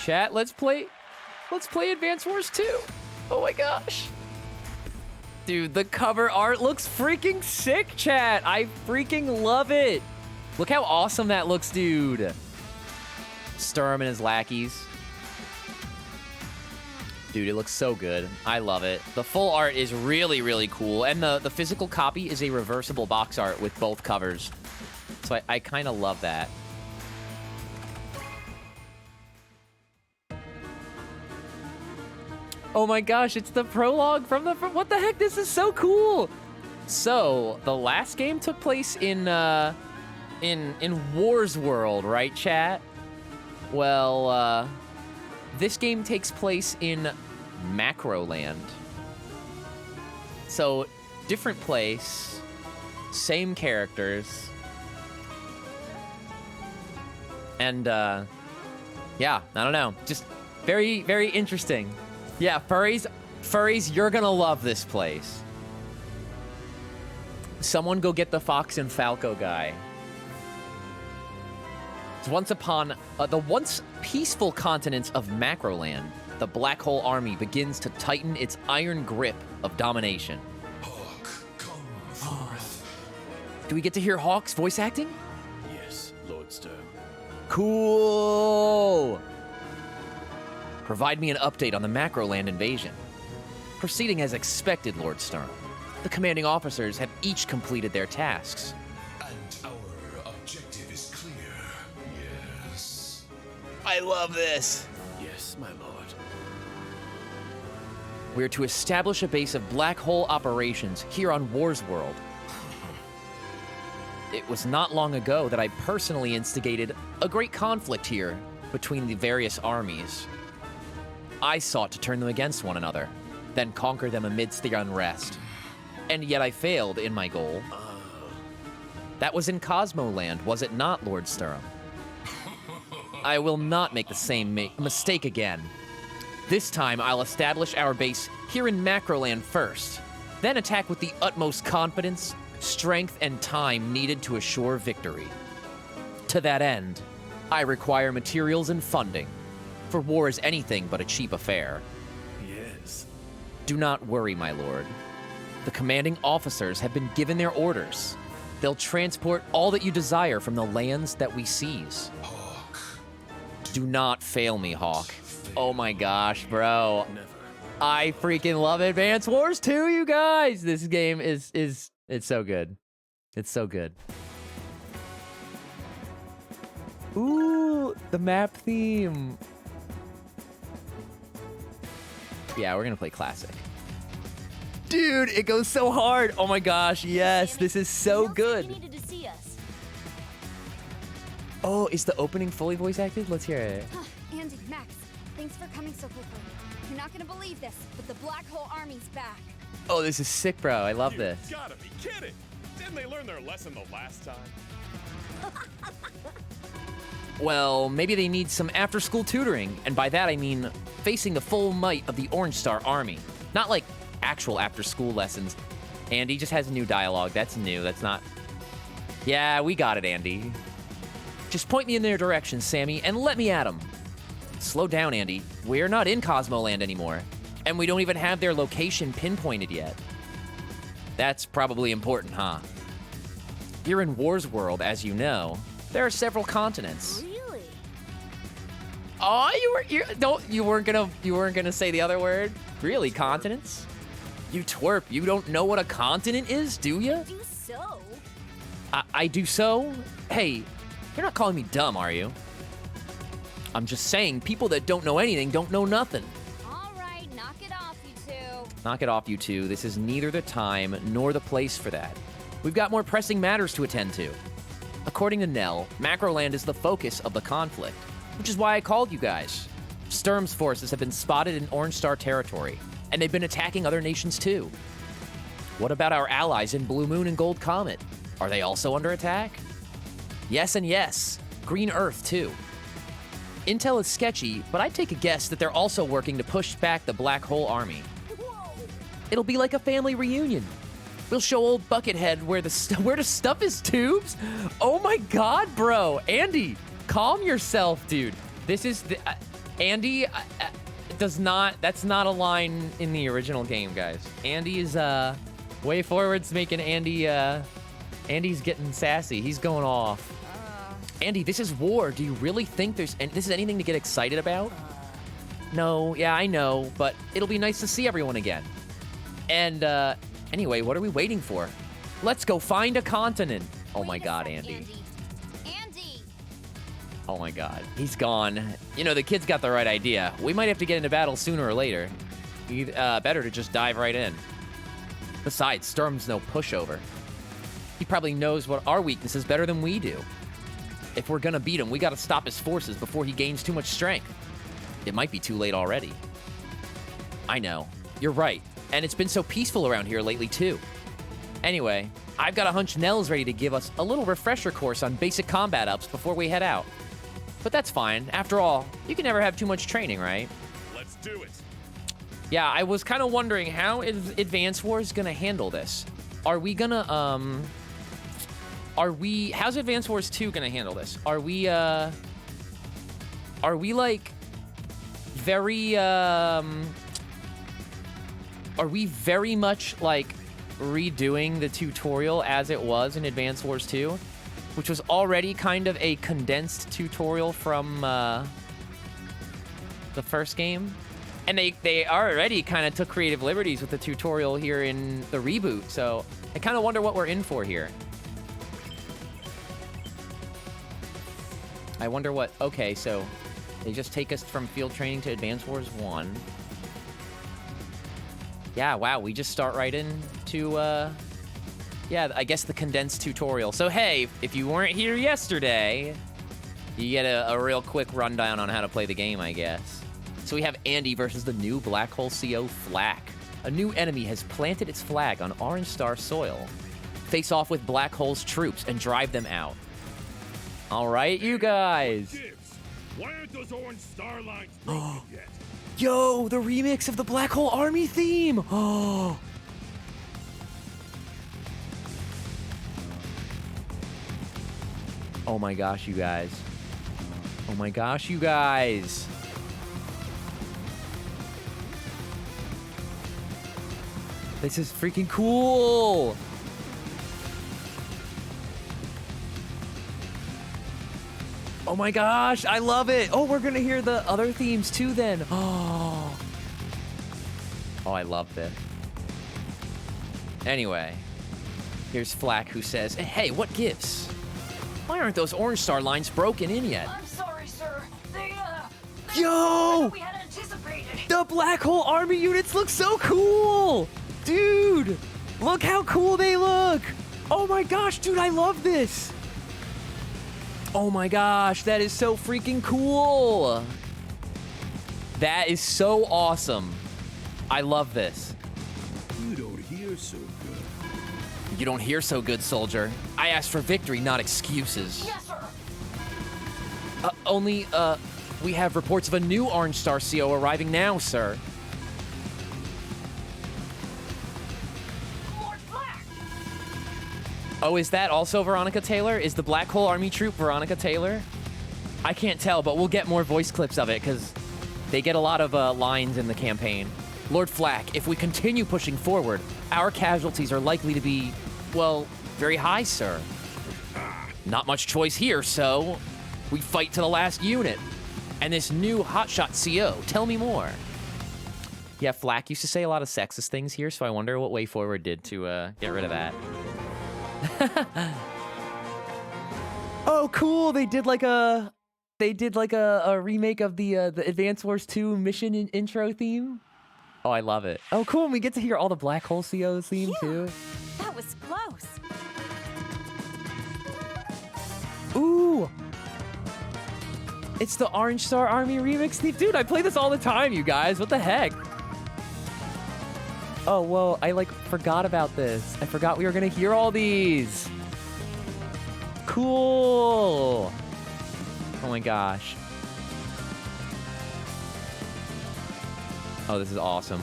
Chat, let's play Advance Wars 2. Oh my gosh. Dude, the cover art looks freaking sick, chat. I freaking love it. Look how awesome that looks, dude. Sturm and his lackeys. Dude, it looks so good. I love it. The full art is really, really cool. And the physical copy is a reversible box art with both covers. So I kind of love that. Oh my gosh, it's the prologue from the... What the heck? This is so cool. So, the last game took place in Wars World, right, chat? Well, this game takes place in Macroland. So, different place, same characters. And, yeah, I don't know. Just very, very interesting. Yeah, furries, you're gonna love this place. Someone go get the Fox and Falco guy. Once upon the once peaceful continent of Macroland, the Black Hole Army begins to tighten its iron grip of domination. Hawk, come forth. Do we get to hear Hawk's voice acting? Yes, Lord Sturm. Cool! Provide me an update on the Macroland invasion. Proceeding as expected, Lord Sturm. The commanding officers have each completed their tasks. And our objective is clear. Yes. I love this! Yes, my lord. We're to establish a base of black hole operations here on Wars World. It was not long ago that I personally instigated a great conflict here between the various armies. I sought to turn them against one another, then conquer them amidst the unrest. And yet I failed in my goal. That was in Cosmoland, was it not, Lord Sturm? I will not make the same mistake again. This time, I'll establish our base here in Macroland first, then attack with the utmost confidence, strength, and time needed to assure victory. To that end, I require materials and funding, for war is anything but a cheap affair. Yes. Do not worry, my lord. The commanding officers have been given their orders. They'll transport all that you desire from the lands that we seize. Hawk. Do not fail me, Hawk. Oh my gosh, bro. Never. I freaking love Advance Wars 2, you guys! This game is it's so good. It's so good. Ooh, the map theme. Yeah, we're gonna play classic. Dude, it goes so hard. Oh my gosh, yes, this is so good. You needed to see us. Oh, is the opening fully voice acted? Let's hear it. Andy, Max, thanks for coming so quickly. You're not gonna believe this, but the Black Hole Army's back. Oh, this is sick, bro. I love this. You gotta be kidding! Didn't they learn their lesson the last time? Well, maybe they need some after-school tutoring, and by that I mean facing the full might of the Orange Star Army. Not like actual after-school lessons. Andy just has new dialogue. That's new. That's not... Yeah, we got it, Andy. Just point me in their direction, Sammy, and let me at them. Slow down, Andy. We're not in Cosmoland anymore, and we don't even have their location pinpointed yet. That's probably important, huh? Here in Wars World, as you know, there are several continents. Really? Oh, you weren't gonna say the other word? Really, continents? You twerp, you don't know what a continent is, do you? Do so? I do so? Hey, you're not calling me dumb, are you? I'm just saying, people that don't know anything don't know nothing. All right, knock it off, you two. Knock it off, you two. This is neither the time nor the place for that. We've got more pressing matters to attend to. According to Nell, Macroland is the focus of the conflict, which is why I called you guys. Sturm's forces have been spotted in Orange Star territory, and they've been attacking other nations too. What about our allies in Blue Moon and Gold Comet? Are they also under attack? Yes and yes. Green Earth too. Intel is sketchy, but I'd take a guess that they're also working to push back the Black Hole Army. Whoa! It'll be like a family reunion. We'll show old Buckethead where to stuff his tubes. Oh my God, bro. Andy, calm yourself, dude. This is the... Andy does not. That's not a line in the original game, guys. Andy is way forward's making Andy. Andy's getting sassy. He's going off. Andy, this is war. Do you really think this is anything to get excited about? No, yeah, I know, but it'll be nice to see everyone again. And anyway, what are we waiting for? Let's go find a continent. Oh my God, Andy. Andy! Oh my God, he's gone. You know, the kid's got the right idea. We might have to get into battle sooner or later. Better to just dive right in. Besides, Sturm's no pushover. He probably knows what our weakness is better than we do. If we're gonna beat him, we gotta stop his forces before he gains too much strength. It might be too late already. I know, you're right. And it's been so peaceful around here lately too. Anyway, I've got a hunch Nell's ready to give us a little refresher course on basic combat ups before we head out. But that's fine. After all, you can never have too much training, right? Let's do it. Yeah, I was kind of wondering how is Advance Wars gonna handle this? Are we gonna, how's Advance Wars 2 gonna handle this? Are we like, very, are we very much, like, redoing the tutorial as it was in Advance Wars 2? Which was already kind of a condensed tutorial from, the first game? And they already kind of took creative liberties with the tutorial here in the reboot, so I kind of wonder what we're in for here. I wonder what... Okay, so they just take us from field training to Advance Wars 1. Yeah, wow, we just start right into, yeah, I guess the condensed tutorial. So, hey, if you weren't here yesterday, you get a real quick rundown on how to play the game, I guess. So we have Andy versus the new Black Hole CO Flak. A new enemy has planted its flag on Orange Star soil. Face off with Black Hole's troops and drive them out. All right, you guys. Why aren't those orange star lines broken yet? Yo, the remix of the Black Hole Army theme. Oh. Oh my gosh, you guys. Oh my gosh, you guys. This is freaking cool. Oh my gosh, I love it. Oh, we're gonna hear the other themes too then. Oh. Oh, I love this. Anyway, here's Flak who says, hey, what gives? Why aren't those Orange Star lines broken in yet? I'm sorry, sir. They Yo! we had anticipated. The Black Hole Army units look so cool! Dude, look how cool they look! Oh my gosh, dude, I love this! Oh my gosh, that is so freaking cool! That is so awesome. I love this. You don't hear so good. You don't hear so good, soldier. I asked for victory, not excuses. Yes, sir. We have reports of a new Orange Star CO arriving now, sir. Lord Black. Oh, is that also Veronica Taylor? Is the Black Hole Army troop Veronica Taylor? I can't tell, but we'll get more voice clips of it, because they get a lot of lines in the campaign. Lord Flak, if we continue pushing forward, our casualties are likely to be, well, very high, sir. Not much choice here, so we fight to the last unit. And this new hotshot CO, tell me more. Yeah, Flak used to say a lot of sexist things here, so I wonder what Way Forward did to get rid of that. Oh, cool! They did like a remake of the Advance Wars 2 mission intro theme. Oh, I love it. Oh, cool! And we get to hear all the Black Hole CO's theme too. That was close. Ooh! It's the Orange Star Army remix theme. Dude, I play this all the time, you guys. What the heck? Oh, whoa. I, like, forgot about this. I forgot we were gonna hear all these. Cool. Oh my gosh. Oh, this is awesome.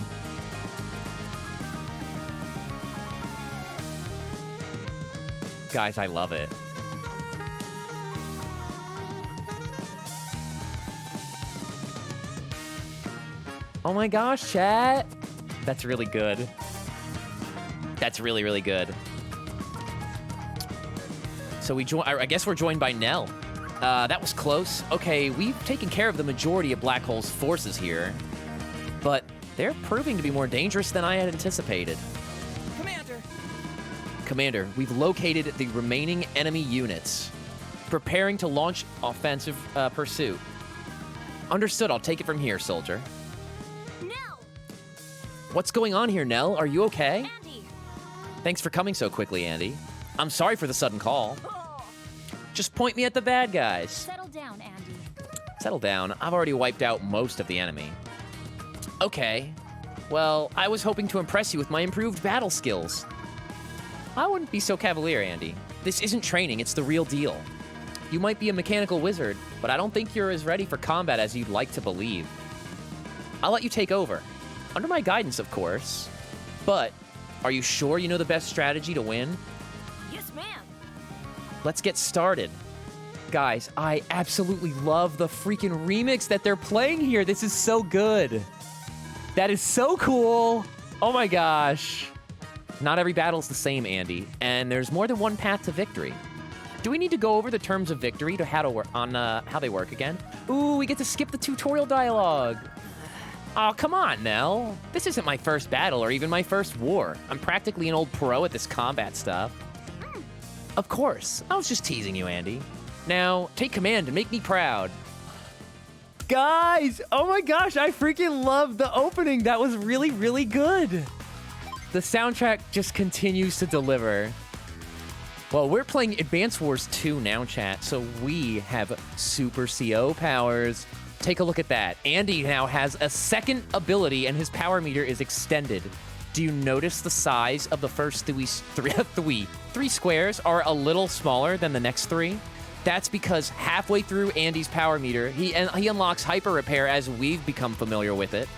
Guys, I love it. Oh my gosh, chat. That's really good. That's really, really good. So we join. I guess we're joined by Nell. That was close. Okay, we've taken care of the majority of Black Hole's forces here, but they're proving to be more dangerous than I had anticipated. Commander, we've located the remaining enemy units, preparing to launch offensive pursuit. Understood. I'll take it from here, soldier. Nell! What's going on here, Nell? Are you okay? Andy! Thanks for coming so quickly, Andy. I'm sorry for the sudden call. Oh. Just point me at the bad guys. Settle down, Andy. Settle down. I've already wiped out most of the enemy. Okay. Well, I was hoping to impress you with my improved battle skills. I wouldn't be so cavalier, Andy. This isn't training, it's the real deal. You might be a mechanical wizard, but I don't think you're as ready for combat as you'd like to believe. I'll let you take over. Under my guidance, of course. But, are you sure you know the best strategy to win? Yes, ma'am. Let's get started. Guys, I absolutely love the freaking remix that they're playing here. This is so good. That is so cool. Oh my gosh. Not every battle's the same, Andy, and there's more than one path to victory. Do we need to go over the terms of victory to how they work again? Ooh, we get to skip the tutorial dialogue. Oh, come on, Nell. This isn't my first battle or even my first war. I'm practically an old pro at this combat stuff. Of course. I was just teasing you, Andy. Now, take command and make me proud. Guys, oh my gosh, I freaking love the opening. That was really, really good. The soundtrack just continues to deliver. Well, we're playing Advance Wars 2 now, chat, so we have Super CO powers. Take a look at that. Andy now has a second ability, and his power meter is extended. Do you notice the size of the first three squares are a little smaller than the next three? That's because halfway through Andy's power meter, he unlocks Hyper Repair as we've become familiar with it.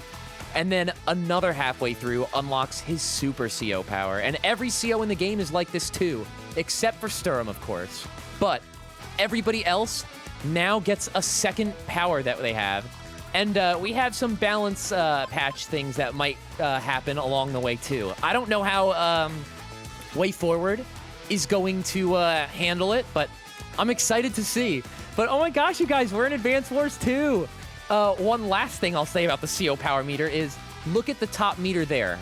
And then another halfway through unlocks his Super CO power. And every CO in the game is like this too, except for Sturm, of course. But everybody else now gets a second power that they have. And we have some balance patch things that might happen along the way too. I don't know how Way Forward is going to handle it, but I'm excited to see. But oh my gosh, you guys, we're in Advance Wars 2. One last thing I'll say about the CO power meter is look at the top meter there.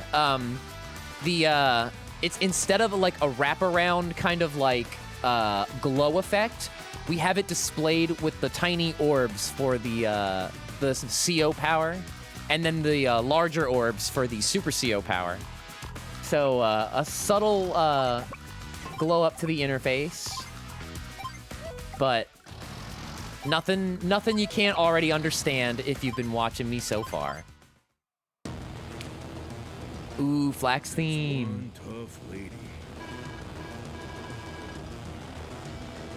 It's instead of like a wraparound kind of like glow effect, we have it displayed with the tiny orbs for the CO power, and then the larger orbs for the Super CO power. So a subtle glow up to the interface, but nothing you can't already understand if you've been watching me so far. Ooh, Flax theme. One tough lady.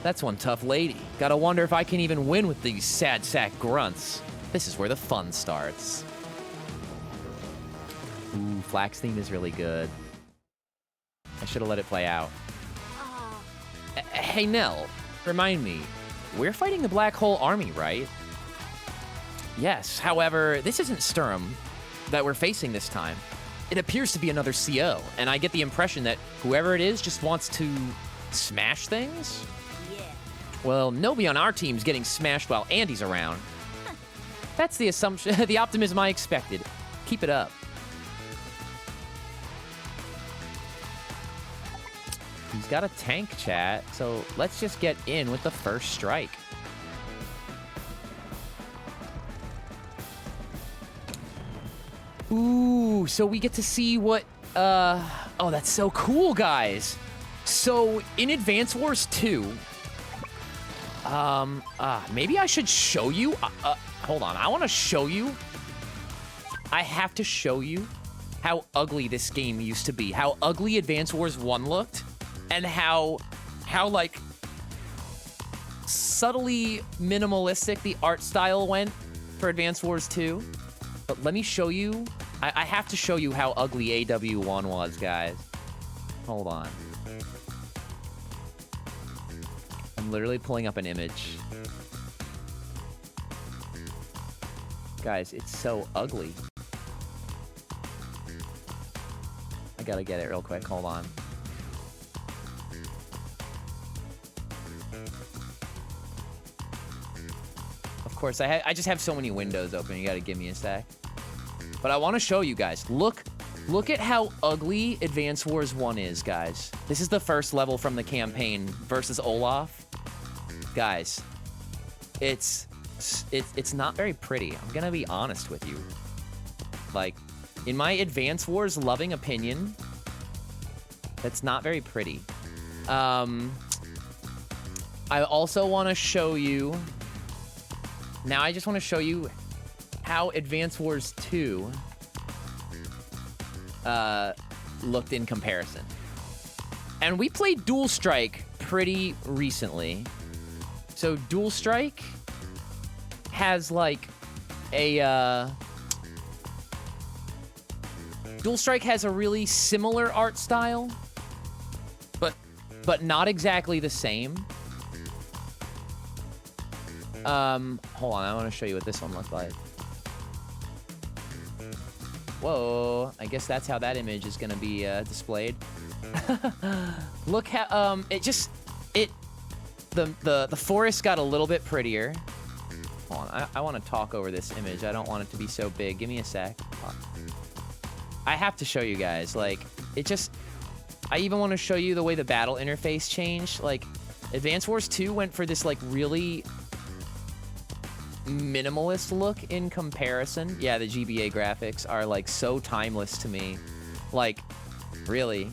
That's one tough lady. Gotta wonder if I can even win with these sad sack grunts. This is where the fun starts. Ooh, Flax theme is really good. I should have let it play out. Hey, Nell, remind me. We're fighting the Black Hole Army, right? Yes, however, this isn't Sturm that we're facing this time. It appears to be another CO, and I get the impression that whoever it is just wants to smash things? Yeah. Well, nobody on our team's getting smashed while Andy's around. That's the assumption, the optimism I expected. Keep it up. He's got a tank, chat, so let's just get in with the first strike. Ooh, so we get to see what, oh, that's so cool, guys. So, in Advance Wars 2, maybe I should show you, hold on, I want to show you, I have to show you how ugly this game used to be, how ugly Advance Wars 1 looked. And how like subtly minimalistic the art style went for Advance Wars 2. But let me show you. I have to show you how ugly AW1 was, guys. Hold on. I'm literally pulling up an image. Guys, it's so ugly. I gotta get it real quick. Hold on. Of course, I just have so many windows open. You gotta give me a sec. But I want to show you guys. Look at how ugly Advance Wars 1 is, guys. This is the first level from the campaign versus Olaf. Guys, it's not very pretty. I'm gonna be honest with you. Like, in my Advance Wars loving opinion, that's not very pretty. I also want to show you. Now I just want to show you how Advance Wars 2 looked in comparison. And we played Dual Strike pretty recently. So Dual Strike has like a Dual Strike has a really similar art style, but not exactly the same. Hold on, I want to show you what this one looked like. Whoa, I guess that's how that image is gonna be displayed. Look how the forest got a little bit prettier. Hold on, I want to talk over this image. I don't want it to be so big. Give me a sec. I have to show you guys. Like, I even want to show you the way the battle interface changed. Like, Advance Wars 2 went for this like really minimalist look in comparison. Yeah, the GBA graphics are like so timeless to me. Like, really.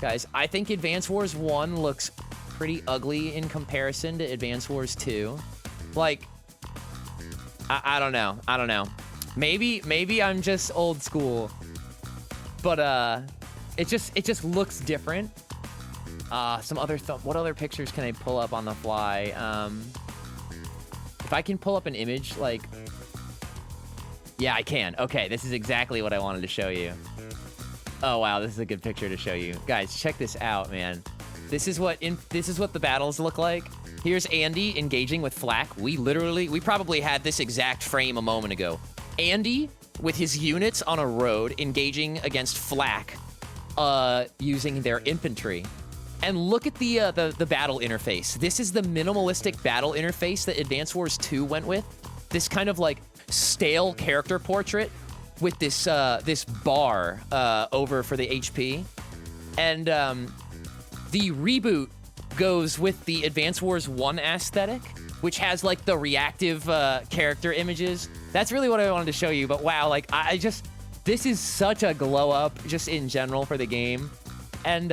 Guys, I think Advance Wars 1 looks pretty ugly in comparison to Advance Wars 2. Like, I don't know. I don't know. Maybe I'm just old school. But it just looks different. Some other what other pictures can I pull up on the fly? If I can pull up an image, like... Yeah, I can. Okay, this is exactly what I wanted to show you. Oh, wow, this is a good picture to show you. Guys, check this out, man. This is what the battles look like. Here's Andy engaging with Flack. We probably had this exact frame a moment ago. Andy, with his units on a road, engaging against Flack, using their infantry. And look at the battle interface. This is the minimalistic battle interface that Advance Wars 2 went with. This kind of like stale character portrait with this this bar over for the HP. And the reboot goes with the Advance Wars 1 aesthetic, which has like the reactive character images. That's really what I wanted to show you. But wow, like this is such a glow up just in general for the game. And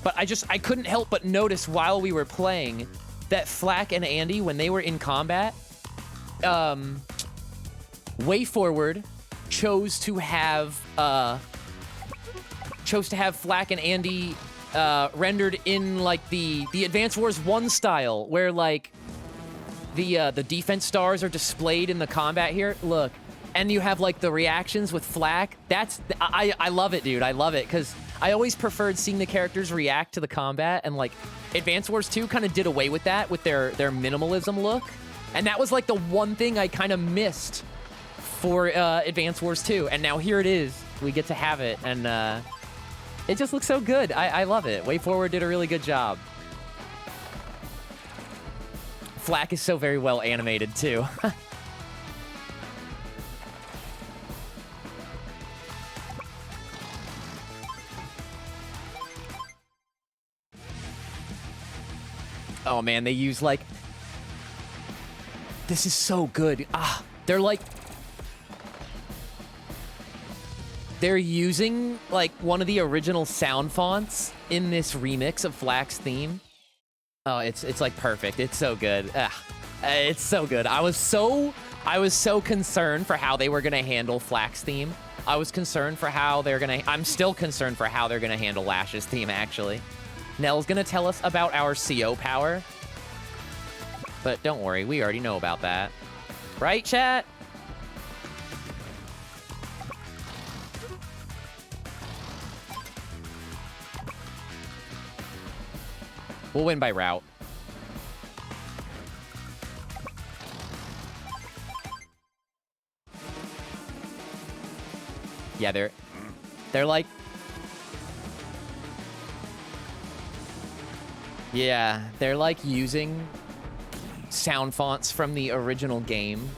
but I couldn't help but notice while we were playing that Flack and Andy, when they were in combat, WayForward chose to have Flack and Andy rendered in like the Advance Wars 1 style, where like the defense stars are displayed in the combat here. Look, and you have like the reactions with Flack. I love it, dude. I love it because I always preferred seeing the characters react to the combat, and like Advance Wars 2 kind of did away with that with their minimalism look, and that was like the one thing I kind of missed for Advance Wars 2, and now here it is. We get to have it, and it just looks so good. I love it. WayForward did a really good job. Flack is so very well animated too. Oh man, they use like... This is so good. They're like... They're using like one of the original sound fonts in this remix of Flack's theme. Oh, it's like perfect. It's so good. It's so good. I was so concerned for how they were gonna handle Flack's theme. I was concerned for how they're gonna... I'm still concerned for how they're gonna handle Lash's theme, actually. Nell's gonna tell us about our CO power. But don't worry, we already know about that. Right, chat? We'll win by route. Yeah, They're like... Yeah, they're like using sound fonts from the original game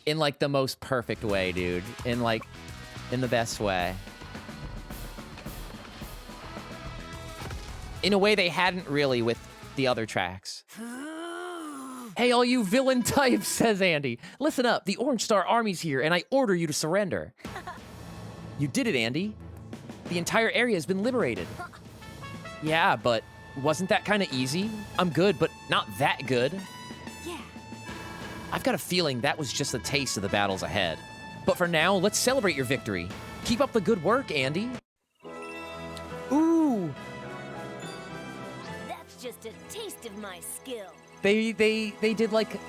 in like the most perfect way, dude. In the best way. In a way they hadn't really with the other tracks. Hey, all you villain types, says Andy. Listen up, the Orange Star Army's here, and I order you to surrender. You did it, Andy. The entire area has been liberated. Yeah, but wasn't that kind of easy? I'm good, but not that good. Yeah. I've got a feeling that was just a taste of the battles ahead. But for now, let's celebrate your victory. Keep up the good work, Andy. Ooh. That's just a taste of my skill. They did like...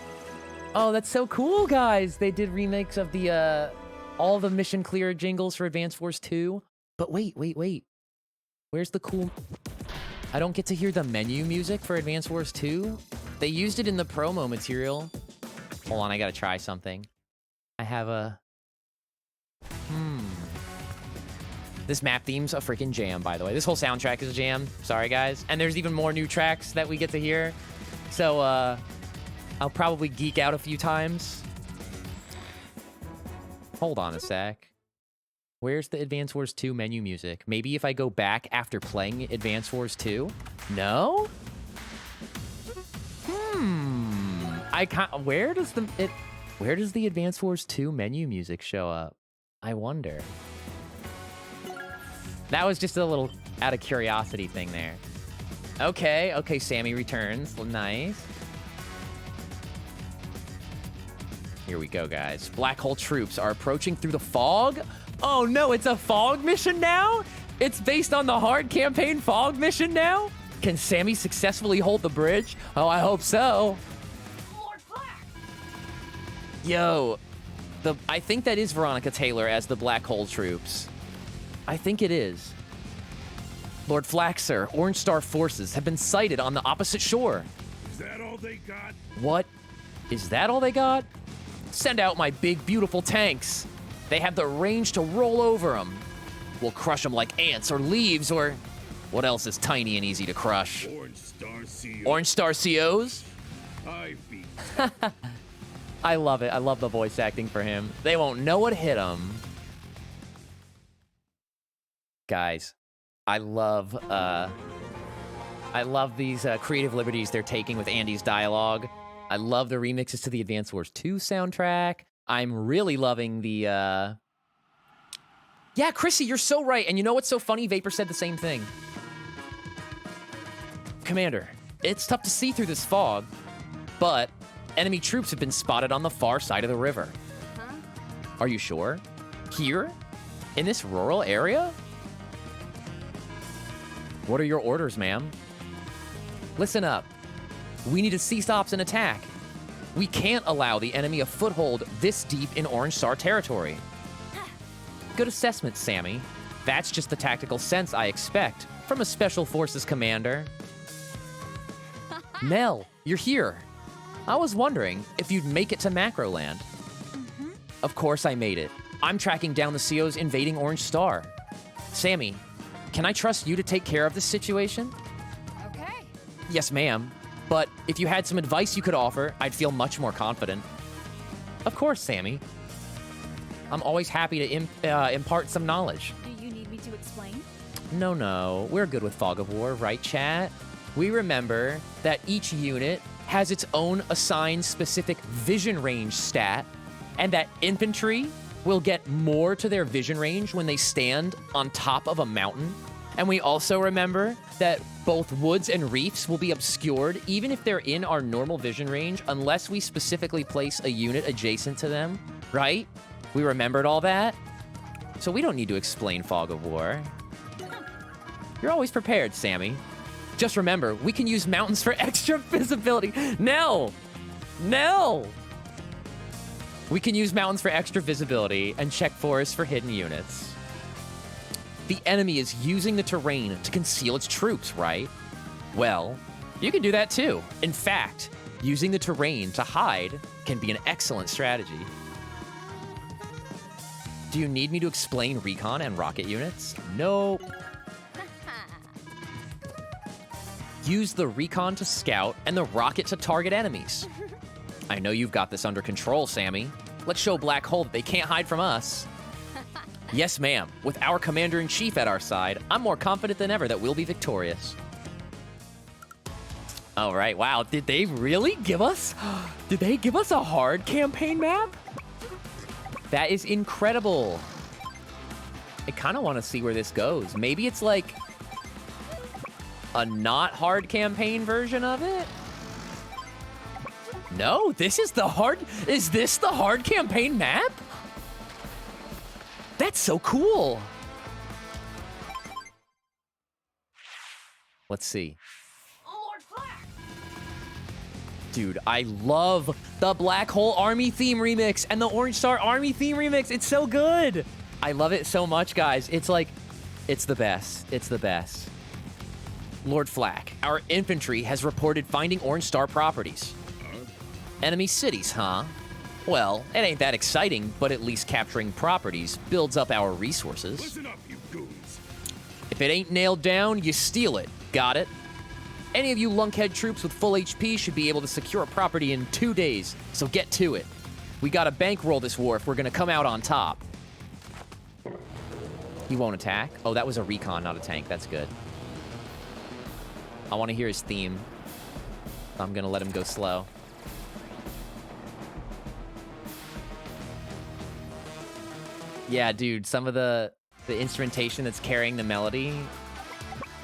Oh, that's so cool, guys. They did remakes of the, all the mission clear jingles for Advance Wars 2. But wait. Where's the cool... I don't get to hear the menu music for Advance Wars 2. They used it in the promo material. Hold on, I gotta try something. I have a... This map theme's a freaking jam, by the way. This whole soundtrack is a jam. Sorry, guys. And there's even more new tracks that we get to hear. So, I'll probably geek out a few times. Hold on a sec. Where's the Advance Wars 2 menu music? Maybe if I go back after playing Advance Wars 2? No? I can't... Where does the Advance Wars 2 menu music show up? I wonder. That was just a little out of curiosity thing there. Okay, Sammy returns. Nice. Here we go, guys. Black Hole troops are approaching through the fog. Oh no, it's a fog mission now? It's based on the hard campaign fog mission now? Can Sammy successfully hold the bridge? Oh, I hope so. Lord Flack! Yo, I think that is Veronica Taylor as the Black Hole troops. I think it is. Lord Flack, sir, Orange Star forces have been sighted on the opposite shore. Is that all they got? What? Is that all they got? Send out my big, beautiful tanks. They have the range to roll over them. We'll crush them like ants or leaves or... What else is tiny and easy to crush? Orange Star CO. Orange Star COs? I beat. I love it. I love the voice acting for him. They won't know what hit them. Guys, I love these creative liberties they're taking with Andy's dialogue. I love the remixes to the Advance Wars 2 soundtrack. I'm really loving the, Yeah, Chrissy, you're so right. And you know what's so funny? Vapor said the same thing. Commander, it's tough to see through this fog, but enemy troops have been spotted on the far side of the river. Huh? Are you sure? Here? In this rural area? What are your orders, ma'am? Listen up. We need to cease ops and attack. We can't allow the enemy a foothold this deep in Orange Star territory. Good assessment, Sammy. That's just the tactical sense I expect from a Special Forces commander. Nell, you're here. I was wondering if you'd make it to Macroland. Of course I made it. I'm tracking down the COs invading Orange Star. Sammy, can I trust you to take care of this situation? Okay. Yes, ma'am. But if you had some advice you could offer, I'd feel much more confident. Of course, Sammy. I'm always happy to impart some knowledge. Do you need me to explain? No. We're good with Fog of War, right, chat? We remember that each unit has its own assigned specific vision range stat, and that infantry will get more to their vision range when they stand on top of a mountain. And we also remember that both woods and reefs will be obscured even if they're in our normal vision range unless we specifically place a unit adjacent to them, right? We remembered all that? So we don't need to explain Fog of War. You're always prepared, Sammy. Just remember, we can use mountains for extra visibility. Nell! We can use mountains for extra visibility and check forests for hidden units. The enemy is using the terrain to conceal its troops, right? Well, you can do that too. In fact, using the terrain to hide can be an excellent strategy. Do you need me to explain recon and rocket units? Nope. Use the recon to scout and the rocket to target enemies. I know you've got this under control, Sammy. Let's show Black Hole that they can't hide from us. Yes, ma'am. With our Commander-in-Chief at our side, I'm more confident than ever that we'll be victorious. All right, wow. Did they really give us... Did they give us a hard campaign map? That is incredible. I kind of want to see where this goes. Maybe it's like a not hard campaign version of it? No, this is the hard... Is this the hard campaign map? That's so cool. Let's see. Lord Flack! Dude, I love the Black Hole Army theme remix and the Orange Star Army theme remix. It's so good. I love it so much, guys. It's like, it's the best. It's the best. Lord Flack, our infantry has reported finding Orange Star properties. Enemy cities, huh? Well, it ain't that exciting, but at least capturing properties builds up our resources. Listen up, you goons. If it ain't nailed down, you steal it. Got it? Any of you lunkhead troops with full HP should be able to secure a property in 2 days, so get to it. We gotta bankroll this war if we're gonna come out on top. He won't attack? Oh, that was a recon, not a tank. That's good. I want to hear his theme. I'm gonna let him go slow. Yeah, dude, some of the instrumentation that's carrying the melody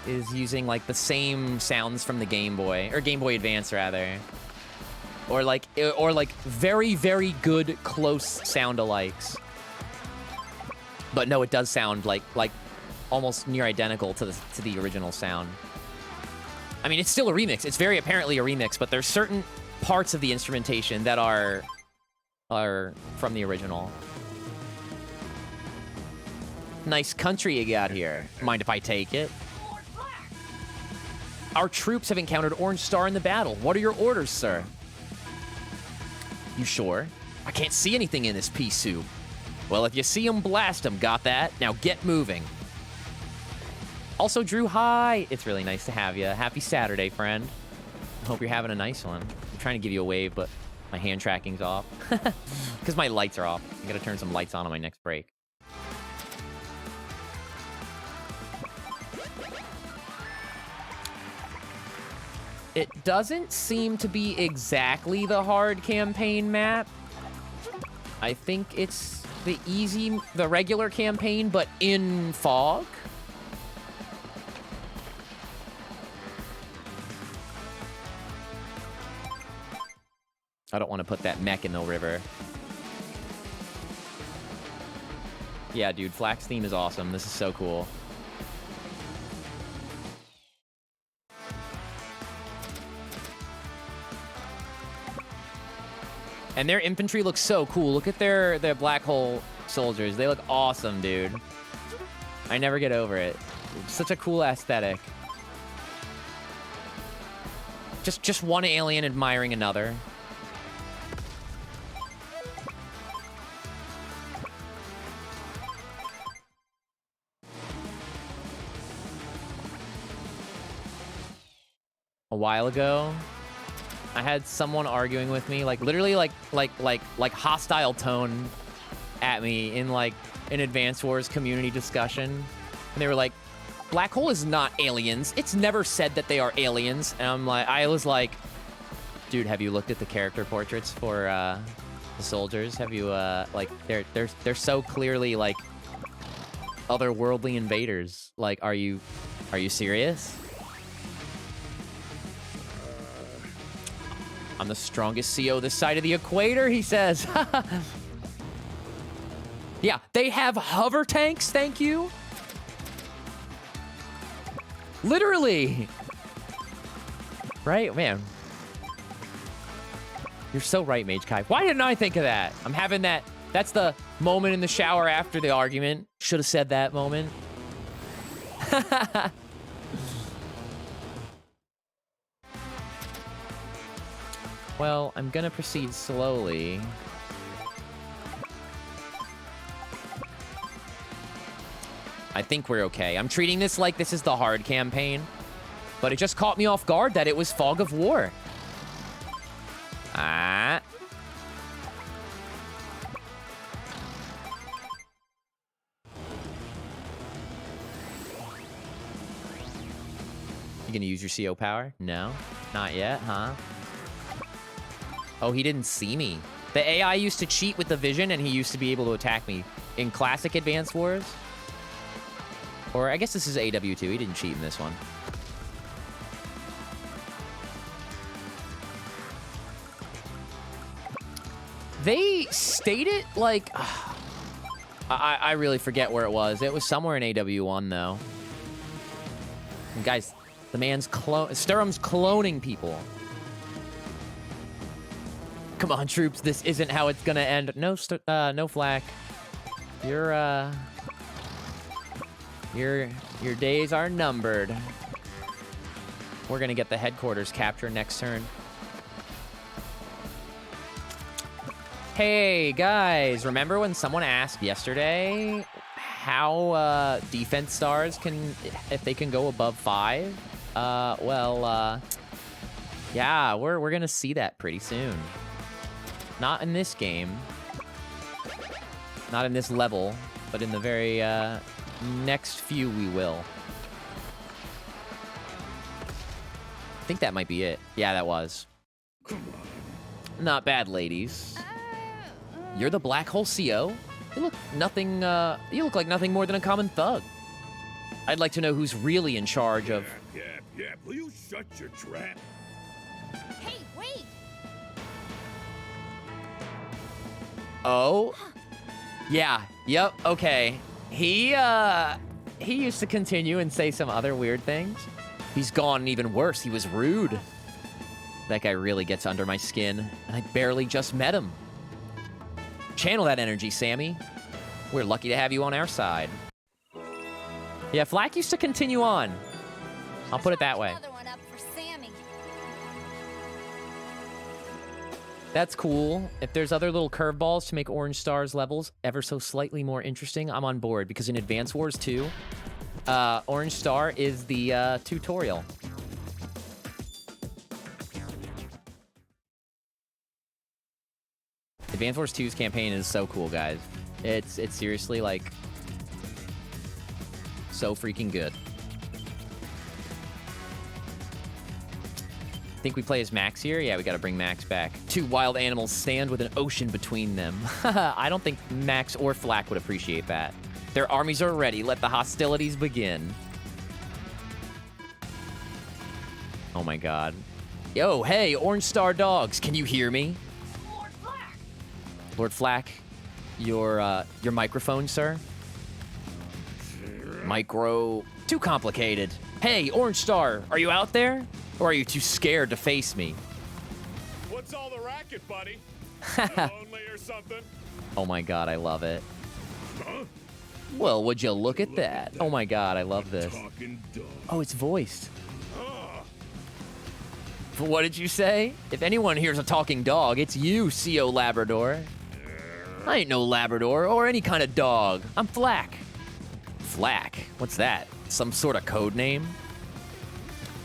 is using, like, the same sounds from the Game Boy, or Game Boy Advance, rather. Or, like, very, very good, close sound-alikes. But no, it does sound, like almost near identical to the original sound. I mean, it's still a remix. It's very apparently a remix, but there's certain parts of the instrumentation that are from the original. Nice country you got here. Mind if I take it? Lord Flack! Our troops have encountered Orange Star in the battle. What are your orders, sir? You sure? I can't see anything in this pea soup. Well, if you see them, blast them. Got that? Now get moving. Also, Drew, hi. It's really nice to have you. Happy Saturday, friend. I hope you're having a nice one. I'm trying to give you a wave, but my hand tracking's off. Because my lights are off. I gotta turn some lights on my next break. It doesn't seem to be exactly the hard campaign map. I think it's the regular campaign, but in fog. I don't want to put that mech in the river. Yeah, dude, Flack's theme is awesome. This is so cool. And their infantry looks so cool. Look at their Black Hole soldiers. They look awesome, dude. I never get over it. Such a cool aesthetic. Just one alien admiring another. A while ago, I had someone arguing with me, like literally like hostile tone at me in like an Advance Wars community discussion. And they were like, Black Hole is not aliens. It's never said that they are aliens. And I was like, dude, have you looked at the character portraits for the soldiers? Have you like they're so clearly like otherworldly invaders. Like, are you serious? I'm the strongest CO this side of the equator, he says. Yeah, they have hover tanks, thank you. Literally. Right, man. You're so right, Mage Kai. Why didn't I think of that? I'm having that. That's the moment in the shower after the argument. Should have said that moment. Well, I'm gonna proceed slowly. I think we're okay. I'm treating this like this is the hard campaign, but it just caught me off guard that it was Fog of War. Ah. You gonna use your CO power? No? Not yet, huh? Oh, he didn't see me. The AI used to cheat with the vision, and he used to be able to attack me in classic Advance Wars. Or I guess this is AW2. He didn't cheat in this one. They stated, like... I really forget where it was. It was somewhere in AW1, though. And guys, the man's Sturm's cloning people. Come on, troops. This isn't how it's gonna end. No, no Flak. Your days are numbered. We're gonna get the headquarters capture next turn. Hey, guys. Remember when someone asked yesterday how defense stars can, if they can go above 5? Yeah, we're gonna see that pretty soon. Not in this game. Not in this level, but in the very next few we will. I think that might be it. Yeah, that was. Come on. Not bad, ladies. You're the Black Hole CO? You look nothing, you look like nothing more than a common thug. I'd like to know who's really in charge of... Yeah. Will you shut your trap? Hey, wait! Oh? Yeah, yep, okay. He used to continue and say some other weird things. He's gone even worse. He was rude. That guy really gets under my skin, and I barely just met him. Channel that energy, Sammy. We're lucky to have you on our side. Yeah, Flak used to continue on. I'll put it that way. Another one up for Sammy. That's cool. If there's other little curveballs to make Orange Star's levels ever so slightly more interesting, I'm on board. Because in Advance Wars 2, Orange Star is the tutorial. Advance Wars 2's campaign is so cool, guys. It's seriously, like, so freaking good. Think we play as Max here? Yeah, we gotta bring Max back. Two wild animals stand with an ocean between them. I don't think Max or Flak would appreciate that. Their armies are ready. Let the hostilities begin. Oh my god. Yo, hey, Orange Star dogs, can you hear me? Lord Flak! Lord Flak, your microphone, sir? Micro... Too complicated. Hey, Orange Star, are you out there? Or are you too scared to face me? What's all the racket, buddy? Lonely or something? Oh my god, I love it. Huh? Well, would you look at that? Oh my god, I love this. Talking dog. Oh, it's voiced. What did you say? If anyone hears a talking dog, it's you, CO Labrador. I ain't no Labrador or any kind of dog. I'm Flak. Flak? What's that? Some sort of code name?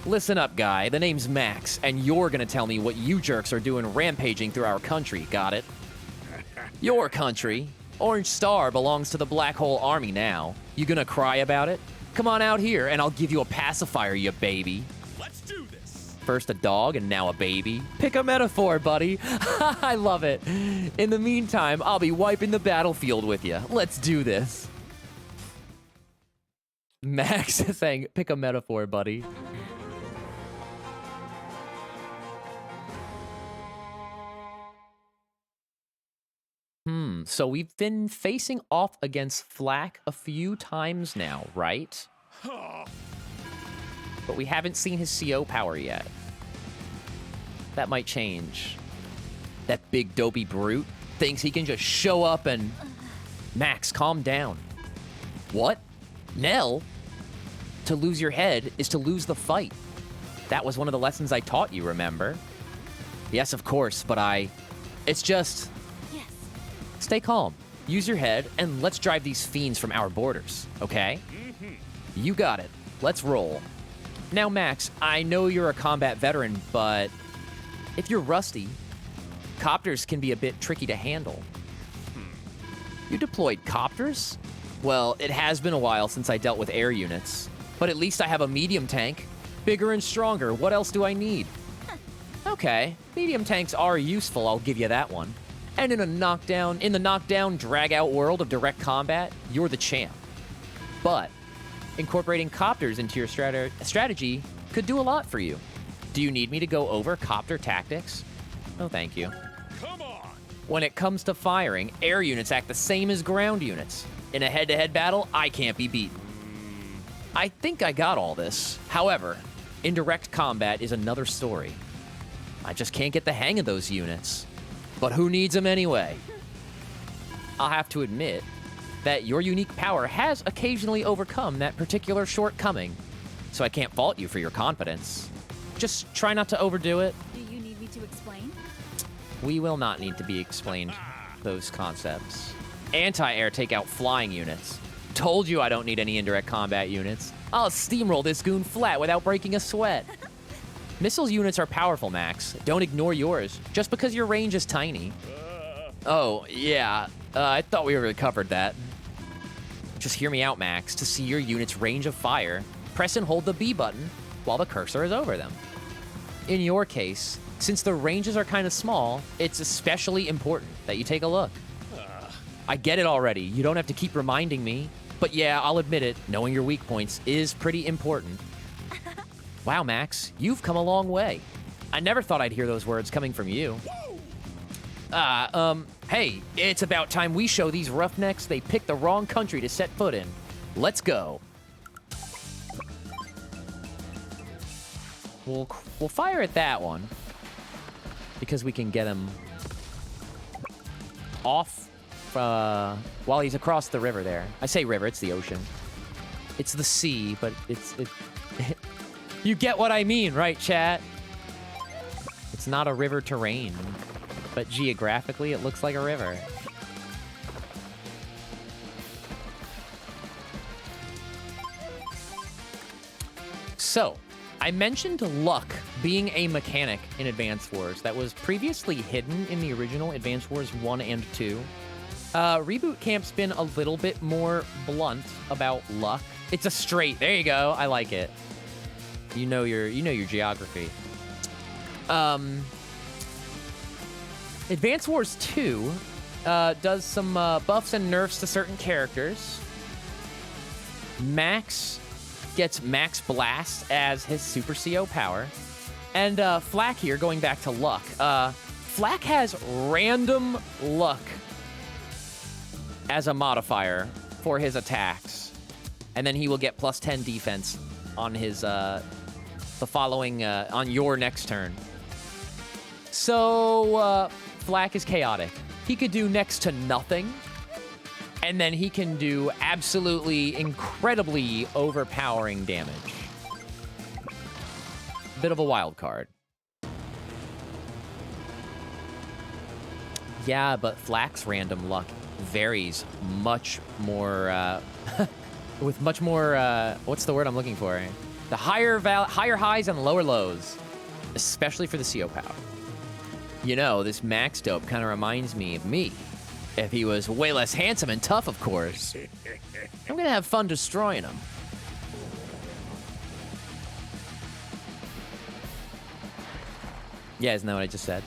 Listen up, guy. The name's Max, and you're gonna tell me what you jerks are doing rampaging through our country, got it? Your country? Orange Star belongs to the Black Hole Army now. You gonna cry about it? Come on out here, and I'll give you a pacifier, you baby. Let's do this. First a dog, and now a baby. Pick a metaphor, buddy. I love it. In the meantime, I'll be wiping the battlefield with you. Let's do this. Max is saying, pick a metaphor, buddy. So we've been facing off against Flak a few times now, right? But we haven't seen his CO power yet. That might change. That big dopey brute thinks he can just show up and... Max, calm down. What? Nell? To lose your head is to lose the fight. That was one of the lessons I taught you, remember? Yes, of course, but it's just... Yes. Stay calm. use your head, and let's drive these fiends from our borders, okay? You got it. Let's roll. Now, Max, I know you're a combat veteran, but if you're rusty, copters can be a bit tricky to handle. You deployed copters? Well, it has been a while since I dealt with air units, but at least I have a medium tank. Bigger and stronger. What else do I need? Okay, medium tanks are useful, I'll give you that one. And in the knockdown, drag-out world of direct combat, you're the champ. But incorporating copters into your strategy could do a lot for you. Do you need me to go over copter tactics? No, thank you. Come on! When it comes to firing, air units act the same as ground units. In a head-to-head battle, I can't be beaten. I think I got all this. However, indirect combat is another story. I just can't get the hang of those units. But who needs them anyway? I'll have to admit that your unique power has occasionally overcome that particular shortcoming, so I can't fault you for your confidence. Just try not to overdo it. Do you need me to explain? We will not need to be explained those concepts. Anti-air take out flying units. Told you I don't need any indirect combat units. I'll steamroll this goon flat without breaking a sweat. Missiles units are powerful, Max. Don't ignore yours, just because your range is tiny. Oh, yeah. I thought we already covered that. Just hear me out, Max. To see your unit's range of fire, press and hold the B button while the cursor is over them. In your case, since the ranges are kind of small, it's especially important that you take a look. I get it already. You don't have to keep reminding me. But yeah, I'll admit it, knowing your weak points is pretty important. Wow, Max, you've come a long way. I never thought I'd hear those words coming from you. Hey, it's about time we show these roughnecks they picked the wrong country to set foot in. Let's go. We'll fire at that one, because we can get him off while he's across the river there. I say river, it's the ocean. It's the sea, but it's you get what I mean, right, chat? It's not a river terrain, but geographically it looks like a river. So, I mentioned luck being a mechanic in Advance Wars that was previously hidden in the original Advance Wars 1 and 2. Reboot Camp's been a little bit more blunt about luck. It's a straight. There you go. I like it. You know your geography. Advance Wars 2 does some buffs and nerfs to certain characters. Max gets Max Blast as his Super CO power. And Flak here, going back to luck. Flak has random luck as a modifier for his attacks. And then he will get plus 10 defense on his, the following, on your next turn. So, Flak is chaotic. He could do next to nothing, and then he can do absolutely incredibly overpowering damage. Bit of a wild card. Yeah, but Flak's random luck varies much more, with much more, what's the word I'm looking for? The higher highs and lower lows, especially for the CO power. You know, this Max dope kind of reminds me of me. If he was way less handsome and tough, of course. I'm gonna have fun destroying him. Yeah, isn't that what I just said?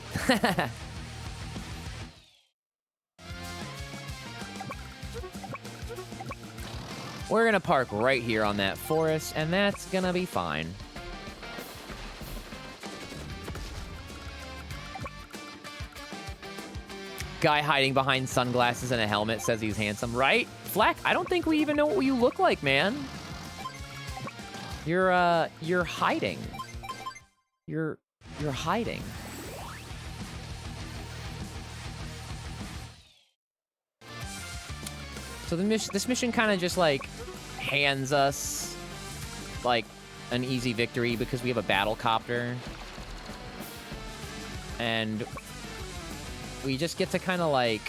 We're gonna park right here on that forest, and that's gonna be fine. Guy hiding behind sunglasses and a helmet says he's handsome, right? Flak, I don't think we even know what you look like, man. You're hiding. You're hiding. So this mission kind of just like hands us like an easy victory because we have a battle copter. And we just get to kind of like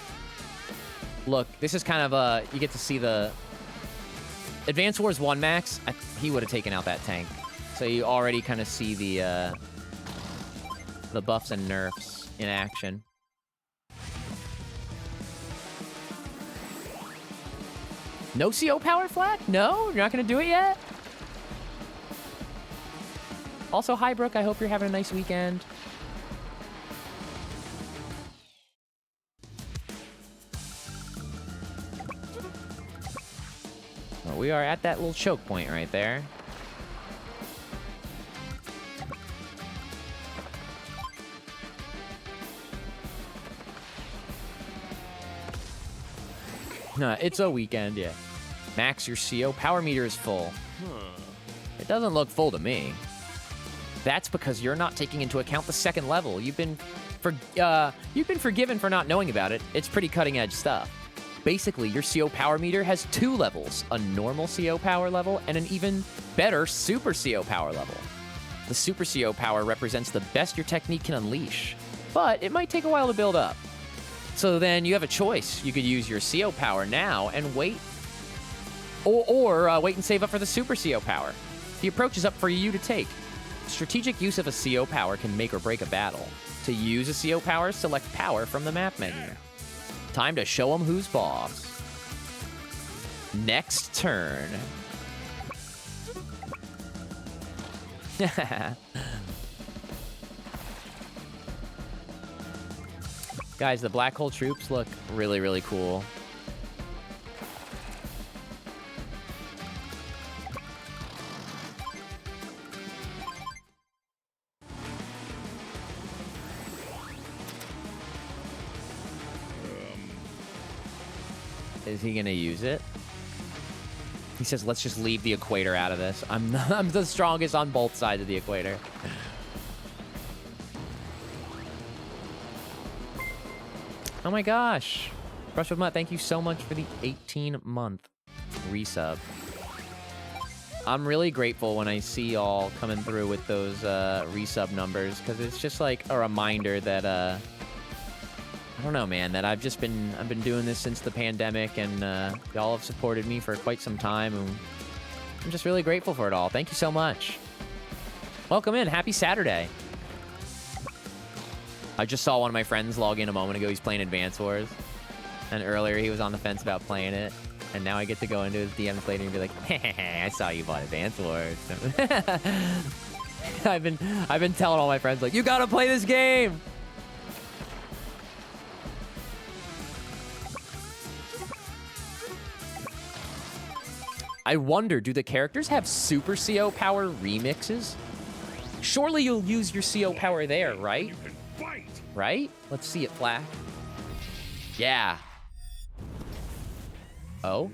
Look, this is kind of you get to see the Advance Wars 1 Max. He would have taken out that tank. So you already kind of see the buffs and nerfs in action. No CO power flag? No? You're not going to do it yet? Also, hi, Brooke. I hope you're having a nice weekend. Well, we are at that little choke point right there. No, it's a weekend, yeah. Max, your CO power meter is full. It doesn't look full to me. That's because you're not taking into account the second level. You've been forgiven for not knowing about it. It's pretty cutting edge stuff. Basically, your CO power meter has 2 levels, a normal CO power level and an even better super CO power level. The super CO power represents the best your technique can unleash, but it might take a while to build up. So then you have a choice. You could use your CO power now and wait, or wait and save up for the super CO power. The approach is up for you to take. Strategic use of a CO power can make or break a battle. To use a CO power, select power from the map menu. Time to show them who's boss. Next turn. Guys, the black hole troops look really, really cool. Is he gonna use it? He says, let's just leave the equator out of this. I'm the strongest on both sides of the equator. Oh my gosh. Brush with Mutt, thank you so much for the 18-month resub. I'm really grateful when I see y'all coming through with those resub numbers, because it's just like a reminder that I don't know, man, that I've been doing this since the pandemic, and y'all have supported me for quite some time, and I'm just really grateful for it all. Thank you so much. Welcome in. Happy Saturday. I just saw one of my friends log in a moment ago. He's playing Advance Wars, and earlier he was on the fence about playing it, and now I get to go into his DMs later and be like, hey, I saw you bought Advance Wars. I've been telling all my friends, like, you gotta play this game. I wonder, do the characters have super CO power remixes? Surely you'll use your CO power there, right? You can fight. Right? Let's see it, Flack. Yeah. Oh?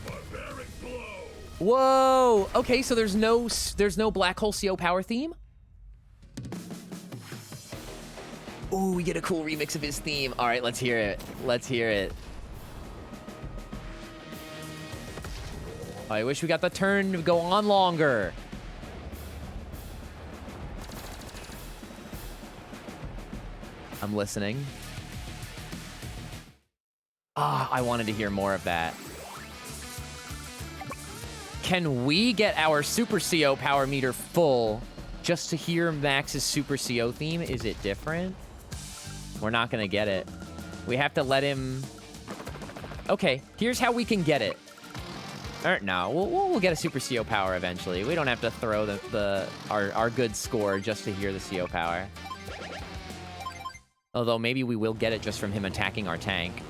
Barbaric blow. Whoa! Okay, so there's no black hole CO power theme? Ooh, we get a cool remix of his theme. All right, let's hear it. Let's hear it. I wish we got the turn to go on longer. I'm listening. Ah, I wanted to hear more of that. Can we get our Super CO power meter full just to hear Max's Super CO theme? Is it different? We're not gonna get it. We have to let him... Okay, here's how we can get it. No, we'll get a Super CO power eventually. We don't have to throw our good score just to hear the CO power. Although maybe we will get it just from him attacking our tank.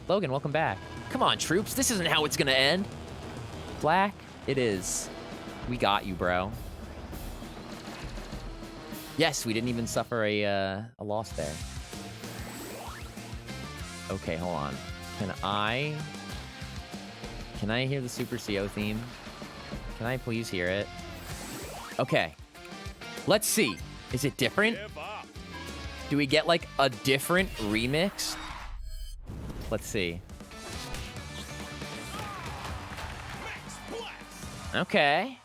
Logan, welcome back. Come on, troops. This isn't how it's gonna end. Black, it is. We got you, bro. Yes, we didn't even suffer a loss there. Okay, hold on. Can I hear the Super CO theme? Can I please hear it? Okay. Let's see. Is it different? Give up. Do we get, like, a different remix? Let's see. Max Blast. Okay.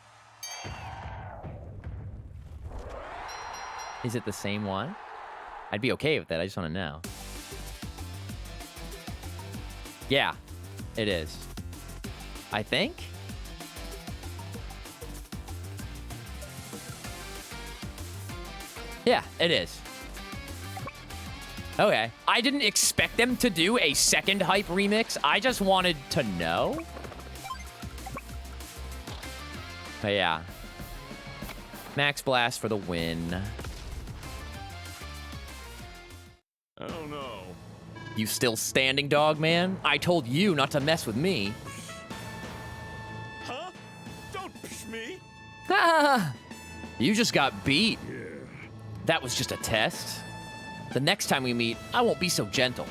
Is it the same one? I'd be okay with that. I just want to know. Yeah, it is. I think? Yeah, it is. Okay. I didn't expect them to do a second hype remix. I just wanted to know. But yeah. Max Blast for the win. I don't know. You still standing, dog man? I told you not to mess with me. Huh? Don't push me. You just got beat. Yeah. That was just a test. The next time we meet, I won't be so gentle.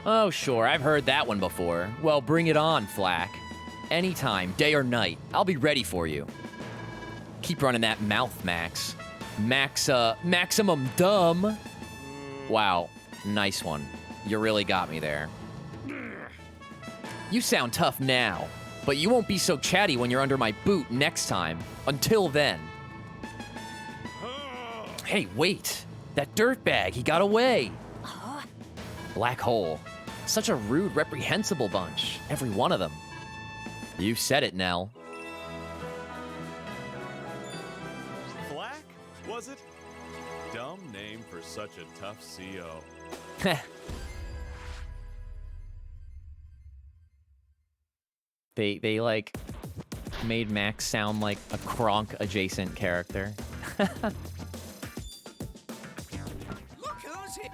Oh, sure, I've heard that one before. Well, bring it on, Flack. Anytime, day or night, I'll be ready for you. Keep running that mouth, Max. Maximum dumb. Wow, nice one. You really got me there. You sound tough now, but you won't be so chatty when you're under my boot next time. Until then. Hey, wait. That dirtbag, he got away. Black hole. Such a rude, reprehensible bunch. Every one of them. You said it, Nell. Flack, was it? Dumb name for such a tough CO. They like made Max sound like a Kronk adjacent character. Look who's here.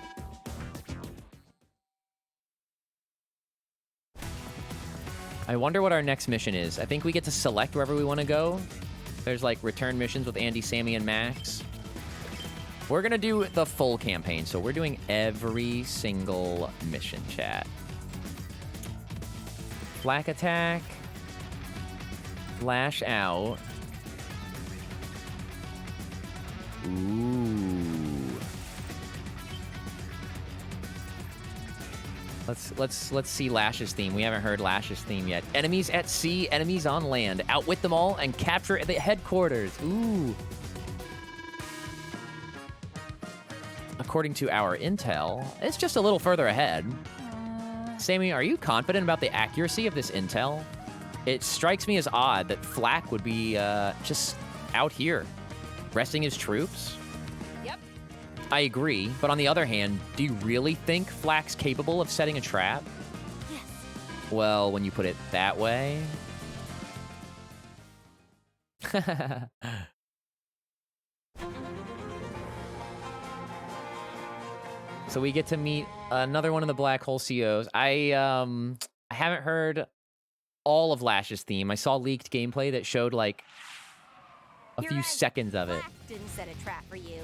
I wonder what our next mission is. I think we get to select wherever we want to go. There's like return missions with Andy, Sammy, and Max. We're gonna do the full campaign, so we're doing every single mission, chat. Flak attack. Flash out. Ooh. Let's see Lash's theme. We haven't heard Lash's theme yet. Enemies at sea, enemies on land. Outwit them all and capture the headquarters. Ooh. According to our intel, it's just a little further ahead. Sammy, are you confident about the accuracy of this intel? It strikes me as odd that Flack would be just out here, resting his troops. Yep. I agree, but on the other hand, do you really think Flack's capable of setting a trap? Yes. Well, when you put it that way... So we get to meet another one of the Black Hole COs. I haven't heard all of Lash's theme. I saw leaked gameplay that showed like a You're few right. seconds of it. Flack didn't set a trap for you.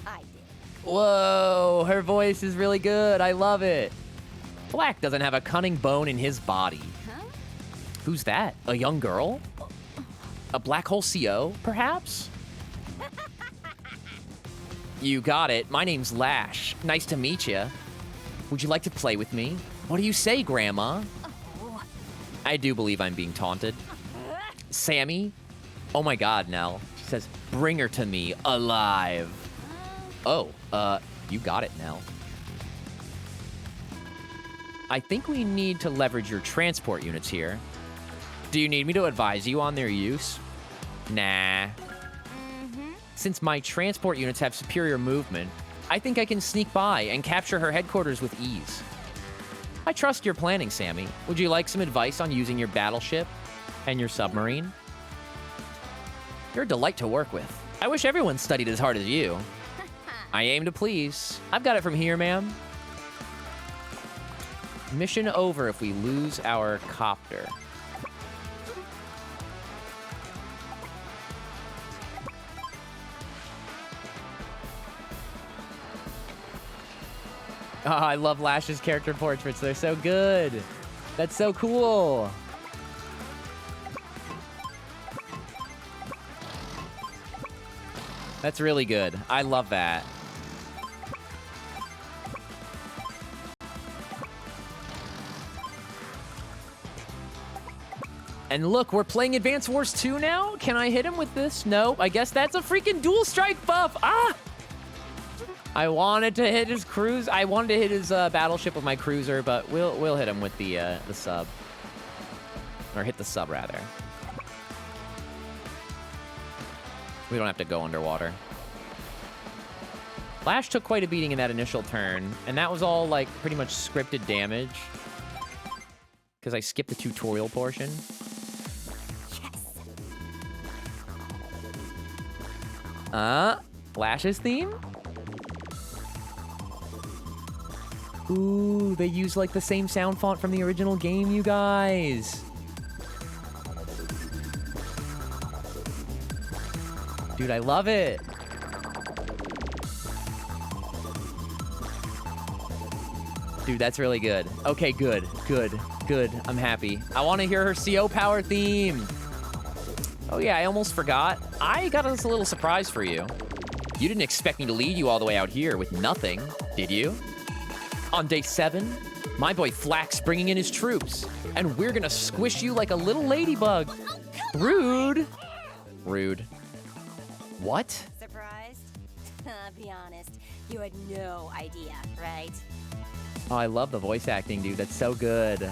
I did. Whoa, her voice is really good. I love it. Flack doesn't have a cunning bone in his body. Huh? Who's that? A young girl? A Black Hole CO, perhaps? You got it. My name's Lash. Nice to meet you. Would you like to play with me? What do you say, Grandma? Oh. I do believe I'm being taunted. Sammy? Oh my god, Nell. She says, bring her to me, alive. Oh, you got it, Nell. I think we need to leverage your transport units here. Do you need me to advise you on their use? Nah. Since my transport units have superior movement, I think I can sneak by and capture her headquarters with ease. I trust your planning, Sammy. Would you like some advice on using your battleship and your submarine? You're a delight to work with. I wish everyone studied as hard as you. I aim to please. I've got it from here, ma'am. Mission over if we lose our copter. Oh, I love Lash's character portraits. They're so good. That's so cool. That's really good. I love that. And look, we're playing Advance Wars 2 now? Can I hit him with this? No, I guess that's a freaking dual strike buff. Ah! I wanted to hit his cruise. I wanted to hit his battleship with my cruiser, but we'll hit him with the sub. Or hit the sub, rather. We don't have to go underwater. Flash took quite a beating in that initial turn, and that was all, like, pretty much scripted damage. Because I skipped the tutorial portion. Flash's theme? Ooh, they use, like, the same sound font from the original game, you guys. Dude, I love it. Dude, that's really good. Okay, good. I'm happy. I want to hear her CO Power theme. Oh yeah, I almost forgot. I got us a little surprise for you. You didn't expect me to lead you all the way out here with nothing, did you? On day 7, my boy Flack's bringing in his troops, and we're gonna squish you like a little ladybug. Rude. Rude. What? Surprised? Be honest, you had no idea, right? Oh, I love the voice acting, dude. That's so good.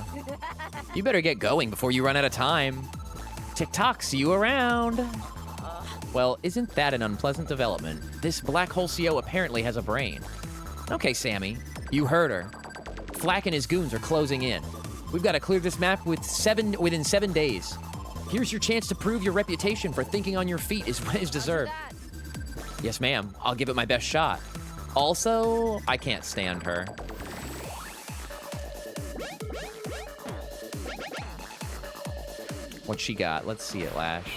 You better get going before you run out of time. TikTok, see you around. Well, isn't that an unpleasant development? This black hole CO apparently has a brain. Okay, Sammy, you heard her. Flack and his goons are closing in. We've got to clear this map within 7 days. Here's your chance to prove your reputation for thinking on your feet is deserved. Yes, ma'am. I'll give it my best shot. Also, I can't stand her. What she got? Let's see it, Lash.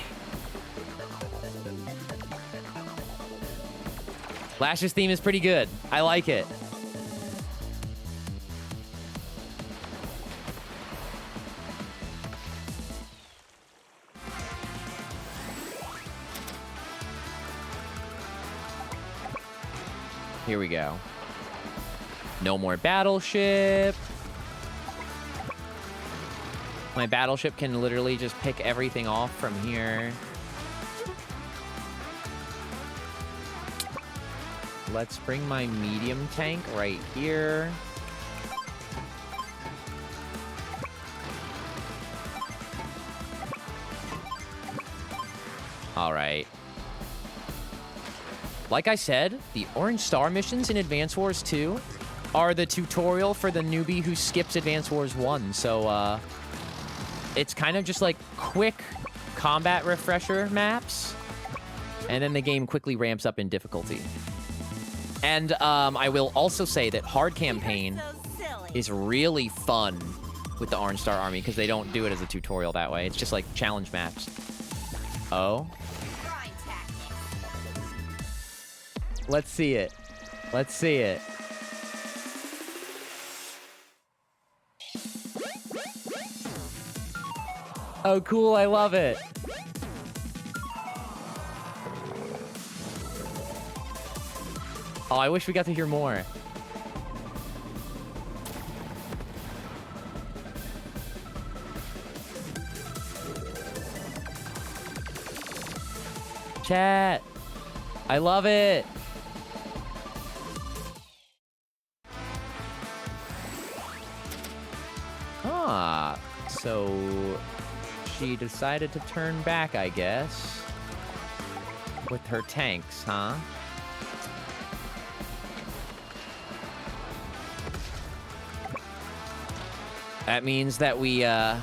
Lash's theme is pretty good. I like it. Here we go. No more battleship. My battleship can literally just pick everything off from here. Let's bring my medium tank right here. All right. Like I said, the Orange Star missions in Advance Wars 2 are the tutorial for the newbie who skips Advance Wars 1. So, it's kind of just like quick combat refresher maps. And then the game quickly ramps up in difficulty. And I will also say that Hard Campaign is really fun with the Orange Star Army because they don't do it as a tutorial that way. It's just like challenge maps. Oh. Let's see it. Let's see it. Oh, cool. I love it. Oh, I wish we got to hear more. Chat. I love it. Ah, so she decided to turn back, I guess. With her tanks, huh? That means that we, oh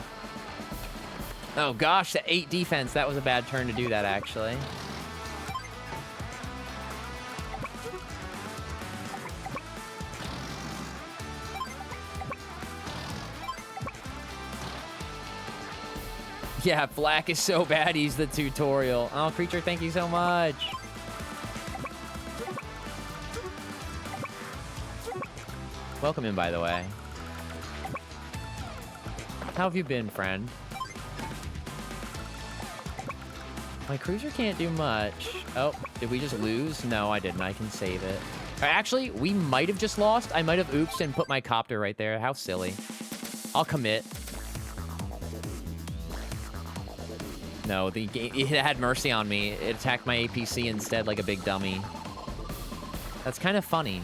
gosh, the 8 defense. That was a bad turn to do that, actually. Yeah, Black is so bad, he's the tutorial. Oh, Creature, thank you so much. Welcome in, by the way. How have you been, friend? My cruiser can't do much. Oh, did we just lose? No, I didn't. I can save it. Actually, we might have just lost. I might have oopsed and put my copter right there. How silly. I'll commit. No, it had mercy on me. It attacked my APC instead like a big dummy. That's kind of funny.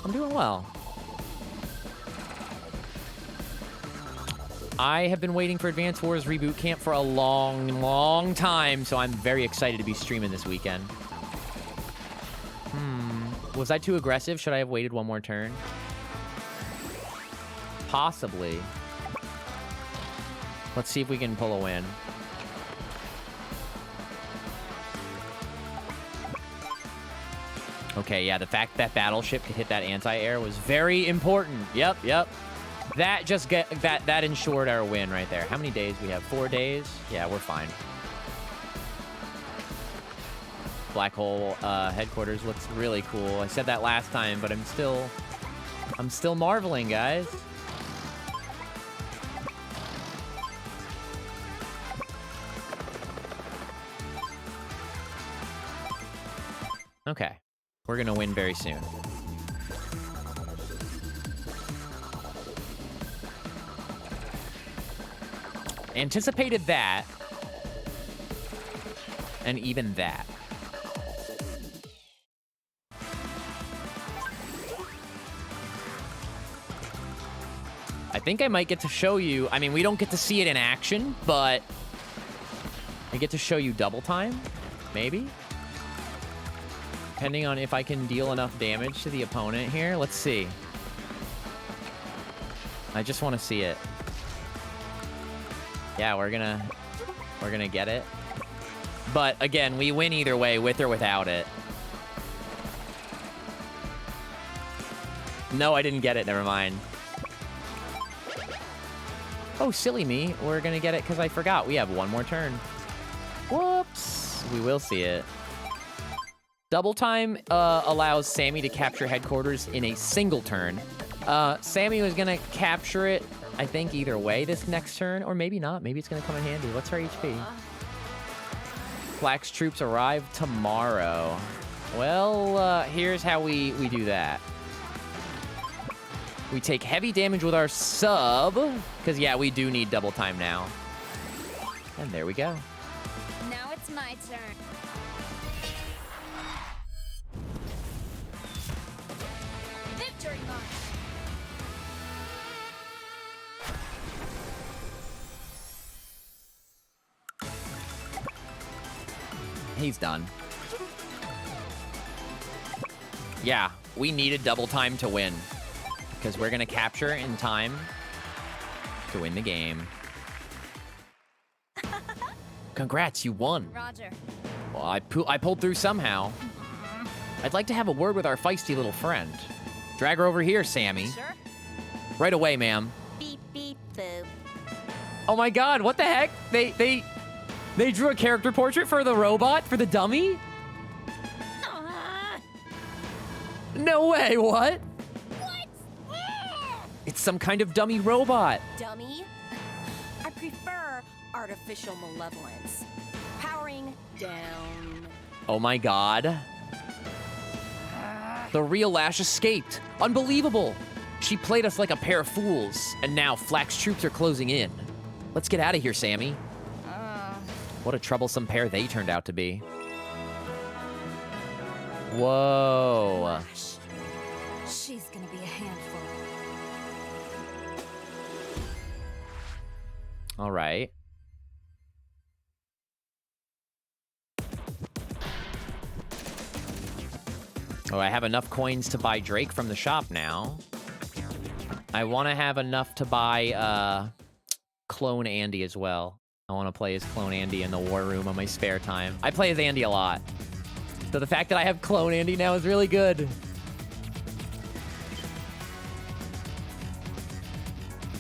I'm doing well. I have been waiting for Advance Wars Reboot Camp for a long, long time, so I'm very excited to be streaming this weekend. Was I too aggressive? Should I have waited one more turn? Possibly. Let's see if we can pull a win. Okay, yeah, the fact that Battleship could hit that anti-air was very important. Yep. That just that ensured our win right there. How many days we have? 4 days? Yeah, we're fine. Black Hole headquarters looks really cool. I said that last time, but I'm still marveling, guys. Okay. We're gonna win very soon. Anticipated that. And even that. I think I might get to show you... I mean, we don't get to see it in action, but... I get to show you double time? Maybe? Depending on if I can deal enough damage to the opponent here. Let's see. I just want to see it. Yeah, we're gonna get it. But again, we win either way, with or without it. No, I didn't get it. Never mind. Oh, silly me. We're gonna get it because I forgot. We have one more turn. Whoops. We will see it. Double time allows Sammy to capture headquarters in a single turn. Sammy was gonna capture it, I think, either way this next turn, or maybe not. Maybe it's gonna come in handy. What's our HP? Flax troops arrive tomorrow. Well, here's how we do that. We take heavy damage with our sub, because, yeah, we do need double time now. And there we go. Now it's my turn. Victory march. He's done. Yeah, we needed double time to win. Because we're going to capture in time to win the game. Congrats, you won. Roger. Well, I pulled through somehow. I'd like to have a word with our feisty little friend. Drag her over here, Sammy. Sure. Right away, ma'am. Beep, beep, boop. Oh my god, what the heck? They drew a character portrait for the robot, for the dummy? Ah, No way, what? what? It's some kind of dummy robot. Dummy? I prefer artificial malevolence. Powering down. Oh my god. The real Lash escaped. Unbelievable. She played us like a pair of fools, and now Flax troops are closing in. Let's get out of here, Sammy. What a troublesome pair they turned out to be. Whoa. Gosh. She's gonna be a handful. All right. Oh, I have enough coins to buy Drake from the shop now. I want to have enough to buy Clone Andy as well. I want to play as Clone Andy in the War Room on my spare time. I play as Andy a lot. So the fact that I have Clone Andy now is really good.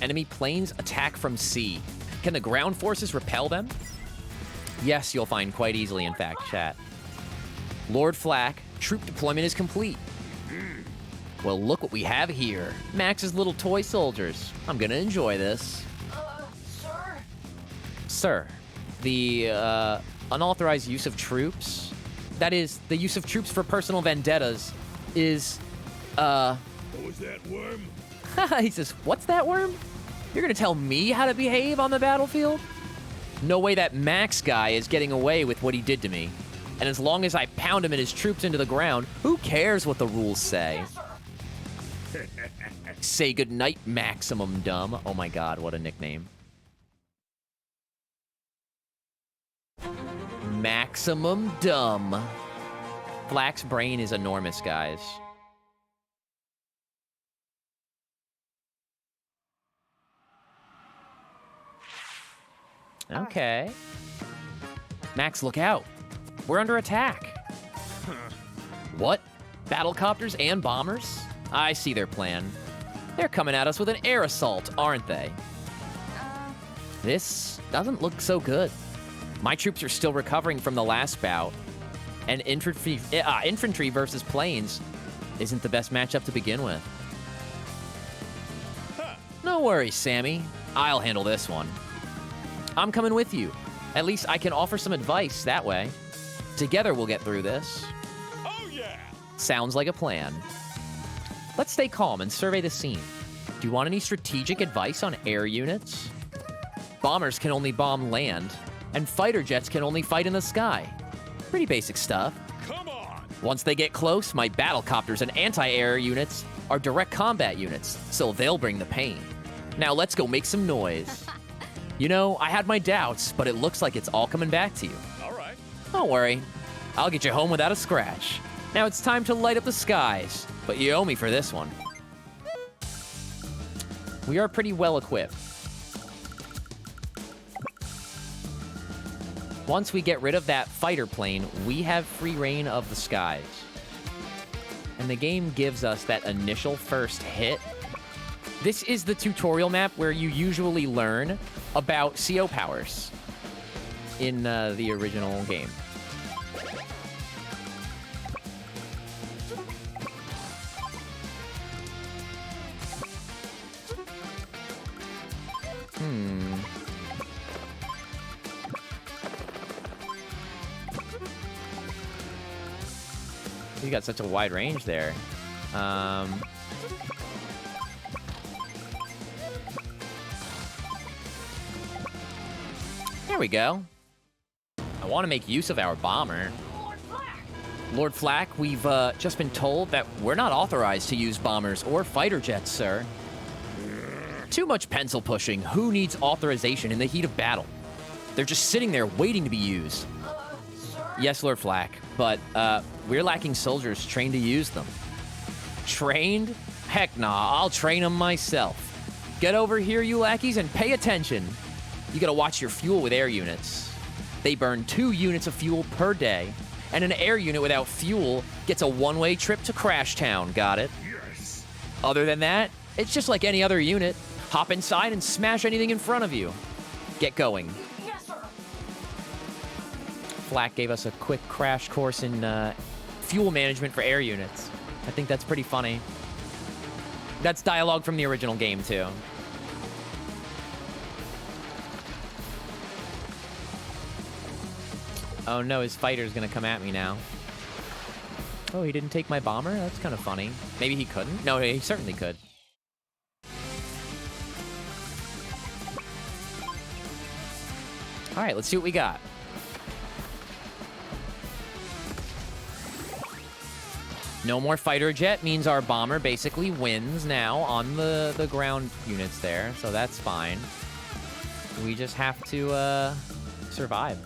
Enemy planes attack from sea. Can the ground forces repel them? Yes, you'll find quite easily, in fact, chat. Lord Flack, troop deployment is complete. Well, look what we have here. Max's little toy soldiers. I'm gonna enjoy this. Sir? Sir, the unauthorized use of troops, that is, the use of troops for personal vendettas, is, What was that, worm? he says, what's that, worm? You're gonna tell me how to behave on the battlefield? No way that Max guy is getting away with what he did to me. And as long as I pound him and his troops into the ground, who cares what the rules say? Say goodnight, Maximum Dumb. Oh my god, what a nickname. Maximum Dumb. Flack's brain is enormous, guys. Okay. Max, look out. We're under attack. What? Battlecopters and bombers? I see their plan. They're coming at us with an air assault, aren't they? This doesn't look so good. My troops are still recovering from the last bout, and infantry versus planes isn't the best matchup to begin with. No worries, Sammy. I'll handle this one. I'm coming with you. At least I can offer some advice that way. Together we'll get through this. Oh, yeah! Sounds like a plan. Let's stay calm and survey the scene. Do you want any strategic advice on air units? Bombers can only bomb land, and fighter jets can only fight in the sky. Pretty basic stuff. Come on! Once they get close, my battlecopters and anti-air units are direct combat units, so they'll bring the pain. Now let's go make some noise. You know, I had my doubts, but it looks like it's all coming back to you. All right. Don't worry. I'll get you home without a scratch. Now it's time to light up the skies, but you owe me for this one. We are pretty well equipped. Once we get rid of that fighter plane, we have free reign of the skies. And the game gives us that initial first hit. This is the tutorial map where you usually learn about CO powers in the original game. You got such a wide range there. There we go. I want to make use of our bomber. Lord Flack, we've just been told that we're not authorized to use bombers or fighter jets, sir. Too much pencil pushing. Who needs authorization in the heat of battle? They're just sitting there waiting to be used. Yes, Lord Flack, but we're lacking soldiers trained to use them. Trained? Heck nah, I'll train them myself. Get over here, you lackeys, and pay attention. You gotta watch your fuel with air units. They burn 2 units of fuel per day, and an air unit without fuel gets a one-way trip to Crash Town, got it? Yes! Other than that, it's just like any other unit. Hop inside and smash anything in front of you. Get going. Yes, sir. Flack gave us a quick crash course in fuel management for air units. I think that's pretty funny. That's dialogue from the original game, too. Oh no, his fighter's gonna come at me now. Oh, he didn't take my bomber? That's kind of funny. Maybe he couldn't? No, he certainly could. All right, let's see what we got. No more fighter jet means our bomber basically wins now on the ground units there, so that's fine. We just have to survive.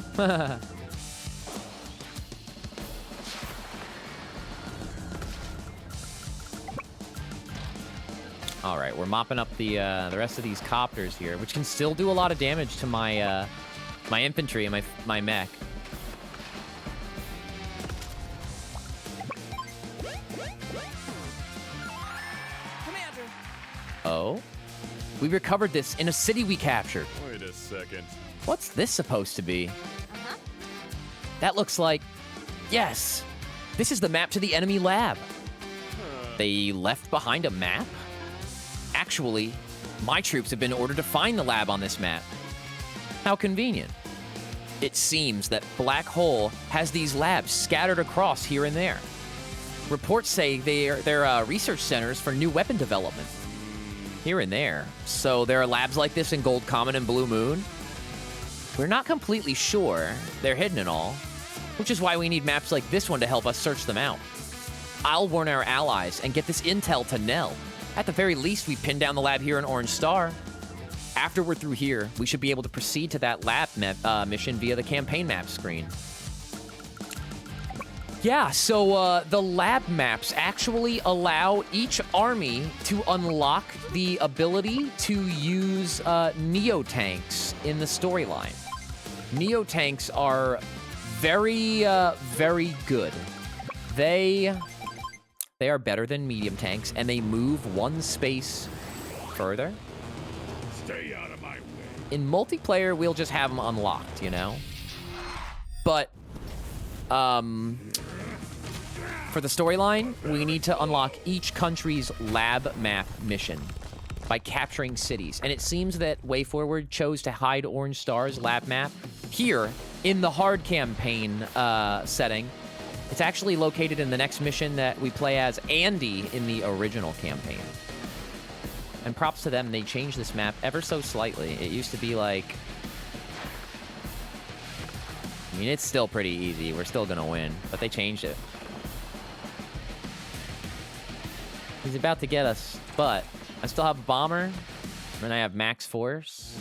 All right, we're mopping up the rest of these copters here, which can still do a lot of damage to my my infantry and my mech. Commander! Oh? We recovered this in a city we captured. Wait a second. What's this supposed to be? Uh-huh. That looks like... Yes! This is the map to the enemy lab. They left behind a map? Actually, my troops have been ordered to find the lab on this map. How convenient. It seems that Black Hole has these labs scattered across here and there. Reports say they're research centers for new weapon development. Here and there. So there are labs like this in Gold Comet and Blue Moon? We're not completely sure. They're hidden and all. which is why we need maps like this one to help us search them out. I'll warn our allies and get this intel to Nell. At the very least, we pin down the lab here in Orange Star. After we're through here, we should be able to proceed to that lab mission via the campaign map screen. Yeah, so the lab maps actually allow each army to unlock the ability to use Neo-tanks in the storyline. Neo-tanks are very, very good. They are better than medium tanks, and they move one space further. Stay out of my way. In multiplayer, we'll just have them unlocked, you know? But, for the storyline, we need to unlock each country's lab map mission by capturing cities. And it seems that WayForward chose to hide Orange Star's lab map here in the hard campaign setting. It's actually located in the next mission that we play as Andy in the original campaign. And props to them, they changed this map ever so slightly. It used to be like... I mean, it's still pretty easy. We're still gonna win, but they changed it. He's about to get us, but I still have a bomber, and I have max force,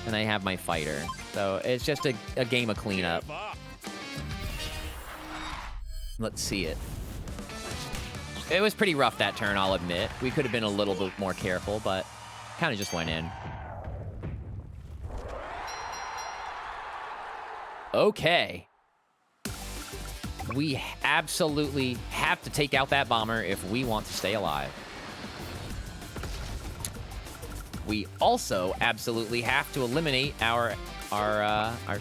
and I have my fighter. So it's just a game of cleanup. Let's see it. It was pretty rough that turn, I'll admit. We could have been a little bit more careful, but kind of just went in. Okay. We absolutely have to take out that bomber if we want to stay alive. We also absolutely have to eliminate our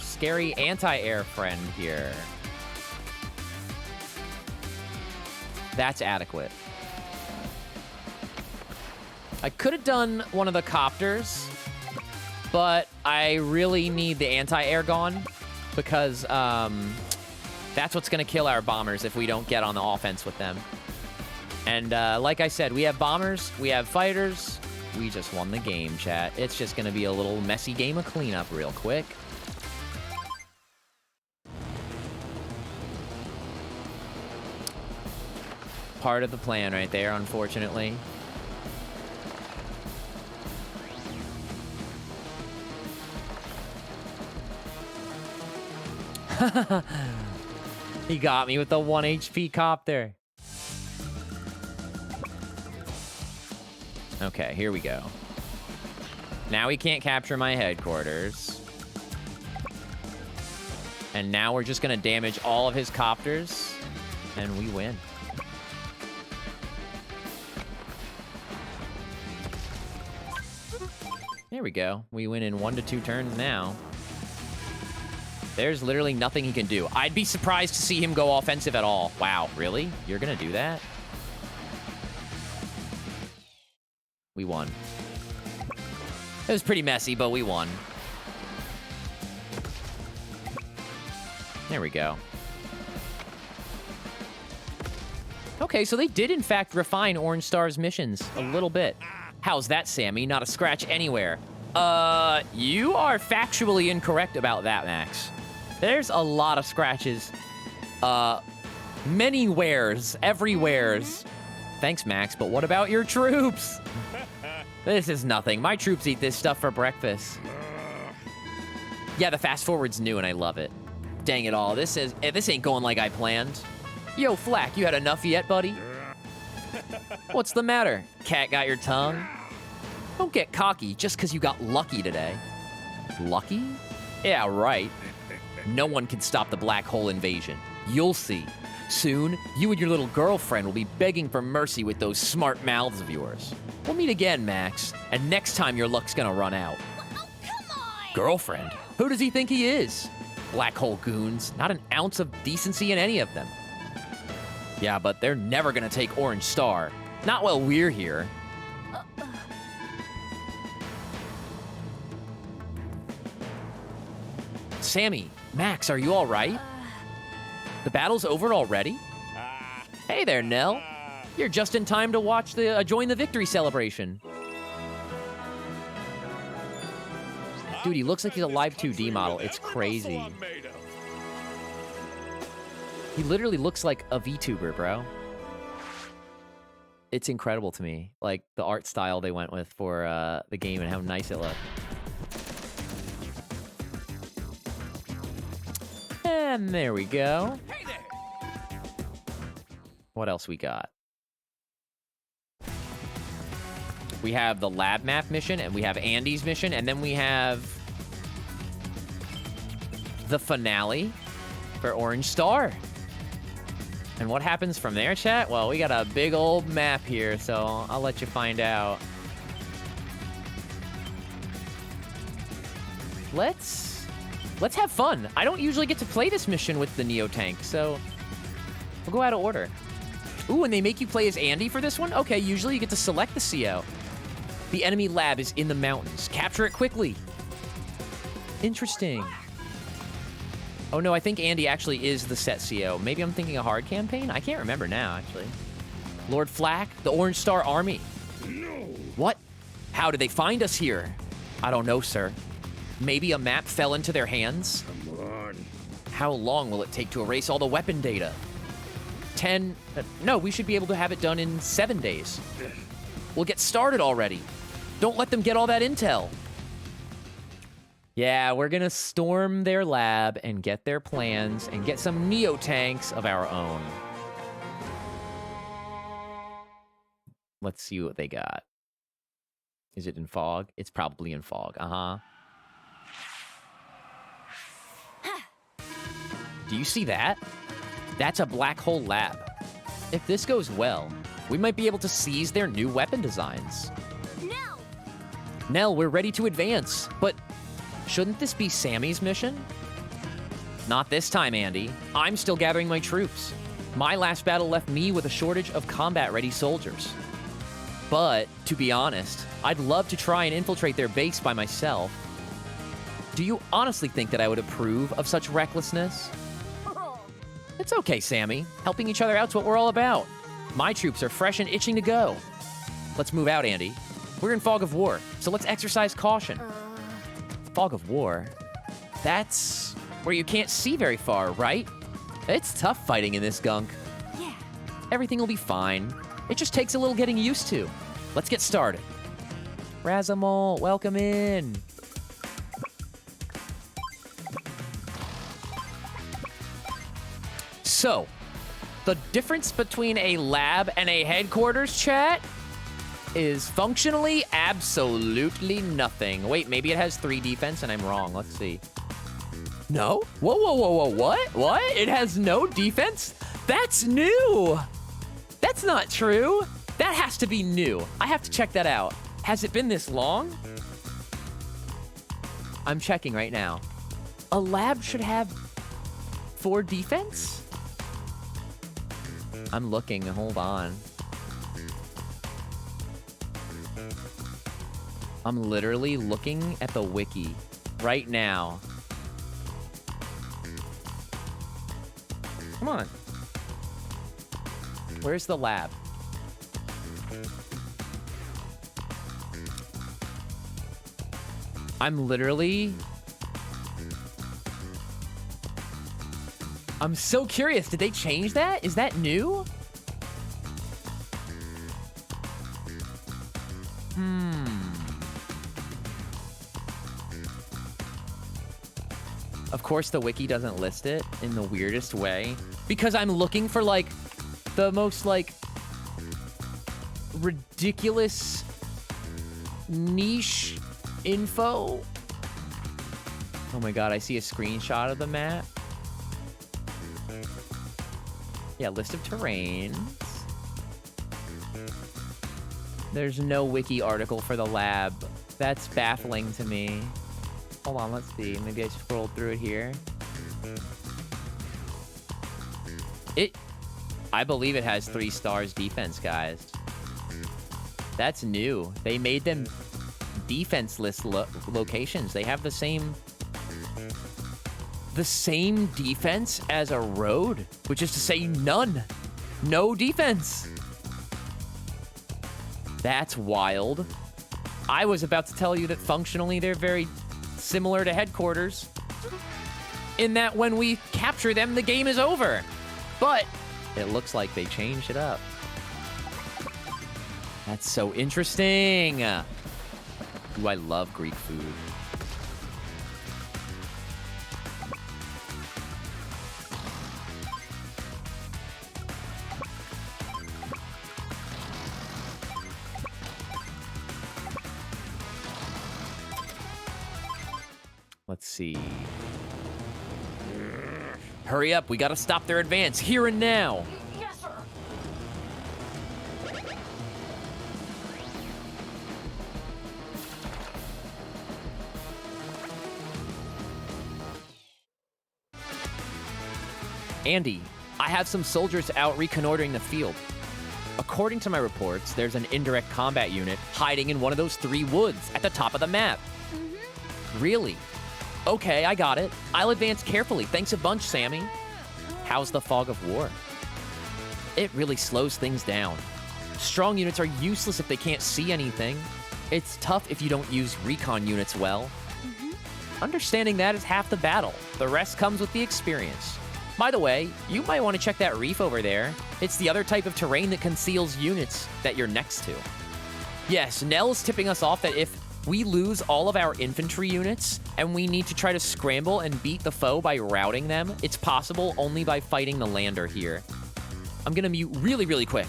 scary anti-air friend here. That's adequate. I could have done one of the copters, but I really need the anti-air gone because that's what's going to kill our bombers if we don't get on the offense with them. And like I said, we have bombers, we have fighters. We just won the game, chat. It's just going to be a little messy game of cleanup real quick. Part of the plan right there, unfortunately. He got me with the 1 HP copter. Okay, here we go. Now he can't capture my headquarters. And now we're just gonna damage all of his copters, and we win. There we go. We win in 1 to 2 turns now. There's literally nothing he can do. I'd be surprised to see him go offensive at all. Wow, really? You're gonna do that? We won. It was pretty messy, but we won. There we go. Okay, so they did in fact refine Orange Star's missions a little bit. How's that, Sammy? Not a scratch anywhere. You are factually incorrect about that, Max. There's a lot of scratches. Many wares, everywheres. Thanks, Max, but what about your troops? This is nothing. My troops eat this stuff for breakfast. Yeah, the fast forward's new and I love it. Dang it all, this ain't going like I planned. Yo, Flack, you had enough yet, buddy? What's the matter? Cat got your tongue? Don't get cocky just because you got lucky today. Lucky? Yeah, right. No one can stop the black hole invasion. You'll see. Soon, you and your little girlfriend will be begging for mercy with those smart mouths of yours. We'll meet again, Max, and next time your luck's gonna run out. Oh, come on! Girlfriend? Who does he think he is? Black hole goons. Not an ounce of decency in any of them. Yeah, but they're never gonna take Orange Star. Not while we're here. Sammy, Max, are you all right? The battle's over already? Hey there, Nell. You're just in time to watch the join the victory celebration. Dude, he looks like he's a live 2D model. It's crazy. He literally looks like a VTuber, bro. It's incredible to me, like the art style they went with for the game and how nice it looked. And there we go. Hey there! What else we got? We have the lab map mission, and we have Andy's mission, and then we have the finale for Orange Star. And what happens from there, chat? Well, we got a big old map here, so I'll let you find out. Let's have fun. I don't usually get to play this mission with the Neo Tank, so we'll go out of order. Ooh, and they make you play as Andy for this one? Okay, usually you get to select the CO. The enemy lab is in the mountains. Capture it quickly. Interesting. Oh no, I think Andy actually is the set CO. Maybe I'm thinking a hard campaign? I can't remember now, actually. Lord Flack, the Orange Star Army. No! What? How did they find us here? I don't know, sir. Maybe a map fell into their hands? Come on. How long will it take to erase all the weapon data? 10... no, we should be able to have it done in 7 days. We'll get started already. Don't let them get all that intel. Yeah, we're gonna storm their lab and get their plans and get some Neo tanks of our own. Let's see what they got. Is it in fog? It's probably in fog. Uh-huh. Do you see that? That's a black hole lab. If this goes well, we might be able to seize their new weapon designs. No! Nell, we're ready to advance, but shouldn't this be Sammy's mission? Not this time, Andy. I'm still gathering my troops. My last battle left me with a shortage of combat-ready soldiers. But, to be honest, I'd love to try and infiltrate their base by myself. Do you honestly think that I would approve of such recklessness? It's okay, Sammy. Helping each other out's what we're all about. My troops are fresh and itching to go. Let's move out, Andy. We're in Fog of War, so let's exercise caution. Fog of War? That's where you can't see very far, right? It's tough fighting in this gunk. Yeah. Everything will be fine. It just takes a little getting used to. Let's get started. Razamol, welcome in. So, the difference between a lab and a headquarters, chat, is functionally absolutely nothing. Wait, maybe it has 3 defense and I'm wrong. Let's see. No? Whoa, whoa, whoa, whoa, what? What? It has no defense? That's new! That's not true. That has to be new. I have to check that out. Has it been this long? I'm checking right now. A lab should have 4 defense? I'm looking, hold on. I'm literally looking at the wiki right now. Come on. Where's the lab? I'm so curious. Did they change that? Is that new? Of course, the wiki doesn't list it in the weirdest way. Because I'm looking for, like, the most, like, ridiculous niche info. Oh my god, I see a screenshot of the map. Yeah, list of terrains. There's no wiki article for the lab. That's baffling to me. Hold on, let's see. Maybe I scrolled through it here. I believe it has 3 stars defense, guys. That's new. They made them defenseless locations. They have the same defense as a road, which is to say none. No defense. That's wild. I was about to tell you that functionally they're very similar to headquarters, in that when we capture them, the game is over. But it looks like they changed it up. That's so interesting. Ooh, I love Greek food. Let's see. Hurry up, we gotta stop their advance here and now. Yes, sir. Andy, I have some soldiers out reconnoitering the field. According to my reports, there's an indirect combat unit hiding in one of those 3 woods at the top of the map. Really? Okay, I got it. I'll advance carefully. Thanks a bunch, Sammy. How's the fog of war? It really slows things down. Strong units are useless if they can't see anything. It's tough if you don't use recon units well. Understanding that is half the battle. The rest comes with the experience. By the way, you might want to check that reef over there. It's the other type of terrain that conceals units that you're next to. Yes, Nell's tipping us off that if we lose all of our infantry units and we need to try to scramble and beat the foe by routing them, it's possible only by fighting the lander here. I'm gonna mute really, really quick.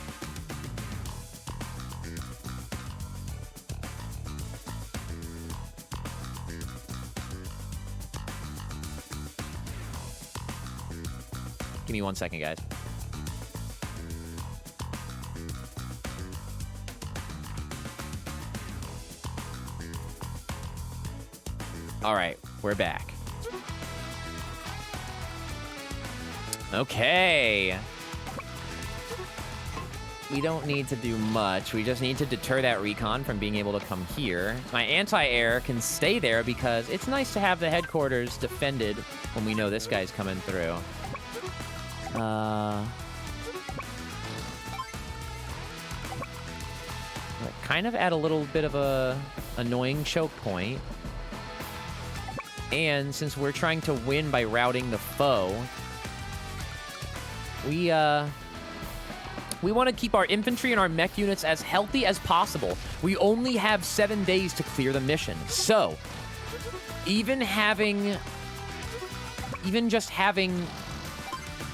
Give me 1 second, guys. All right, we're back. Okay. We don't need to do much. We just need to deter that recon from being able to come here. My anti-air can stay there because it's nice to have the headquarters defended when we know this guy's coming through. Kind of at a little bit of a annoying choke point. And since we're trying to win by routing the foe, we want to keep our infantry and our mech units as healthy as possible. We only have 7 days to clear the mission. So, even just having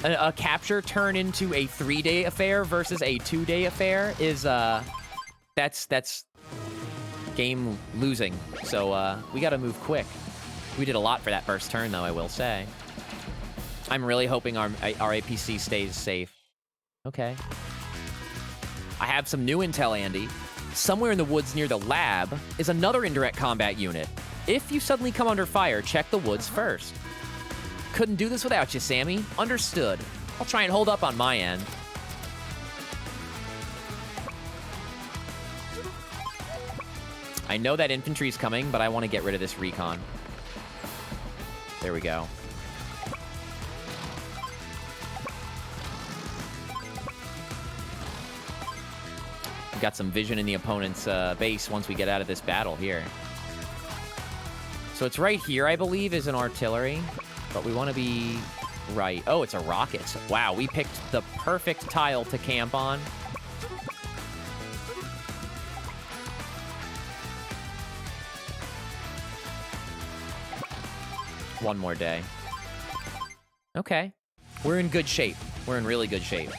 a capture turn into a 3-day affair versus a 2-day affair is, that's game losing. So, we gotta move quick. We did a lot for that first turn, though, I will say. I'm really hoping our APC stays safe. Okay. I have some new intel, Andy. Somewhere in the woods near the lab is another indirect combat unit. If you suddenly come under fire, check the woods first. Couldn't do this without you, Sammy. Understood. I'll try and hold up on my end. I know that infantry's coming, but I want to get rid of this recon. There we go. We've got some vision in the opponent's base once we get out of this battle here. So it's right here, I believe, is an artillery. But we want to be right. Oh, it's a rocket. Wow, we picked the perfect tile to camp on. One more day. Okay. We're in good shape. We're in really good shape.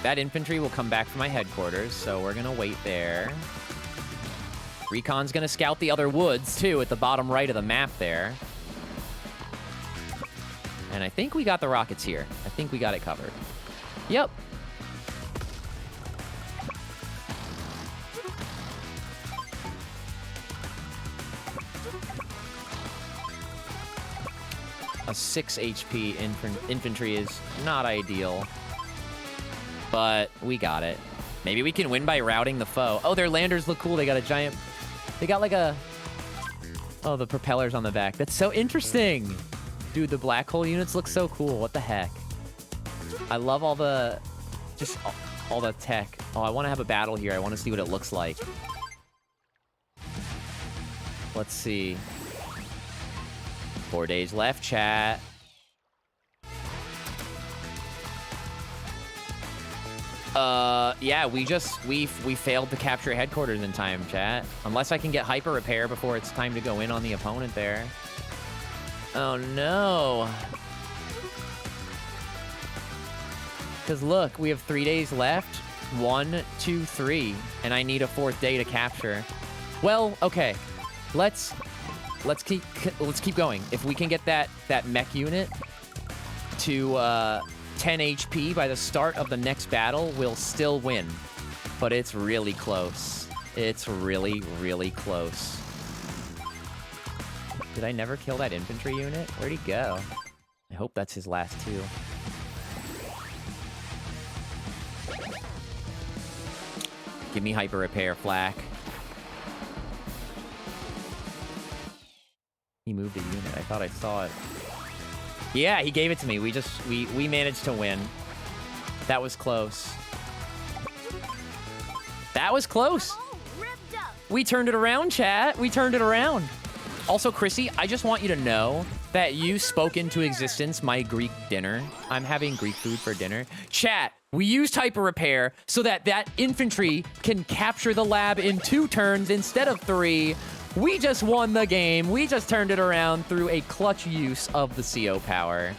That infantry will come back from my headquarters, so we're gonna wait there. Recon's gonna scout the other woods, too, at the bottom right of the map there. And I think we got the rockets here. I think we got it covered. Yep. A 6 HP infantry is not ideal. But we got it. Maybe we can win by routing the foe. Oh, their landers look cool. They got a giant... They got like a... Oh, the propellers on the back. That's so interesting. Dude, the black hole units look so cool. What the heck? I love all the... Just all the tech. Oh, I want to have a battle here. I want to see what it looks like. Let's see. 4 days left, chat. Yeah, we failed to capture headquarters in time, chat. Unless I can get hyper repair before it's time to go in on the opponent there. Oh no. Because look, we have 3 days left. 1, 2, 3, and I need a 4th day to capture. Well, okay. Let's keep going. If we can get that mech unit to 10 HP by the start of the next battle, we'll still win. But it's really close. It's really, really close. Did I never kill that infantry unit? Where'd he go? I hope that's his last two. Give me hyper repair, Flak. He moved a unit. I thought I saw it. Yeah, he gave it to me. We managed to win. That was close. That was close. We turned it around, chat. We turned it around. Also, Chrissy, I just want you to know that you spoke into existence my Greek dinner. I'm having Greek food for dinner. Chat, we used hyper repair so that infantry can capture the lab in 2 turns instead of 3. We just won the game. We just turned it around through a clutch use of the CO power.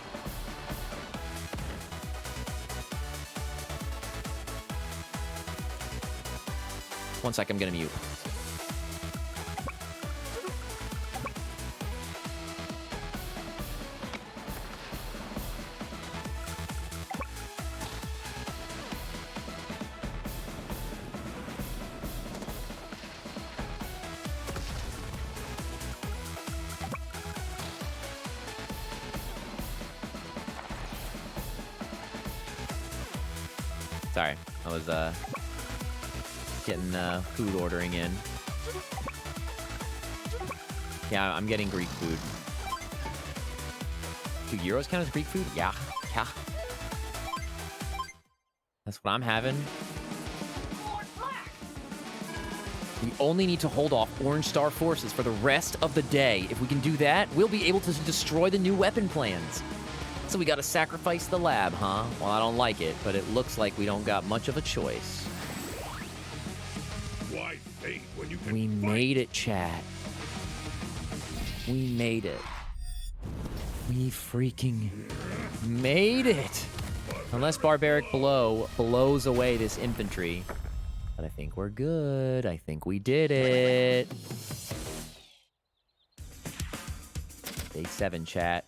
One sec, I'm gonna mute. Sorry, I was getting food ordering in. Yeah, I'm getting Greek food. Do euros count as Greek food? Yeah, yeah. That's what I'm having. We only need to hold off Orange Star forces for the rest of the day. If we can do that, we'll be able to destroy the new weapon plans. So we gotta sacrifice the lab, huh? Well, I don't like it, but it looks like we don't got much of a choice. Why faint when you can We fight? made it, chat. We made it. We freaking made it! Unless Barbaric Blow blows away this infantry. But I think we're good. I think we did it. Day 7, chat.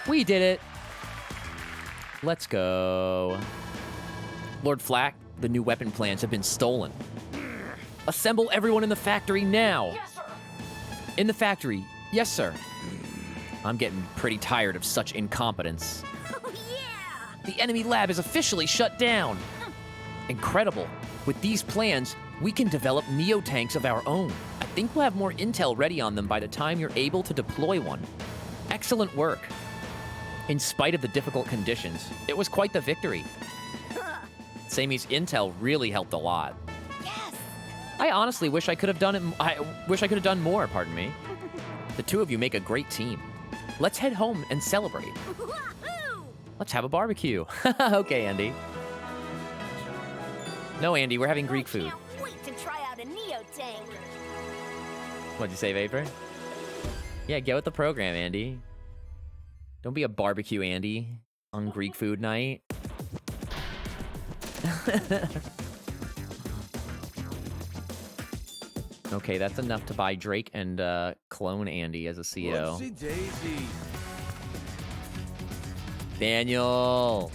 We did it. Let's go. Lord Flak, the new weapon plans have been stolen. Assemble everyone in the factory now. Yes, sir. In the factory. Yes, sir. I'm getting pretty tired of such incompetence. Oh, yeah! The enemy lab is officially shut down. Incredible. With these plans, we can develop Neo-tanks of our own. I think we'll have more intel ready on them by the time you're able to deploy one. Excellent work. In spite of the difficult conditions, it was quite the victory. Samy's intel really helped a lot. Yes! I honestly wish I could have done it. I wish I could have done more, pardon me. The two of you make a great team. Let's head home and celebrate. Wahoo! Let's have a barbecue. Okay, Andy. No, Andy, we're having Greek food. I can't wait to try out a Neo-tank. What'd you say, Vapor? Yeah, get with the program, Andy. Don't be a barbecue Andy on Greek food night. Okay, that's enough to buy Drake and clone Andy as a CO. Whoopsie daisy. Daniel!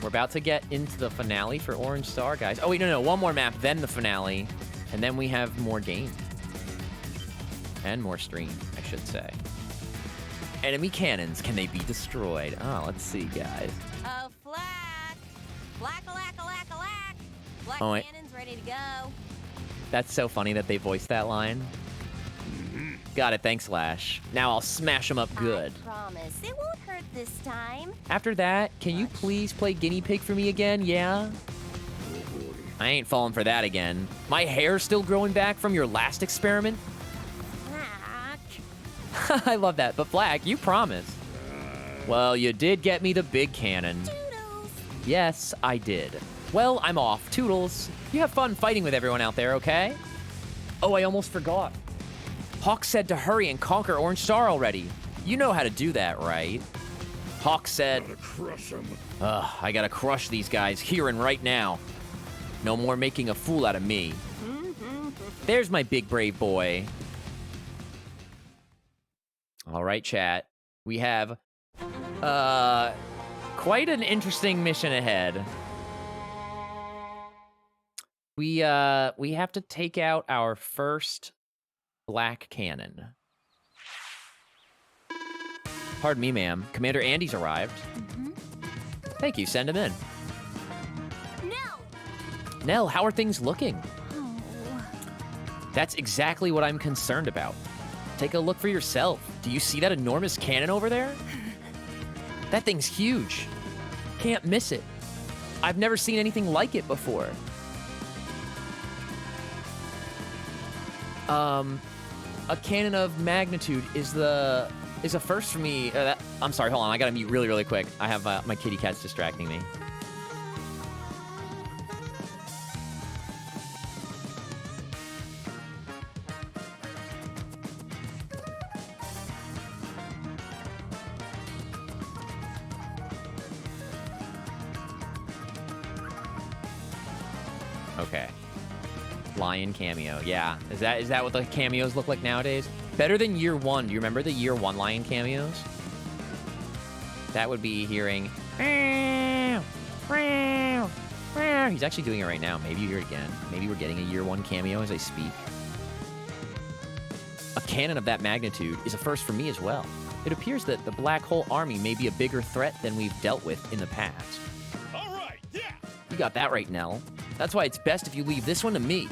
We're about to get into the finale for Orange Star, guys. Oh, wait, no. One more map, then the finale. And then we have more game. And more stream, I should say. Enemy cannons, can they be destroyed? Oh, let's see, guys. Oh, Flak! Flak-a-lack-a-lack-a-lack! Black Oh, wait. cannon's ready to go. That's so funny that they voiced that line. Got it, thanks, Lash. Now I'll smash them up good. I promise, it won't hurt this time. After that, can you please play Guinea Pig for me again? Yeah? I ain't falling for that again. My hair's still growing back from your last experiment? Black. I love that, but Black, you promised. Well, you did get me the big cannon. Toodles. Yes, I did. Well, I'm off. Toodles. You have fun fighting with everyone out there, okay? Oh, I almost forgot. Hawk said to hurry and conquer Orange Star already. You know how to do that, right? Hawk said, Gotta crush him. I gotta crush these guys here and right now. No more making a fool out of me. There's my big brave boy. All right, chat. We have, quite an interesting mission ahead. We have to take out our first black cannon. Pardon me, ma'am. Commander Andy's arrived. Thank you. Send him in. No. Nell, how are things looking? Oh. That's exactly what I'm concerned about. Take a look for yourself. Do you see that enormous cannon over there? That thing's huge. Can't miss it. I've never seen anything like it before. A cannon of magnitude is a first for me. I'm sorry, hold on. I gotta mute really, really quick. I have my kitty cat's distracting me. Okay. Lion cameo. Yeah. Is that what the cameos look like nowadays? Better than year one. Do you remember the year one lion cameos? That would be hearing. He's actually doing it right now. Maybe you hear it again. Maybe we're getting a year one cameo as I speak. A cannon of that magnitude is a first for me as well. It appears that the Black Hole Army may be a bigger threat than we've dealt with in the past. All right, yeah. You got that right, Nell. That's why it's best if you leave this one to me.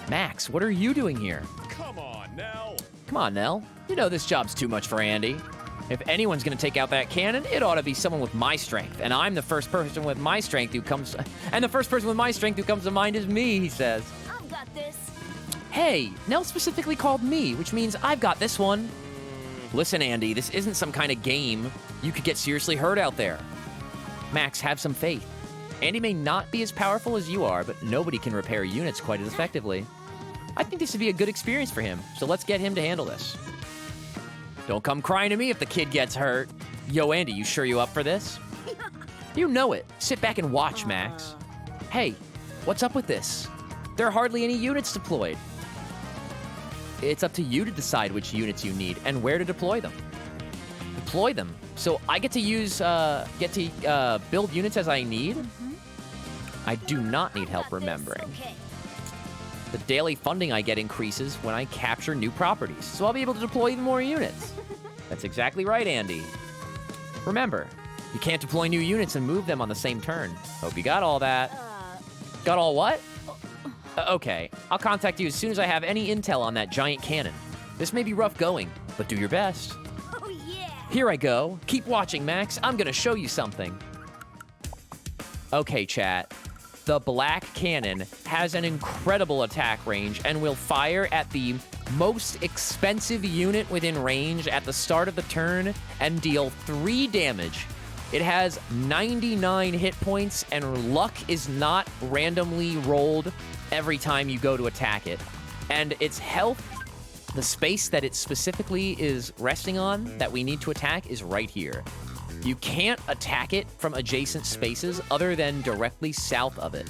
Max, what are you doing here? Come on, Nell. Come on, Nell. You know this job's too much for Andy. If anyone's gonna take out that cannon, it ought to be someone with my strength. And I'm the first person with my strength who comes... And the first person with my strength who comes to mind is me, he says. I've got this. Hey, Nell specifically called me, which means I've got this one. Listen, Andy, this isn't some kind of game. You could get seriously hurt out there. Max, have some faith. Andy may not be as powerful as you are, but nobody can repair units quite as effectively. I think this would be a good experience for him, so let's get him to handle this. Don't come crying to me if the kid gets hurt. Yo, Andy, you sure you up for this? You know it. Sit back and watch, Max. Hey, what's up with this? There are hardly any units deployed. It's up to you to decide which units you need and where to deploy them. Deploy them. So I get to build units as I need? I do not need help remembering. Okay. The daily funding I get increases when I capture new properties, so I'll be able to deploy even more units. That's exactly right, Andy. Remember, you can't deploy new units and move them on the same turn. Hope you got all that. Got all what? Okay, I'll contact you as soon as I have any intel on that giant cannon. This may be rough going, but do your best. Oh yeah. Here I go. Keep watching, Max. I'm gonna show you something. Okay, chat. The Black Cannon has an incredible attack range and will fire at the most expensive unit within range at the start of the turn and deal 3 damage. It has 99 hit points, and luck is not randomly rolled every time you go to attack it. And its health, the space that it specifically is resting on that we need to attack, is right here. You can't attack it from adjacent spaces other than directly south of it.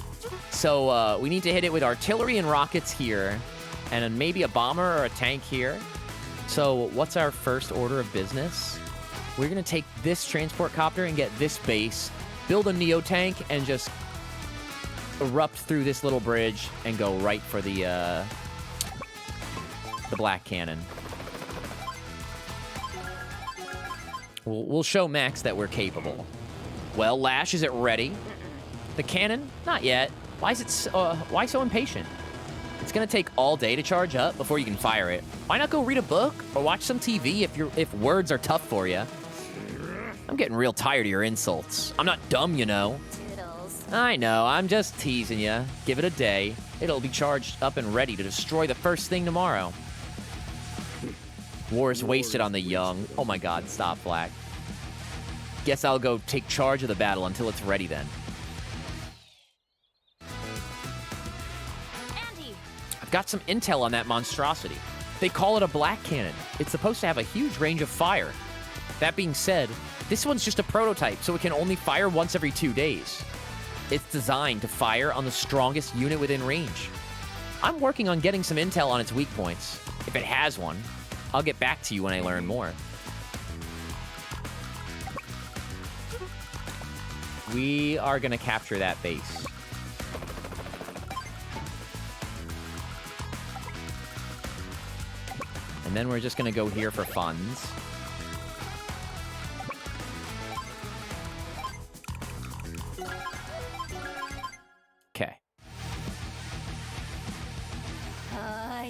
So we need to hit it with artillery and rockets here, and then maybe a bomber or a tank here. So what's our first order of business? We're gonna take this transport copter and get this base, build a Neo tank, and just erupt through this little bridge and go right for the Black Cannon. We'll show Max that we're capable. Well, Lash, is it ready? The cannon? Not yet. Why so impatient? It's gonna take all day to charge up before you can fire it. Why not go read a book or watch some TV if words are tough for you? I'm getting real tired of your insults. I'm not dumb, you know. Toodles. I know, I'm just teasing you. Give it a day. It'll be charged up and ready to destroy the first thing tomorrow. War is wasted on the young. Oh my god, stop, Black. Guess I'll go take charge of the battle until it's ready then. Andy! I've got some intel on that monstrosity. They call it a black cannon. It's supposed to have a huge range of fire. That being said, this one's just a prototype, so it can only fire once every 2 days. It's designed to fire on the strongest unit within range. I'm working on getting some intel on its weak points. If it has one, I'll get back to you when I learn more. We are gonna capture that base. And then we're just gonna go here for funds. Okay.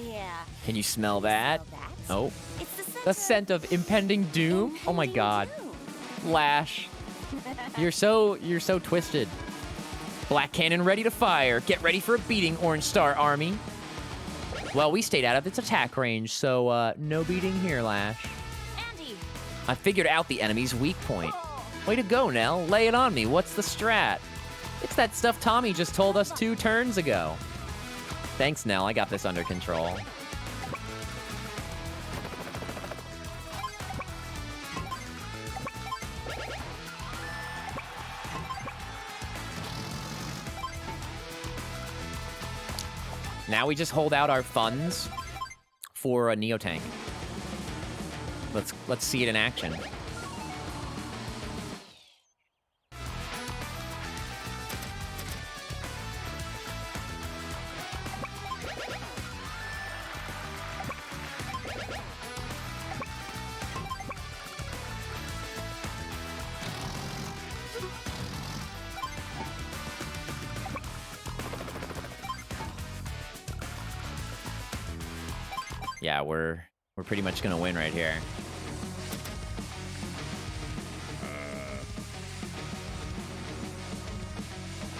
Yeah. Can you smell that? Smell that? Oh. It's The scent of impending doom? Oh my god. Lash. You're so twisted. Black cannon ready to fire. Get ready for a beating, Orange Star Army. Well, we stayed out of its attack range, so no beating here, Lash. Andy! I figured out the enemy's weak point. Way to go, Nell. Lay it on me. What's the strat? It's that stuff Tommy just told us 2 turns ago. Thanks, Nell. I got this under control. Now we just hold out our funds for a Neotank. Let's see it in action. Yeah, we're pretty much gonna win right here.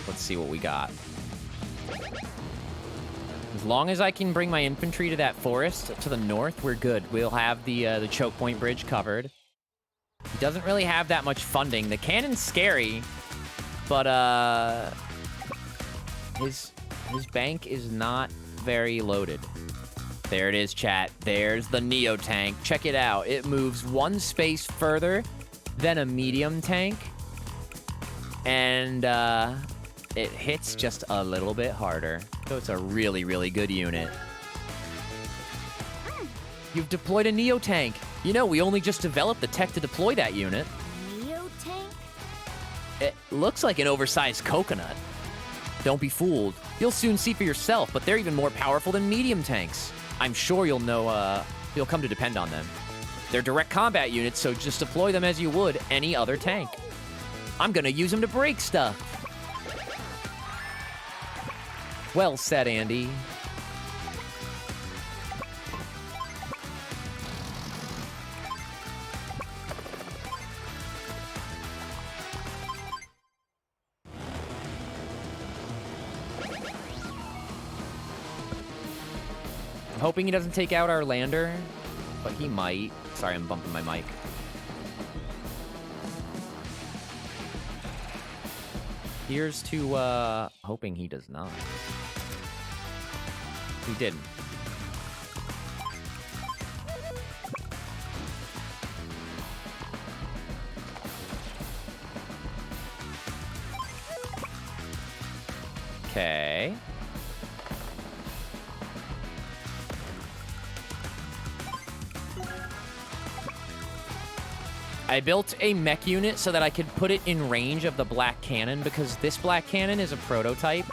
Let's see what we got. As long as I can bring my infantry to that forest to the north, we're good. We'll have the choke point bridge covered. He doesn't really have that much funding. The cannon's scary, but his bank is not very loaded. There it is, chat. There's the Neotank. Check it out. It moves 1 space further than a medium tank. And it hits just a little bit harder. So it's a really, really good unit. You've deployed a Neotank. You know, we only just developed the tech to deploy that unit. Neotank? It looks like an oversized coconut. Don't be fooled. You'll soon see for yourself, but they're even more powerful than medium tanks. I'm sure you'll know, you'll come to depend on them. They're direct combat units, so just deploy them as you would any other tank. I'm gonna use them to break stuff. Well said, Andy. I'm hoping he doesn't take out our lander, but he might. Sorry, I'm bumping my mic. Here's to, hoping he does not. He didn't. Okay. I built a mech unit so that I could put it in range of the black cannon because this black cannon is a prototype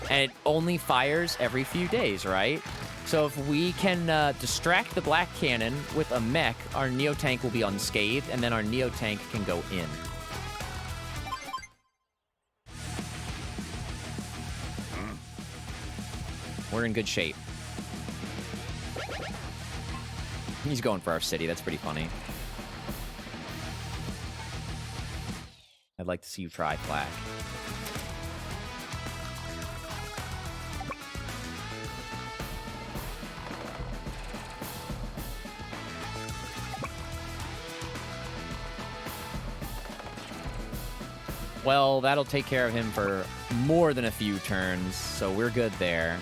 and it only fires every few days, right? So if we can distract the black cannon with a mech, our Neotank will be unscathed and then our Neotank can go in. We're in good shape. He's going for our city. That's pretty funny. I'd like to see you try, Flack. Well, that'll take care of him for more than a few turns, so we're good there.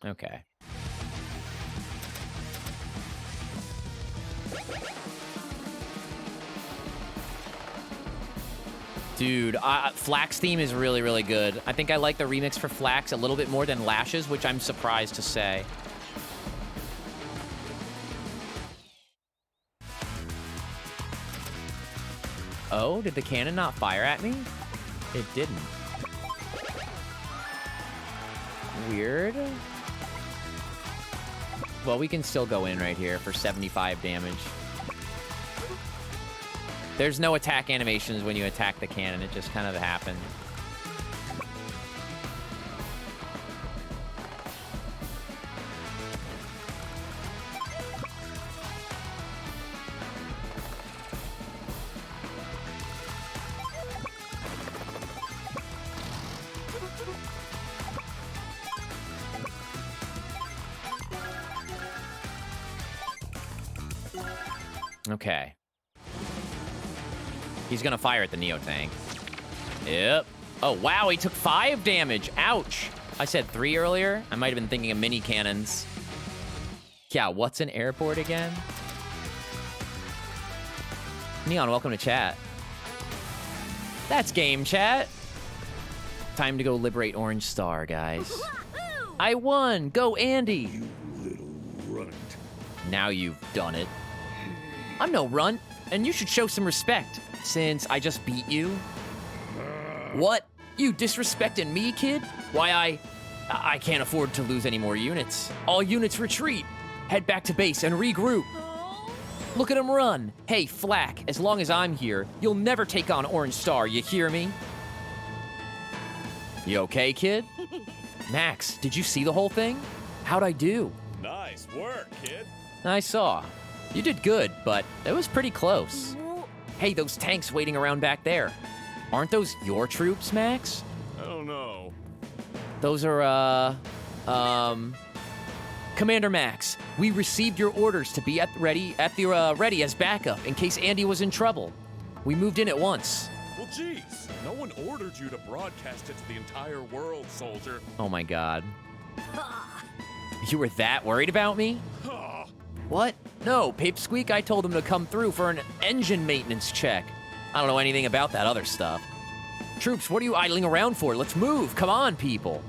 Okay. Dude, Flax theme is really, really good. I think I like the remix for Flax a little bit more than Lashes, which I'm surprised to say. Oh, did the cannon not fire at me? It didn't. Weird. Well, we can still go in right here for 75 damage. There's no attack animations when you attack the cannon. It just kind of happens. Okay. He's gonna fire at the Neo Tank. Yep. Oh, wow, he took 5 damage. Ouch. I said 3 earlier. I might have been thinking of mini cannons. Yeah, what's an airport again? Neon, welcome to chat. That's game chat. Time to go liberate Orange Star, guys. I won. Go, Andy. You little runt. Now you've done it. I'm no runt, and you should show some respect, since I just beat you. What? You disrespecting me, kid? Why, I can't afford to lose any more units. All units retreat. Head back to base and regroup. Look at him run. Hey, Flak, as long as I'm here, you'll never take on Orange Star, you hear me? You okay, kid? Max, did you see the whole thing? How'd I do? Nice work, kid. I saw. You did good, but it was pretty close. Hey, those tanks waiting around back there. Aren't those your troops, Max? I don't know. Those are, Commander Max, we received your orders to be ready as backup in case Andy was in trouble. We moved in at once. Well, geez. No one ordered you to broadcast it to the entire world, soldier. Oh my god. You were that worried about me? What? No, Papesqueak, I told him to come through for an engine maintenance check. I don't know anything about that other stuff. Troops, what are you idling around for? Let's move. Come on, people.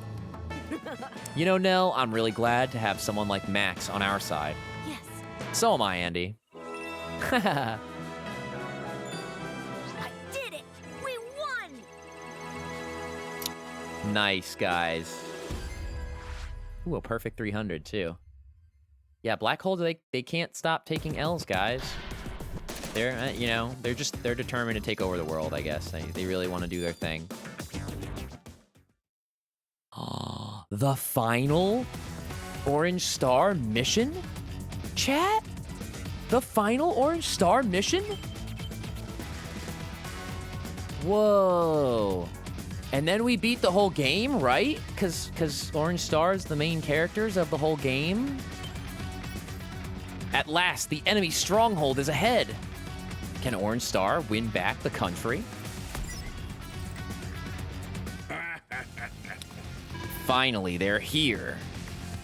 You know, Nell, I'm really glad to have someone like Max on our side. Yes. So am I, Andy. I did it! We won! Nice, guys. Ooh, a perfect 300, too. Yeah, Black Hole, they can't stop taking L's, guys. They're, you know, they're determined to take over the world, I guess. They really want to do their thing. Oh, the final Orange Star mission? Chat? The final Orange Star mission? Whoa. And then we beat the whole game, right? Because Orange Star is the main characters of the whole game? At last, the enemy stronghold is ahead. Can Orange Star win back the country? Finally, they're here.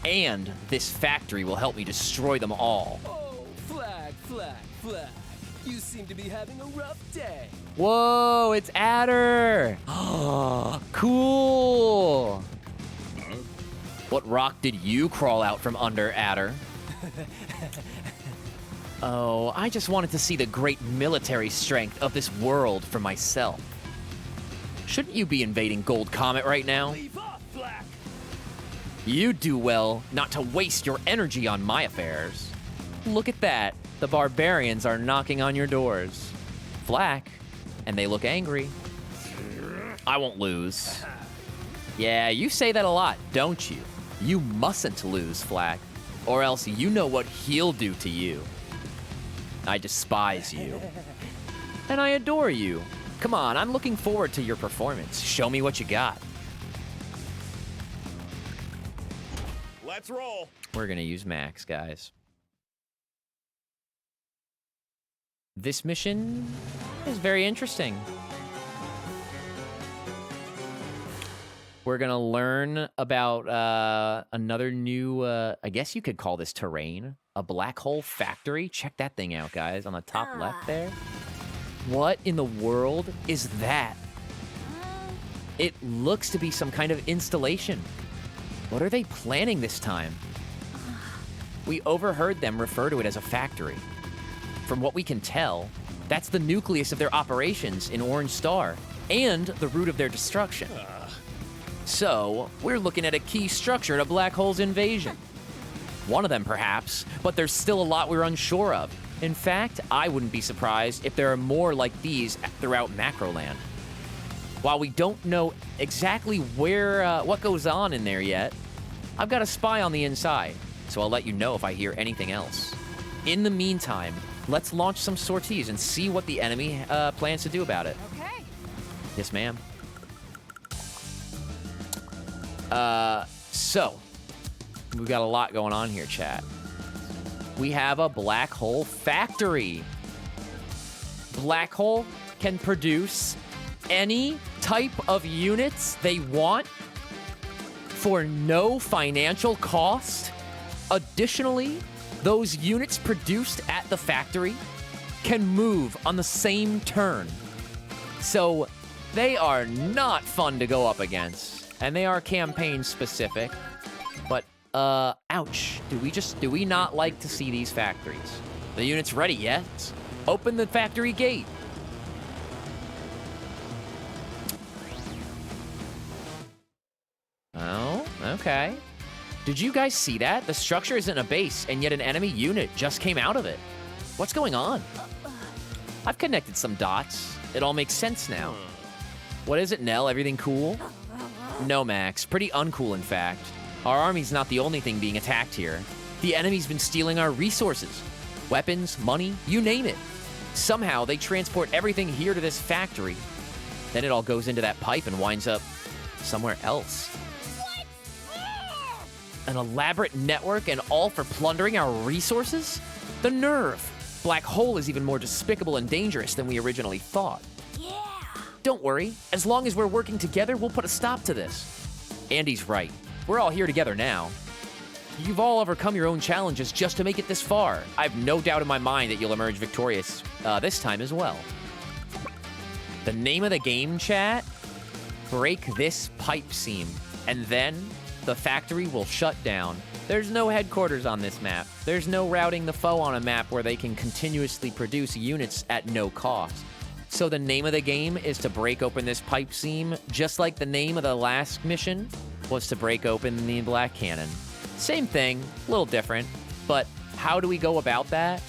And this factory will help me destroy them all. Oh, Flag. You seem to be having a rough day. Whoa, it's Adder! Cool! What rock did you crawl out from under, Adder? Oh, I just wanted to see the great military strength of this world for myself. Shouldn't you be invading Gold Comet right now? Leave off, Flag. You'd do well not to waste your energy on my affairs. Look at that. The barbarians are knocking on your doors. Flak, and they look angry. I won't lose. Yeah, you say that a lot, don't you? You mustn't lose, Flack, or else you know what he'll do to you. I despise you. And I adore you. Come on, I'm looking forward to your performance. Show me what you got. Let's roll. We're gonna use Max, guys. This mission is very interesting. We're gonna learn about another new, I guess you could call this terrain, a black hole factory. Check that thing out, guys, on the top left there. What in the world is that? It looks to be some kind of installation. What are they planning this time? We overheard them refer to it as a factory. From what we can tell, that's the nucleus of their operations in Orange Star and the root of their destruction. So, we're looking at a key structure in a black hole's invasion. One of them, perhaps, but there's still a lot we're unsure of. In fact, I wouldn't be surprised if there are more like these throughout Macroland. While we don't know exactly what goes on in there yet, I've got a spy on the inside, so I'll let you know if I hear anything else. In the meantime, let's launch some sorties and see what the enemy plans to do about it. Okay. Yes, ma'am. So, we've got a lot going on here, chat. We have a black hole factory. Black hole can produce any type of units they want for no financial cost. Additionally, those units produced at the factory can move on the same turn. So they are not fun to go up against. And they are campaign specific. But, ouch. Do we not like to see these factories? The unit's ready yet? Open the factory gate. Oh, okay. Did you guys see that? The structure isn't a base, and yet an enemy unit just came out of it. What's going on? I've connected some dots. It all makes sense now. What is it, Nell? Everything cool? No, Max. Pretty uncool, in fact. Our army's not the only thing being attacked here. The enemy's been stealing our resources. Weapons, money, you name it. Somehow, they transport everything here to this factory. Then it all goes into that pipe and winds up somewhere else. An elaborate network and all for plundering our resources? The nerve! Black hole is even more despicable and dangerous than we originally thought. Yeah. Don't worry, as long as we're working together, we'll put a stop to this. Andy's right. We're all here together now. You've all overcome your own challenges just to make it this far. I have no doubt in my mind that you'll emerge victorious this time as well. The name of the game, chat? Break this pipe seam, and then the factory will shut down. There's no headquarters on this map. There's no routing the foe on a map where they can continuously produce units at no cost. So the name of the game is to break open this pipe seam, just like the name of the last mission was to break open the Black Cannon. Same thing, a little different, but how do we go about that?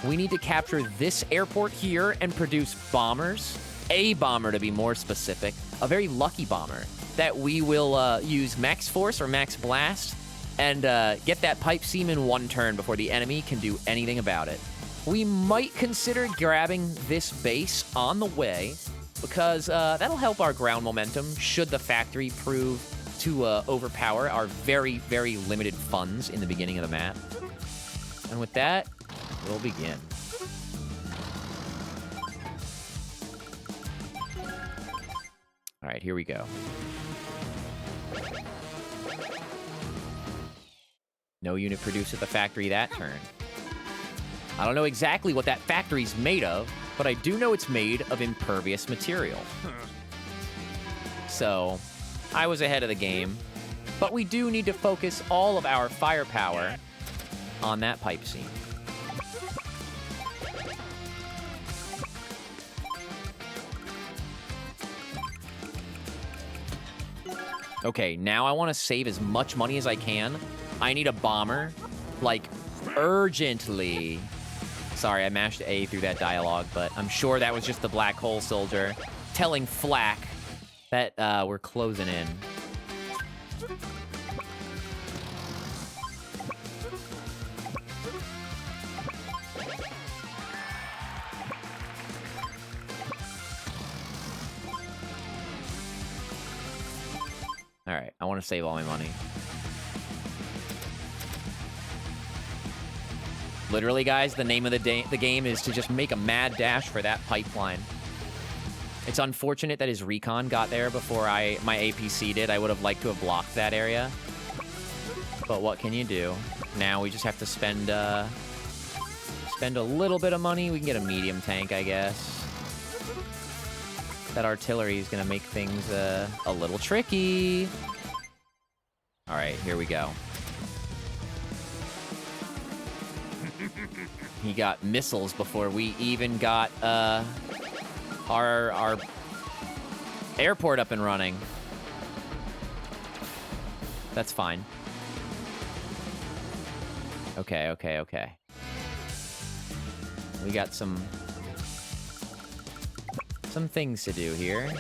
We need to capture this airport here and produce bombers. A bomber, to be more specific, a very lucky bomber that we will use Max Force or Max Blast and get that pipe seam in one turn before the enemy can do anything about it. We might consider grabbing this base on the way because that'll help our ground momentum should the factory prove to overpower our very, very limited funds in the beginning of the map. And with that, we'll begin. All right, here we go. No unit produced at the factory that turn. I don't know exactly what that factory's made of, but I do know it's made of impervious material. So, I was ahead of the game, but we do need to focus all of our firepower on that pipe seam. Okay, now I want to save as much money as I can. I need a bomber, like, urgently. Sorry, I mashed A through that dialogue, but I'm sure that was just the black hole soldier telling Flack that we're closing in. All right, I want to save all my money. Literally, guys, the name of the game is to just make a mad dash for that pipeline. It's unfortunate that his recon got there before my APC did. I would have liked to have blocked that area. But what can you do? Now we just have to spend a little bit of money. We can get a medium tank, I guess. That artillery is going to make things a little tricky. All right, here we go. He got missiles before we even got our airport up and running. That's fine. Okay, okay, okay. We got some things to do here.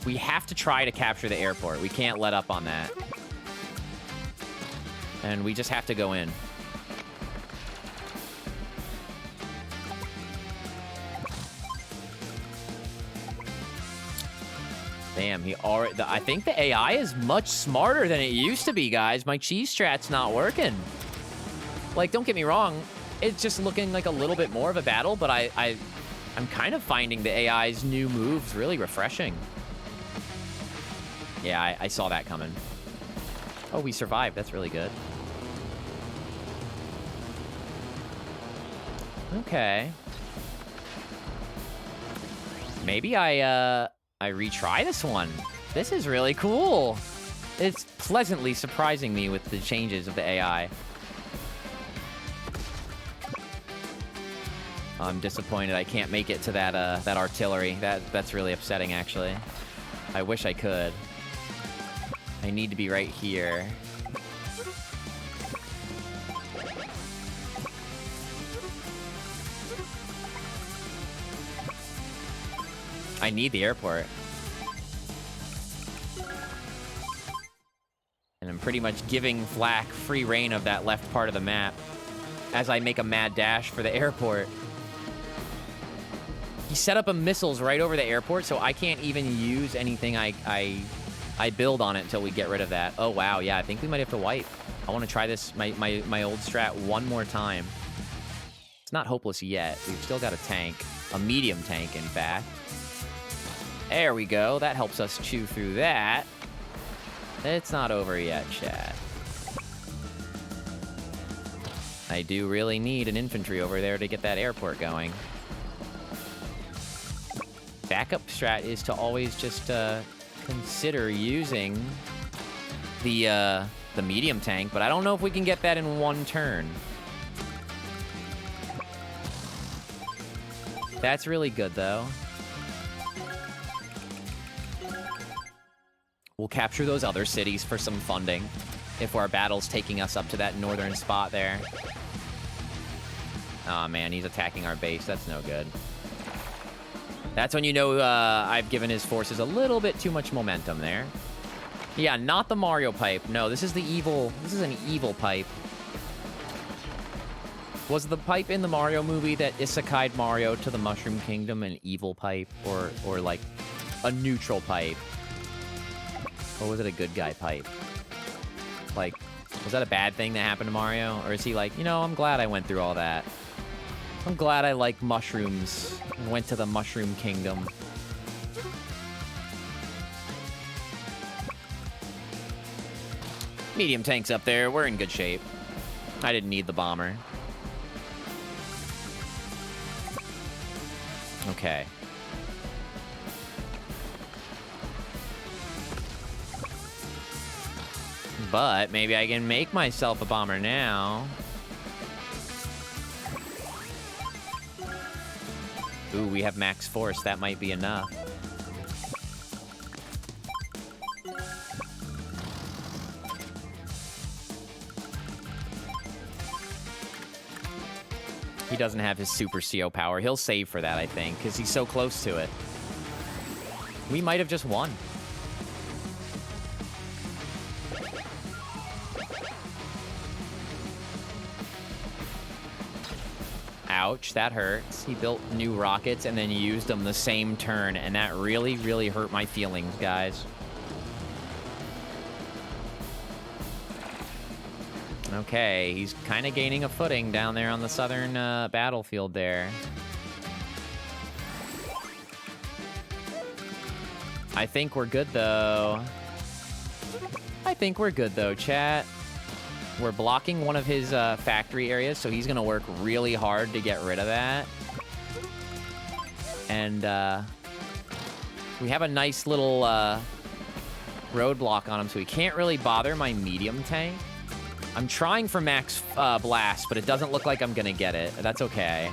We have to try to capture the airport. We can't let up on that. And we just have to go in. Damn, he already... I think the AI is much smarter than it used to be, guys. My cheese strat's not working. Like, don't get me wrong. It's just looking like a little bit more of a battle, but I'm kind of finding the AI's new moves really refreshing. Yeah, I saw that coming. Oh, we survived. That's really good. Okay. Maybe I retry this one. This is really cool. It's pleasantly surprising me with the changes of the AI. I'm disappointed I can't make it to that artillery. That's really upsetting, actually. I wish I could. I need to be right here. I need the airport. And I'm pretty much giving Flak free reign of that left part of the map as I make a mad dash for the airport. He set up a missiles right over the airport, so I can't even use anything I build on it until we get rid of that. Oh, wow. Yeah, I think we might have to wipe. I want to try this, my old strat one more time. It's not hopeless yet. We've still got a tank. A medium tank, in fact. There we go. That helps us chew through that. It's not over yet, chat. I do really need an infantry over there to get that airport going. Backup strat is to always just consider using the medium tank, but I don't know if we can get that in one turn. That's really good, though. We'll capture those other cities for some funding if our battle's taking us up to that northern spot there. Aw, man, he's attacking our base. That's no good. That's when you know I've given his forces a little bit too much momentum there. Yeah, not the Mario pipe. No, this is the evil... This is an evil pipe. Was the pipe in the Mario movie that isekai'd Mario to the Mushroom Kingdom an evil pipe? Or like, a neutral pipe? Or was it a good guy pipe? Like, was that a bad thing that happened to Mario? Or is he like, you know, I'm glad I went through all that. I'm glad I like mushrooms and went to the Mushroom Kingdom. Medium tank's up there. We're in good shape. I didn't need the bomber. Okay. But maybe I can make myself a bomber now. Ooh, we have max force. That might be enough. He doesn't have his super CO power. He'll save for that, I think, because he's so close to it. We might have just won. Ouch, that hurts. He built new rockets and then used them the same turn, and that really, really hurt my feelings, guys. Okay, he's kind of gaining a footing down there on the southern battlefield there. I think we're good, though. I think we're good, though, chat. We're blocking one of his factory areas, so he's going to work really hard to get rid of that. And we have a nice little roadblock on him, so he can't really bother my medium tank. I'm trying for max blast, but it doesn't look like I'm going to get it. That's okay.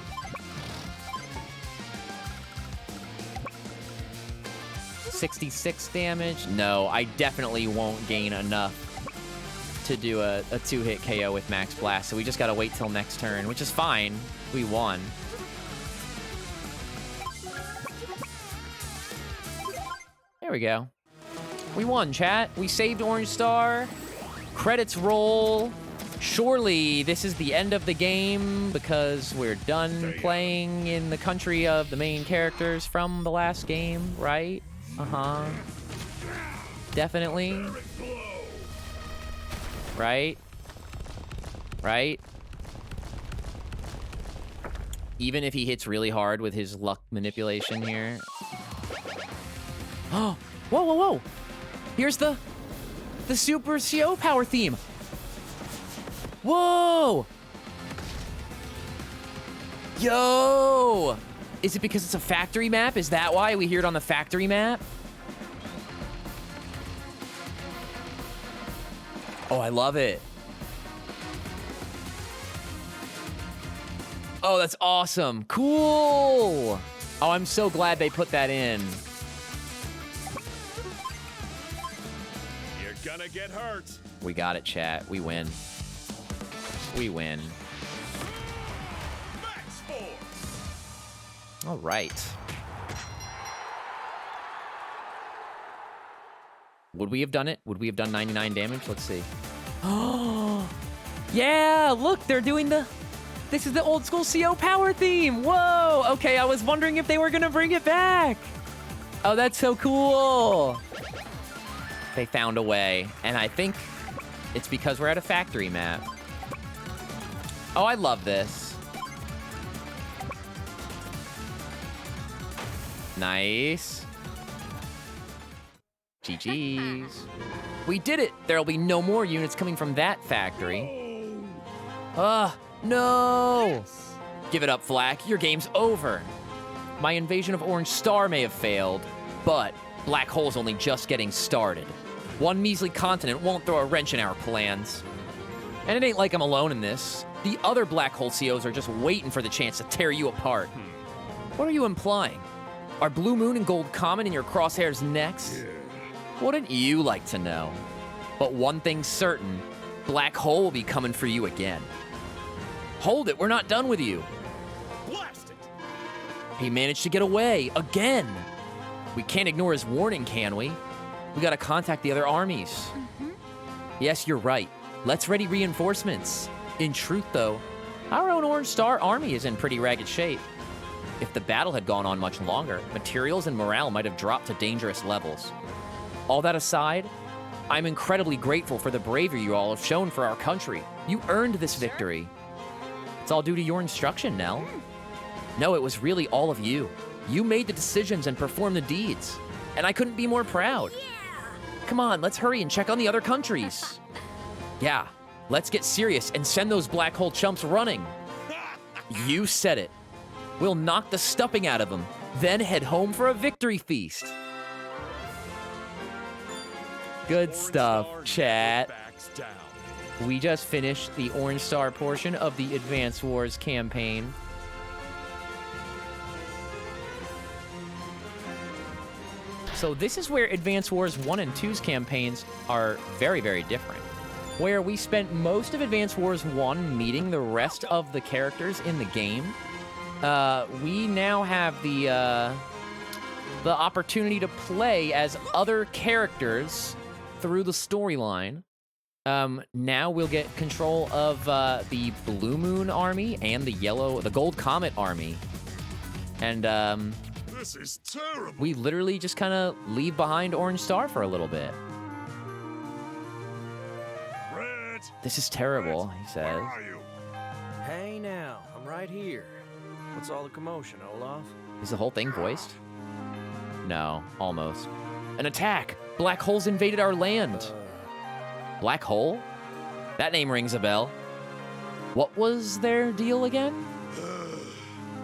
$66 damage? No, I definitely won't gain enough to do a 2-hit KO with max blast, so we just gotta wait till next turn, which is fine. We won. There we go. We won, chat. We saved Orange Star. Credits roll. Surely this is the end of the game because we're done playing in the country of the main characters from the last game, right? Uh-huh. Definitely. Right? Right? Even if he hits really hard with his luck manipulation here. Oh! Whoa, whoa, whoa! Here's the Super CO power theme! Whoa! Yo! Is it because it's a factory map? Is that why we hear it on the factory map? Oh, I love it. Oh, that's awesome. Cool. Oh, I'm so glad they put that in. You're gonna get hurt. We got it, chat. We win. We win. Max Force. All right. Would we have done it? Would we have done 99 damage? Let's see. Oh, yeah, look, they're doing this is the old school CO power theme. Whoa, okay, I was wondering if they were gonna bring it back. Oh, that's so cool. They found a way, and I think it's because we're at a factory map. Oh, I love this. Nice. GG's. We did it! There'll be no more units coming from that factory. No! Give it up, Flak. Your game's over. My invasion of Orange Star may have failed, but Black Hole's only just getting started. One measly continent won't throw a wrench in our plans. And it ain't like I'm alone in this. The other Black Hole COs are just waiting for the chance to tear you apart. What are you implying? Are Blue Moon and Gold Comet in your crosshairs next? Wouldn't you like to know? But one thing's certain, Black Hole will be coming for you again. Hold it, we're not done with you. Blast it. He managed to get away, again. We can't ignore his warning, can we? We gotta contact the other armies. Yes, you're right. Let's ready reinforcements. In truth, though, our own Orange Star army is in pretty ragged shape. If the battle had gone on much longer, materials and morale might have dropped to dangerous levels. All that aside, I'm incredibly grateful for the bravery you all have shown for our country. You earned this victory. It's all due to your instruction, Nell. No, it was really all of you. You made the decisions and performed the deeds. And I couldn't be more proud. Come on, let's hurry and check on the other countries. Yeah, let's get serious and send those Black Hole chumps running. You said it. We'll knock the stuffing out of them, then head home for a victory feast. Good stuff, chat. Backs down. We just finished the Orange Star portion of the Advance Wars campaign. So this is where Advance Wars 1 and 2's campaigns are very, very different. Where we spent most of Advance Wars 1 meeting the rest of the characters in the game, we now have the opportunity to play as other characters through the storyline. Now we'll get control of the Blue Moon army and the Gold Comet army. And This is terrible. we literally just kind of leave behind Orange Star for a little bit. Red, This is terrible, he says. where are you? Hey now, I'm right here. What's all the commotion, Olaf? Is the whole thing voiced? No, almost. An attack! Black holes invaded our land! Black hole? That name rings a bell. What was their deal again?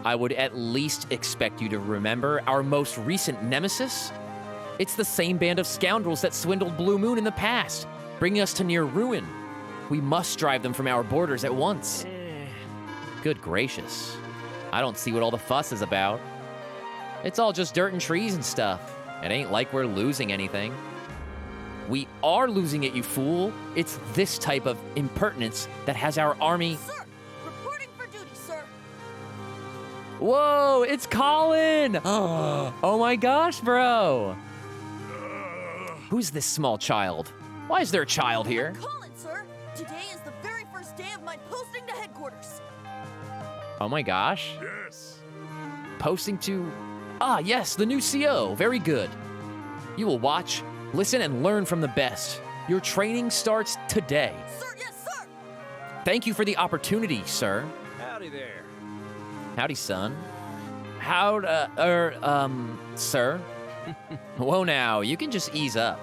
I would at least expect you to remember our most recent nemesis. It's the same band of scoundrels that swindled Blue Moon in the past, bringing us to near ruin. We must drive them from our borders at once. Good gracious. I don't see what all the fuss is about. It's all just dirt and trees and stuff. It ain't like we're losing anything. We are losing it, you fool. It's this type of impertinence that has our army... Sir, reporting for duty, sir. Whoa, it's Colin! Oh my gosh, bro. Who's this small child? Why is there a child here? Colin, sir. Today is the very first day of my posting to headquarters. Oh my gosh. Yes. Posting to... Ah, yes, the new CO. Very good. You will watch, listen, and learn from the best. Your training starts today. Sir, yes, sir. Thank you for the opportunity, sir. Howdy there. Howdy, son. Sir? Whoa now, you can just ease up.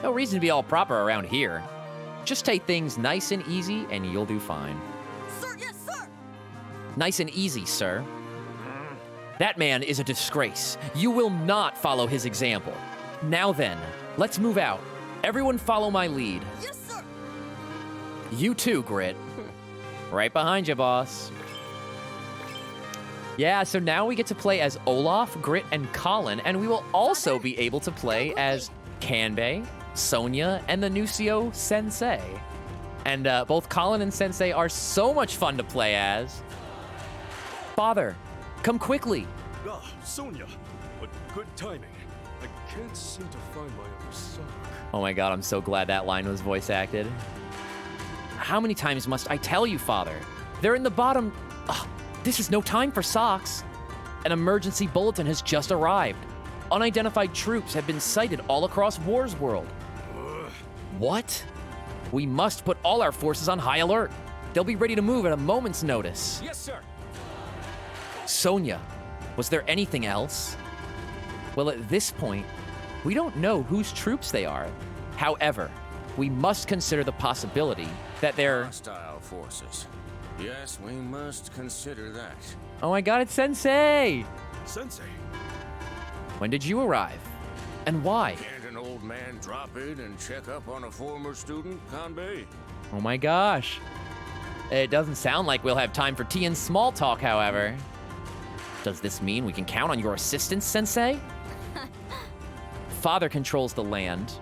No reason to be all proper around here. Just take things nice and easy, and you'll do fine. Sir, yes, sir. Nice and easy, sir. That man is a disgrace. You will not follow his example. Now then, let's move out. Everyone follow my lead. Yes, sir. You too, Grit. Right behind you, boss. Yeah, so now we get to play as Olaf, Grit, and Colin, and we will also be able to play as Kanbei, Sonya, and the new CO, Sensei. And both Colin and Sensei are so much fun to play as. Father, come quickly. Ah, Sonya. But good timing. I can't seem to find my other sock. Oh my god, I'm so glad that line was voice acted. How many times must I tell you, Father? They're in the bottom... Ugh, this is no time for socks. An emergency bulletin has just arrived. Unidentified troops have been sighted all across War's world. What? We must put all our forces on high alert. They'll be ready to move at a moment's notice. Yes, sir. Sonya, was there anything else? Well, at this point, we don't know whose troops they are. However, we must consider the possibility that they're... Hostile forces. Yes, we must consider that. Oh my god, it's Sensei! Sensei. When did you arrive? And why? Can't an old man drop in and check up on a former student, Kanbei? Oh my gosh. It doesn't sound like we'll have time for tea and small talk, however. Does this mean we can count on your assistance, Sensei? Father controls the land.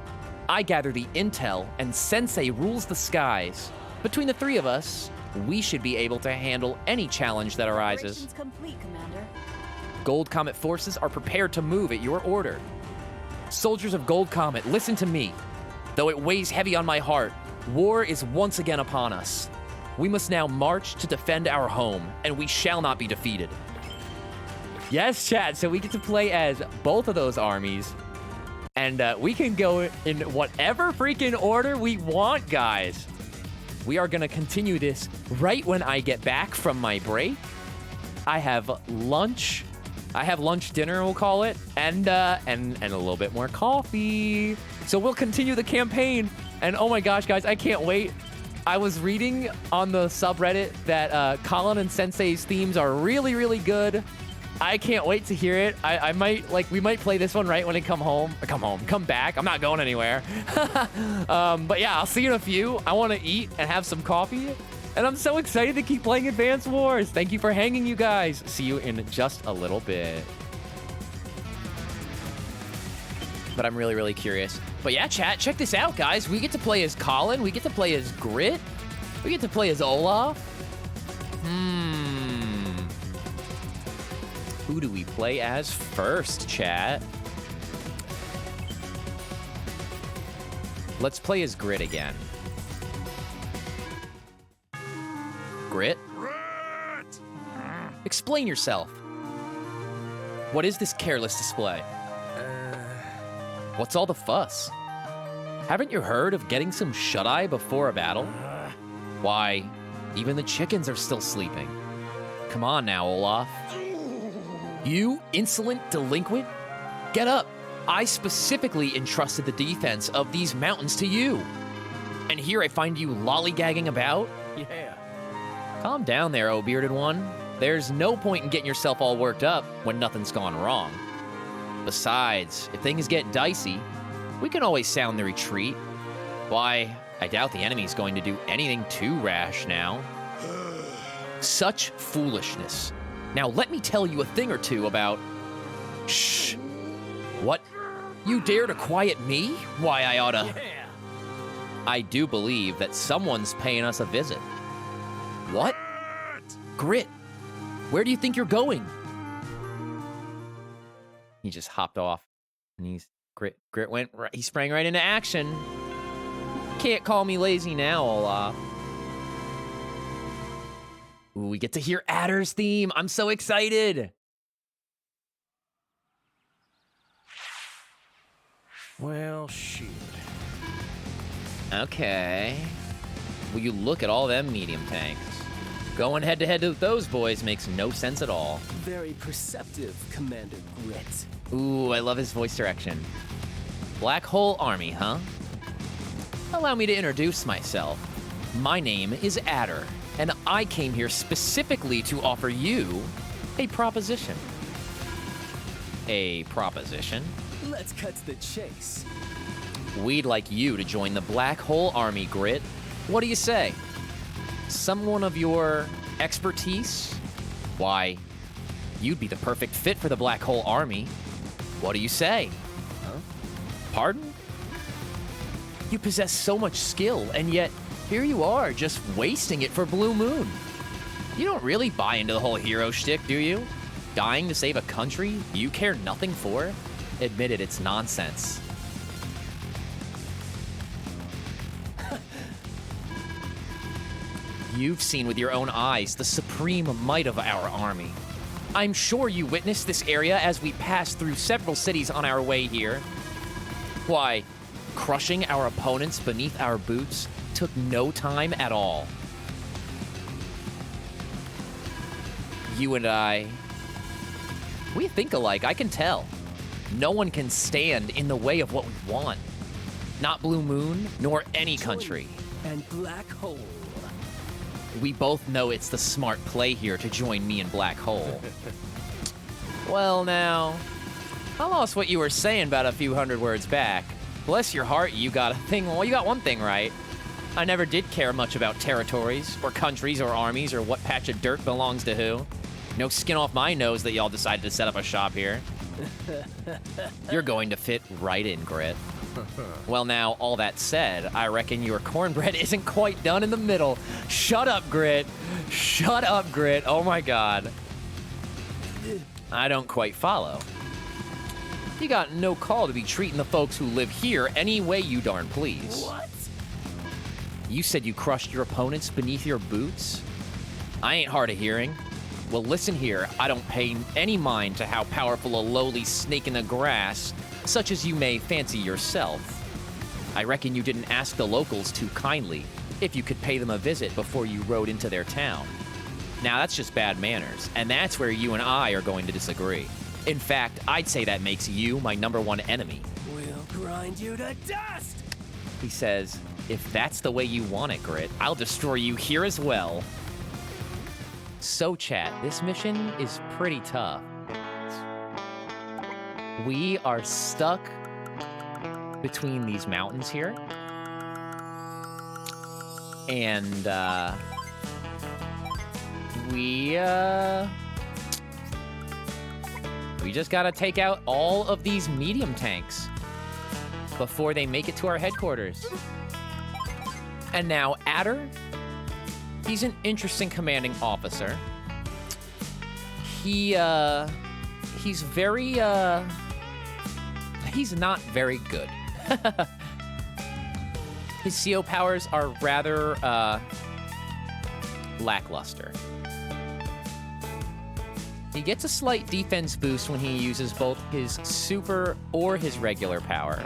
I gather the intel, and Sensei rules the skies. Between the three of us, we should be able to handle any challenge that arises. Operations complete, Commander. Gold Comet forces are prepared to move at your order. Soldiers of Gold Comet, listen to me. Though it weighs heavy on my heart, war is once again upon us. We must now march to defend our home, and we shall not be defeated. Yes, chat, so we get to play as both of those armies, and we can go in whatever freaking order we want, guys. We are gonna continue this right when I get back from my break. I have lunch. I have lunch dinner, we'll call it, and a little bit more coffee. So we'll continue the campaign. And oh my gosh, guys, I can't wait. I was reading on the subreddit that Colin and Sensei's themes are really, really good. I can't wait to hear it. I might, we might play this one right when I come back. I'm not going anywhere. But yeah, I'll see you in a few. I want to eat and have some coffee. And I'm so excited to keep playing Advance Wars. Thank you for hanging, you guys. See you in just a little bit. But I'm really, really curious. But yeah, chat, check this out, guys. We get to play as Colin. We get to play as Grit. We get to play as Olaf. Who do we play as first, chat? Let's play as Grit again. Grit? Red! Explain yourself. What is this careless display? What's all the fuss? Haven't you heard of getting some shut-eye before a battle? Why, even the chickens are still sleeping. Come on now, Olaf. You insolent delinquent? Get up. I specifically entrusted the defense of these mountains to you. And here I find you lollygagging about? Yeah. Calm down there, oh bearded one. There's no point in getting yourself all worked up when nothing's gone wrong. Besides, if things get dicey, we can always sound the retreat. Why, I doubt the enemy's going to do anything too rash now. Such foolishness. Now let me tell you a thing or two about... Shh. What? You dare to quiet me? Why, I oughta... Yeah. I do believe that someone's paying us a visit. What? Grit, where do you think you're going? He just hopped off, and Grit went, he sprang right into action. Can't call me lazy now, Olaf. Ooh, we get to hear Adder's theme. I'm so excited. Well, shoot. Okay. Will you look at all them medium tanks? Going head-to-head with those boys makes no sense at all. Very perceptive, Commander Grit. Ooh, I love his voice direction. Black Hole Army, huh? Allow me to introduce myself. My name is Adder, and I came here specifically to offer you a proposition. A proposition? Let's cut to the chase. We'd like you to join the Black Hole Army, Grit. What do you say? Someone of your expertise? Why, you'd be the perfect fit for the Black Hole Army. What do you say? Huh? Pardon? You possess so much skill, and yet here you are, just wasting it for Blue Moon. You don't really buy into the whole hero shtick, do you? Dying to save a country you care nothing for? Admit it, it's nonsense. You've seen with your own eyes the supreme might of our army. I'm sure you witnessed this area as we passed through several cities on our way here. Why, crushing our opponents beneath our boots took no time at all. You and I, we think alike, I can tell. No one can stand in the way of what we want. Not Blue Moon, nor any country. And Black Hole. We both know it's the smart play here to join me in Black Hole. Well, now, I lost what you were saying about a few hundred words back. Bless your heart, you got a thing. Well, you got one thing right. I never did care much about territories, or countries, or armies, or what patch of dirt belongs to who. No skin off my nose that y'all decided to set up a shop here. You're going to fit right in, Grit. Well, now, all that said, I reckon your cornbread isn't quite done in the middle. Shut up, Grit. Shut up, Grit. Oh, my God. I don't quite follow. You got no call to be treating the folks who live here any way you darn please. What? You said you crushed your opponents beneath your boots? I ain't hard of hearing. Well, listen here. I don't pay any mind to how powerful a lowly snake in the grass, such as you may fancy yourself. I reckon you didn't ask the locals too kindly if you could pay them a visit before you rode into their town. Now, that's just bad manners, and that's where you and I are going to disagree. In fact, I'd say that makes you my #1 enemy. We'll grind you to dust! He says, if that's the way you want it, Grit, I'll destroy you here as well. So, chat, this mission is pretty tough. We are stuck between these mountains here. And, we just gotta take out all of these medium tanks before they make it to our headquarters. And now, Adder, he's an interesting commanding officer. He's very, he's not very good. His CO powers are rather, lackluster. He gets a slight defense boost when he uses both his super or his regular power.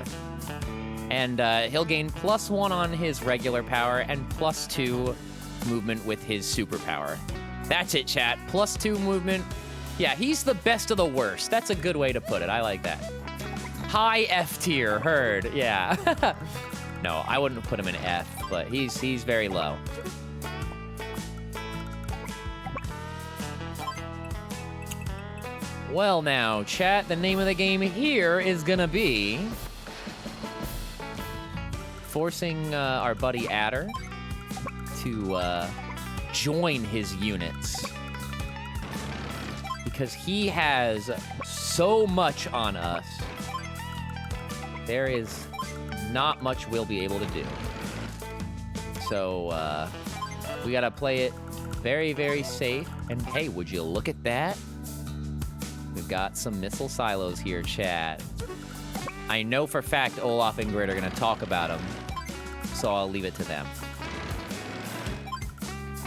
And he'll gain +1 on his regular power and +2 movement with his superpower. That's it, chat. +2 movement. Yeah, he's the best of the worst. That's a good way to put it. I like that. High F tier, heard. Yeah. No, I wouldn't put him in F, but he's very low. Well now, chat, the name of the game here is gonna be forcing our buddy Adder to join his units. Because he has so much on us, there is not much we'll be able to do. So, we gotta play it very, very safe. And hey, would you look at that? We've got some missile silos here, chat. I know for a fact Olaf and Grit are gonna talk about them, so I'll leave it to them.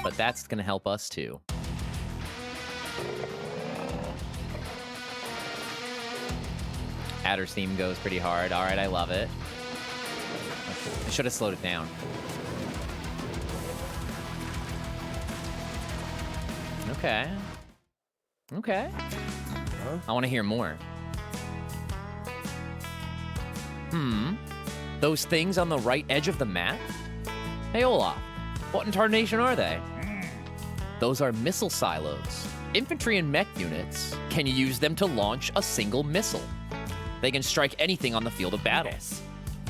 But that's gonna help us too. Adder's theme goes pretty hard. All right, I love it. I should have slowed it down. Okay. Okay. Huh? I want to hear more. Those things on the right edge of the map? Hey, Olaf, what in tarnation are they? Those are missile silos. Infantry and mech units can use them to launch a single missile. They can strike anything on the field of battle.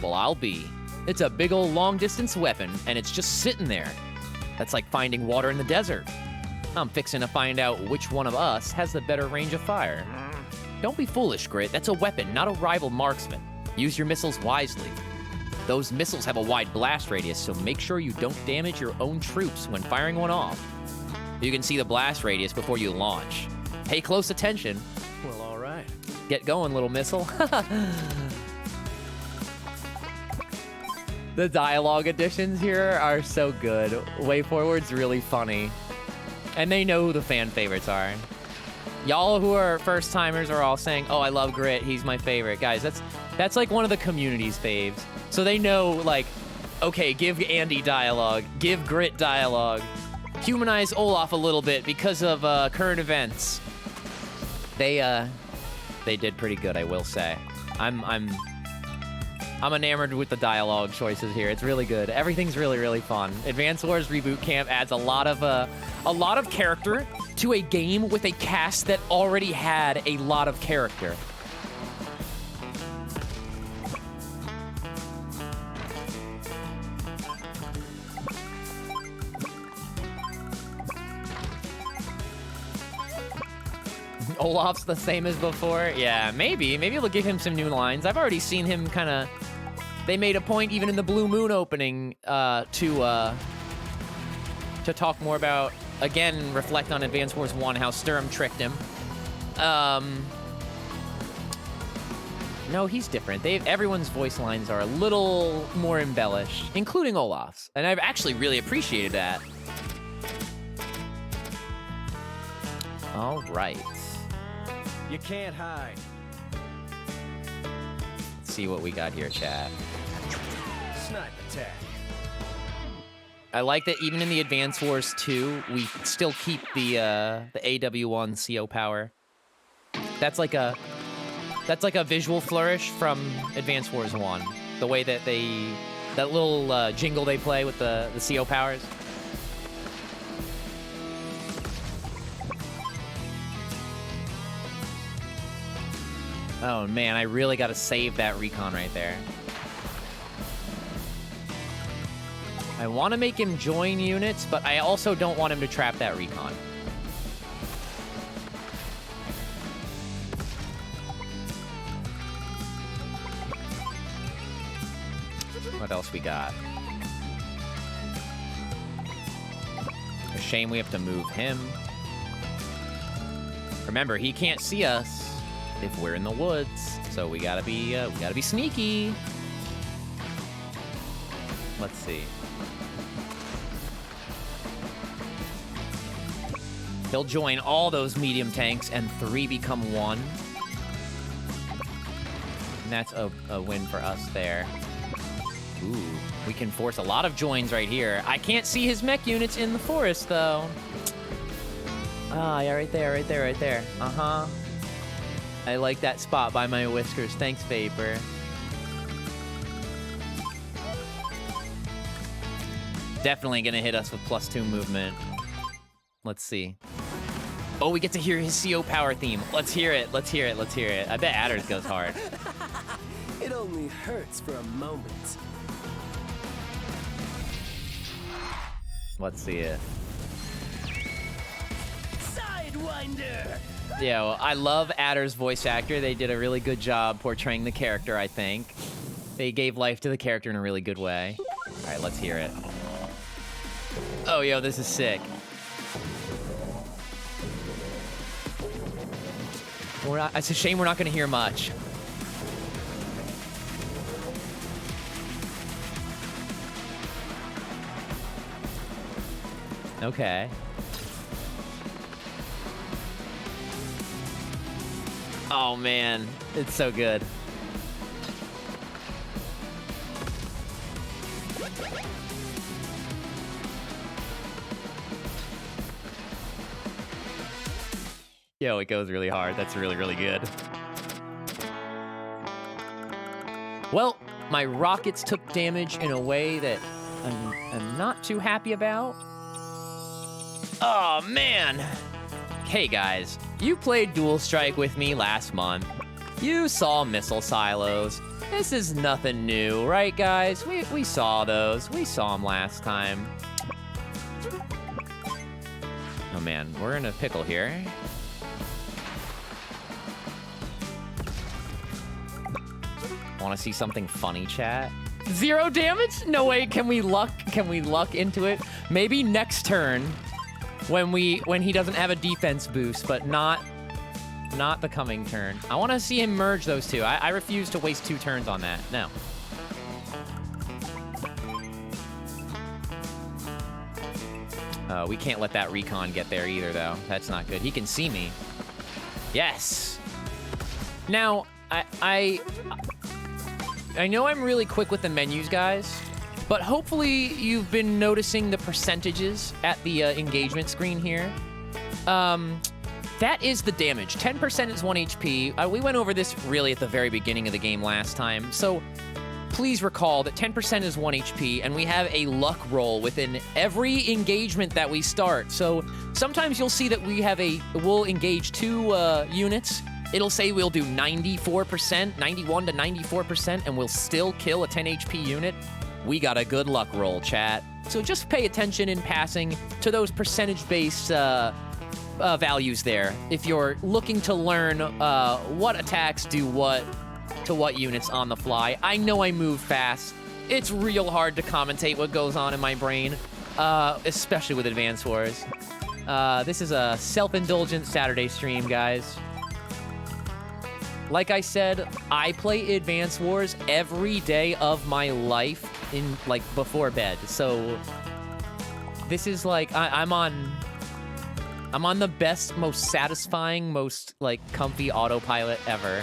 Well, I'll be. It's a big old long-distance weapon, and it's just sitting there. That's like finding water in the desert. I'm fixing to find out which one of us has the better range of fire. Don't be foolish, Grit. That's a weapon, not a rival marksman. Use your missiles wisely. Those missiles have a wide blast radius, so make sure you don't damage your own troops when firing one off. You can see the blast radius before you launch. Pay close attention. Well, all right. Get going, little missile. The dialogue additions here are so good. Way Forward's really funny. And they know who the fan favorites are. Y'all who are first timers are all saying, "Oh, I love Grit. He's my favorite." Guys, that's like one of the community's faves. So they know, like, okay, give Andy dialogue, give Grit dialogue, humanize Olaf a little bit because of current events. They did pretty good, I will say. I'm enamored with the dialogue choices here. It's really good. Everything's really, really fun. Advance Wars Reboot Camp adds a lot of character to a game with a cast that already had a lot of character. Olaf's the same as before? Yeah, maybe. Maybe they'll give him some new lines. I've already seen him kind of... They made a point, even in the Blue Moon opening, to talk more about, again, reflect on Advance Wars 1, how Sturm tricked him. No, he's different. Everyone's voice lines are a little more embellished, including Olaf's. And I've actually really appreciated that. All right. You can't hide. Let's see what we got here, chat. Snipe attack. I like that even in the Advance Wars 2, we still keep the AW1 CO power. That's like a visual flourish from Advance Wars 1. The way that that little jingle they play with the CO powers. Oh man, I really gotta save that recon right there. I want to make him join units, but I also don't want him to trap that recon. What else we got? A shame we have to move him. Remember, he can't see us if we're in the woods, so we gotta be sneaky. Let's see. He'll join all those medium tanks, and 3 become 1. And that's a win for us there. Ooh, we can force a lot of joins right here. I can't see his mech units in the forest, though. Ah, yeah, right there, right there, right there. Uh-huh. I like that spot by my whiskers. Thanks, Vapor. Definitely gonna hit us with +2 movement. Let's see. Oh, we get to hear his CO power theme. Let's hear it, let's hear it, let's hear it. I bet Adders goes hard. It only hurts for a moment. Let's see it. Sidewinder! Yeah, well, I love Adder's voice actor. They did a really good job portraying the character, I think. They gave life to the character in a really good way. All right, let's hear it. Oh, yo, this is sick. It's a shame we're not going to hear much. Okay. Oh, man. It's so good. Yo, it goes really hard. That's really, really good. Well, my rockets took damage in a way that I'm not too happy about. Oh, man. Hey, guys. You played Dual Strike with me last month. You saw missile silos. This is nothing new, right, guys? We saw those. We saw them last time. Oh, man. We're in a pickle here. Want to see something funny, chat? 0 damage? No way. Can we luck into it? Maybe next turn when he doesn't have a defense boost, but not the coming turn. I want to see him merge those two. I refuse to waste 2 turns on that. No. We can't let that recon get there either, though. That's not good. He can see me. Yes. Now, I know I'm really quick with the menus, guys, but hopefully you've been noticing the percentages at the engagement screen here. That is the damage. 10% is 1 HP. We went over this really at the very beginning of the game last time, so please recall that 10% is 1 HP, and we have a luck roll within every engagement that we start. So sometimes you'll see that we'll engage 2 units. It'll say we'll do 94%, 91 to 94%, and we'll still kill a 10 HP unit. We got a good luck roll, chat. So just pay attention in passing to those percentage-based values there. If you're looking to learn what attacks do what to what units on the fly. I know I move fast. It's real hard to commentate what goes on in my brain, especially with Advance Wars. This is a self-indulgent Saturday stream, guys. Like I said, I play Advance Wars every day of my life before bed. So this is like I'm on the best, most satisfying, most comfy autopilot ever.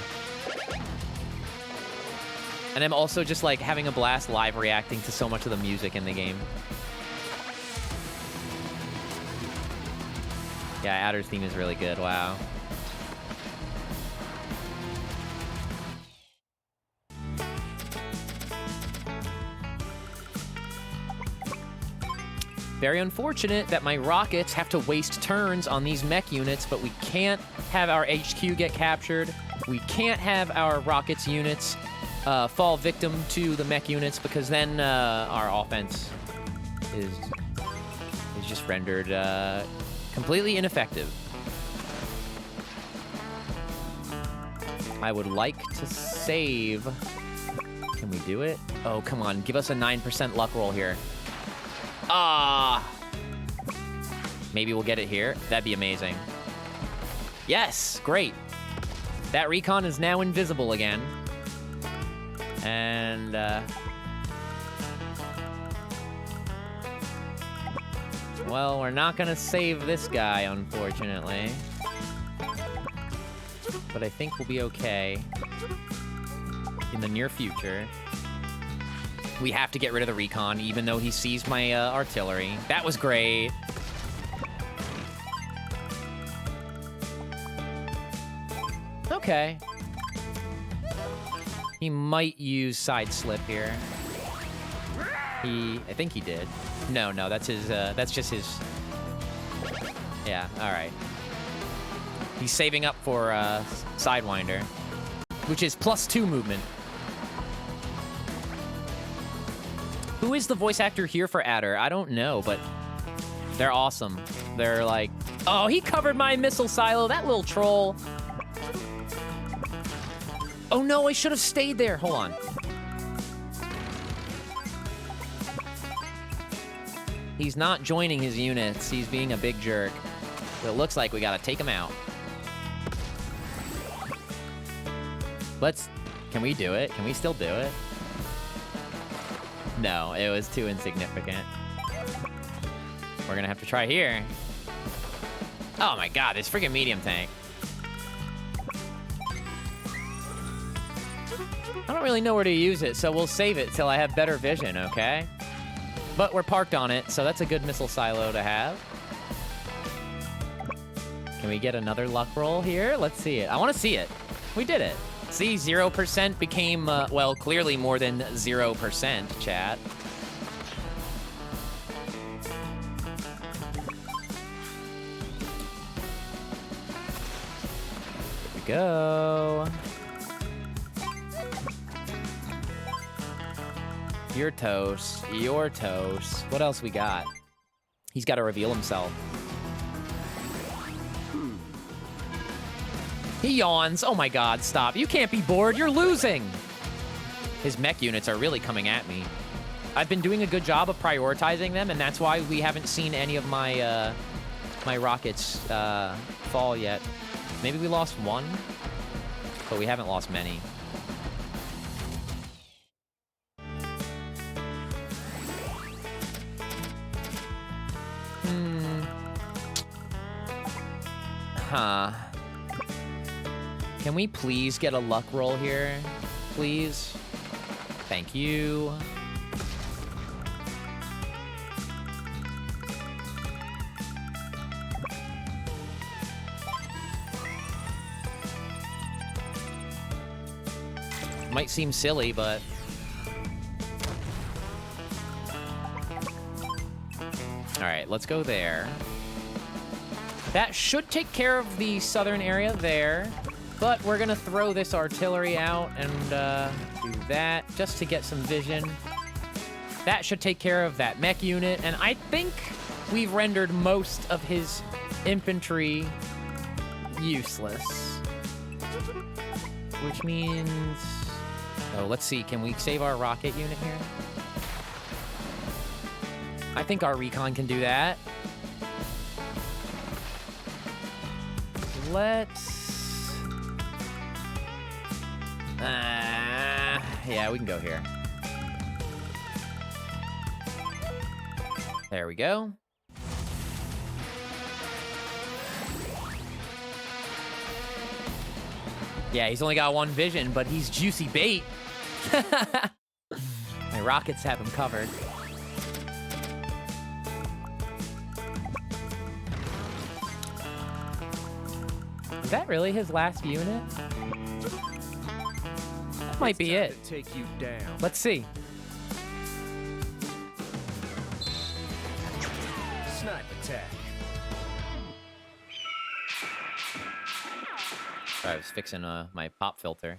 And I'm also just having a blast live reacting to so much of the music in the game. Yeah, Adder's theme is really good. Wow. Very unfortunate that my rockets have to waste turns on these mech units, but we can't have our HQ get captured. We can't have our rockets units fall victim to the mech units, because then our offense is just rendered completely ineffective. I would like to save. Can we do it? Oh, come on. Give us a 9% luck roll here. Maybe we'll get it here. That'd be amazing. Yes, great. That recon is now invisible again. And well, we're not gonna save this guy, unfortunately. But I think we'll be okay in the near future. We have to get rid of the recon, even though he sees my artillery. That was great. Okay. He might use side slip here. I think he did. No, that's his, that's just his... Yeah, alright. He's saving up for, Sidewinder, which is +2 movement. Who is the voice actor here for Adder? I don't know, but they're awesome. They're like, oh, he covered my missile silo, that little troll. Oh no, I should have stayed there. Hold on. He's not joining his units. He's being a big jerk. So it looks like we gotta take him out. Can we do it? Can we still do it? No, it was too insignificant. We're gonna have to try here. Oh my god, this freaking medium tank. I don't really know where to use it, so we'll save it till I have better vision, okay? But we're parked on it, so that's a good missile silo to have. Can we get another luck roll here? Let's see it. I want to see it. We did it. See, 0% became, well, clearly more than 0%, chat. Here we go. You're toast. You're toast. What else we got? He's got to reveal himself. He yawns. Oh my god, stop. You can't be bored. You're losing. His mech units are really coming at me. I've been doing a good job of prioritizing them, and that's why we haven't seen any of my my rockets fall yet. Maybe we lost one, but we haven't lost many. Huh. Can we please get a luck roll here? Please? Thank you. Might seem silly, but... Alright, let's go there. That should take care of the southern area there. But we're gonna throw this artillery out and do that just to get some vision. That should take care of that mech unit. And I think we've rendered most of his infantry useless. Which means... Oh, let's see. Can we save our rocket unit here? I think our recon can do that. Let's... yeah, we can go here. There we go. Yeah, he's only got one vision, but he's juicy bait. My rockets have him covered. Is that really his last unit? That might be it. Take you down. Let's see. Snipe attack. I was fixing my pop filter.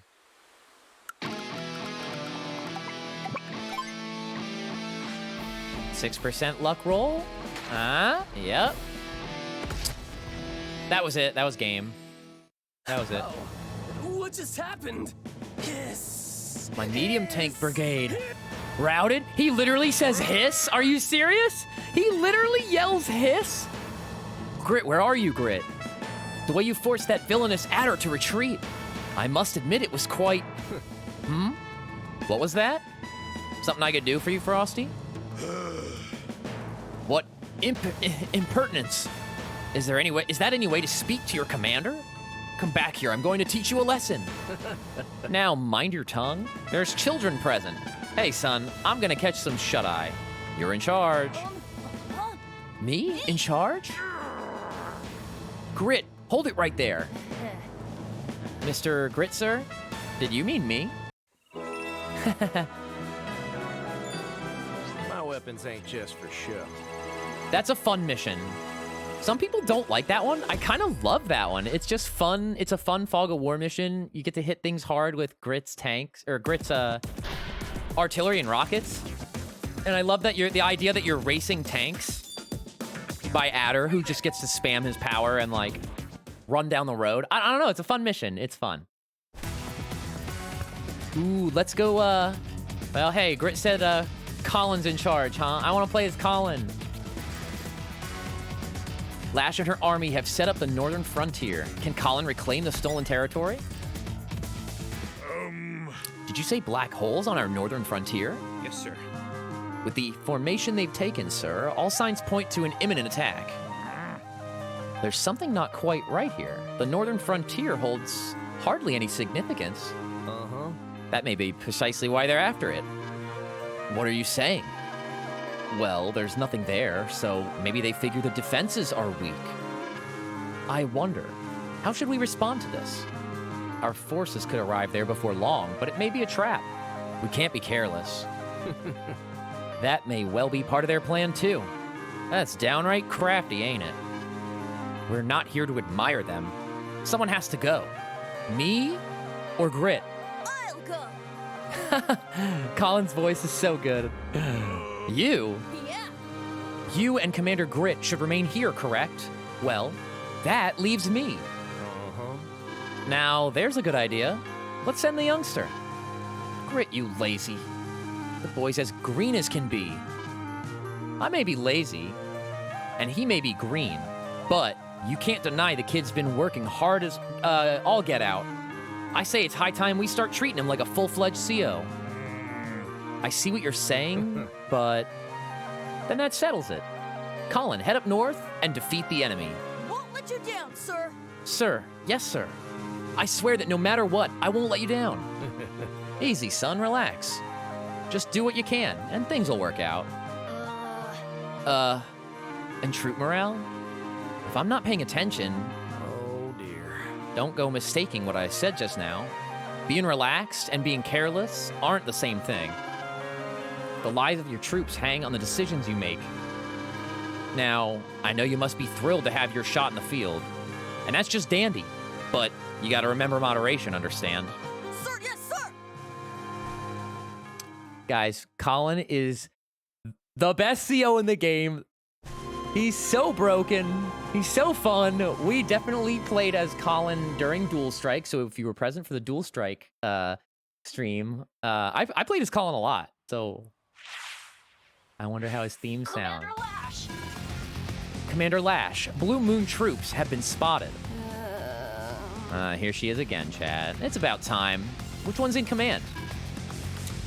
%6 luck roll? Yep. That was it. That was game. That was it. What just happened? Hiss. My medium tank brigade. Routed? He literally says hiss? Are you serious? He literally yells hiss? Grit, where are you, Grit? The way you forced that villainous adder to retreat. I must admit it was quite... What was that? Something I could do for you, Frosty? Impertinence. Is that any way to speak to your commander? Come back here, I'm going to teach you a lesson. Now, mind your tongue. There's children present. Hey, son, I'm gonna catch some shut-eye. You're in charge. Me? In charge? Grit, hold it right there. Mr. Grit, sir? Did you mean me? My weapons ain't just for show. That's a fun mission. Some people don't like that one. I kind of love that one. It's just fun. It's a fun Fog of War mission. You get to hit things hard with Grit's tanks, or Grit's artillery and rockets. And I love that the idea that you're racing tanks by Adder, who just gets to spam his power and like run down the road. I don't know. It's a fun mission. It's fun. Ooh, let's go. Well, hey, Grit said Colin's in charge, huh? I want to play as Colin. Lash and her army have set up the northern frontier. Can Colin reclaim the stolen territory? Did you say black holes on our northern frontier? Yes, sir. With the formation they've taken, sir, all signs point to an imminent attack. There's something not quite right here. The northern frontier holds hardly any significance. Uh-huh. That may be precisely why they're after it. What are you saying? Well, there's nothing there, so maybe they figure the defenses are weak. I wonder, how should we respond to this? Our forces could arrive there before long, but it may be a trap. We can't be careless. That may well be part of their plan, too. That's downright crafty, ain't it? We're not here to admire them. Someone has to go. Me or Grit? I'll go. Colin's voice is so good. You? Yeah. You and Commander Grit should remain here, correct? Well, that leaves me. Uh-huh. Now, there's a good idea. Let's send the youngster. Grit, you lazy. The boy's as green as can be. I may be lazy, and he may be green, but you can't deny the kid's been working hard as all get out. I say it's high time we start treating him like a full-fledged CO. I see what you're saying, but then that settles it. Colin, head up north and defeat the enemy. Won't let you down, sir. Sir, yes, sir. I swear that no matter what, I won't let you down. Easy, son, relax. Just do what you can, and things will work out. And troop morale? If I'm not paying attention, Oh, dear. don't go mistaking what I said just now. Being relaxed and being careless aren't the same thing. The lives of your troops hang on the decisions you make. Now, I know you must be thrilled to have your shot in the field, and that's just dandy, but you gotta remember moderation, understand? Sir, yes, sir. Guys, Colin is the best CO in the game. He's so broken. He's so fun. We definitely played as Colin during Dual Strike, so if you were present for the Dual Strike stream, I played as Colin a lot, so I wonder how his theme sounds. Commander Lash. Commander Lash, Blue Moon troops have been spotted. Here she is again, Chad. It's about time. Which one's in command?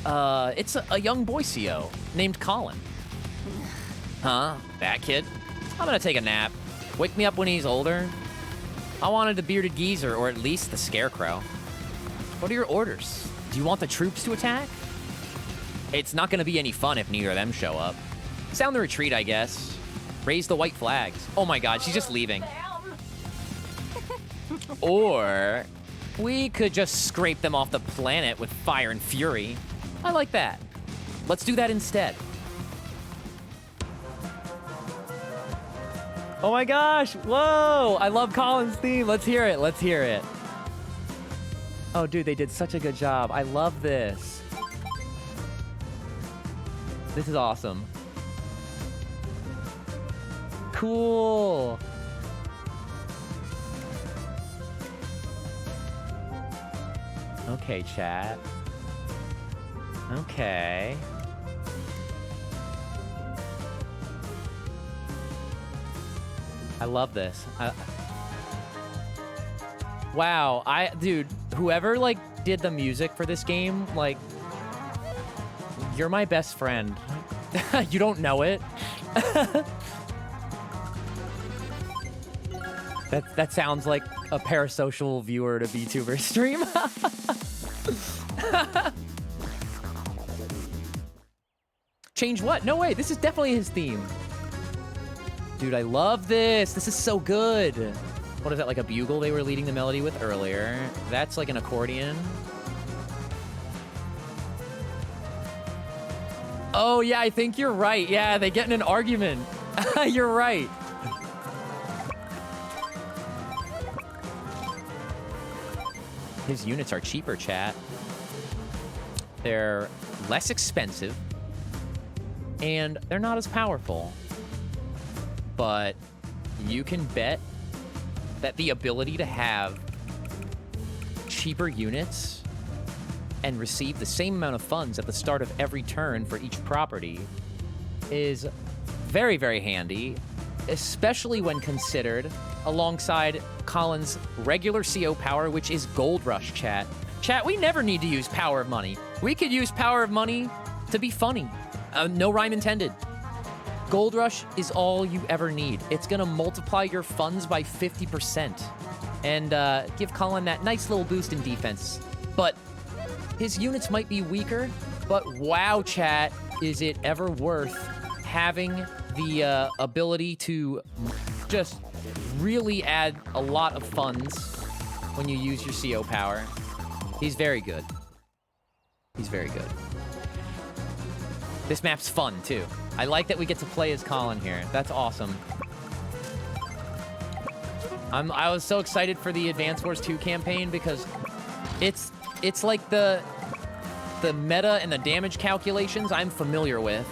It's a young boy CO named Colin. Huh? That kid? I'm gonna take a nap. Wake me up when he's older. I wanted the bearded geezer, or at least the scarecrow. What are your orders? Do you want the troops to attack? It's not gonna be any fun if neither of them show up. Sound the retreat, I guess. Raise the white flags. Oh my god, she's just leaving. Or we could just scrape them off the planet with fire and fury. I like that. Let's do that instead. Oh my gosh, whoa! I love Colin's theme. Let's hear it, let's hear it. Oh dude, they did such a good job. I love this. This is awesome. Cool. Okay, chat. Okay. I love this. Wow, dude, whoever like did the music for this game, like, you're my best friend. You don't know it. That sounds like a parasocial viewer to VTuber stream. Change what? No way. This is definitely his theme. Dude, I love this. This is so good. What is that, like a bugle they were leading the melody with earlier? That's like an accordion. Oh, yeah, I think you're right. Yeah, they get in an argument. You're right. His units are cheaper, chat. They're less expensive. And they're not as powerful. But you can bet that the ability to have cheaper units and receive the same amount of funds at the start of every turn for each property is very, very handy, especially when considered alongside Colin's regular CO power, which is Gold Rush, chat. Chat, we never need to use Power of Money. We could use Power of Money to be funny. No rhyme intended. Gold Rush is all you ever need. It's gonna multiply your funds by 50% and give Colin that nice little boost in defense. But his units might be weaker, but wow, chat, is it ever worth having the ability to just really add a lot of funds when you use your CO power? He's very good. He's very good. This map's fun, too. I like that we get to play as Colin here. That's awesome. I was so excited for the Advance Wars 2 campaign because it's like the meta and the damage calculations I'm familiar with.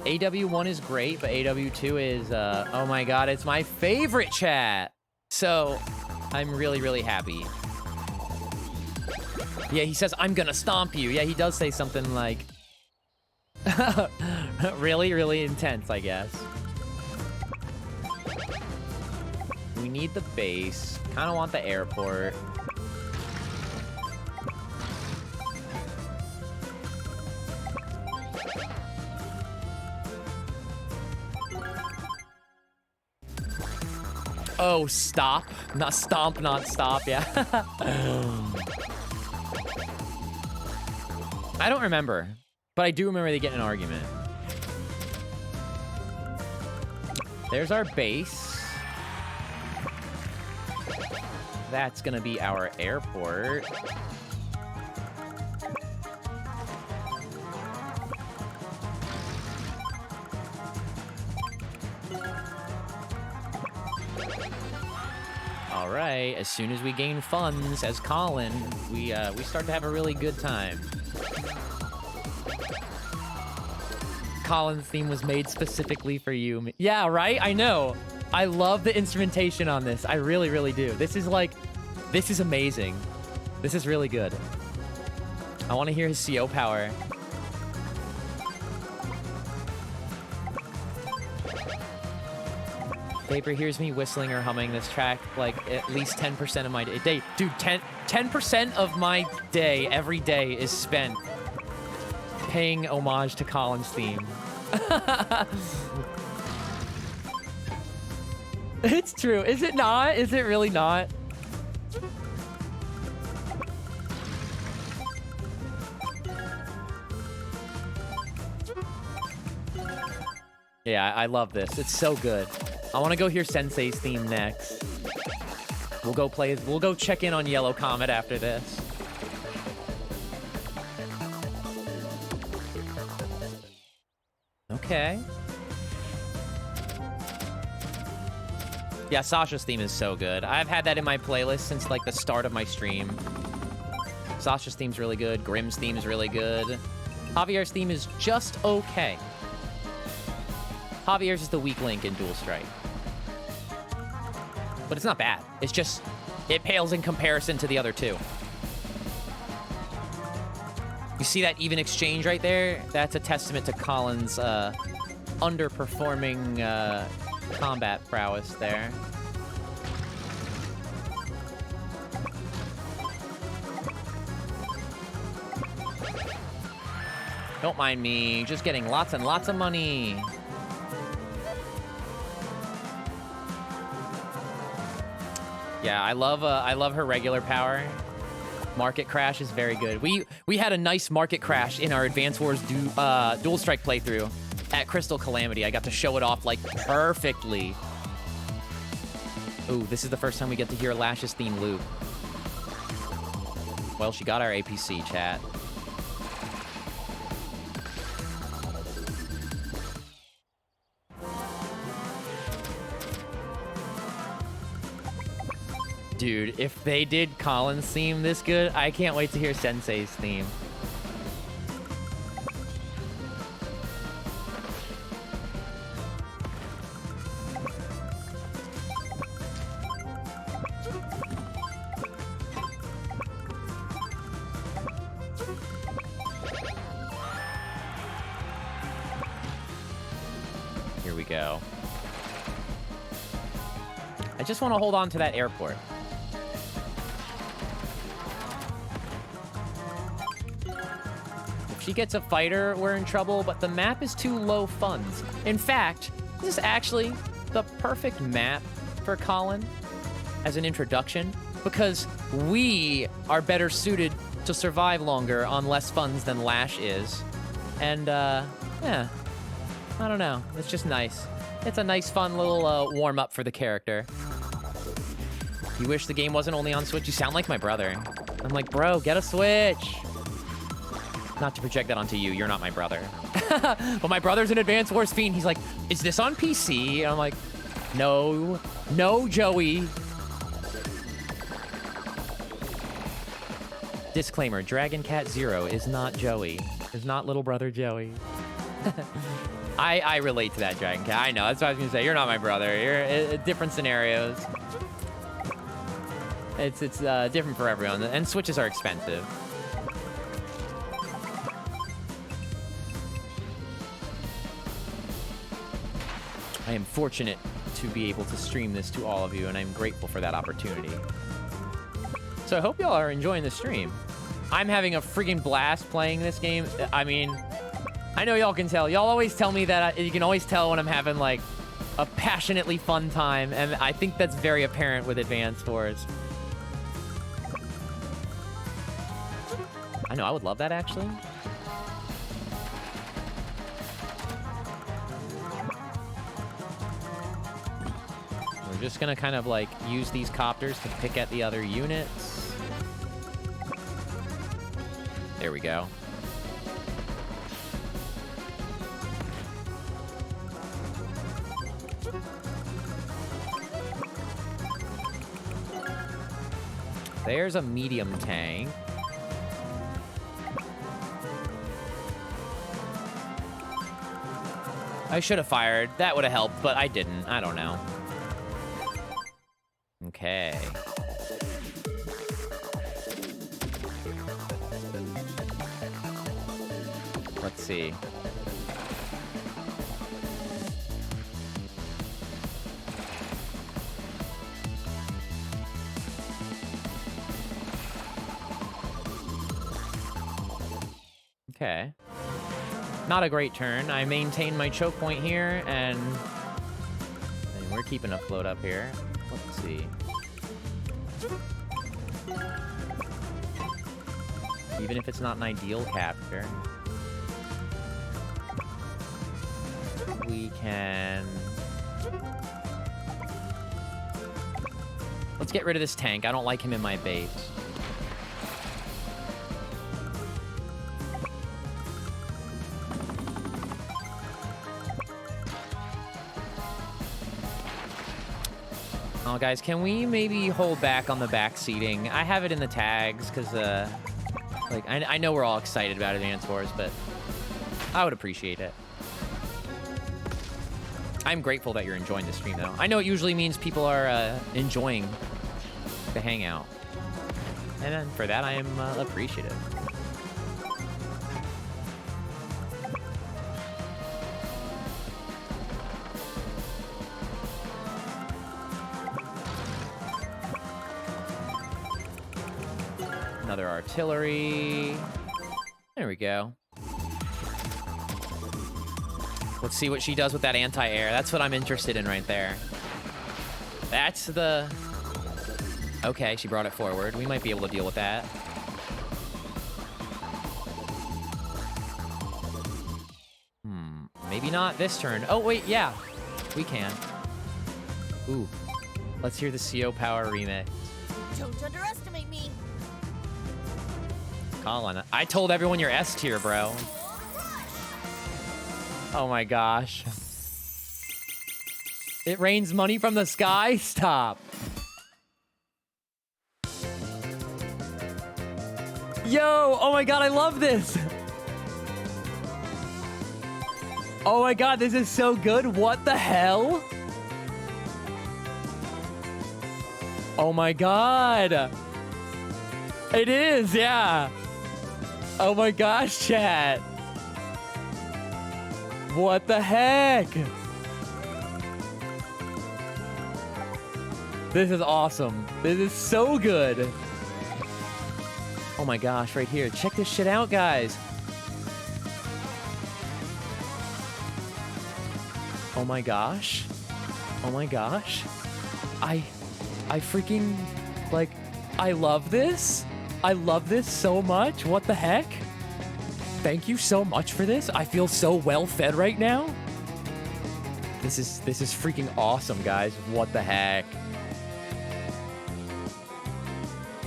AW1 is great, but AW2 is, oh my god, it's my favorite, chat. So, I'm really, really happy. Yeah, he says, I'm gonna stomp you. Yeah, he does say something like... really, really intense, I guess. We need the base. Kind of want the airport. Oh, stop. Not stomp, not stop, yeah. I don't remember. But I do remember they get in an argument. There's our base. That's gonna be our airport. All right, as soon as we gain funds as Colin, we start to have a really good time. Colin's theme was made specifically for you. Yeah, right? I know. I love the instrumentation on this. I really, really do. This is amazing. This is really good. I want to hear his CO power. Vapor hears me whistling or humming this track like at least 10% of my day. Dude, 10% of my day, every day, is spent paying homage to Colin's theme. It's true. Is it not? Is it really not? Yeah, I love this. It's so good. I want to go hear Sensei's theme next. We'll go check in on Yellow Comet after this. Okay. Yeah, Sasha's theme is so good. I've had that in my playlist since like the start of my stream. Sasha's theme's really good. Grimm's theme is really good. Javier's theme is just okay. Javier's is the weak link in Dual Strike. But it's not bad. It's just, it pales in comparison to the other two. You see that even exchange right there? That's a testament to Colin's underperforming combat prowess there. Don't mind me, just getting lots and lots of money. Yeah, I love her regular power. Market Crash is very good. We had a nice Market Crash in our Advance Wars Dual Strike playthrough at Crystal Calamity. I got to show it off like perfectly. Ooh, this is the first time we get to hear Lash's theme loop. Well, she got our APC, chat. Dude, if they did Colin's theme this good, I can't wait to hear Sensei's theme. Here we go. I just want to hold on to that airport. If she gets a fighter, we're in trouble, but the map is too low funds. In fact, this is actually the perfect map for Colin as an introduction, because we are better suited to survive longer on less funds than Lash is. And, yeah, I don't know. It's just nice. It's a nice, fun little warm-up for the character. You wish the game wasn't only on Switch? You sound like my brother. I'm like, bro, get a Switch. Not to project that onto you, you're not my brother. But my brother's an Advance Wars fiend. He's like, is this on PC? And I'm like, no, no, Joey. Disclaimer, Dragon Cat Zero is not Joey. Is not little brother Joey. I relate to that, Dragon Cat. I know, that's what I was gonna say. You're not my brother. You're different scenarios. It's different for everyone, and Switches are expensive. I am fortunate to be able to stream this to all of you, and I'm grateful for that opportunity. So I hope y'all are enjoying the stream. I'm having a friggin' blast playing this game. I mean, I know y'all can tell. Y'all always tell me that you can always tell when I'm having, like, a passionately fun time, and I think that's very apparent with Advance Wars. I know, I would love that, actually. We're just gonna kind of, like, use these copters to pick at the other units. There we go. There's a medium tank. I should have fired. That would have helped, but I didn't. I don't know. Okay. Let's see. Okay. Not a great turn. I maintain my choke point here, and we're keeping a float up here. Let's see. Even if it's not an ideal capture, we can... Let's get rid of this tank. I don't like him in my base. Oh, guys, can we maybe hold back on the back seating? I have it in the tags, because, like, I know we're all excited about Advance Wars, but I would appreciate it. I'm grateful that you're enjoying the stream, though. I know it usually means people are enjoying the hangout. And then for that, I am appreciative. Another artillery. There we go. Let's see what she does with that anti-air. That's what I'm interested in right there. That's the Okay, she brought it forward. We might be able to deal with that. Maybe not this turn. Oh, wait, yeah. We can. Ooh. Let's hear the CO Power remix. Don't underestimate me. Colin, I told everyone you're S tier, bro. Oh my gosh. It rains money from the sky? Stop. Yo, oh my god, I love this. Oh my god, this is so good. What the hell? Oh my god. It is, yeah. Oh my gosh, chat. What the heck? This is awesome. This is so good. Oh my gosh, right here. Check this shit out, guys. Oh my gosh. Oh my gosh. I freaking, like, I love this. I love this so much. What the heck? Thank you so much for this. I feel so well fed right now. This is freaking awesome, guys. What the heck?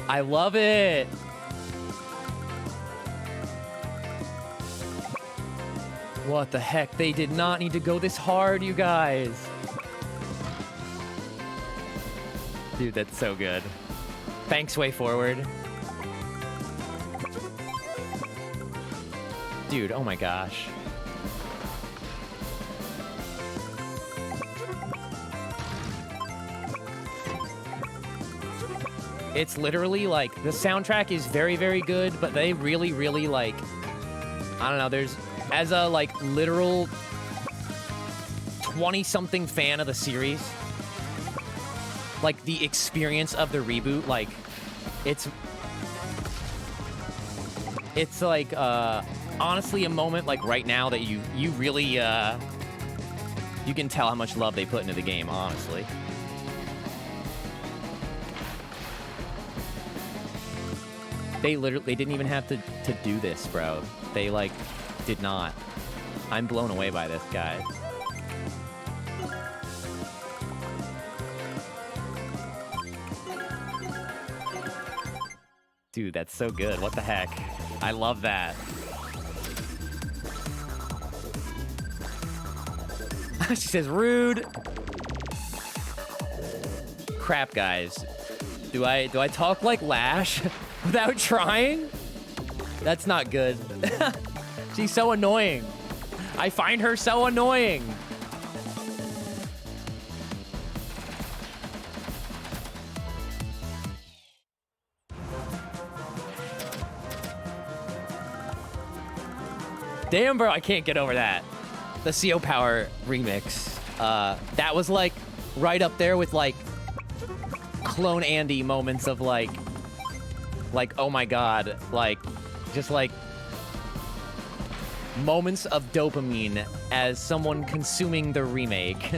I love it. What the heck? They did not need to go this hard, you guys. Dude, that's so good. Thanks, Way Forward. Dude, oh my gosh. It's literally like, the soundtrack is very, very good, but they really, really like, I don't know, there's, as a like literal 20-something fan of the series, like the experience of the reboot, like it's like honestly a moment like right now that you really you can tell how much love they put into the game, honestly. They didn't even have to do this, bro. They like did not. I'm blown away by this, guys. Dude, that's so good. What the heck? I love that. She says, rude. Crap, guys. Do I talk like Lash without trying? That's not good. She's so annoying. I find her so annoying. Damn, bro, I can't get over that. The CO Power remix. That was like right up there with like Clone Andy moments of like oh my god, like just like moments of dopamine as someone consuming the remake.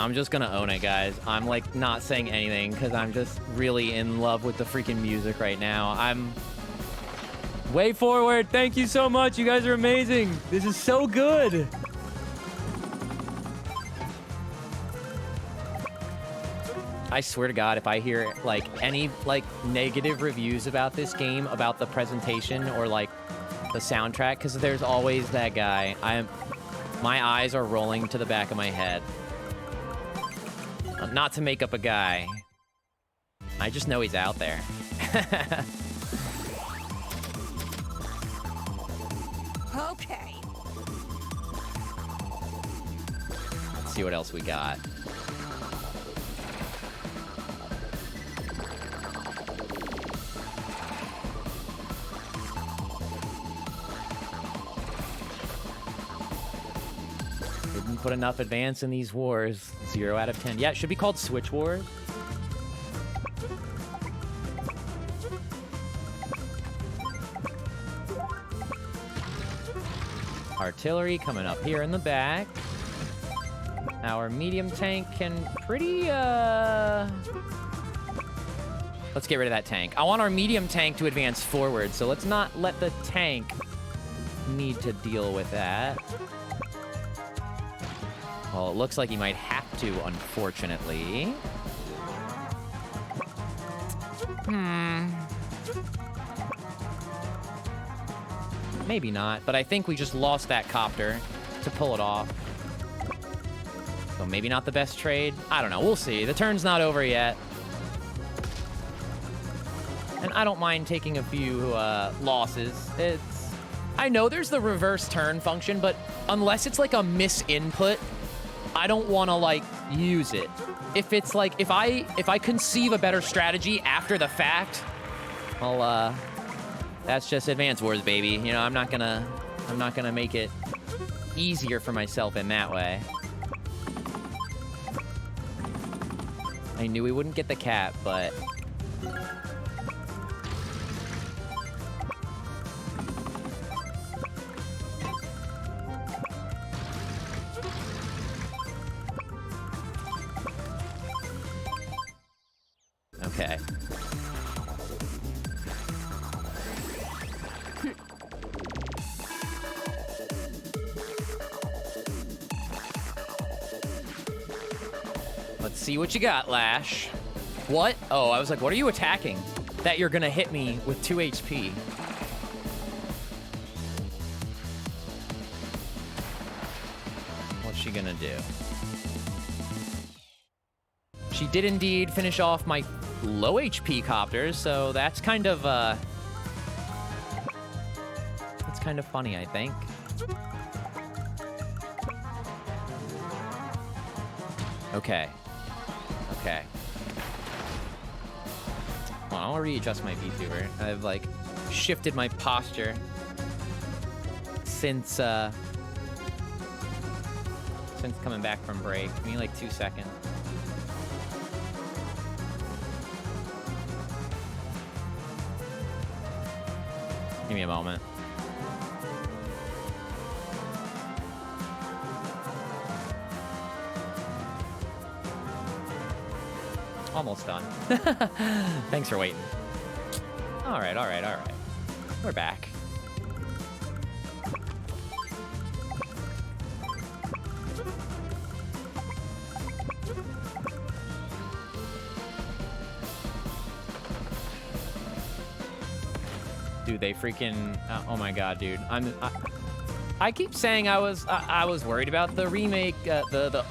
I'm just gonna own it, guys. I'm like not saying anything because I'm just really in love with the freaking music right now. I'm Way Forward. Thank you so much. You guys are amazing. This is so good. I swear to God, if I hear like any like negative reviews about this game, about the presentation or like the soundtrack, because there's always that guy. My eyes are rolling to the back of my head. Not to make up a guy. I just know he's out there. Okay. Let's see what else we got. Didn't put enough advance in these wars. 0 out of 10. Yeah, it should be called Switch Wars. Artillery coming up here in the back. Our medium tank can pretty, Let's get rid of that tank. I want our medium tank to advance forward, so let's not let the tank need to deal with that. Well, it looks like he might have to, unfortunately. Maybe not, but I think we just lost that copter to pull it off. So maybe not the best trade. I don't know. We'll see. The turn's not over yet. And I don't mind taking a few losses. I know there's the reverse turn function, but unless it's like a misinput, I don't want to like use it. If it's like if I conceive a better strategy after the fact, well, that's just Advance Wars, baby. You know, I'm not gonna make it easier for myself in that way. I knew we wouldn't get the cap, but okay. Let's see what you got, Lash. What? Oh, I was like, what are you attacking? That you're gonna hit me with 2 HP. What's she gonna do? She did indeed finish off my low HP copters, so that's kind of funny, I think. Okay. Okay. Hold on, I'll readjust my VTuber. I've like shifted my posture since coming back from break. Give me like 2 seconds. Give me a moment. Almost done. Thanks for waiting. All right. We're back. Dude, they freaking... oh my god, dude. I keep saying I was worried about the remake, the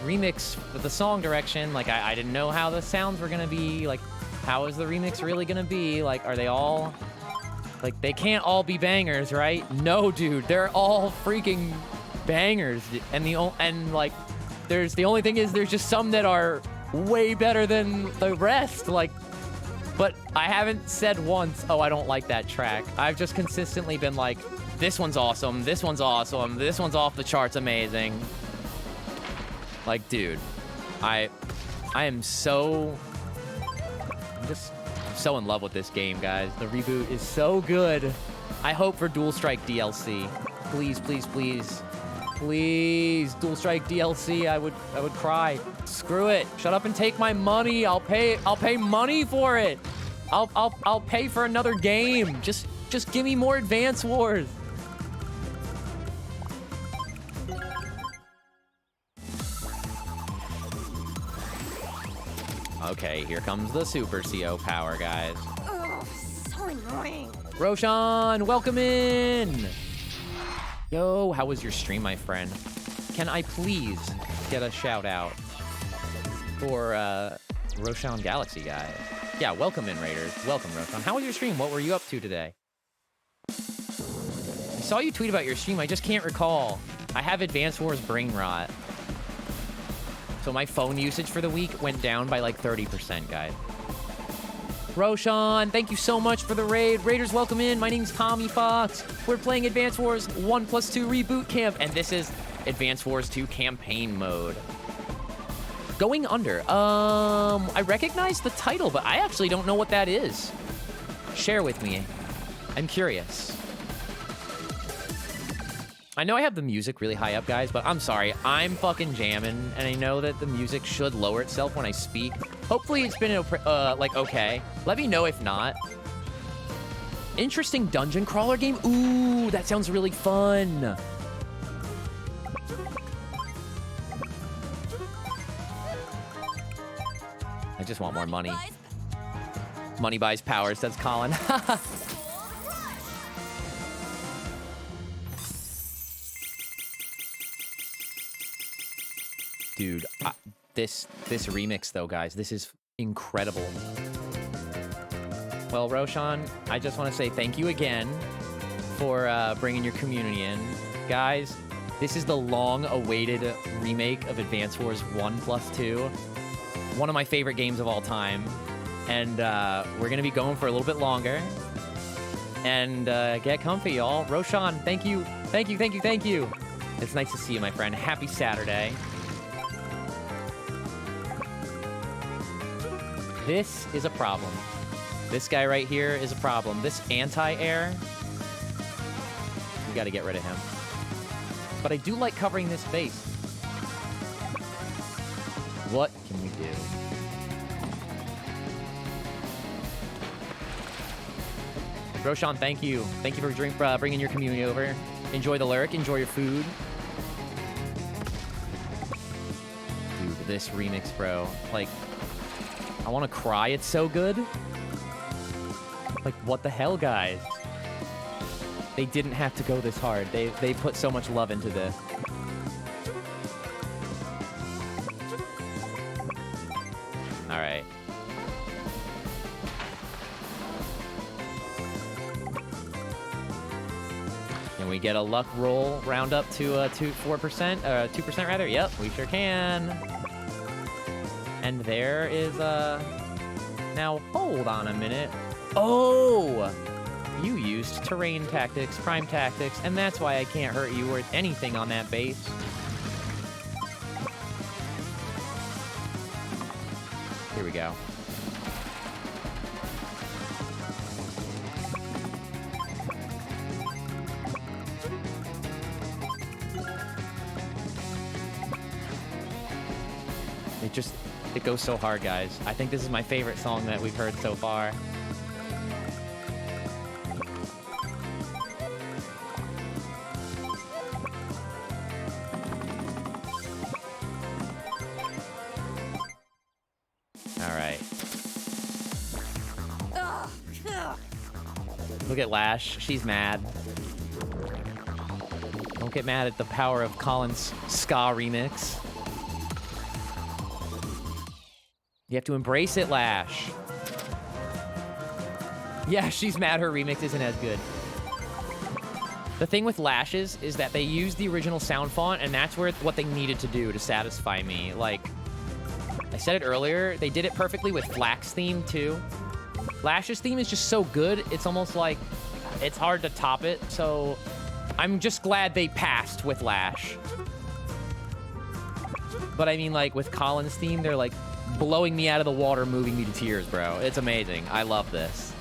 remix, the song direction. Like, I didn't know how the sounds were gonna be. Like, how is the remix really gonna be? Like, are they all... Like, they can't all be bangers, right? No, dude, they're all freaking bangers. And the only thing is there's just some that are way better than the rest. Like, but I haven't said once, oh, I don't like that track. I've just consistently been like, this one's awesome, this one's awesome, this one's off the charts amazing. Like, dude, I'm just so in love with this game, guys. The reboot is so good. I hope for Dual Strike DLC. Please, please, please. Please, Dual Strike DLC. I would cry. Screw it. Shut up and take my money. I'll pay money for it. I'll pay for another game. Just give me more Advance Wars. Okay, here comes the Super CO power, guys. Ugh, so annoying. Roshan, welcome in. Yo, how was your stream, my friend? Can I please get a shout out for Roshan Galaxy, guys? Yeah, welcome in, Raiders. Welcome, Roshan. How was your stream? What were you up to today? I saw you tweet about your stream. I just can't recall. I have Advance Wars brain rot. So my phone usage for the week went down by like 30%, guys. Roshan, thank you so much for the raid. Raiders, welcome in. My name's Tommy Fox. We're playing Advance Wars 1+2 Reboot Camp, and this is Advance Wars 2 campaign mode. Going Under. I recognize the title, but I actually don't know what that is. Share with me. I'm curious. I know I have the music really high up, guys, but I'm sorry. I'm fucking jamming, and I know that the music should lower itself when I speak. Hopefully it's been, like, okay. Let me know if not. Interesting dungeon crawler game? Ooh, that sounds really fun. I just want more money. Money buys power, says Colin. Dude, this remix, though, guys, this is incredible. Well, Roshan, I just want to say thank you again for bringing your community in. Guys, this is the long-awaited remake of Advance Wars 1+2. One of my favorite games of all time. And we're going to be going for a little bit longer. And get comfy, y'all. Roshan, thank you. Thank you, thank you, thank you. It's nice to see you, my friend. Happy Saturday. This is a problem. This guy right here is a problem. This anti-air, we got to get rid of him. But I do like covering this base. What can we do? Roshan, thank you. Thank you for bringing your community over. Enjoy the lyric. Enjoy your food. Dude, this remix, bro. Like, I want to cry. It's so good. Like, what the hell, guys? They didn't have to go this hard. They put so much love into this. All right. Can we get a luck roll round up to 2% rather? Yep, we sure can. And there is now hold on a minute. Oh, you used terrain tactics, prime tactics, and that's why I can't hurt you or anything on that base. Here we go. It goes so hard, guys. I think this is my favorite song that we've heard so far. All right. Look at Lash. She's mad. Don't get mad at the power of Colin's ska remix. You have to embrace it, Lash. Yeah, she's mad her remix isn't as good. The thing with Lashes is that they used the original sound font, and that's what they needed to do to satisfy me. Like, I said it earlier, they did it perfectly with Flack's theme, too. Lash's theme is just so good, it's almost like it's hard to top it, so I'm just glad they passed with Lash. But I mean, like, with Colin's theme, they're like blowing me out of the water, moving me to tears, bro. It's amazing. I love this.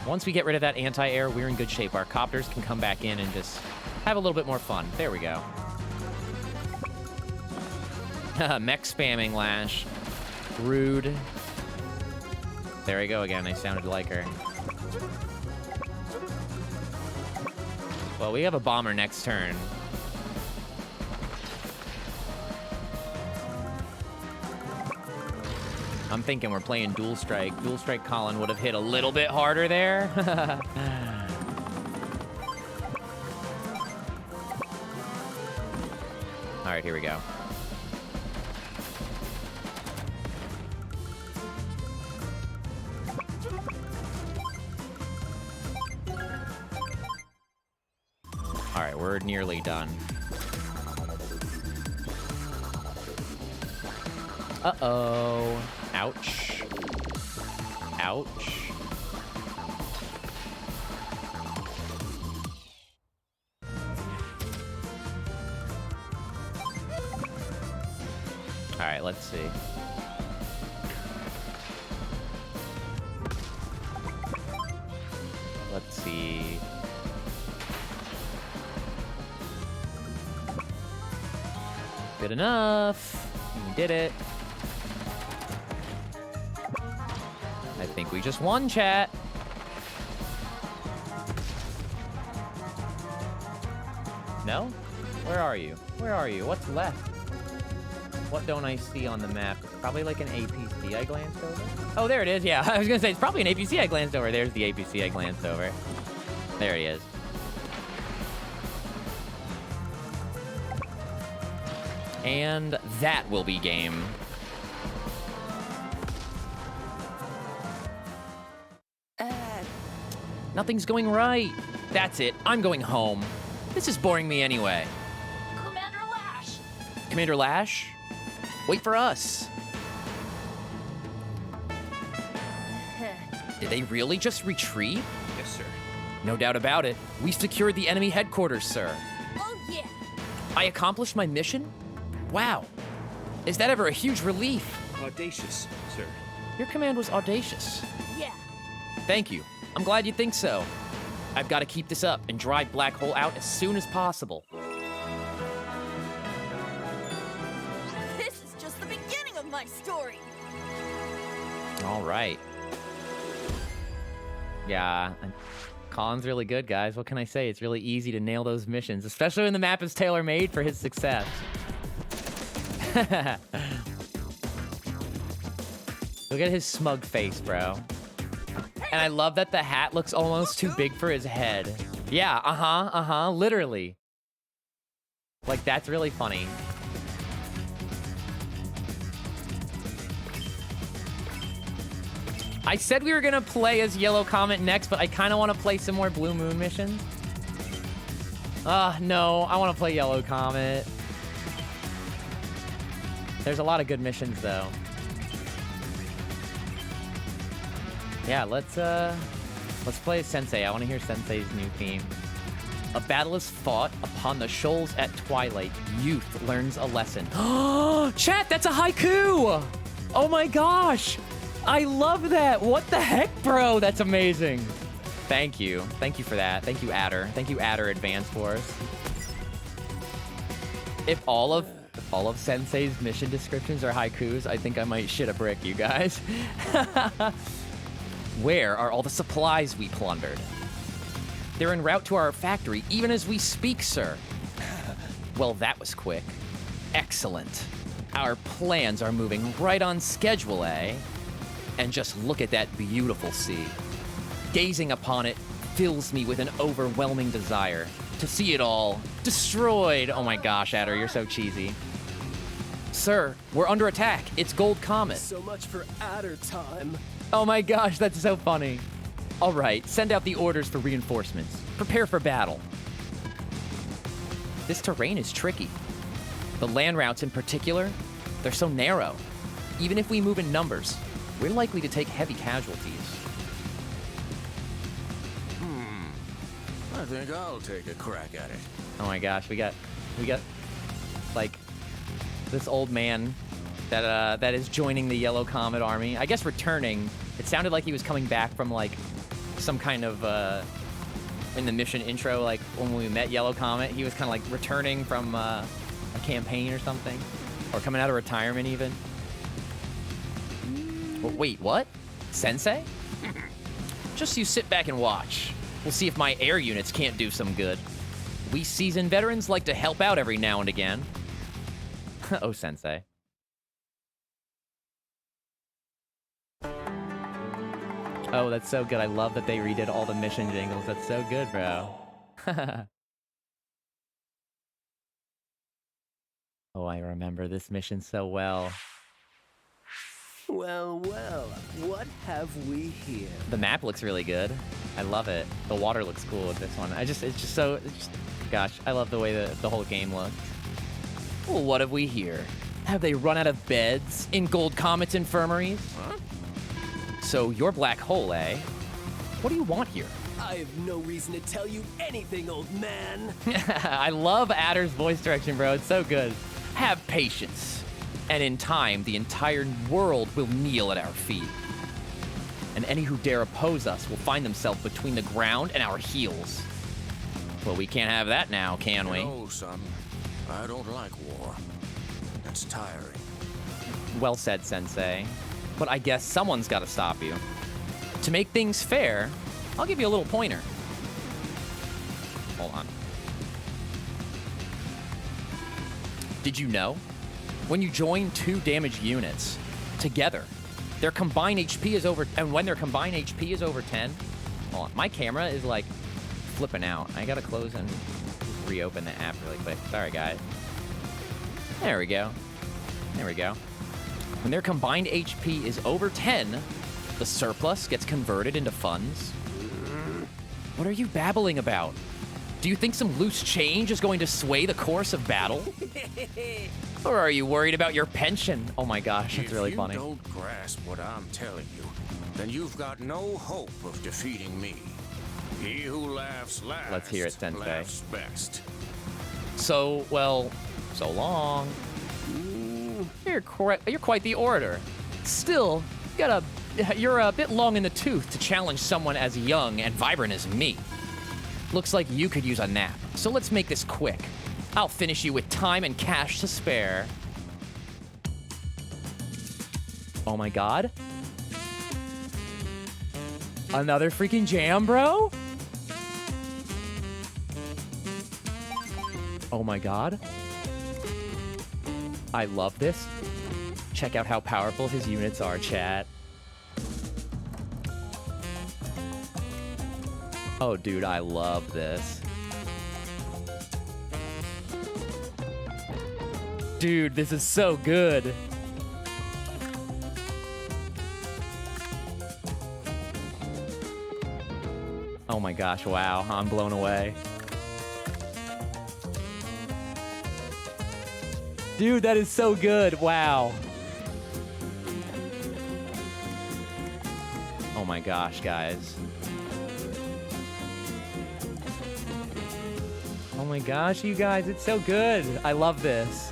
Once we get rid of that anti-air, we're in good shape. Our copters can come back in and just have a little bit more fun. There we go. Mech spamming Lash. Rude. There we go again. I sounded like her. Well, we have a bomber next turn. I'm thinking we're playing Dual Strike. Dual Strike Colin would have hit a little bit harder there. All right, here we go. All right, we're nearly done. Uh-oh. Ouch. Ouch. All right, let's see. Let's see. Good enough. We did it. I think we just won, chat. No? Where are you? Where are you? What's left? What don't I see on the map? Probably like an APC I glanced over. Oh, there it is. Yeah, I was gonna say it's probably an APC I glanced over. There's the APC I glanced over. There he is. And that will be game. Nothing's going right. That's it. I'm going home. This is boring me anyway. Commander Lash! Commander Lash? Wait for us. Did they really just retreat? Yes, sir. No doubt about it. We secured the enemy headquarters, sir. Oh, yeah. I accomplished my mission? Wow. Is that ever a huge relief? Audacious, sir. Your command was audacious. Yeah. Thank you. I'm glad you think so. I've got to keep this up and drive Black Hole out as soon as possible. This is just the beginning of my story. All right. Yeah, Colin's really good, guys. What can I say? It's really easy to nail those missions, especially when the map is tailor-made for his success. Look at his smug face, bro. And I love that the hat looks almost too big for his head. Yeah, literally. Like, that's really funny. I said we were gonna play as Yellow Comet next, but I kind of want to play some more Blue Moon missions. No, I want to play Yellow Comet. There's a lot of good missions, though. Yeah, let's play Sensei. I want to hear Sensei's new theme. A battle is fought upon the shoals at twilight. Youth learns a lesson. Chat, that's a haiku! Oh my gosh! I love that! What the heck, bro? That's amazing. Thank you. Thank you for that. Thank you, Adder. Thank you, Adder Advanced Force. If all of Sensei's mission descriptions are haikus, I think I might shit a brick, you guys. Where are all the supplies we plundered? They're en route to our factory, even as we speak, sir. Well, that was quick. Excellent. Our plans are moving right on schedule, eh? And just look at that beautiful sea. Gazing upon it fills me with an overwhelming desire to see it all destroyed. Oh my gosh, Adder, you're so cheesy. Sir, we're under attack. It's Gold Comet. So much for Adder time. Oh my gosh, that's so funny. All right, send out the orders for reinforcements. Prepare for battle. This terrain is tricky. The land routes in particular, they're so narrow. Even if we move in numbers, we're likely to take heavy casualties. I think I'll take a crack at it. Oh my gosh, we got like this old man that is joining the Yellow Comet army. I guess returning. It sounded like he was coming back from like some kind of in the mission intro, like when we met Yellow Comet, he was kind of like returning from a campaign or something, or coming out of retirement even. Wait, what? Sensei? Just you sit back and watch. We'll see if my air units can't do some good. We seasoned veterans like to help out every now and again. Oh, Sensei. Oh, that's so good. I love that they redid all the mission jingles. That's so good, bro. Oh, I remember this mission so well. Well, well, what have we here? The map looks really good. I love it. The water looks cool with this one. Gosh, I love the way the whole game looks. Well, what have we here? Have they run out of beds in Gold Comet's infirmaries? Huh? So you're Black Hole, eh? What do you want here? I have no reason to tell you anything, old man. I love Adder's voice direction, bro. It's so good. Have patience. And in time, the entire world will kneel at our feet. And any who dare oppose us will find themselves between the ground and our heels. Well, we can't have that now, can we? No, son. I don't like war. It's tiring. Well said, Sensei. But I guess someone's got to stop you. To make things fair, I'll give you a little pointer. Hold on. Did you know? When you join 2 damaged units together, their combined HP is over, and when their combined HP is over 10, hold on, my camera is like flipping out. I gotta close and reopen the app really quick. Sorry, guys. There we go. There we go. When their combined HP is over 10, the surplus gets converted into funds. What are you babbling about? Do you think some loose change is going to sway the course of battle? Or are you worried about your pension? Oh my gosh, that's really funny. If you don't grasp what I'm telling you, then you've got no hope of defeating me. He who laughs last Let's hear it, Sensei. laughs best. So, well, so long. You're quite the orator. Still, you're a bit long in the tooth to challenge someone as young and vibrant as me. Looks like you could use a nap, so let's make this quick. I'll finish you with time and cash to spare. Oh my god. Another freaking jam, bro? Oh my god. I love this. Check out how powerful his units are, chat. Oh, dude, I love this. Dude, this is so good. Oh my gosh, wow, I'm blown away. Dude, that is so good, wow. Oh my gosh, guys. Oh my gosh, you guys, it's so good. I love this.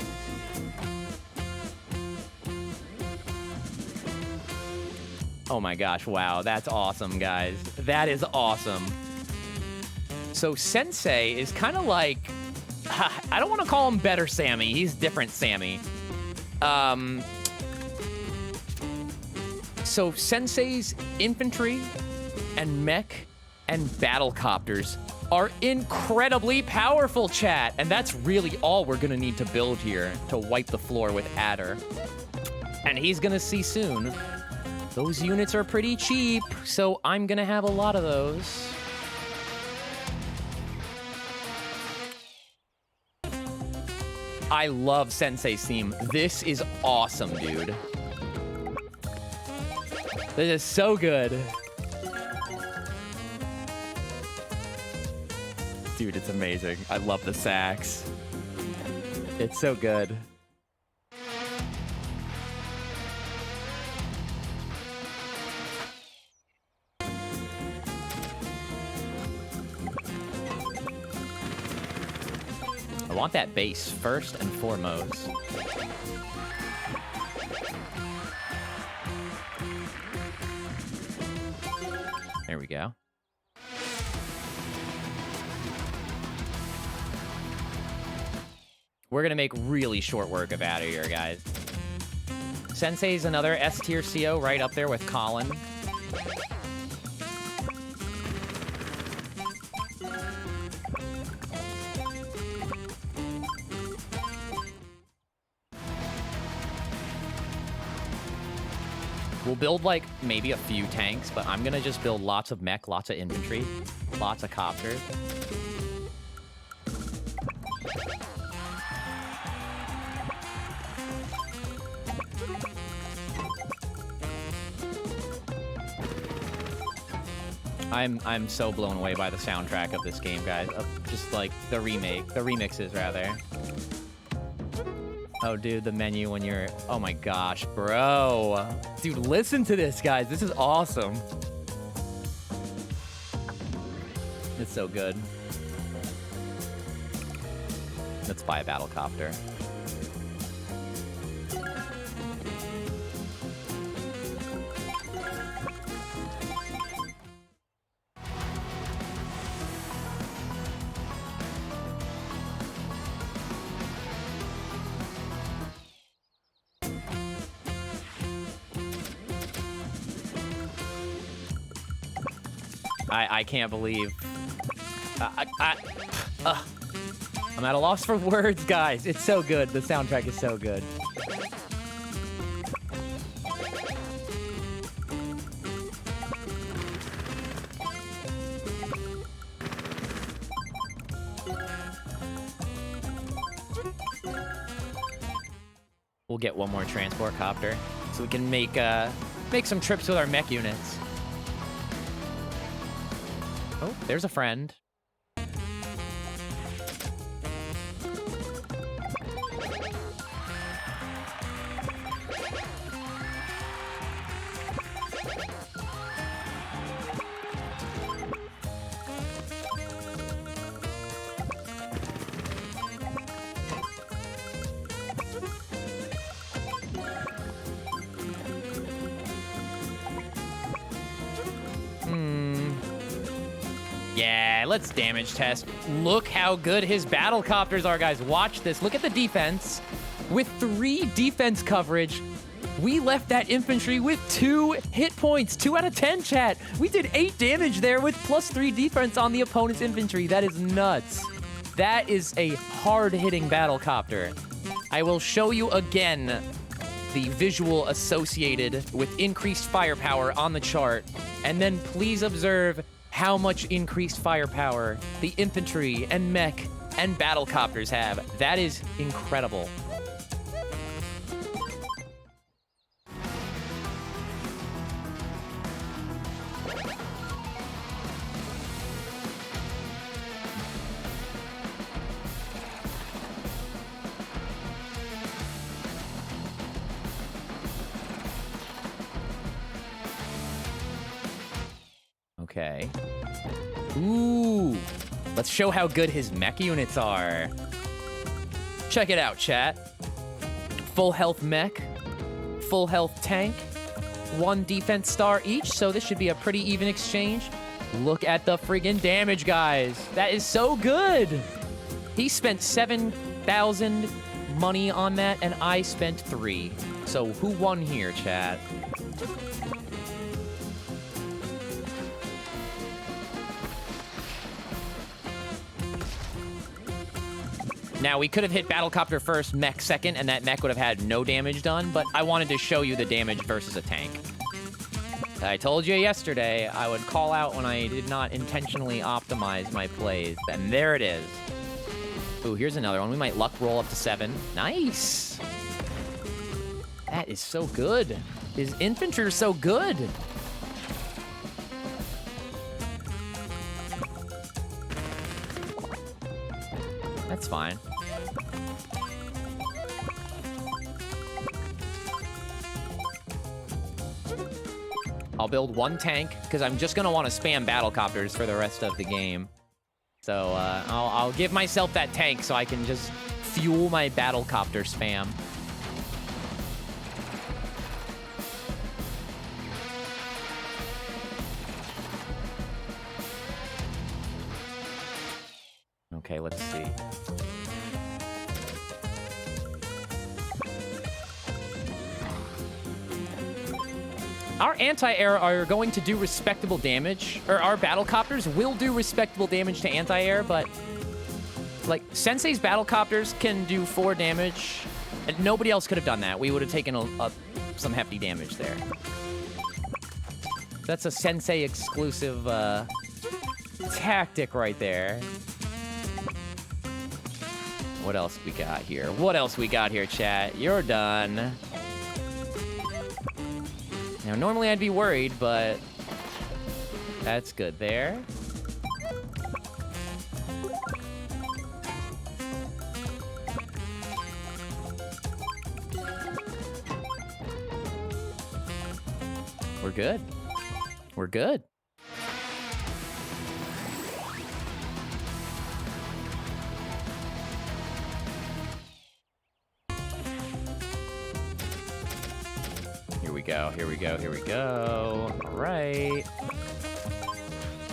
Oh my gosh, wow, that's awesome, guys. That is awesome. So Sensei is kind of like, I don't want to call him better Sammy. He's different Sammy. So Sensei's infantry and mech and battle copters are incredibly powerful, chat. And that's really all we're gonna need to build here to wipe the floor with Adder. And he's gonna see soon. Those units are pretty cheap, so I'm gonna have a lot of those. I love Sensei's theme. This is awesome, dude. This is so good. Dude, it's amazing. I love the sax. It's so good. I want that base first and foremost. There we go. We're gonna make really short work of out of here, guys. Sensei's another S-tier CO right up there with Colin. We'll build, like, maybe a few tanks, but I'm gonna just build lots of mech, lots of infantry, lots of copters. I'm so blown away by the soundtrack of this game, guys. Of just, like, the remixes, rather. Oh, dude, the menu when you're... Oh, my gosh, bro. Dude, listen to this, guys. This is awesome. It's so good. Let's buy a battle copter. I can't believe... I'm at a loss for words, guys. It's so good. The soundtrack is so good. We'll get one more transport copter so we can make some trips with our mech units. Oh, there's a friend. Yeah, let's damage test. Look how good his battle copters are, guys. Watch this. Look at the defense. With 3 defense coverage, we left that infantry with 2 hit points. 2 out of 10, chat. We did 8 damage there with +3 defense on the opponent's infantry. That is nuts. That is a hard-hitting battle copter. I will show you again the visual associated with increased firepower on the chart. And then please observe how much increased firepower the infantry and mech and battle copters have. That is incredible. Okay. Ooh. Let's show how good his mech units are. Check it out, chat. Full health mech, full health tank, 1 defense star each, so this should be a pretty even exchange. Look at the friggin' damage, guys. That is so good. He spent 7,000 money on that, and I spent 3. So who won here, chat? Now, we could have hit Battlecopter first, mech second, and that mech would have had no damage done, but I wanted to show you the damage versus a tank. I told you yesterday I would call out when I did not intentionally optimize my plays, and there it is. Ooh, here's another one. We might luck roll up to 7. Nice! That is so good. His infantry are so good. That's fine. I'll build 1 tank, because I'm just going to want to spam battlecopters for the rest of the game. So I'll give myself that tank so I can just fuel my battlecopter spam. Okay, let's see. Our anti-air are going to do respectable damage, or our battlecopters will do respectable damage to anti-air, but like Sensei's battlecopters can do 4 damage, and nobody else could have done that. We would have taken some hefty damage there. That's a Sensei exclusive tactic right there. What else we got here? What else we got here, chat? You're done. Now, normally I'd be worried, but that's good there. We're good. We're good. Here we go, here we go, here we go. All right.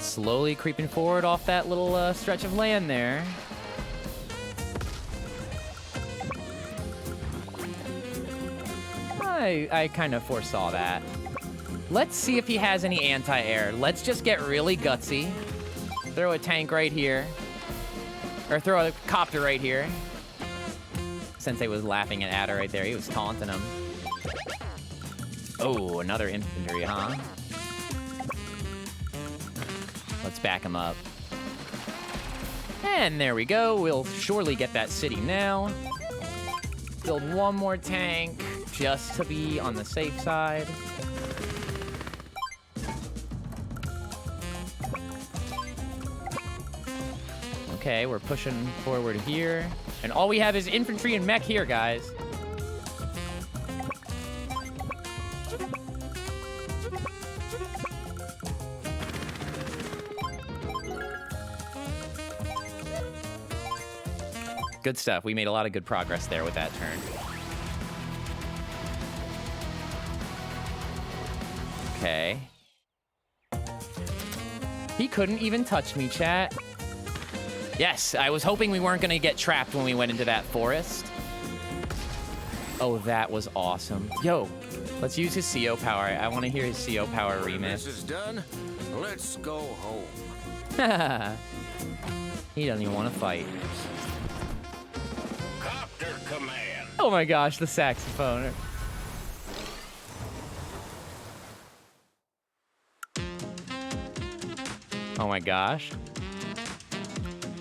Slowly creeping forward off that little stretch of land there. I kind of foresaw that. Let's see if he has any anti-air. Let's just get really gutsy. Throw a tank right here. Or throw a copter right here. Sensei was laughing at Ada right there. He was taunting him. Oh, another infantry, huh? Let's back him up. And there we go. We'll surely get that city now. Build one more tank just to be on the safe side. Okay, we're pushing forward here. And all we have is infantry and mech here, guys. Good stuff. We made a lot of good progress there with that turn. Okay. He couldn't even touch me, chat. Yes, I was hoping we weren't going to get trapped when we went into that forest. Oh, that was awesome. Yo, let's use his CO power. I want to hear his CO power remix. This is done. Let's go home. He doesn't even want to fight. Copter command. Oh my gosh, the saxophone. Oh my gosh.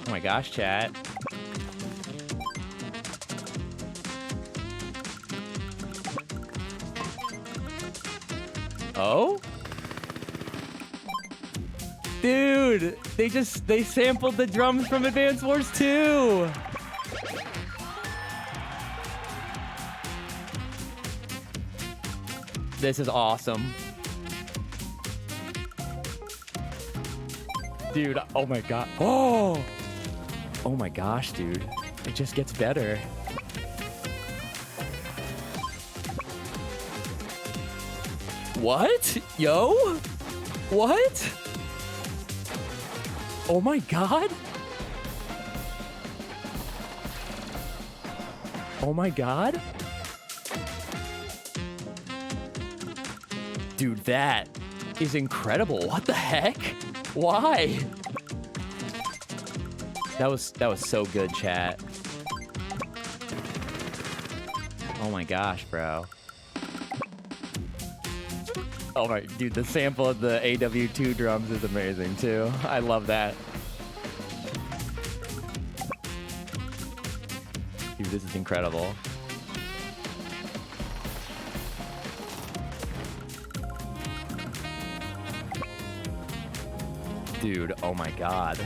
Oh my gosh, chat. Oh? Dude, they sampled the drums from Advance Wars 2. This is awesome. Dude, oh my god. Oh! Oh my gosh, dude. It just gets better. What? Yo? What? Oh my god? Oh my god? Dude, that is incredible. What the heck? Why? That was so good, chat. Oh my gosh, bro. Oh my, dude, the sample of the AW2 drums is amazing too. I love that. Dude, this is incredible. Dude, oh my god.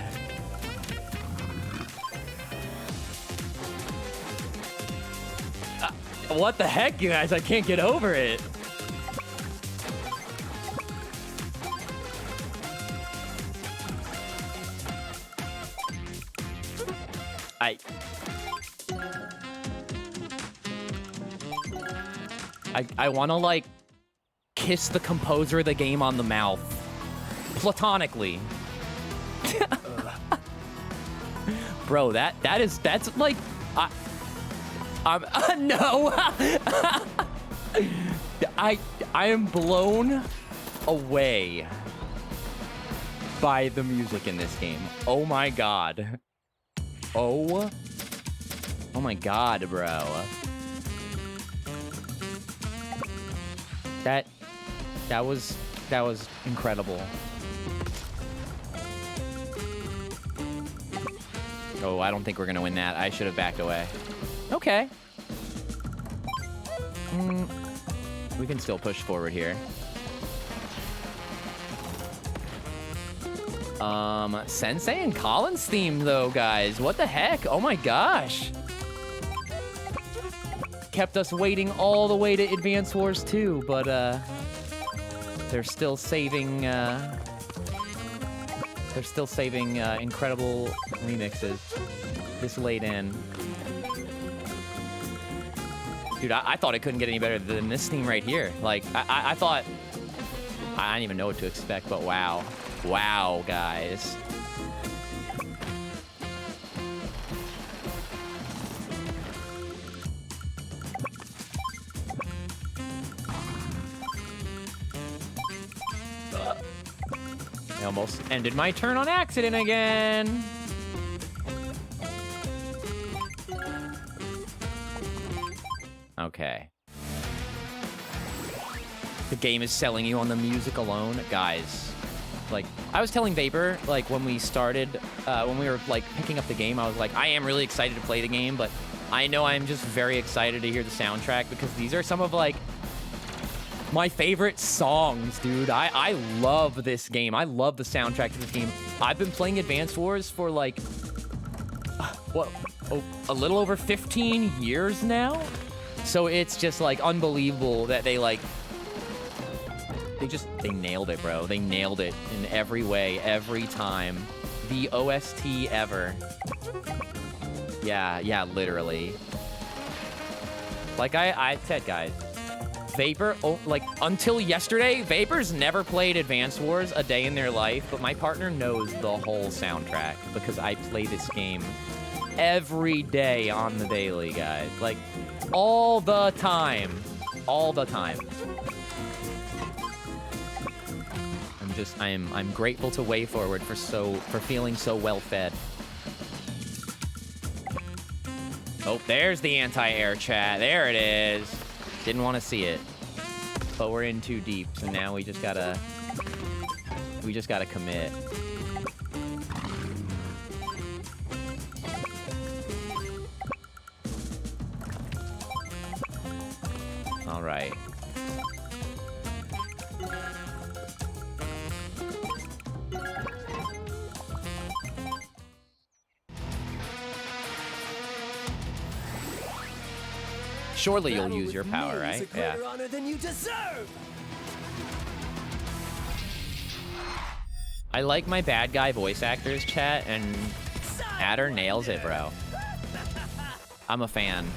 What the heck, you guys? I can't get over it. I want to, like, kiss the composer of the game on the mouth. Platonically. Bro, that's like, no. I am blown away by the music in this game. Oh my god. Oh my god, bro. That was incredible. Oh, I don't think we're gonna win that. I should have backed away. Okay. We can still push forward here. Sensei and Colin's theme though, guys. What the heck? Oh my gosh. Kept us waiting all the way to Advance Wars 2, but They're still saving incredible remixes this late in. Dude, I thought it couldn't get any better than this theme right here. Like, I thought... I didn't even know what to expect, but wow. Wow, guys. I almost ended my turn on accident again. Okay. The game is selling you on the music alone. Guys, like, I was telling Vapor, like, when we started, when we were, like, picking up the game, I was like, I am really excited to play the game, but I know I'm just very excited to hear the soundtrack because these are some of, like, my favorite songs, dude. I love this game. I love the soundtrack to this game. I've been playing Advance Wars for, like, what, a little over 15 years now? So it's just, like, unbelievable that they, like, they nailed it, bro. They nailed it in every way, every time. The OST ever. Yeah, literally. Like I said, guys, Vapor, like, until yesterday, Vapor's never played Advance Wars a day in their life, but my partner knows the whole soundtrack because I play this game every day on the daily, guys. Like, all the time. All the time. I'm grateful to WayForward for feeling so well fed. Oh, there's the anti-air chat. There it is. Didn't want to see it, but we're in too deep, so now we just gotta commit. All right. Surely you'll use your power, right? Yeah. Honor than you deserve. I like my bad guy voice actors, chat, and Adder nails it, bro. I'm a fan.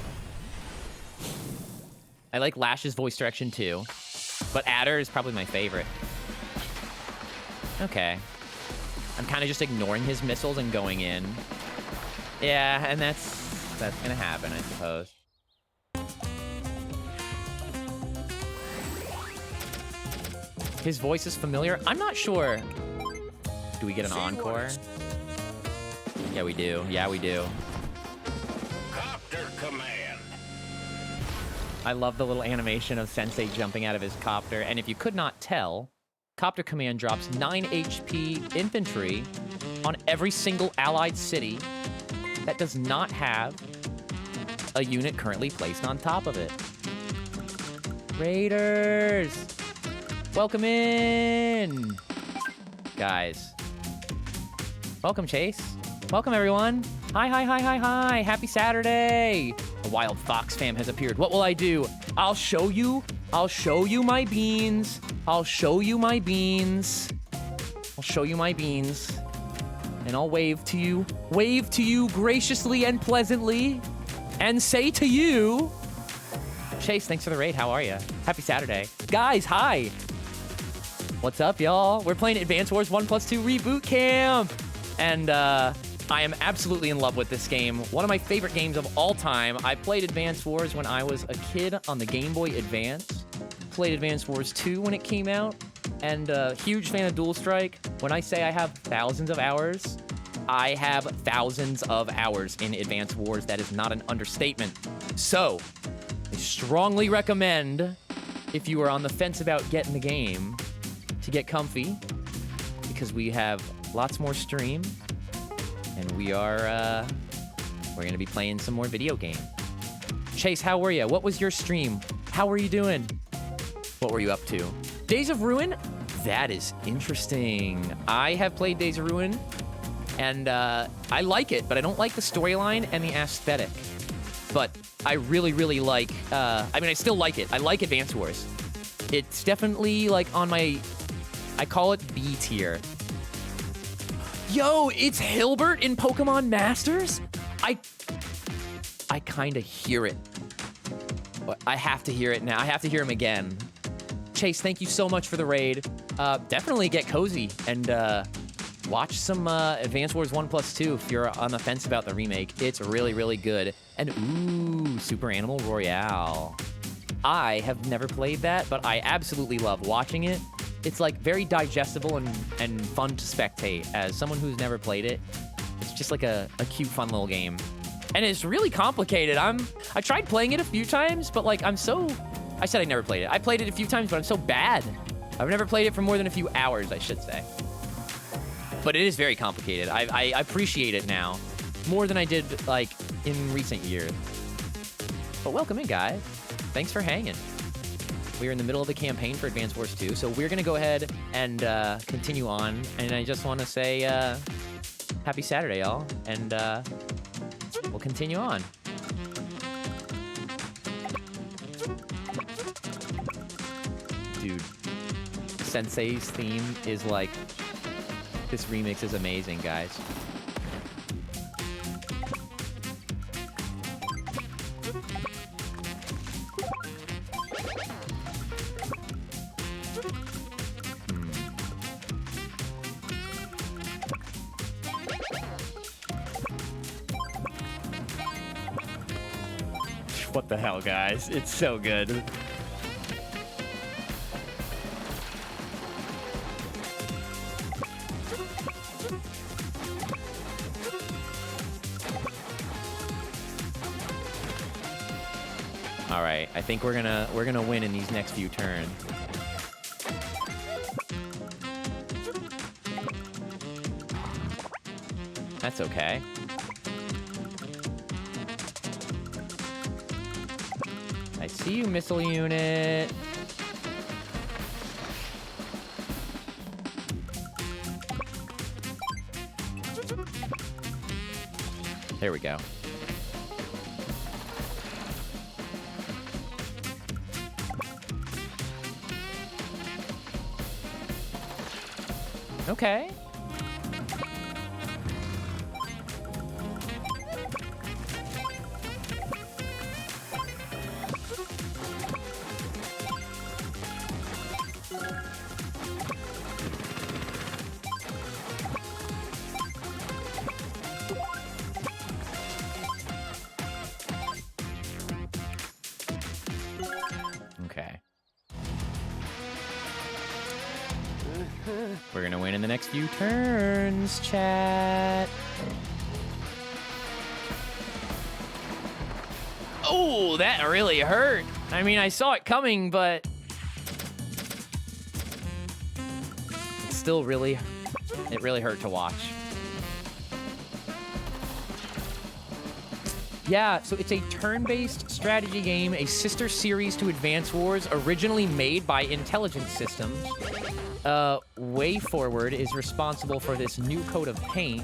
I like Lash's voice direction too, but Adder is probably my favorite. Okay. I'm kind of just ignoring his missiles and going in. Yeah, and that's gonna happen, I suppose. His voice is familiar. I'm not sure. Do we get an encore? Yeah, we do. Yeah, we do. Copter command. I love the little animation of Sensei jumping out of his copter. And if you could not tell, Copter Command drops 9 HP infantry on every single allied city that does not have a unit currently placed on top of it. Raiders! Welcome in! Guys. Welcome, Chase. Welcome, everyone. Hi. Happy Saturday. A wild fox fam has appeared. What will I do? I'll show you my beans. I'll show you my beans. And I'll wave to you graciously and pleasantly, and say to you, Chase, thanks for the raid. How are you? Happy Saturday. Guys, hi. What's up, y'all? We're playing Advance Wars 1+2 Reboot Camp. And I am absolutely in love with this game. One of my favorite games of all time. I played Advance Wars when I was a kid on the Game Boy Advance. Played Advance Wars 2 when it came out. And huge fan of Dual Strike. When I say I have thousands of hours, I have thousands of hours in Advance Wars. That is not an understatement. So, I strongly recommend, if you are on the fence about getting the game, to get comfy, because we have lots more stream, and we're gonna be playing some more video game. Chase, how were you? What was your stream? How were you doing? What were you up to? Days of Ruin? That is interesting. I have played Days of Ruin, and I like it, but I don't like the storyline and the aesthetic. But I really, really like, I still like it. I like Advance Wars. It's definitely like on my, I call it B tier. Yo, it's Hilbert in Pokemon Masters? I kind of hear it. But I have to hear it now. I have to hear him again. Chase, thank you so much for the raid. Definitely get cozy and watch some Advance Wars 1+2 if you're on the fence about the remake. It's really, really good. And ooh, Super Animal Royale. I have never played that, but I absolutely love watching it. It's like very digestible and fun to spectate. As someone who's never played it, it's just like a cute, fun little game. And it's really complicated. I tried playing it a few times, but like I said I never played it. I played it a few times, but I'm so bad. I've never played it for more than a few hours, I should say. But it is very complicated. I appreciate it now more than I did like in recent years. But welcome in, guys. Thanks for hanging. We're in the middle of the campaign for Advance Wars 2, so we're gonna go ahead and continue on. And I just want to say happy Saturday, y'all, and we'll continue on. Dude, Sensei's theme is like, this remix is amazing, guys. What the hell, guys? It's so good. All right, I think we're gonna win in these next few turns. That's okay. I see you, missile unit. There we go. Okay. Okay. We're gonna win in the next few turns, chat. Oh, that really hurt. I mean, I saw it coming, but it still really hurt to watch. Yeah, so it's a turn-based strategy game, a sister series to Advance Wars, originally made by Intelligent Systems. WayForward is responsible for this new coat of paint.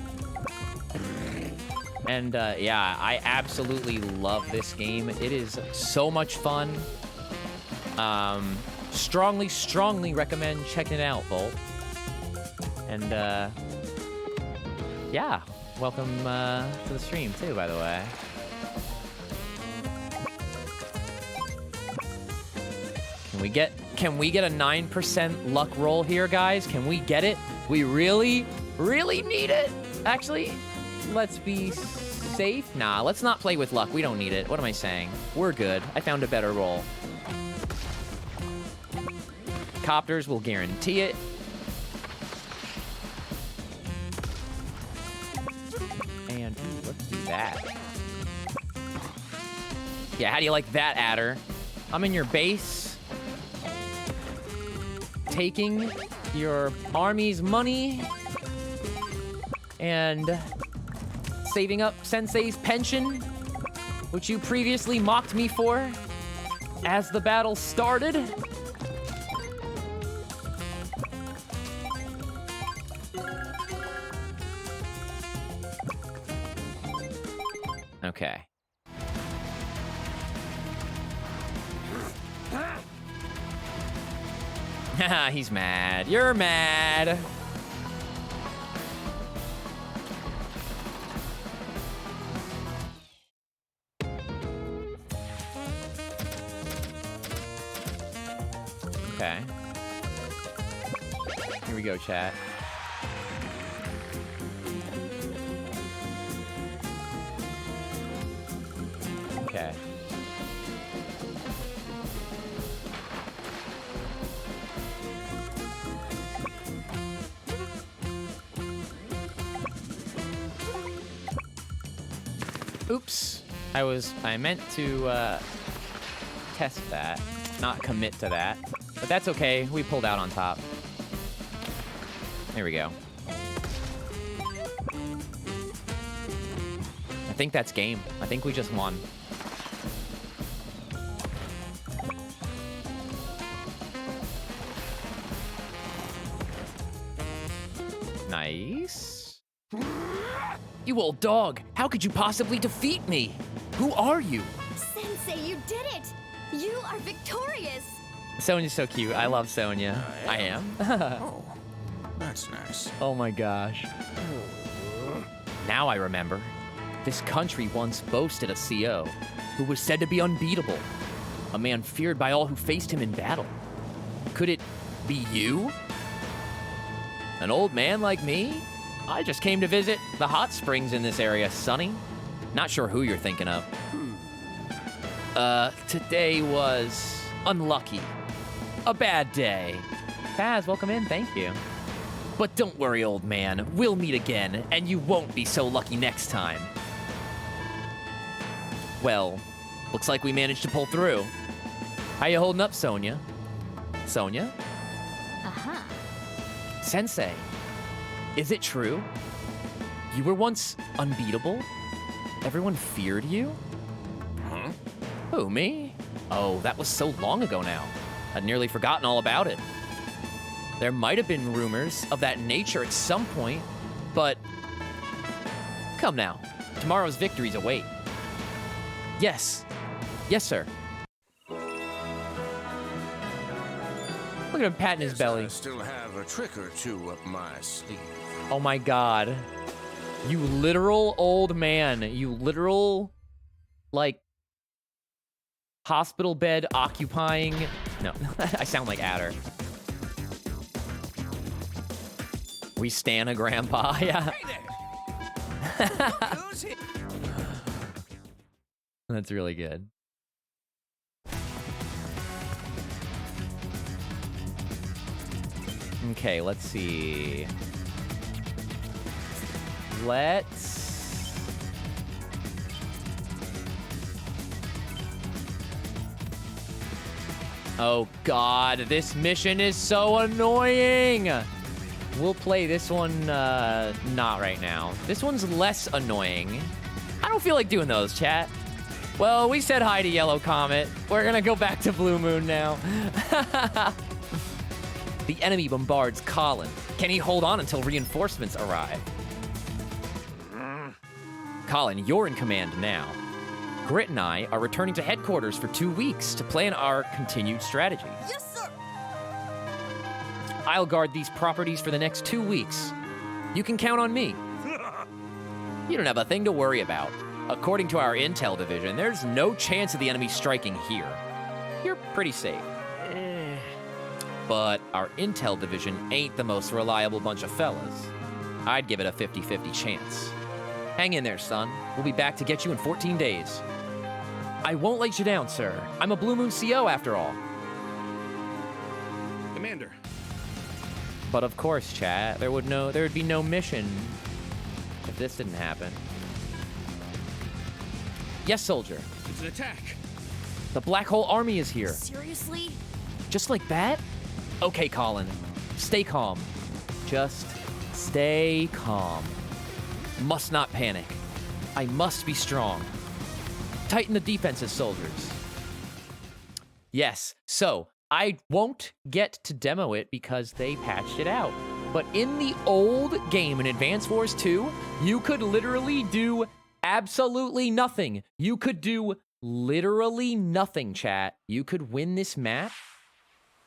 And yeah, I absolutely love this game. It is so much fun. Strongly recommend checking it out, Volt. And yeah, welcome to the stream too, by the way. Can we get a 9% luck roll here, guys? Can we get it? We really need it. Actually, let's be safe. Nah, let's not play with luck. We don't need it. What am I saying? We're good. I found a better roll. Copters will guarantee it. And ooh, let's do that. Yeah, how do you like that, Adder? I'm in your base, taking your army's money and saving up Sensei's pension, which you previously mocked me for as the battle started. Okay. Haha, he's mad. You're mad. Okay. Here we go, chat. Okay. Oops. I meant to test that, not commit to that. But that's okay. We pulled out on top. There we go. I think that's game. I think we just won. Nice. You old dog. How could you possibly defeat me? Who are you? Sensei, you did it! You are victorious! Sonia's so cute. I love Sonia. I am. Oh, that's nice. Oh my gosh. Now I remember. This country once boasted a CO who was said to be unbeatable. A man feared by all who faced him in battle. Could it be you? An old man like me? I just came to visit the hot springs in this area, Sonny. Not sure who you're thinking of. Today was unlucky. A bad day. Taz, welcome in, thank you. But don't worry, old man. We'll meet again, and you won't be so lucky next time. Well, looks like we managed to pull through. How you holding up, Sonia? Sonia? Uh-huh. Sensei, is it true? You were once unbeatable? Everyone feared you? Huh? Who, me? Oh, that was so long ago now. I'd nearly forgotten all about it. There might have been rumors of that nature at some point, but... Come now. Tomorrow's victories await. Yes. Yes, sir. Look at him patting his Guess belly. I still have a trick or two up my sleeve. Oh my god. You literal old man. You literal, like, hospital bed occupying... No, I sound like Adder. We stan a grandpa, yeah. That's really good. Okay, let's see. Let's... Oh god, this mission is so annoying! We'll play this one, not right now. This one's less annoying. I don't feel like doing those, chat. Well, we said hi to Yellow Comet. We're gonna go back to Blue Moon now. The enemy bombards Colin. Can he hold on until reinforcements arrive? Colin, you're in command now. Grit and I are returning to headquarters for 2 weeks to plan our continued strategy. Yes, sir! I'll guard these properties for the next 2 weeks. You can count on me. You don't have a thing to worry about. According to our intel division, there's no chance of the enemy striking here. You're pretty safe. But our intel division ain't the most reliable bunch of fellas. I'd give it a 50-50 chance. Hang in there, son. We'll be back to get you in 14 days. I won't let you down, sir. I'm a Blue Moon CO after all. Commander. But of course, chat, there would be no mission if this didn't happen. Yes, soldier. It's an attack. The Black Hole Army is here. Seriously? Just like that? Okay, Colin. Stay calm. Just stay calm. Must not panic. I must be strong. Tighten the defenses, soldiers. Yes, so I won't get to demo it because they patched it out. But in the old game in Advance Wars 2, you could literally do absolutely nothing. You could do literally nothing, chat. You could win this map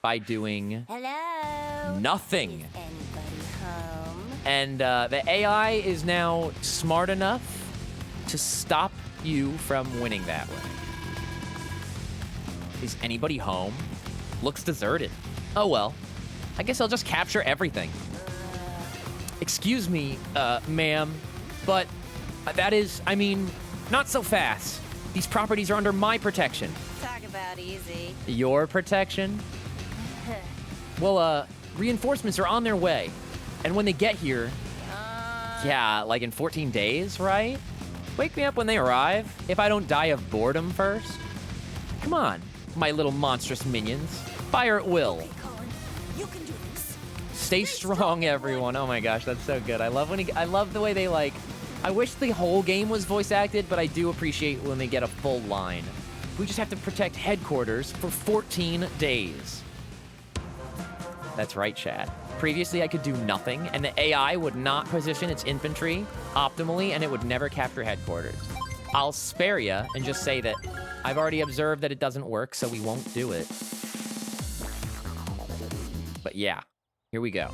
by doing Hello? nothing. Is anybody home? And the AI is now smart enough to stop you from winning that way. Is anybody home? Looks deserted. Oh well. I guess I'll just capture everything. Excuse me, ma'am, but that is, I mean, not so fast. These properties are under my protection. Talk about easy. Your protection? Well, reinforcements are on their way. And when they get here, yeah, like in 14 days, right? Wake me up when they arrive, if I don't die of boredom first. Come on, my little monstrous minions. Fire at will. Hey, Colin, you can do this. Stay strong, everyone. Oh my gosh, that's so good. I love I love the way they like. I wish the whole game was voice acted, but I do appreciate when they get a full line. We just have to protect headquarters for 14 days. That's right, chat. Previously, I could do nothing, and the AI would not position its infantry optimally, and it would never capture headquarters. I'll spare you and just say that I've already observed that it doesn't work, so we won't do it. But yeah, here we go.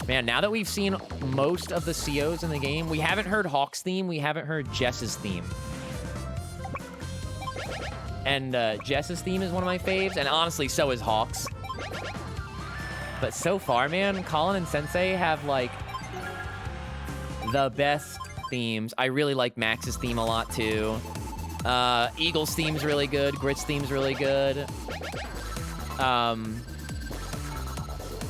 Man, now that we've seen most of the COs in the game, we haven't heard Hawk's theme, we haven't heard Jess's theme. And Jess's theme is one of my faves, and honestly, so is Hawk's. But so far, man, Colin and Sensei have, like, the best themes. I really like Max's theme a lot, too. Eagle's theme's really good. Grit's theme's really good.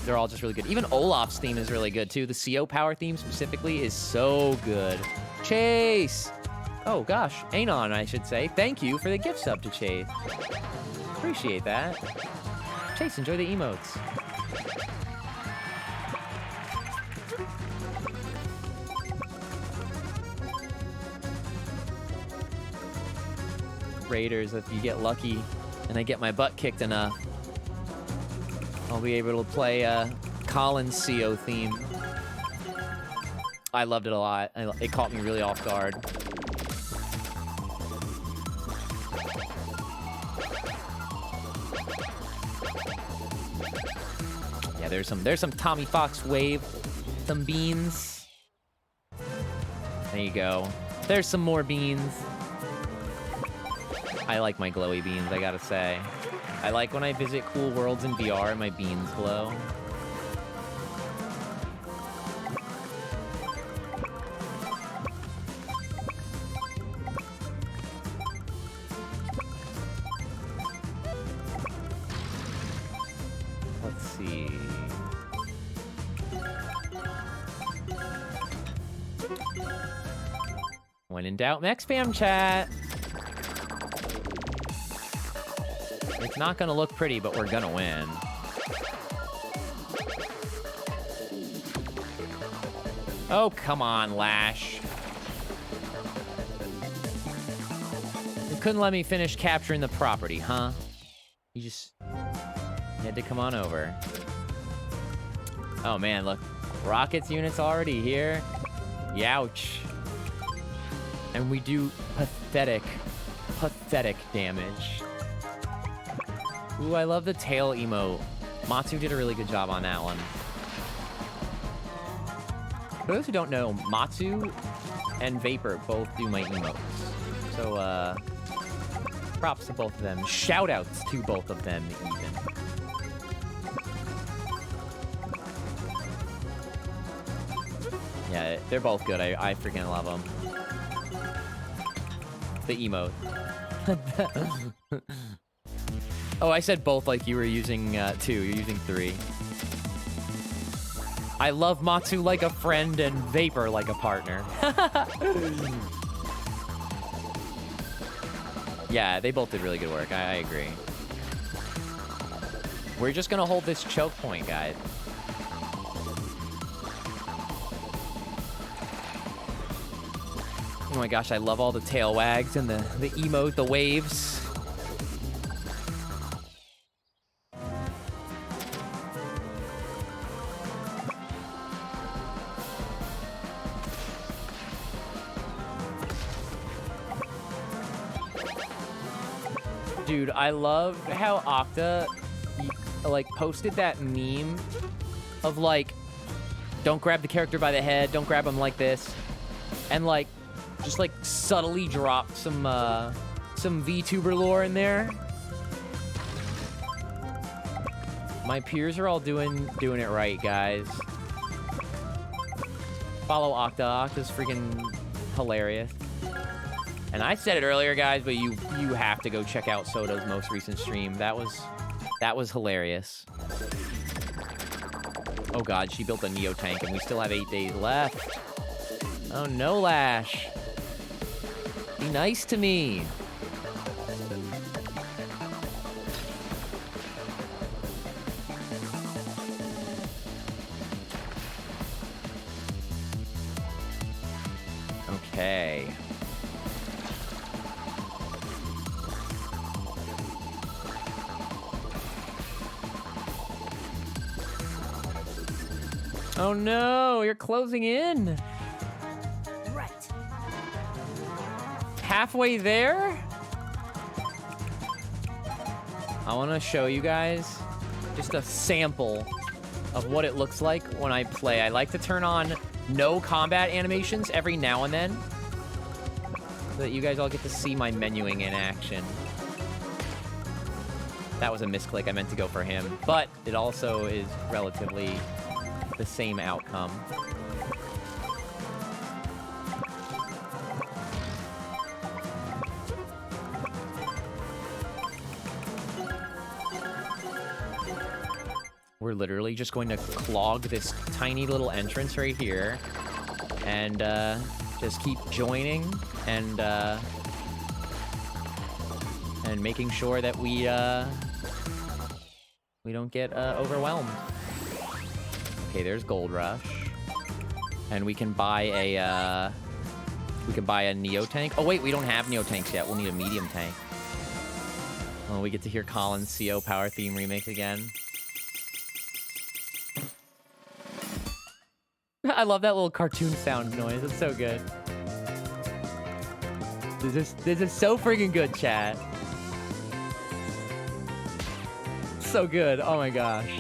They're all just really good. Even Olaf's theme is really good, too. The CO Power theme, specifically, is so good. Chase! Oh, gosh. Anon, I should say. Thank you for the gift sub to Chase. Appreciate that. Chase, enjoy the emotes. Raiders, if you get lucky and I get my butt kicked enough, I'll be able to play Colin's CO theme. I loved it a lot. It caught me really off guard. Yeah, there's some Tommy Fox wave, some beans. There you go. There's some more beans. I like my glowy beans, I gotta say. I like when I visit cool worlds in VR and my beans glow. Let's see. When in doubt, mech spam chat. It's not gonna look pretty, but we're gonna win. Oh, come on, Lash. You couldn't let me finish capturing the property, huh? You had to come on over. Oh man, look. Rockets units already here. Youch. And we do pathetic damage. Ooh, I love the tail emote. Matsu did a really good job on that one. For those who don't know, Matsu and Vapor both do my emotes. So, props to both of them. Shoutouts to both of them, even. Yeah, they're both good. I freaking love them. The emote. Oh, I said both like you were using 2. You're using 3. I love Matsu like a friend and Vapor like a partner. Yeah, they both did really good work. I agree. We're just gonna hold this choke point, guys. Oh my gosh, I love all the tail wags and the emote, the waves. Dude, I love how Octa like posted that meme of like, don't grab the character by the head, don't grab him like this, and like just like subtly dropped some VTuber lore in there. My peers are all doing it right, guys. Follow Octa. Octa's freaking hilarious. And I said it earlier, guys, but you have to go check out Soda's most recent stream. That was hilarious. Oh god, she built a Neo tank and we still have 8 days left. Oh no, Lash. Be nice to me. Okay. Oh no, you're closing in. Right. Halfway there? I want to show you guys just a sample of what it looks like when I play. I like to turn on no combat animations every now and then so that you guys all get to see my menuing in action. That was a misclick. I meant to go for him, but it also is relatively the same outcome. We're literally just going to clog this tiny little entrance right here and just keep joining and making sure that we don't get overwhelmed. Okay, there's Gold Rush, and we can buy a Neo tank. Oh wait, we don't have Neo tanks yet. We'll need a medium tank. Oh, we get to hear Colin's CO Power theme remake again. I love that little cartoon sound noise. It's so good. This is so freaking good, chat. So good. Oh my gosh.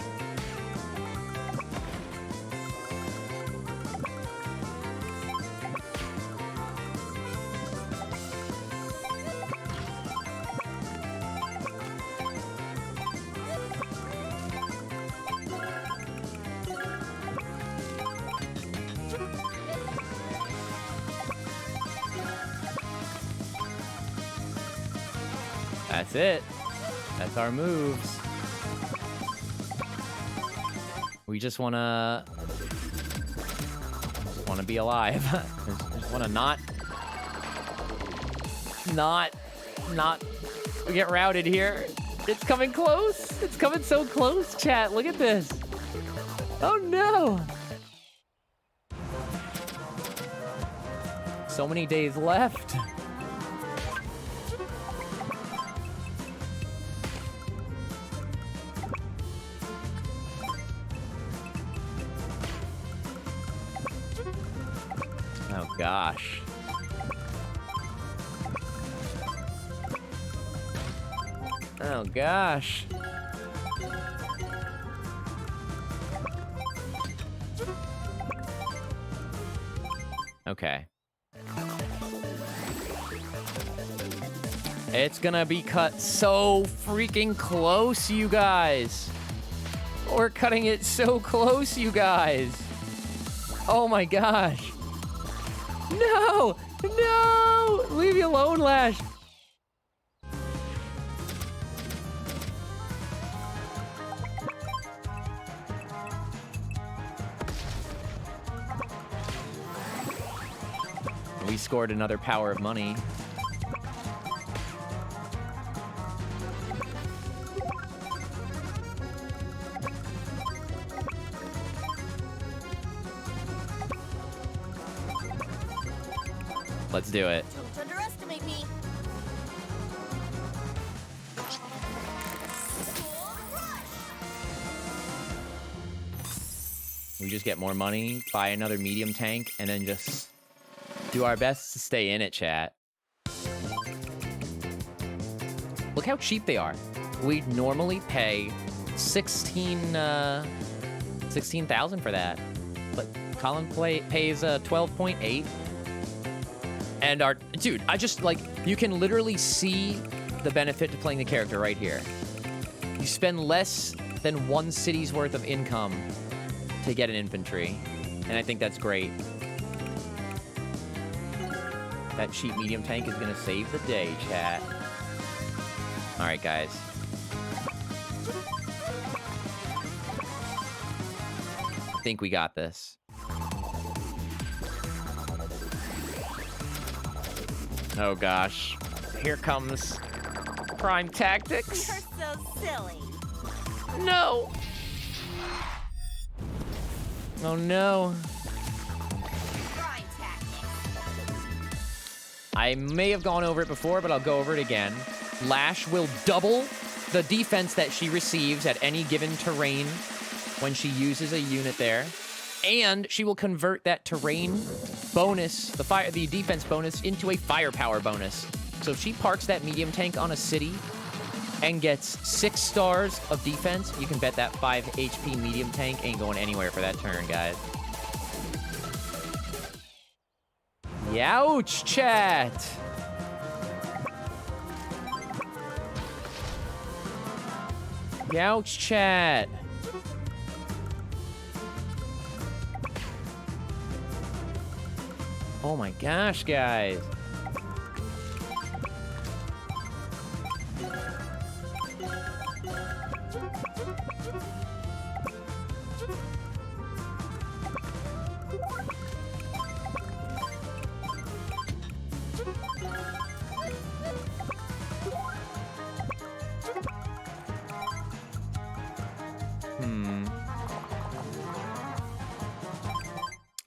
That's it. That's our moves. We just wanna be alive. just wanna not get routed here. It's coming close. It's coming so close, chat. Look at this. Oh no. So many days left. Oh gosh. Oh gosh. Okay. It's gonna be cut so freaking close, you guys. We're cutting it so close, you guys. Oh my gosh. No! No! Leave me alone, Lash. We scored another power of money. Let's do it. Don't underestimate me. We just get more money, buy another medium tank, and then just do our best to stay in it, chat. Look Look how cheap they are. We'd normally pay 16,000 for that, but Colin pays 12.8. And dude, I just like, you can literally see the benefit to playing the character right here. You spend less than one city's worth of income to get an infantry, and I think that's great. That cheap medium tank is gonna save the day, chat. All right, guys. I think we got this. Oh gosh. Here comes Prime Tactics. You're so silly. No! Oh no. Prime tactics. I may have gone over it before, but I'll go over it again. Lash will double the defense that she receives at any given terrain when she uses a unit there. And she will convert that terrain bonus, the defense bonus, into a firepower bonus. So if she parks that medium tank on a city and gets 6 stars of defense, you can bet that 5 HP medium tank ain't going anywhere for that turn, guys. Youch, chat! Youch, chat! Oh my gosh, guys.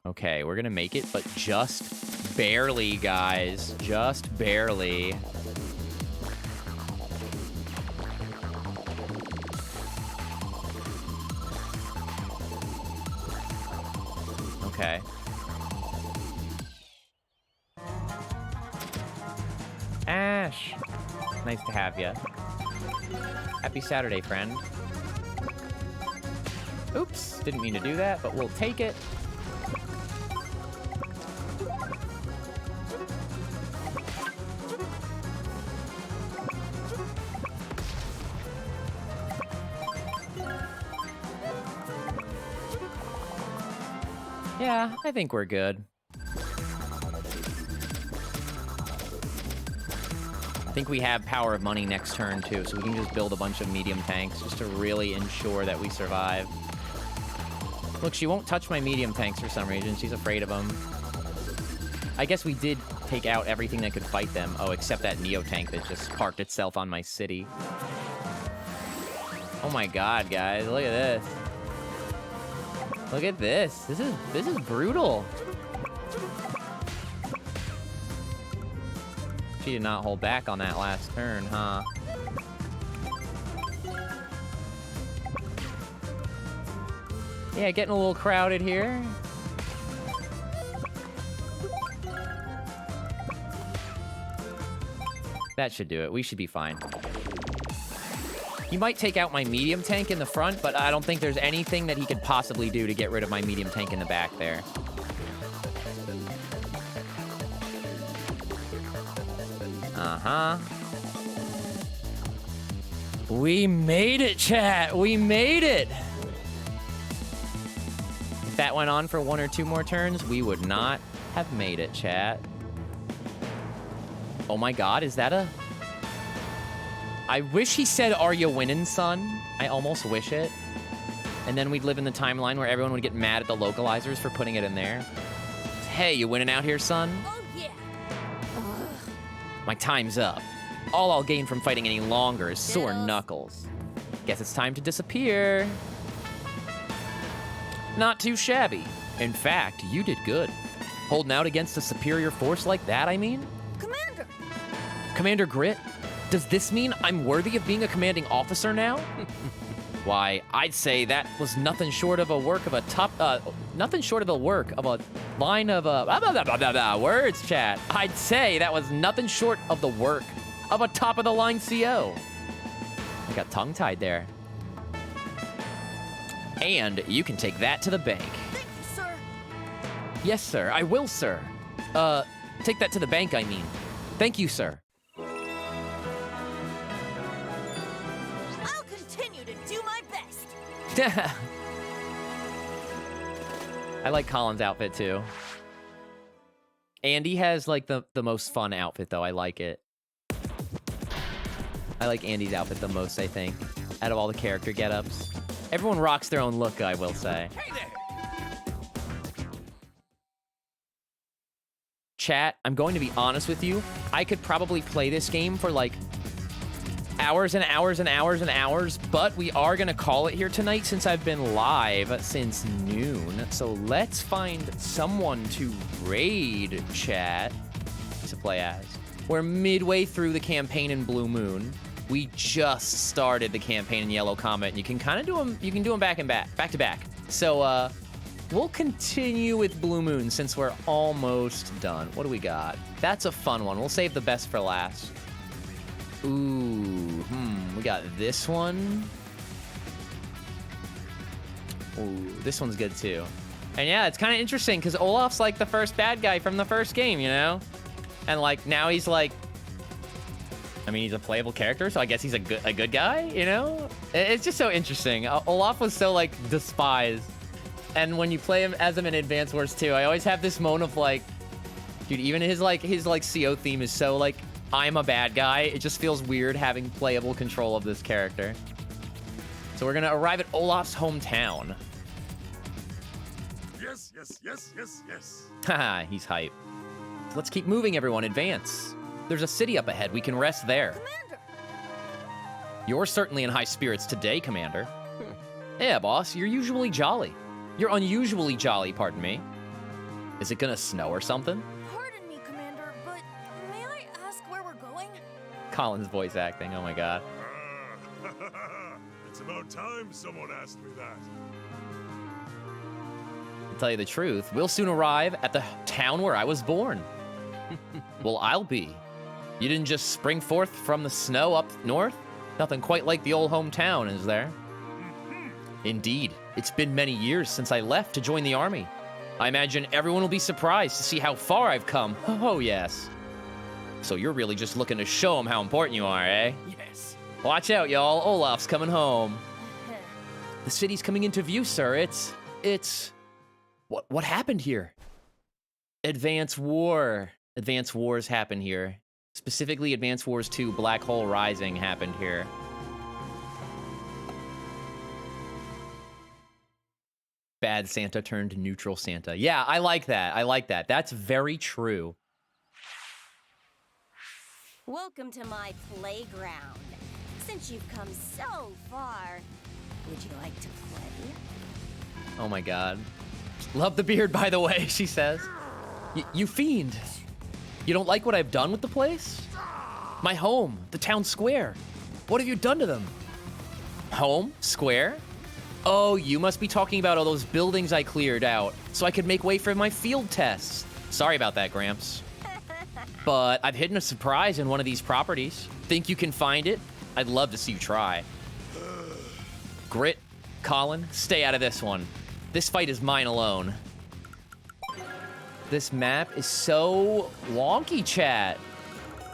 Okay, we're gonna make it, but just barely, guys. Just barely. Okay. Ash! Nice to have you. Happy Saturday, friend. Oops, didn't mean to do that, but we'll take it. Yeah, I think we're good. I think we have Power of Money next turn, too, so we can just build a bunch of medium tanks just to really ensure that we survive. Look, she won't touch my medium tanks for some reason. She's afraid of them. I guess we did take out everything that could fight them. Oh, except that Neo tank that just parked itself on my city. Oh my god, guys. Look at this. Look at this. This is brutal. She did not hold back on that last turn, huh? Yeah, getting a little crowded here. That should do it. We should be fine. You might take out my medium tank in the front, but I don't think there's anything that he could possibly do to get rid of my medium tank in the back there. Uh-huh. We made it, chat! We made it! If that went on for 1 or 2 more turns, we would not have made it, chat. Oh my god, is that a... I wish he said, "Are you winning, son?" I almost wish it. And then we'd live in the timeline where everyone would get mad at the localizers for putting it in there. Hey, you winning out here, son? Oh, yeah. My time's up. All I'll gain from fighting any longer is sore Yes. knuckles. Guess it's time to disappear. Not too shabby. In fact, you did good. Holding out against a superior force like that, I mean? Commander! Commander Grit? Does this mean I'm worthy of being a commanding officer now? Why, I'd say that was nothing short of a work of a nothing short of the work of a line of words, chat. I'd say that was nothing short of the work of a top-of-the-line CO. I got tongue-tied there. And you can take that to the bank. Thank you, sir. Yes, sir. I will, sir. Take that to the bank, I mean. Thank you, sir. I'll continue to do my best. I like Colin's outfit, too. Andy has, like, the most fun outfit, though. I like it. I like Andy's outfit the most, I think, out of all the character get-ups. Everyone rocks their own look, I will say. Hey there! Chat, I'm going to be honest with you. I could probably play this game for, like, hours and hours and hours and hours, but we are going to call it here tonight since I've been live since noon. So let's find someone to raid, chat, to play as. We're midway through the campaign in Blue Moon. We just started the campaign in Yellow Comet, and you can kind of do them, you can do them back to back. So, we'll continue with Blue Moon since we're almost done. What do we got? That's a fun one. We'll save the best for last. Ooh, we got this one. Ooh, this one's good too. And yeah, it's kind of interesting because Olaf's like the first bad guy from the first game, you know? And like now he's like, I mean, he's a playable character, so I guess he's a good guy, you know? It's just so interesting. Olaf was so like despised. And when you play him as him in Advance Wars 2, I always have this moment of like, dude, even his CO theme is so like, I'm a bad guy. It just feels weird having playable control of this character. So we're gonna arrive at Olaf's hometown. Yes, yes, yes, yes, yes. Haha, he's hype. Let's keep moving, everyone. Advance. There's a city up ahead. We can rest there. Commander! You're certainly in high spirits today, Commander. Yeah, boss. You're usually jolly. You're unusually jolly, pardon me. Is it gonna snow or something? Pardon me, Commander, but may I ask where we're going? Colin's voice acting. Oh my god. It's about time someone asked me that. To tell you the truth, we'll soon arrive at the town where I was born. Well, I'll be. You didn't just spring forth from the snow up north? Nothing quite like the old hometown, is there? Indeed. It's been many years since I left to join the army. I imagine everyone will be surprised to see how far I've come. Oh, yes. So you're really just looking to show them how important you are, eh? Yes. Watch out, y'all. Olaf's coming home. The city's coming into view, sir. It's... What happened here? Advance War. Advance Wars happened here. Specifically, Advance Wars 2 Black Hole Rising happened here. Bad Santa turned neutral Santa. Yeah, I like that. I like that. That's very true. Welcome to my playground. Since you've come so far, would you like to play? Oh my god. Love the beard, by the way, she says. You fiend. You don't like what I've done with the place? My home, the town square. What have you done to them? Home? Square? Oh, you must be talking about all those buildings I cleared out so I could make way for my field tests. Sorry about that, Gramps. But I've hidden a surprise in one of these properties. Think you can find it? I'd love to see you try. Grit, Colin, stay out of this one. This fight is mine alone. This map is so wonky, chat.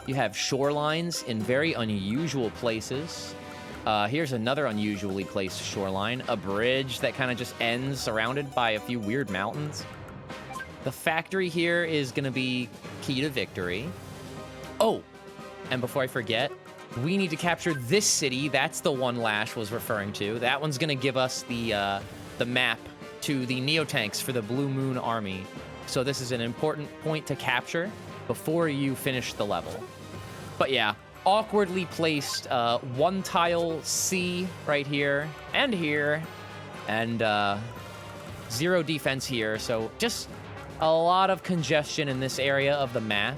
You have shorelines in very unusual places. Here's another unusually placed shoreline. A bridge that kind of just ends surrounded by a few weird mountains. The factory here is going to be key to victory. Oh, and before I forget, we need to capture this city. That's the one Lash was referring to. That one's going to give us the map to the Neotanks for the Blue Moon Army. So this is an important point to capture before you finish the level. But yeah, awkwardly placed one tile C right here and here, and 0 defense here. So just a lot of congestion in this area of the map.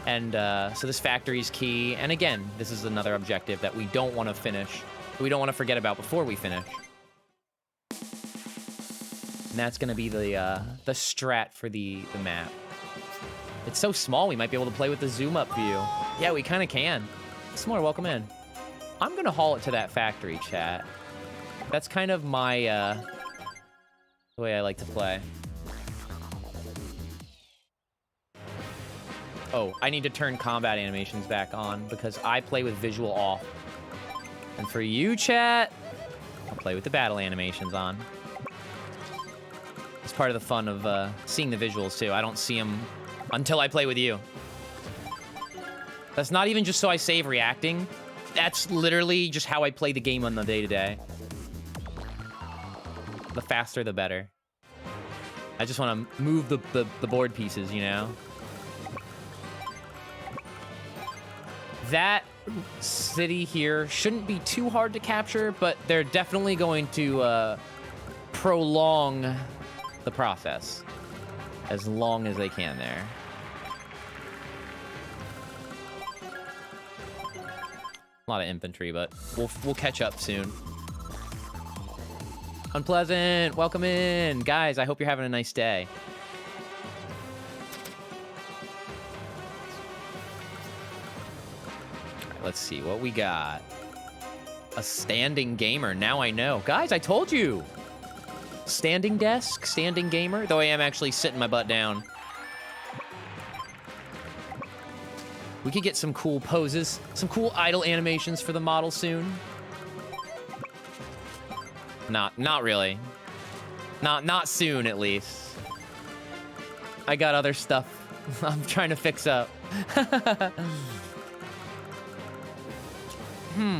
And so this factory is key. And again, this is another objective that we don't want to finish. We don't want to forget about before we finish. And that's going to be the strat for the map. It's so small, we might be able to play with the zoom up view. Yeah, we kind of can. S'more, welcome in. I'm going to haul it to that factory, chat. That's kind of my, the way I like to play. Oh, I need to turn combat animations back on because I play with visual off. And for you, chat, I'll play with the battle animations on. It's part of the fun of seeing the visuals, too. I don't see them until I play with you. That's not even just so I save reacting. That's literally just how I play the game on the day-to-day. The faster, the better. I just want to move the board pieces, you know? That city here shouldn't be too hard to capture, but they're definitely going to prolong the process as long as they can there. A lot of infantry, but we'll catch up soon. Unpleasant, welcome in. Guys, I hope you're having a nice day. Let's see what we got. A standing gamer. Now I know. Guys, I told you. Standing desk, standing gamer. Though I am actually sitting my butt down. We could get some cool poses, some cool idle animations for the model soon. Not really. Not soon, at least. I got other stuff I'm trying to fix up.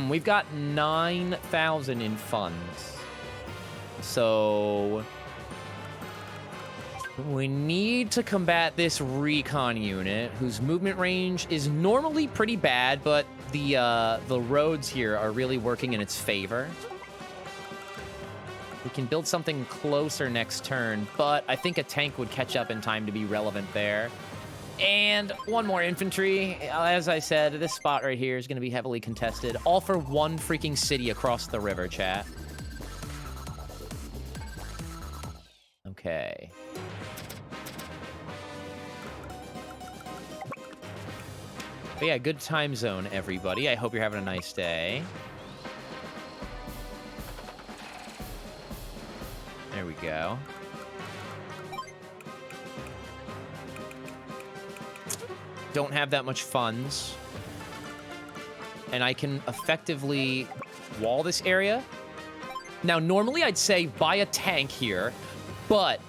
We've got 9,000 in funds. So we need to combat this recon unit, whose movement range is normally pretty bad, but the roads here are really working in its favor. We can build something closer next turn, but I think a tank would catch up in time to be relevant there. And one more infantry. As I said, this spot right here is going to be heavily contested. All for one freaking city across the river, chat. Okay. But yeah, good time zone, everybody. I hope you're having a nice day. There we go. Don't have that much funds. And I can effectively wall this area. Now, normally I'd say buy a tank here, but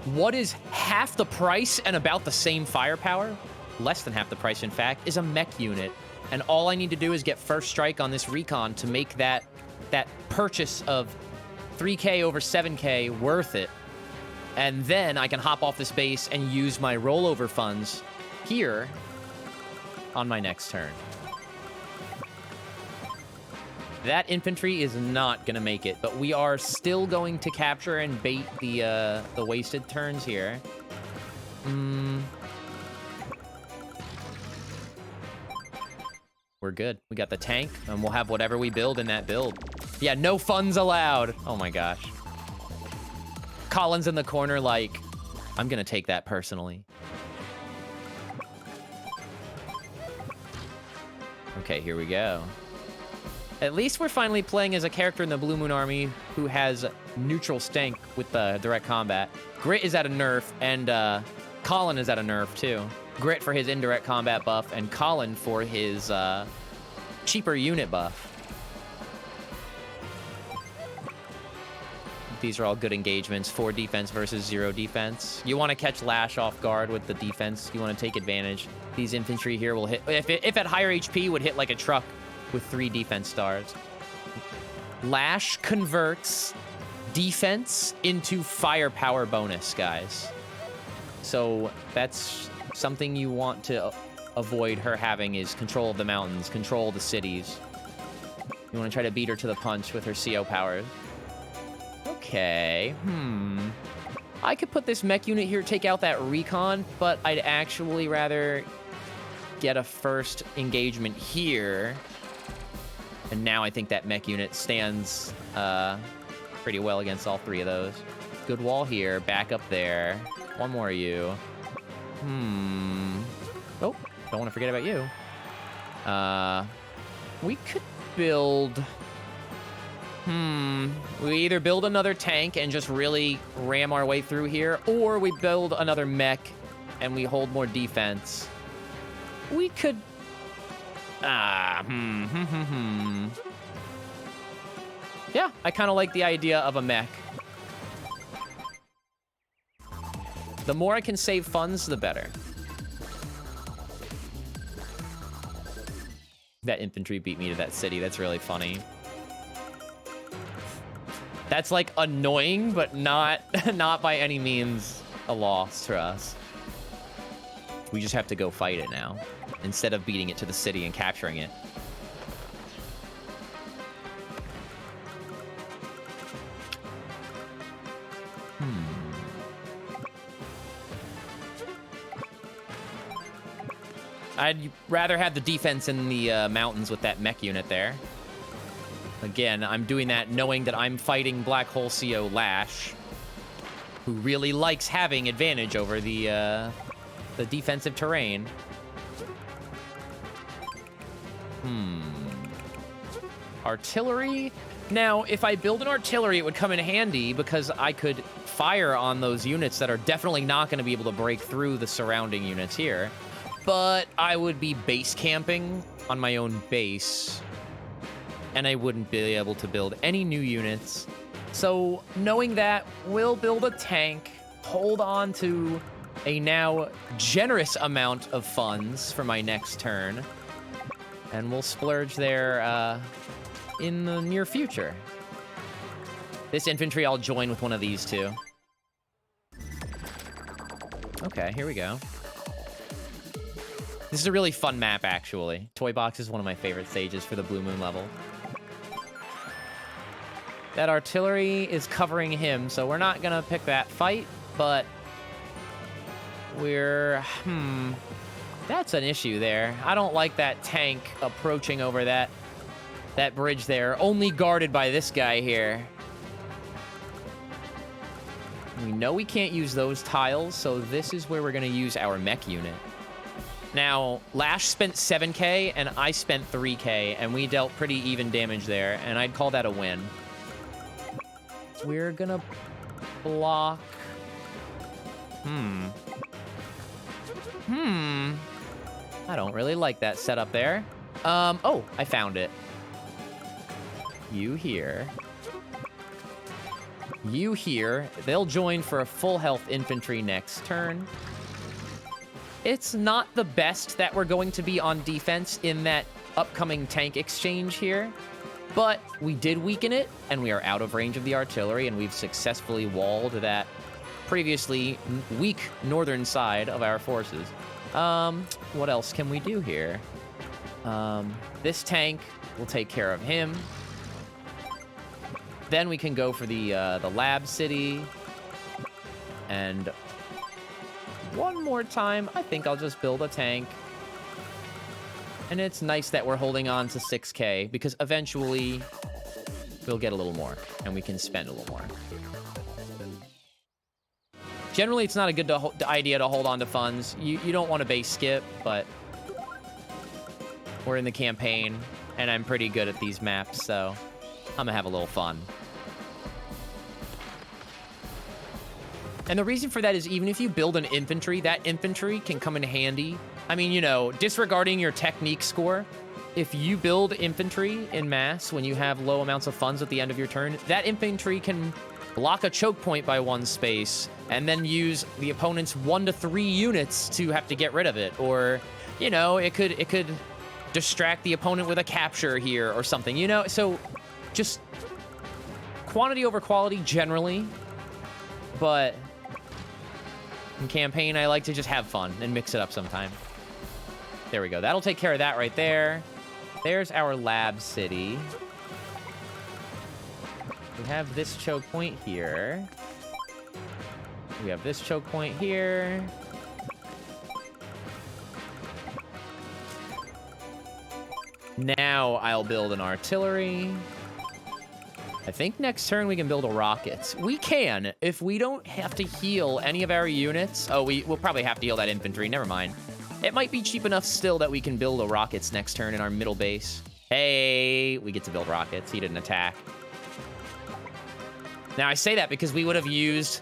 what is half the price and about the same firepower, less than half the price in fact, is a mech unit. And all I need to do is get first strike on this recon to make that purchase of 3K over 7K worth it. And then I can hop off this base and use my rollover funds here on my next turn. That infantry is not going to make it, but we are still going to capture and bait the wasted turns here. We're good. We got the tank, and we'll have whatever we build in that build. Yeah, no funds allowed. Oh my gosh. Colin's in the corner like, I'm going to take that personally. Okay, here we go. At least we're finally playing as a character in the Blue Moon Army who has neutral stank with the direct combat. Grit is at a nerf, and Colin is at a nerf too. Grit for his indirect combat buff, and Colin for his cheaper unit buff. These are all good engagements. 4 defense versus 0 defense. You want to catch Lash off guard with the defense. You want to take advantage. These infantry here will hit, if at higher HP, would hit like a truck with 3 defense stars. Lash converts defense into firepower bonus, guys. So that's something you want to avoid her having, is control of the mountains, control of the cities. You want to try to beat her to the punch with her CO powers. Okay, I could put this mech unit here, take out that recon, but I'd actually rather get a first engagement here. And now I think that mech unit stands pretty well against all 3 of those. Good wall here, back up there. One more of you. Oh, don't want to forget about you. We could build... We either build another tank and just really ram our way through here, or we build another mech and we hold more defense. We could... Yeah, I kind of like the idea of a mech. The more I can save funds, the better. That infantry beat me to that city. That's really funny. That's like annoying, but not by any means a loss for us. We just have to go fight it now, instead of beating it to the city and capturing it. I'd rather have the defense in the mountains with that mech unit there. Again, I'm doing that knowing that I'm fighting Black Hole CO Lash, who really likes having advantage over the defensive terrain. Artillery? Now, if I build an artillery, it would come in handy because I could fire on those units that are definitely not going to be able to break through the surrounding units here. But I would be base camping on my own base, and I wouldn't be able to build any new units. So knowing that, we'll build a tank, hold on to a now generous amount of funds for my next turn, and we'll splurge there in the near future. This infantry, I'll join with one of these two. Okay, here we go. This is a really fun map, actually. Toy Box is one of my favorite stages for the Blue Moon level. That artillery is covering him, so we're not gonna pick that fight, but we're... That's an issue there. I don't like that tank approaching over that bridge there, only guarded by this guy here. We know we can't use those tiles, so this is where we're gonna use our mech unit. Now, Lash spent 7k, and I spent 3k, and we dealt pretty even damage there, and I'd call that a win. We're gonna block... I don't really like that setup there. Oh, I found it. You here. You here. They'll join for a full health infantry next turn. It's not the best that we're going to be on defense in that upcoming tank exchange here, but we did weaken it, and we are out of range of the artillery, and we've successfully walled that previously weak northern side of our forces. What else can we do here? This tank will take care of him. Then we can go for the lab city, and one more time, I think I'll just build a tank. And it's nice that we're holding on to 6k, because eventually we'll get a little more, and we can spend a little more. Generally, it's not a good idea to hold on to funds. You don't want to base skip, but we're in the campaign, and I'm pretty good at these maps, so I'm gonna have a little fun. And the reason for that is even if you build an infantry, that infantry can come in handy. I mean, you know, disregarding your technique score, if you build infantry in mass when you have low amounts of funds at the end of your turn, that infantry can block a choke point by one space and then use the opponent's 1 to 3 units to have to get rid of it. Or, you know, it could distract the opponent with a capture here or something, you know? So just quantity over quality generally, but in campaign, I like to just have fun and mix it up sometime. There we go. That'll take care of that right there. There's our lab city. We have this choke point here. We have this choke point here. Now I'll build an artillery. I think next turn we can build a rocket. We can, if we don't have to heal any of our units. Oh, we'll probably have to heal that infantry. Never mind. It might be cheap enough still that we can build a rockets next turn in our middle base. Hey, we get to build rockets. He didn't attack. Now, I say that because we would have used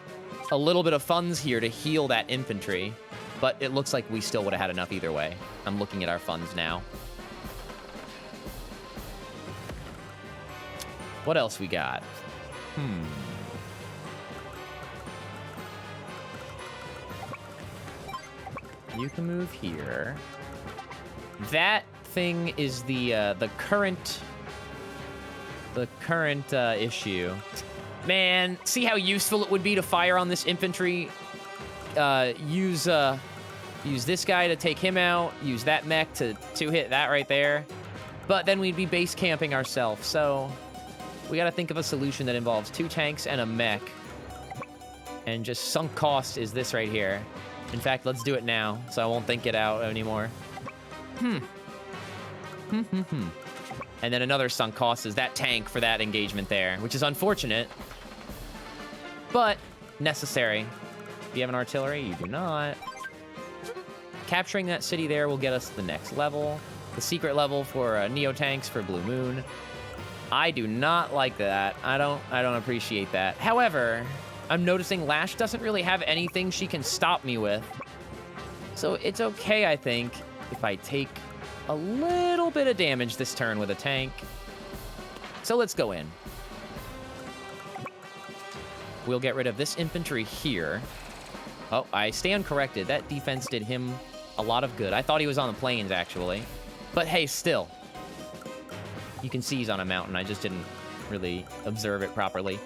a little bit of funds here to heal that infantry, but it looks like we still would have had enough either way. I'm looking at our funds now. What else we got? You can move here. That thing is the current issue. Man, see how useful it would be to fire on this infantry? Use this guy to take him out. Use that mech to hit that right there. But then we'd be base camping ourselves, so we gotta think of a solution that involves 2 tanks and a mech. And just sunk cost is this right here. In fact, let's do it now, so I won't think it out anymore. And then another sunk cost is that tank for that engagement there, which is unfortunate, but necessary. Do you have an artillery? You do not. Capturing that city there will get us to the next level. The secret level for Neo tanks for Blue Moon. I do not like that. I don't appreciate that. However, I'm noticing Lash doesn't really have anything she can stop me with. So it's okay, I think, if I take a little bit of damage this turn with a tank. So let's go in. We'll get rid of this infantry here. Oh, I stand corrected. That defense did him a lot of good. I thought he was on the plains, actually. But hey, still. You can see he's on a mountain. I just didn't really observe it properly.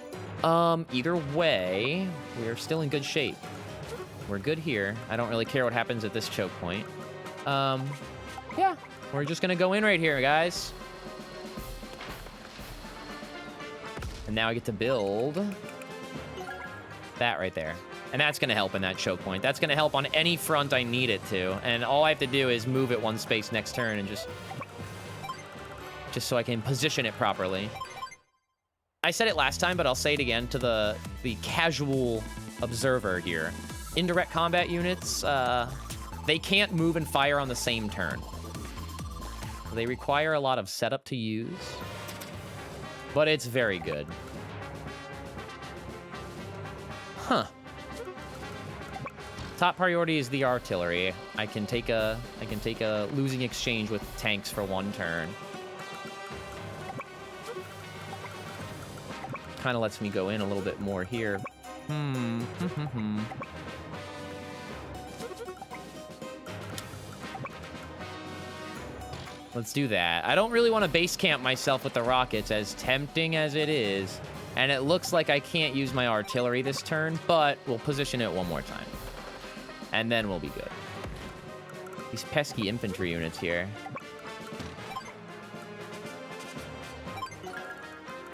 Either way, we're still in good shape. We're good here. I don't really care what happens at this choke point. Yeah, we're just gonna go in right here, guys. And now I get to build that right there. And that's gonna help in that choke point. That's gonna help on any front I need it to. And all I have to do is move it 1 space next turn and just so I can position it properly. I said it last time, but I'll say it again to the casual observer here. Indirect combat units, they can't move and fire on the same turn. They require a lot of setup to use, but it's very good. Huh. Top priority is the artillery. I can take a losing exchange with tanks for 1 turn. Kind of lets me go in a little bit more here. Let's do that. I don't really want to base camp myself with the rockets, as tempting as it is. And it looks like I can't use my artillery this turn, but we'll position it 1 more time. And then we'll be good. These pesky infantry units here.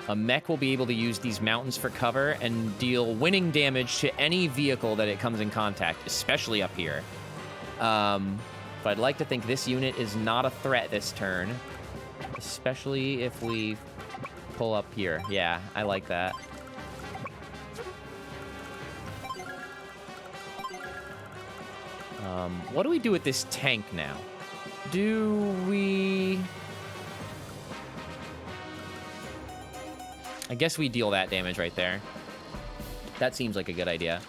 A mech will be able to use these mountains for cover and deal winning damage to any vehicle that it comes in contact, especially up here. But I'd like to think this unit is not a threat this turn, especially if we pull up here. Yeah, I like that. What do we do with this tank now? Do we... I guess we deal that damage right there. That seems like a good idea.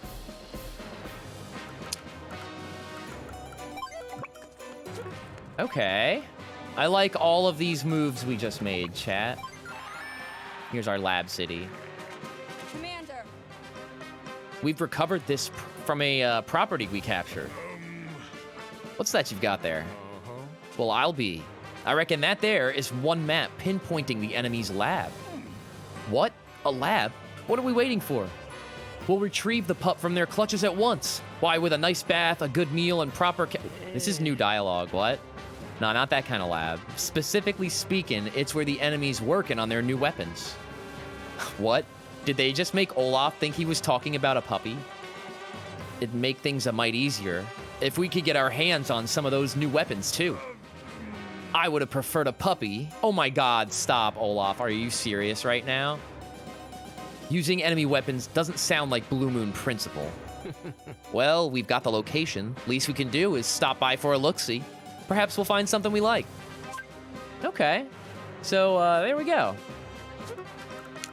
Okay. I like all of these moves we just made, chat. Here's our lab city. Commander. We've recovered this from a property we captured. What's that you've got there? Well, I reckon that there is 1 map pinpointing the enemy's lab. What? A lab? What are we waiting for? We'll retrieve the pup from their clutches at once. Why, with a nice bath, a good meal, and proper This is new dialogue, what? No, not that kind of lab. Specifically speaking, it's where the enemy's working on their new weapons. What? Did they just make Olaf think he was talking about a puppy? It'd make things a mite easier if we could get our hands on some of those new weapons, too. I would have preferred a puppy. Oh my god, stop, Olaf. Are you serious right now? Using enemy weapons doesn't sound like Blue Moon principle. Well, we've got the location. Least we can do is stop by for a look-see. Perhaps we'll find something we like. Okay. So, there we go.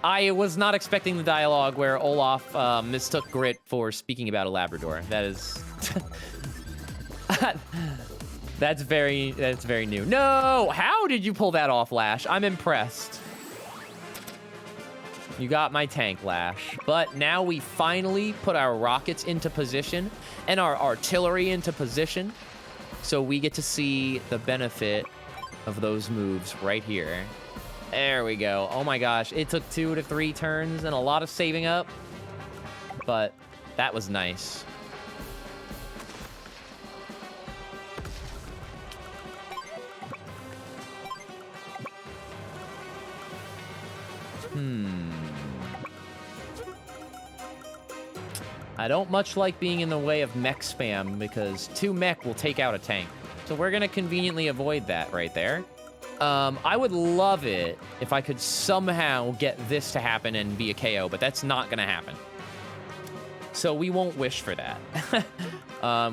I was not expecting the dialogue where Olaf mistook Grit for speaking about a Labrador. That is... that's very new. No! How did you pull that off, Lash? I'm impressed. You got my tank, Lash. But now we finally put our rockets into position and our artillery into position. So we get to see the benefit of those moves right here. There we go. Oh my gosh. It took 2 to 3 turns and a lot of saving up. But that was nice. I don't much like being in the way of mech spam because 2 mech will take out a tank. So we're gonna conveniently avoid that right there. I would love it if I could somehow get this to happen and be a KO, but that's not gonna happen. So we won't wish for that.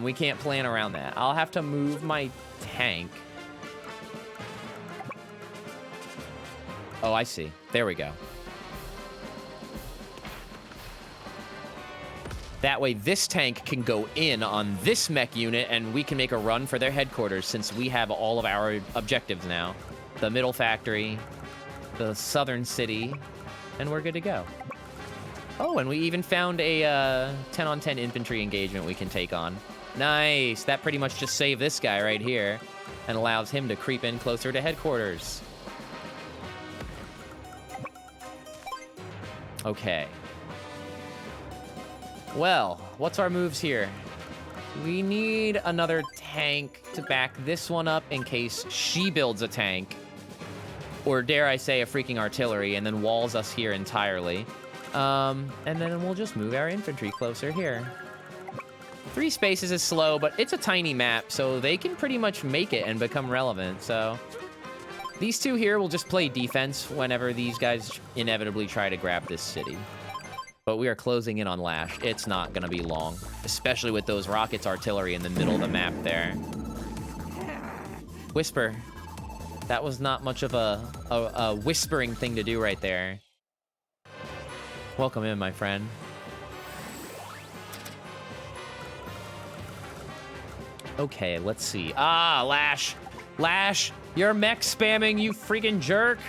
We can't plan around that. I'll have to move my tank. Oh, I see. There we go. That way, this tank can go in on this mech unit, and we can make a run for their headquarters since we have all of our objectives now. The middle factory, the southern city, and we're good to go. Oh, and we even found a 10-on-10 infantry engagement we can take on. Nice. That pretty much just saved this guy right here and allows him to creep in closer to headquarters. Okay. Well, what's our moves here? We need another tank to back this one up in case she builds a tank. Or dare I say a freaking artillery and then walls us here entirely. And then we'll just move our infantry closer here. 3 spaces is slow, but it's a tiny map, so they can pretty much make it and become relevant, so... These 2 here will just play defense whenever these guys inevitably try to grab this city. But we are closing in on Lash. It's not gonna be long, especially with those rockets artillery in the middle of the map there. Whisper. That was not much of a whispering thing to do right there. Welcome in, my friend. Okay, let's see. Ah, Lash. Lash, you're mech spamming, you freaking jerk.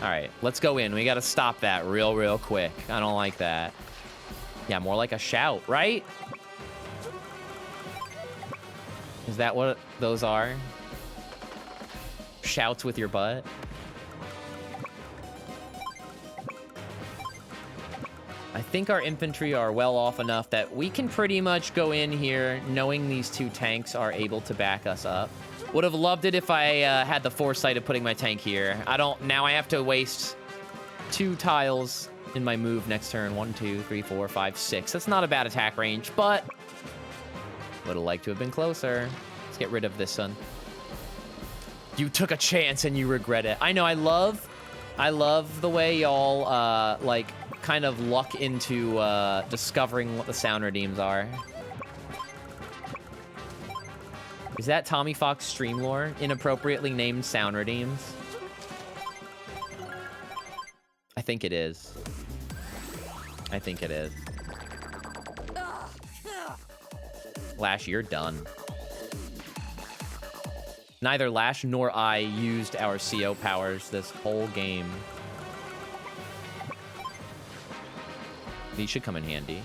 All right, let's go in. We got to stop that real quick. I don't like that. Yeah, more like a shout, right? Is that what those are? Shouts with your butt? I think our infantry are well off enough that we can pretty much go in here knowing these 2 tanks are able to back us up. Would have loved it if I had the foresight of putting my tank here. Now I have to waste 2 tiles in my move next turn. 1, 2, 3, 4, 5, 6. That's not a bad attack range, but would have liked to have been closer. Let's get rid of this one. You took a chance and you regret it. I know, I love the way y'all, like, kind of luck into discovering what the sound redeems are. Is that Tommy Fox stream lore? Inappropriately named sound redeems? I think it is. I think it is. Lash, you're done. Neither Lash nor I used our CO powers this whole game. These should come in handy.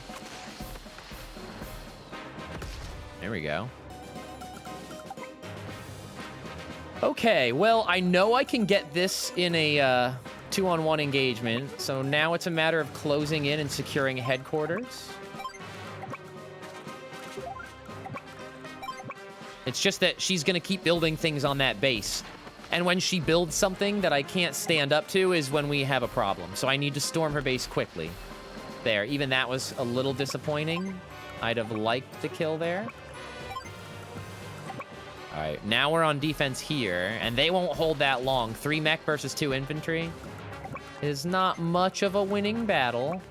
There we go. Okay, well, I know I can get this in a 2-on-1 engagement, so now it's a matter of closing in and securing headquarters. It's just that she's gonna keep building things on that base. And when she builds something that I can't stand up to is when we have a problem. So I need to storm her base quickly. There, even that was a little disappointing. I'd have liked the kill there. All right, now we're on defense here, and they won't hold that long. 3 mech versus 2 infantry. is not much of a winning battle.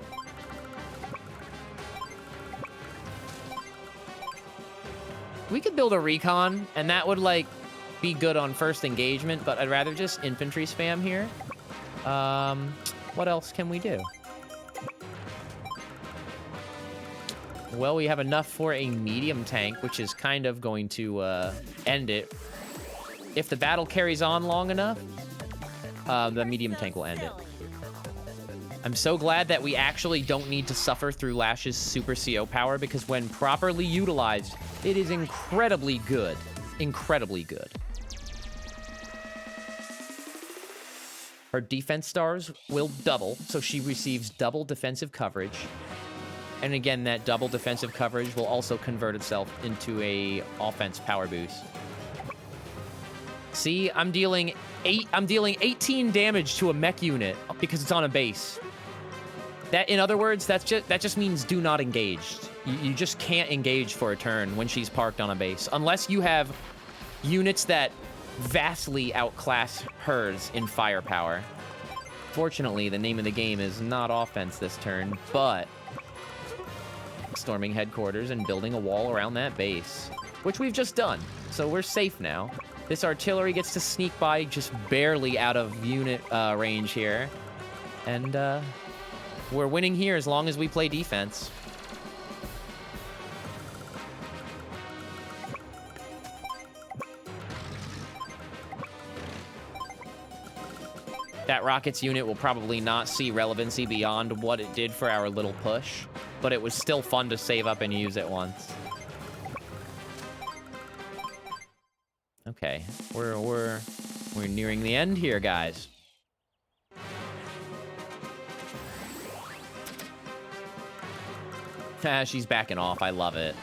We could build a recon, and that would, like, be good on first engagement, but I'd rather just infantry spam here. What else can we do? Well, we have enough for a medium tank, which is kind of going to end it. If the battle carries on long enough, the medium tank will end it. I'm so glad that we actually don't need to suffer through Lash's Super CO power, because when properly utilized, it is incredibly good. Incredibly good. Her defense stars will double, so she receives double defensive coverage. And again, that double defensive coverage will also convert itself into a offense power boost. See, I'm dealing 18 damage to a mech unit because it's on a base. That, in other words, that just means do not engage. You just can't engage for a turn when she's parked on a base, unless you have units that vastly outclass hers in firepower. Fortunately, the name of the game is not offense this turn, but storming headquarters and building a wall around that base, which we've just done, so we're safe now. This artillery gets to sneak by just barely out of unit range here, and we're winning here as long as we play defense. That Rockets unit will probably not see relevancy beyond what it did for our little push, but it was still fun to save up and use it once. Okay, we're nearing the end here, guys. Ah, she's backing off. I love it.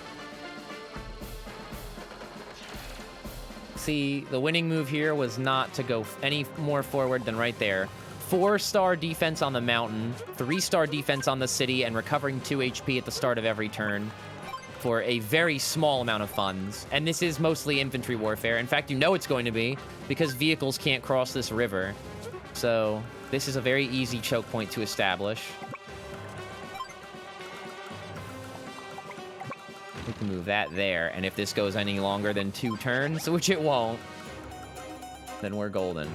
See, the winning move here was not to go any more forward than right there. 4-star defense on the mountain, 3-star defense on the city, and recovering 2 HP at the start of every turn for a very small amount of funds. And this is mostly infantry warfare. In fact, you know it's going to be, because vehicles can't cross this river. So this is a very easy choke point to establish. We can move that there, and if this goes any longer than 2 turns, which it won't, then we're golden.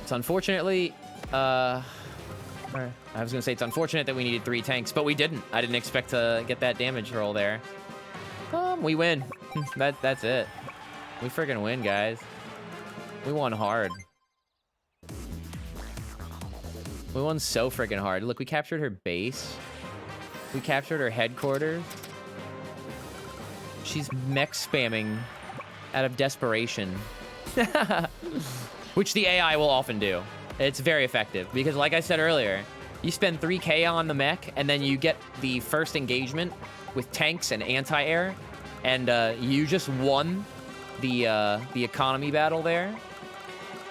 It's unfortunately, I was gonna say it's unfortunate that we needed 3 tanks, but we didn't. I didn't expect to get that damage roll there. We win. That's it. We friggin' win, guys. We won hard. We won so friggin' hard. Look, we captured her base. We captured her headquarters. She's mech spamming out of desperation. Which the AI will often do. It's very effective, because like I said earlier, you spend 3K on the mech, and then you get the first engagement with tanks and anti-air, and you just won the economy battle there,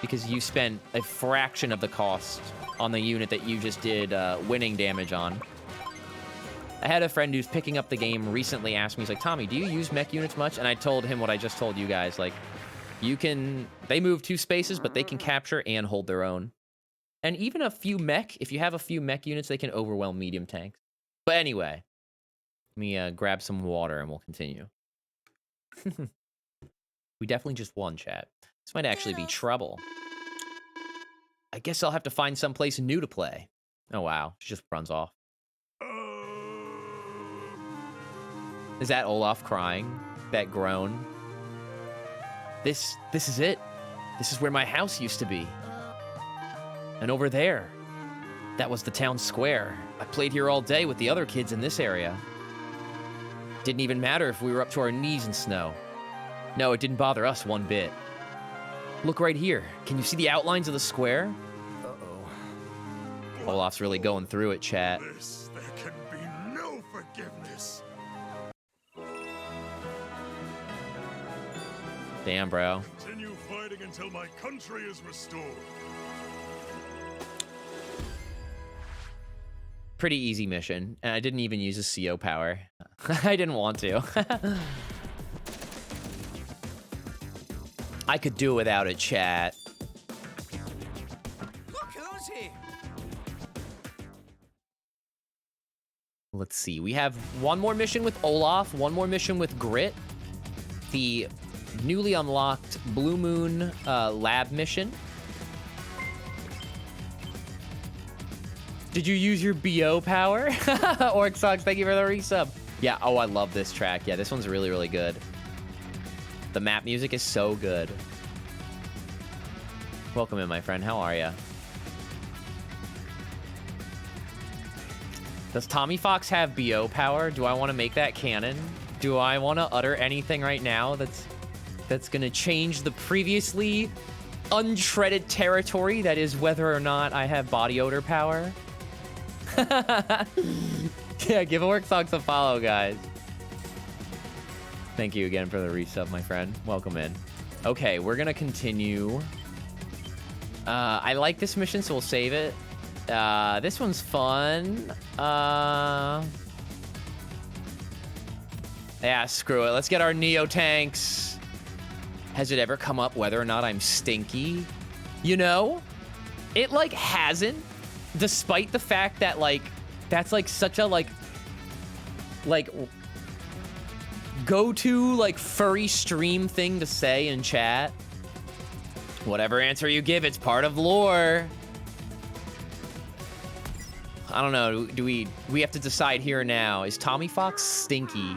because you spent a fraction of the cost on the unit that you just did winning damage on. I had a friend who's picking up the game recently ask me, he's like, Tommy, do you use mech units much? And I told him what I just told you guys, like, they move 2 spaces, but they can capture and hold their own. And even a few mech, if you have a few mech units, they can overwhelm medium tanks. But anyway, let me grab some water and we'll continue. We definitely just won, chat. This might actually be trouble. I guess I'll have to find someplace new to play. Oh, wow. She just runs off. Is that Olaf crying? That groan? This is it. This is where my house used to be. And over there, that was the town square. I played here all day with the other kids in this area. Didn't even matter if we were up to our knees in snow. No, it didn't bother us one bit. Look right here. Can you see the outlines of the square? Uh-oh. Olaf's really going through it, chat. There can be no forgiveness. Damn, bro. Continue fighting until my country is restored. Pretty easy mission, and I didn't even use a CO power. I didn't want to. I could do without it, chat. Look who's here. Let's see. We have one more mission with Olaf, one more mission with Grit. The newly unlocked Blue Moon lab mission. Did you use your BO power? Orcsox, thank you for the resub. Yeah, oh, I love this track. Yeah, this one's really, really good. The map music is so good. Welcome in, my friend. How are ya? Does Tommy Fox have BO power? Do I want to make that canon? Do I want to utter anything right now that's going to change the previously untreaded territory that is whether or not I have body odor power? Yeah, give Orcsox a follow, guys. Thank you again for the resub, my friend. Welcome in. Okay, we're gonna continue. I like this mission, so we'll save it. This one's fun. Yeah, screw it. Let's get our Neo tanks. Has it ever come up whether or not I'm stinky? You know, it like hasn't. Despite the fact that like that's like such a like go-to like furry stream thing to say in chat. Whatever answer you give, it's part of lore. I don't know. Do we have to decide here now? Is Tommy Fox stinky?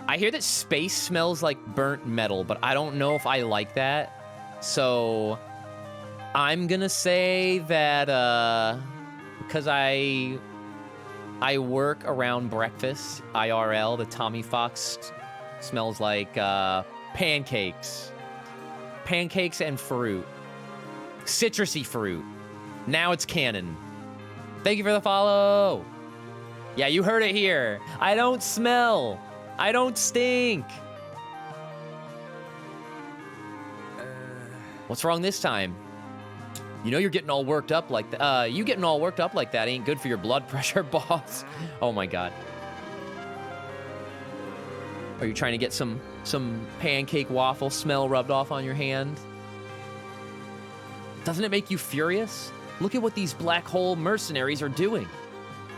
I hear that space smells like burnt metal, but I don't know if I like that. So I'm gonna say that because I work around breakfast IRL, the Tommy Fox smells like pancakes and fruit, citrusy fruit. Now it's canon. Thank you for the follow. Yeah, you heard it here. I don't smell. I don't stink. What's wrong this time? You know you're getting all worked up like that. You getting all worked up like that ain't good for your blood pressure, boss. Oh my god. Are you trying to get some pancake waffle smell rubbed off on your hand? Doesn't it make you furious? Look at what these black hole mercenaries are doing.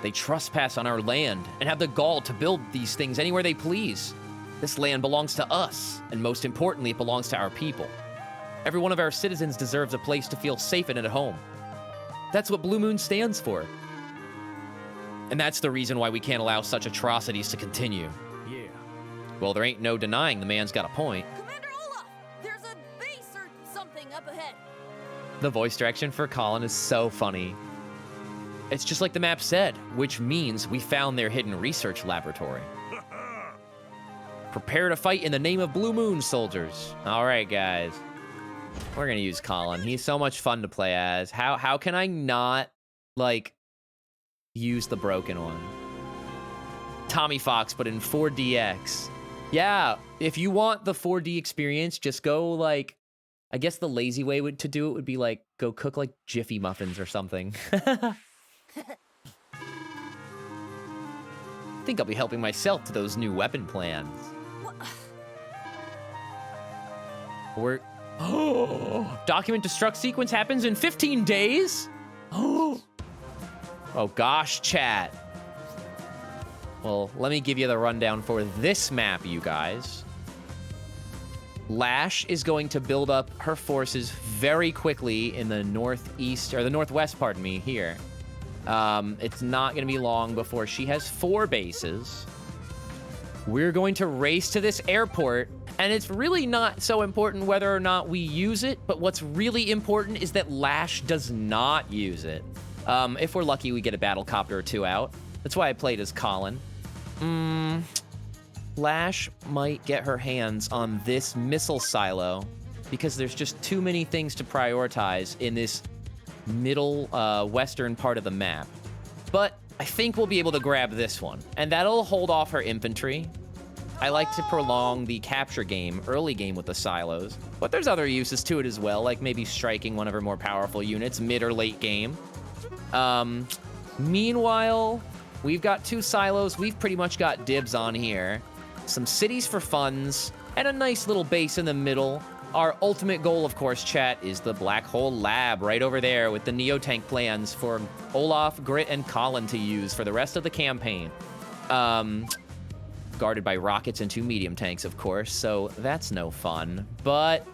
They trespass on our land and have the gall to build these things anywhere they please. This land belongs to us, and most importantly, it belongs to our people. Every one of our citizens deserves a place to feel safe and at home. That's what Blue Moon stands for. And that's the reason why we can't allow such atrocities to continue. Yeah. Well, there ain't no denying the man's got a point. Commander Olaf, there's a base or something up ahead. The voice direction for Colin is so funny. It's just like the map said, which means we found their hidden research laboratory. Prepare to fight in the name of Blue Moon, soldiers. All right, guys. We're gonna use Colin. He's so much fun to play as. How can I not, like, use the broken one? Tommy Fox, but in 4DX. Yeah, if you want the 4D experience, just go, like, I guess the lazy way to do it would be, like, go cook, like, Jiffy muffins or something. I think I'll be helping myself to those new weapon plans. We're... Oh, document destruct sequence happens in 15 days? Oh gosh, chat. Well, let me give you the rundown for this map, you guys. Lash is going to build up her forces very quickly in the northeast, or the northwest, pardon me, here. It's not going to be long before she has 4 bases. We're going to race to this airport, and it's really not so important whether or not we use it, but what's really important is that Lash does not use it. If we're lucky, we get a battle copter or 2 out. That's why I played as Colin. Lash might get her hands on this missile silo because there's just too many things to prioritize in this middle western part of the map. But I think we'll be able to grab this one, and that'll hold off her infantry. I like to prolong the capture game, early game with the silos, but there's other uses to it as well, like maybe striking one of her more powerful units mid or late game. Meanwhile, we've got 2 silos. We've pretty much got dibs on here. Some cities for funds, and a nice little base in the middle. Our ultimate goal, of course, chat, is the Black Hole Lab right over there with the Neotank plans for Olaf, Grit, and Colin to use for the rest of the campaign. Guarded by rockets and 2 medium tanks, of course, so that's no fun. But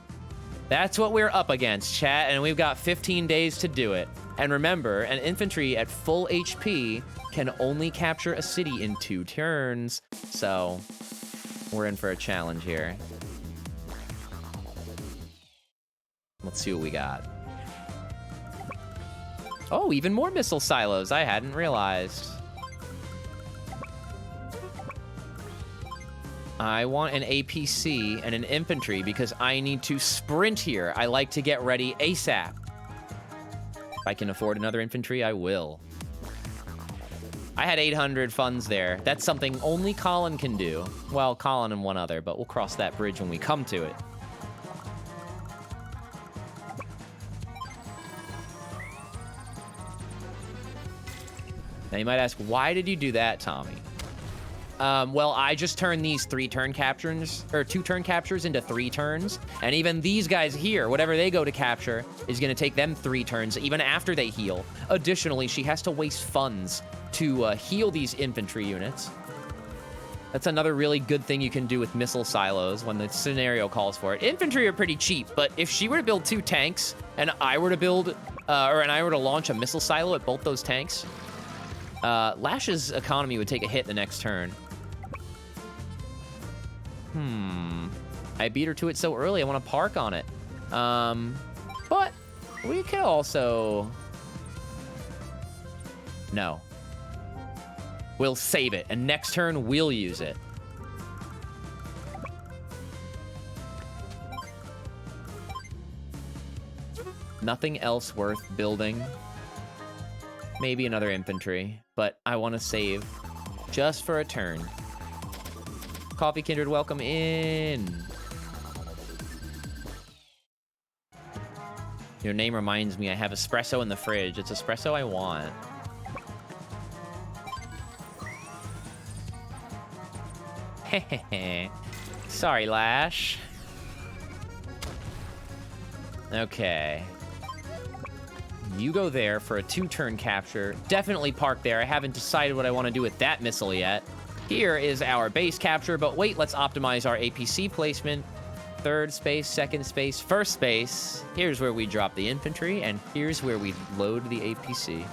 that's what we're up against, chat, and we've got 15 days to do it. And remember, an infantry at full HP can only capture a city in 2 turns, so we're in for a challenge here. Let's see what we got. Oh, even more missile silos. I hadn't realized. I want an APC and an infantry because I need to sprint here. I like to get ready ASAP. If I can afford another infantry, I will. I had 800 funds there. That's something only Colin can do. Well, Colin and one other, but we'll cross that bridge when we come to it. Now you might ask, why did you do that, Tommy? Well, I just turned these 2-turn captures into 3 turns. And even these guys here, whatever they go to capture, is gonna take them 3 turns, even after they heal. Additionally, she has to waste funds to heal these infantry units. That's another really good thing you can do with missile silos when the scenario calls for it. Infantry are pretty cheap, but if she were to build 2 tanks, and I were to build, and I were to launch a missile silo at both those tanks, Lash's economy would take a hit the next turn. I beat her to it so early, I want to park on it. But we could also... No. We'll save it, and next turn, we'll use it. Nothing else worth building. Maybe another infantry, but I want to save just for a turn. Coffee Kindred, welcome in. Your name reminds me I have espresso in the fridge. It's espresso I want. Hehehe. Sorry, Lash. Okay. You go there for a 2-turn capture. Definitely park there. I haven't decided what I want to do with that missile yet. Here is our base capture, but wait, let's optimize our APC placement. 3rd space, 2nd space, 1st space. Here's where we drop the infantry, and here's where we load the APC.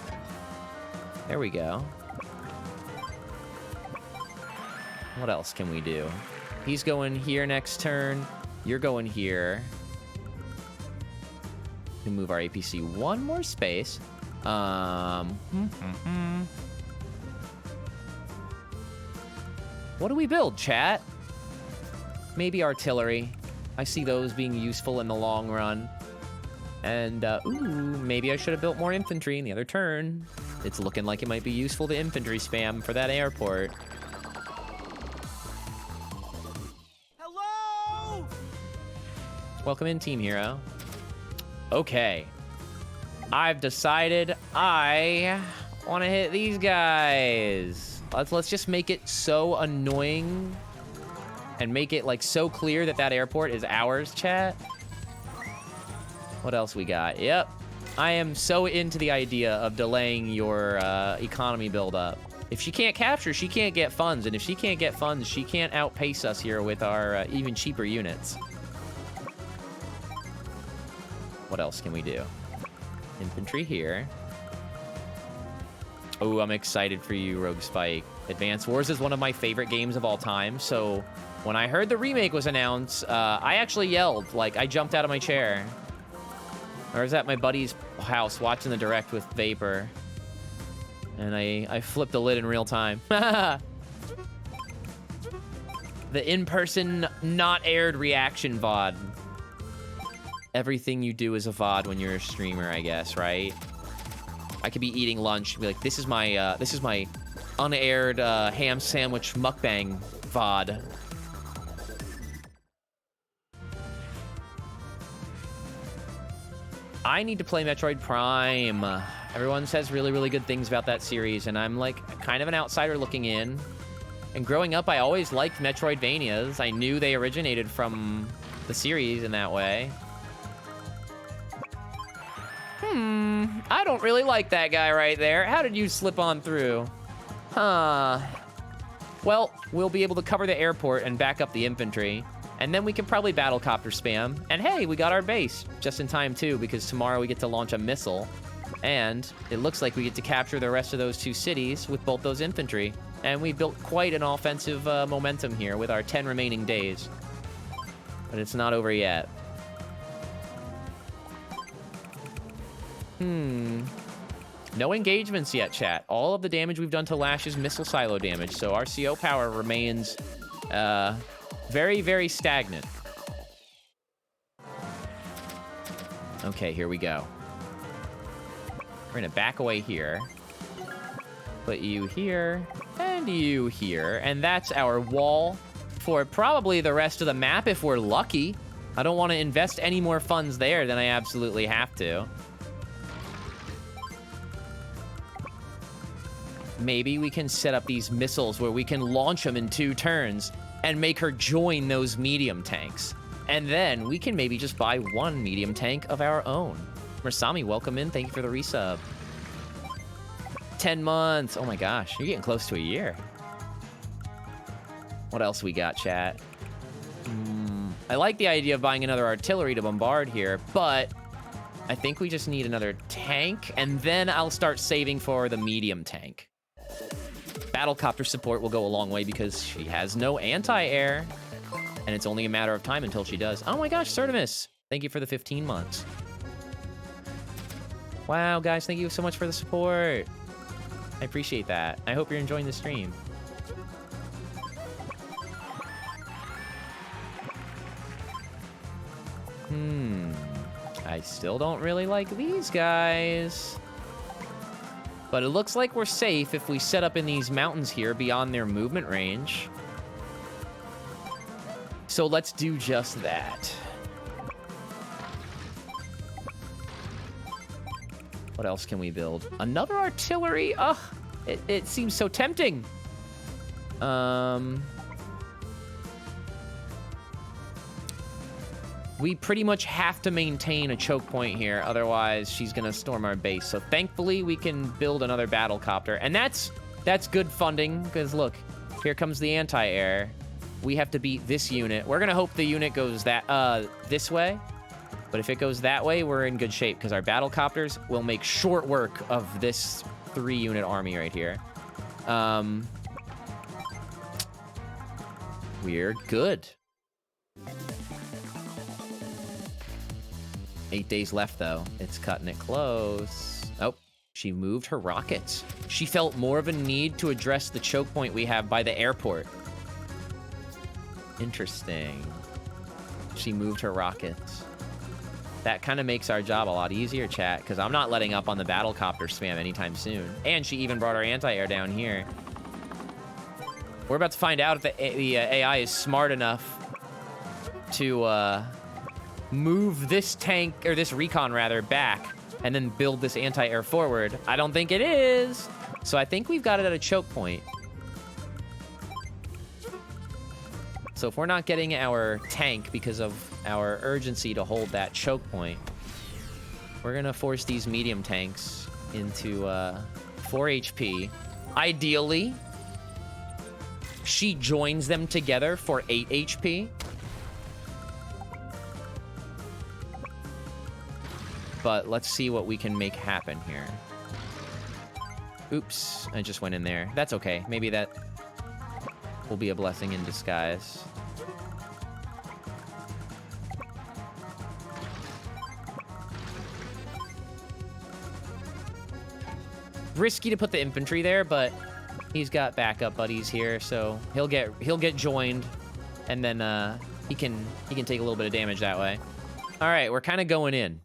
There we go. What else can we do? He's going here next turn. You're going here. We move our APC 1 more space. What do we build, chat? Maybe artillery. I see those being useful in the long run. And, ooh, maybe I should have built more infantry in the other turn. It's looking like it might be useful to infantry spam for that airport. Hello! Welcome in, Team Hero. Okay. I've decided I want to hit these guys. Let's just make it so annoying and make it like so clear that that airport is ours, chat. What else we got? Yep. I am so into the idea of delaying your economy buildup. If she can't capture, she can't get funds. And if she can't get funds, she can't outpace us here with our even cheaper units. What else can we do? Infantry here. Oh, I'm excited for you, Rogue Spike. Advance Wars is one of my favorite games of all time, so when I heard the remake was announced, I actually yelled. Like, I jumped out of my chair. I was at my buddy's house watching the direct with Vapor, and I flipped the lid in real time. The in-person, not aired reaction VOD. Everything you do is a VOD when you're a streamer, I guess, right? I could be eating lunch and be like, this is my unaired ham sandwich mukbang VOD. I need to play Metroid Prime. Everyone says really, really good things about that series, and I'm like kind of an outsider looking in. And growing up, I always liked Metroidvanias. I knew they originated from the series in that way. I don't really like that guy right there. How did you slip on through? Huh. Well, we'll be able to cover the airport and back up the infantry. And then we can probably battlecopter spam. And hey, we got our base just in time too, because tomorrow we get to launch a missile. And it looks like we get to capture the rest of those 2 cities with both those infantry. And we built quite an offensive momentum here with our 10 remaining days. But it's not over yet. No engagements yet, chat. All of the damage we've done to Lash is missile silo damage, so our CO power remains very, very stagnant. Okay, here we go. We're gonna back away here. Put you here, and you here. And that's our wall for probably the rest of the map if we're lucky. I don't want to invest any more funds there than I absolutely have to. Maybe we can set up these missiles where we can launch them in 2 turns and make her join those medium tanks. And then we can maybe just buy 1 medium tank of our own. Rasami, welcome in. Thank you for the resub. 10 months. Oh my gosh, you're getting close to a year. What else we got, chat? I like the idea of buying another artillery to bombard here, but I think we just need another tank, and then I'll start saving for the medium tank. Battlecopter support will go a long way because she has no anti-air, and it's only a matter of time until she does. Oh my gosh, Certimus, thank you for the 15 months. Wow, guys, thank you so much for the support. I appreciate that. I hope you're enjoying the stream. I still don't really like these guys. But it looks like we're safe if we set up in these mountains here beyond their movement range. So let's do just that. What else can we build? Another artillery? Ugh, it seems so tempting. We pretty much have to maintain a choke point here, otherwise she's gonna storm our base. So thankfully we can build another battlecopter, and that's good funding, because look, here comes the anti-air. We have to beat this unit. We're gonna hope the unit goes this way, but if it goes that way, we're in good shape, because our battlecopters will make short work of this 3-unit army right here. We're good. 8 days left, though. It's cutting it close. Oh, she moved her rockets. She felt more of a need to address the choke point we have by the airport. Interesting. She moved her rockets. That kind of makes our job a lot easier, chat, because I'm not letting up on the battlecopter spam anytime soon. And she even brought our anti-air down here. We're about to find out if the AI is smart enough to move this tank, or this recon rather, back and then build this anti-air forward. I don't think it is. So I think we've got it at a choke point. So if we're not getting our tank because of our urgency to hold that choke point, we're gonna force these medium tanks into 4 HP. Ideally, she joins them together for 8 HP. But let's see what we can make happen here. Oops, I just went in there. That's okay. Maybe that will be a blessing in disguise. Risky to put the infantry there, but he's got backup buddies here, so he'll get joined, and then he can take a little bit of damage that way. All right, we're kind of going in.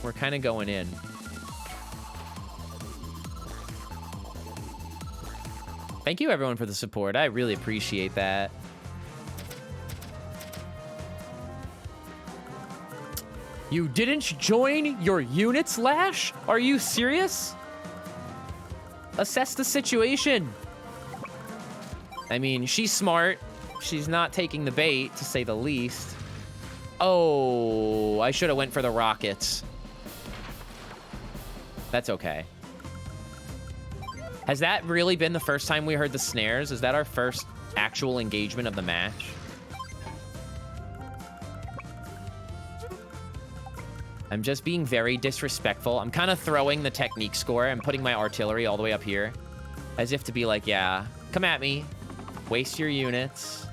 We're kind of going in. Thank you, everyone, for the support. I really appreciate that. You didn't join your units, Lash? Are you serious? Assess the situation. I mean, she's smart. She's not taking the bait, to say the least. Oh, I should have went for the rockets. That's okay. Has that really been the first time we heard the snares? Is that our first actual engagement of the match? I'm just being very disrespectful. I'm kind of throwing the technique score and putting my artillery all the way up here. As if to be like, yeah, come at me. Waste your units.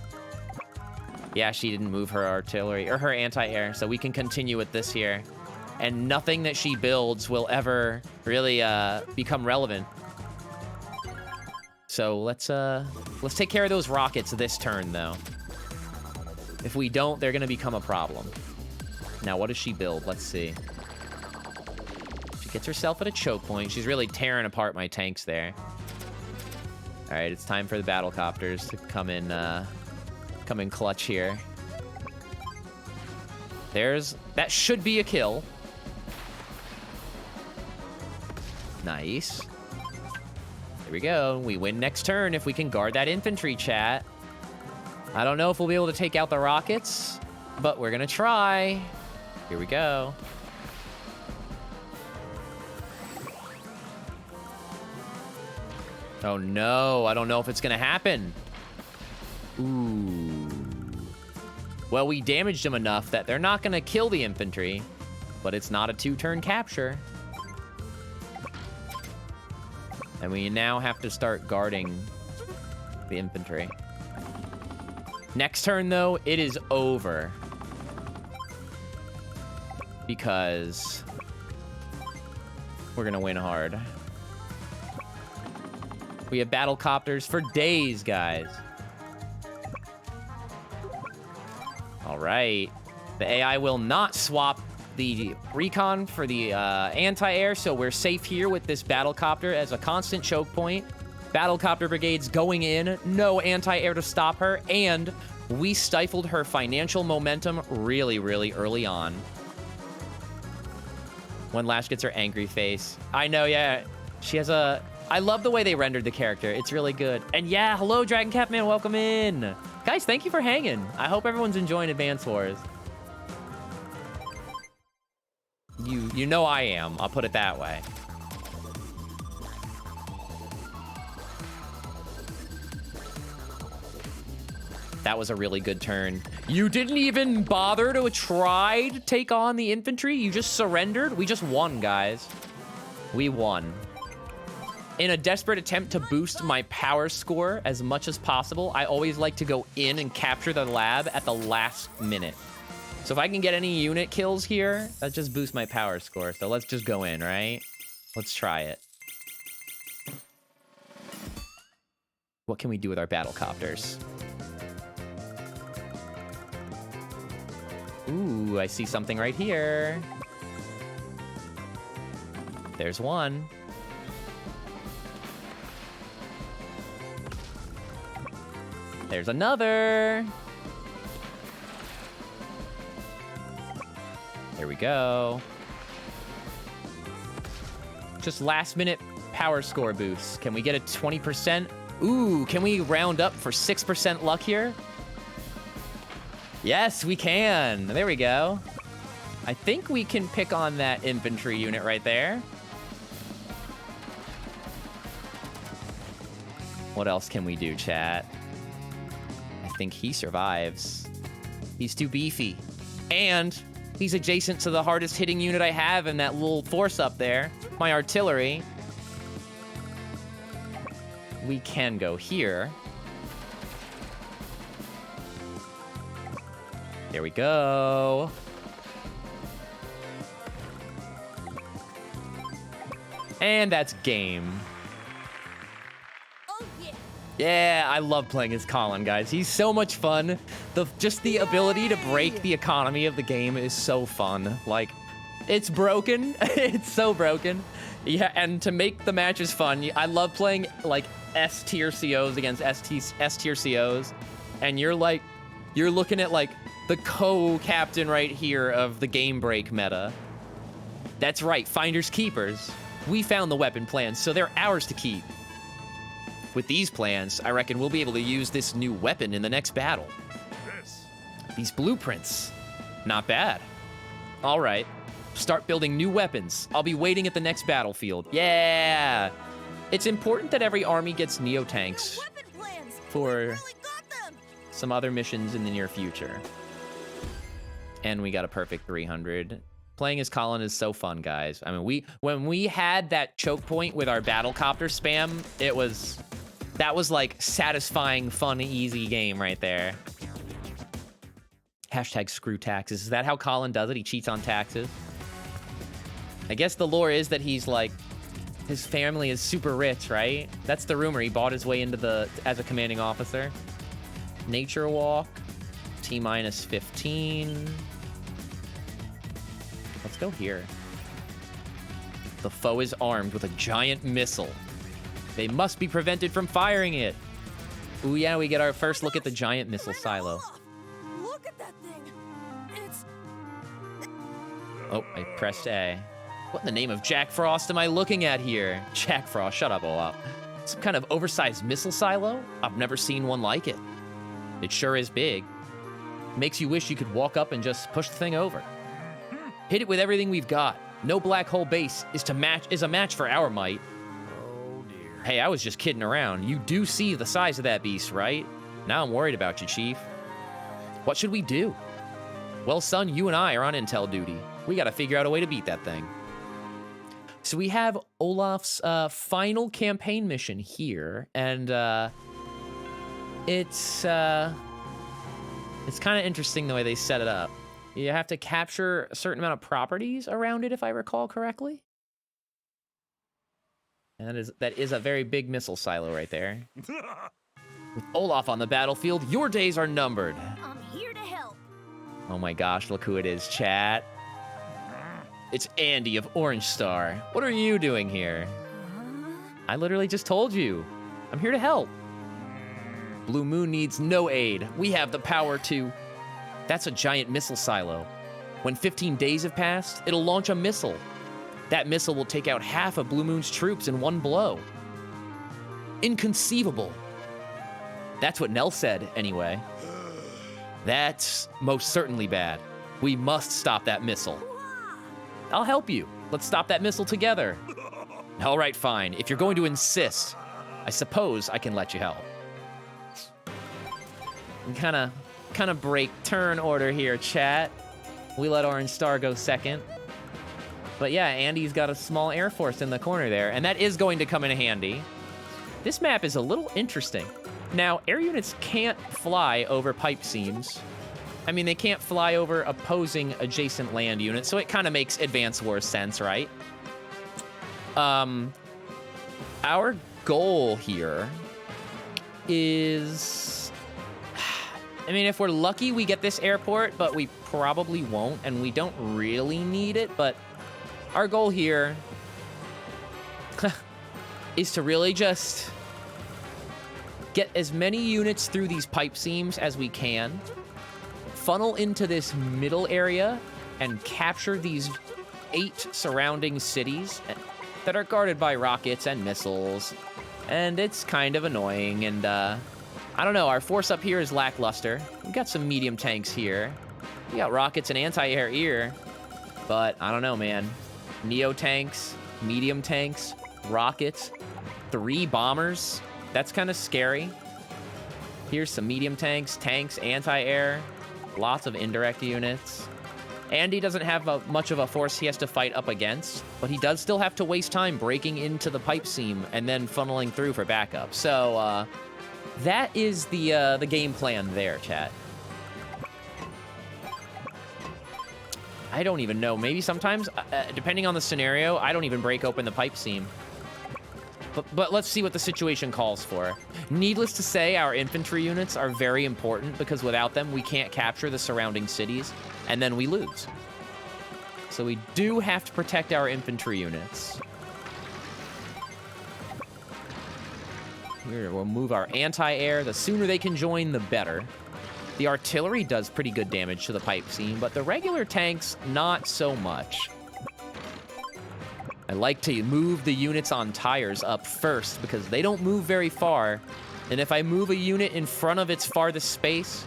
Yeah, she didn't move her artillery or her anti-air, so we can continue with this here. And nothing that she builds will ever really become relevant. So let's take care of those rockets this turn, though. If we don't, they're gonna become a problem. Now, what does she build? Let's see. She gets herself at a choke point. She's really tearing apart my tanks there. All right, it's time for the battle copters to come in clutch here. That should be a kill. Nice. Here we go. We win next turn if we can guard that infantry, chat. I don't know if we'll be able to take out the rockets, but we're gonna try. Here we go. Oh no, I don't know if it's gonna happen. Ooh. Well, we damaged them enough that they're not gonna kill the infantry, but it's not a 2-turn capture. And we now have to start guarding the infantry. Next turn, though, it is over. Because we're gonna win hard. We have battle copters for days, guys. All right. The AI will not swap the recon for the anti-air, so we're safe here with this battle copter as a constant choke point. Battle copter brigades going in, no anti-air to stop her, and we stifled her financial momentum really, really early on. When Lash gets her angry face. I know, yeah. She has a... I love the way they rendered the character. It's really good. And yeah, hello, Dragon Cap Man. Welcome in. Guys, thank you for hanging. I hope everyone's enjoying Advance Wars. You know I am. I'll put it that way. That was a really good turn. You didn't even bother to try to take on the infantry? You just surrendered? We just won, guys. We won. In a desperate attempt to boost my power score as much as possible, I always like to go in and capture the lab at the last minute. So if I can get any unit kills here, that just boosts my power score. So let's just go in, right? Let's try it. What can we do with our battle copters? Ooh, I see something right here. There's one. There's another. There we go. Just last minute power score boost. Can we get a 20%? Ooh, can we round up for 6% luck here? Yes, we can. There we go. I think we can pick on that infantry unit right there. What else can we do, chat? I think he survives. He's too beefy. And he's adjacent to the hardest hitting unit I have in that little force up there, my artillery. We can go here. There we go. And that's game. Oh, yeah. Yeah, I love playing as Colin, guys. He's so much fun. Just the ability to break the economy of the game is so fun. Like, it's broken. It's so broken. Yeah, and to make the matches fun, I love playing, like, S-tier COs against S-tier COs. And you're looking at, like, the co-captain right here of the game break meta. That's right, finders keepers. We found the weapon plans, so they're ours to keep. With these plans, I reckon we'll be able to use this new weapon in the next battle. This. These blueprints, not bad. All right, start building new weapons. I'll be waiting at the next battlefield. Yeah! It's important that every army gets Neo tanks Weapon plans. for We really got them. some other missions in the near future. And we got a perfect 300. Playing as Colin is so fun, guys. I mean, when we had that choke point with our battle copter spam, that was like satisfying, fun, easy game right there. Hashtag screw taxes. Is that how Colin does it? He cheats on taxes? I guess the lore is that he's like, his family is super rich, right? That's the rumor. He bought his way into as a commanding officer. Nature walk, T-minus 15. Let's go here. The foe is armed with a giant missile. They must be prevented from firing it. Ooh, yeah, we get our first look at the giant missile silo. Olaf, look at that thing. It's Oh, I pressed A. What in the name of Jack Frost am I looking at here? Jack Frost, shut up, Olaf. Some kind of oversized missile silo? I've never seen one like it. It sure is big. Makes you wish you could walk up and just push the thing over. Hit it with everything we've got. No black hole base is a match for our might. Oh dear. Hey, I was just kidding around. You do see the size of that beast, right? Now I'm worried about you, Chief. What should we do? Well, son, you and I are on intel duty. We gotta figure out a way to beat that thing. So we have Olaf's final campaign mission here, and it's kind of interesting the way they set it up. You have to capture a certain amount of properties around it, if I recall correctly. And that is a very big missile silo right there. With Olaf on the battlefield, your days are numbered. I'm here to help. Oh my gosh, look who it is, chat. It's Andy of Orange Star. What are you doing here? I literally just told you. I'm here to help. Blue Moon needs no aid. We have the power to... That's a giant missile silo. When 15 days have passed, it'll launch a missile. That missile will take out half of Blue Moon's troops in one blow. Inconceivable. That's what Nell said, anyway. That's most certainly bad. We must stop that missile. I'll help you. Let's stop that missile together. All right, fine. If you're going to insist, I suppose I can let you help. Kind of break turn order here, chat. We let Orange Star go second. But yeah, Andy's got a small Air Force in the corner there, and that is going to come in handy. This map is a little interesting. Now, air units can't fly over pipe seams. I mean, they can't fly over opposing adjacent land units, so it kind of makes Advance Wars sense, right? Our goal here is... I mean, if we're lucky, we get this airport, but we probably won't, and we don't really need it, but our goal here is to really just get as many units through these pipe seams as we can, funnel into this middle area, and capture these 8 surrounding cities that are guarded by rockets and missiles. And it's kind of annoying, and I don't know, our force up here is lackluster. We've got some medium tanks here. We got rockets and anti-air here, but I don't know, man. Neo tanks, medium tanks, rockets, 3 bombers. That's kind of scary. Here's some medium tanks, anti-air, lots of indirect units. Andy doesn't have much of a force he has to fight up against, but he does still have to waste time breaking into the pipe seam and then funneling through for backup. So that is the game plan there, chat. I don't even know. Maybe sometimes, depending on the scenario, I don't even break open the pipe seam. But let's see what the situation calls for. Needless to say, our infantry units are very important because without them, we can't capture the surrounding cities, and then we lose. So we do have to protect our infantry units. Here, we'll move our anti-air. The sooner they can join, the better. The artillery does pretty good damage to the pipe seam, but the regular tanks, not so much. I like to move the units on tires up first because they don't move very far. And if I move a unit in front of its farthest space,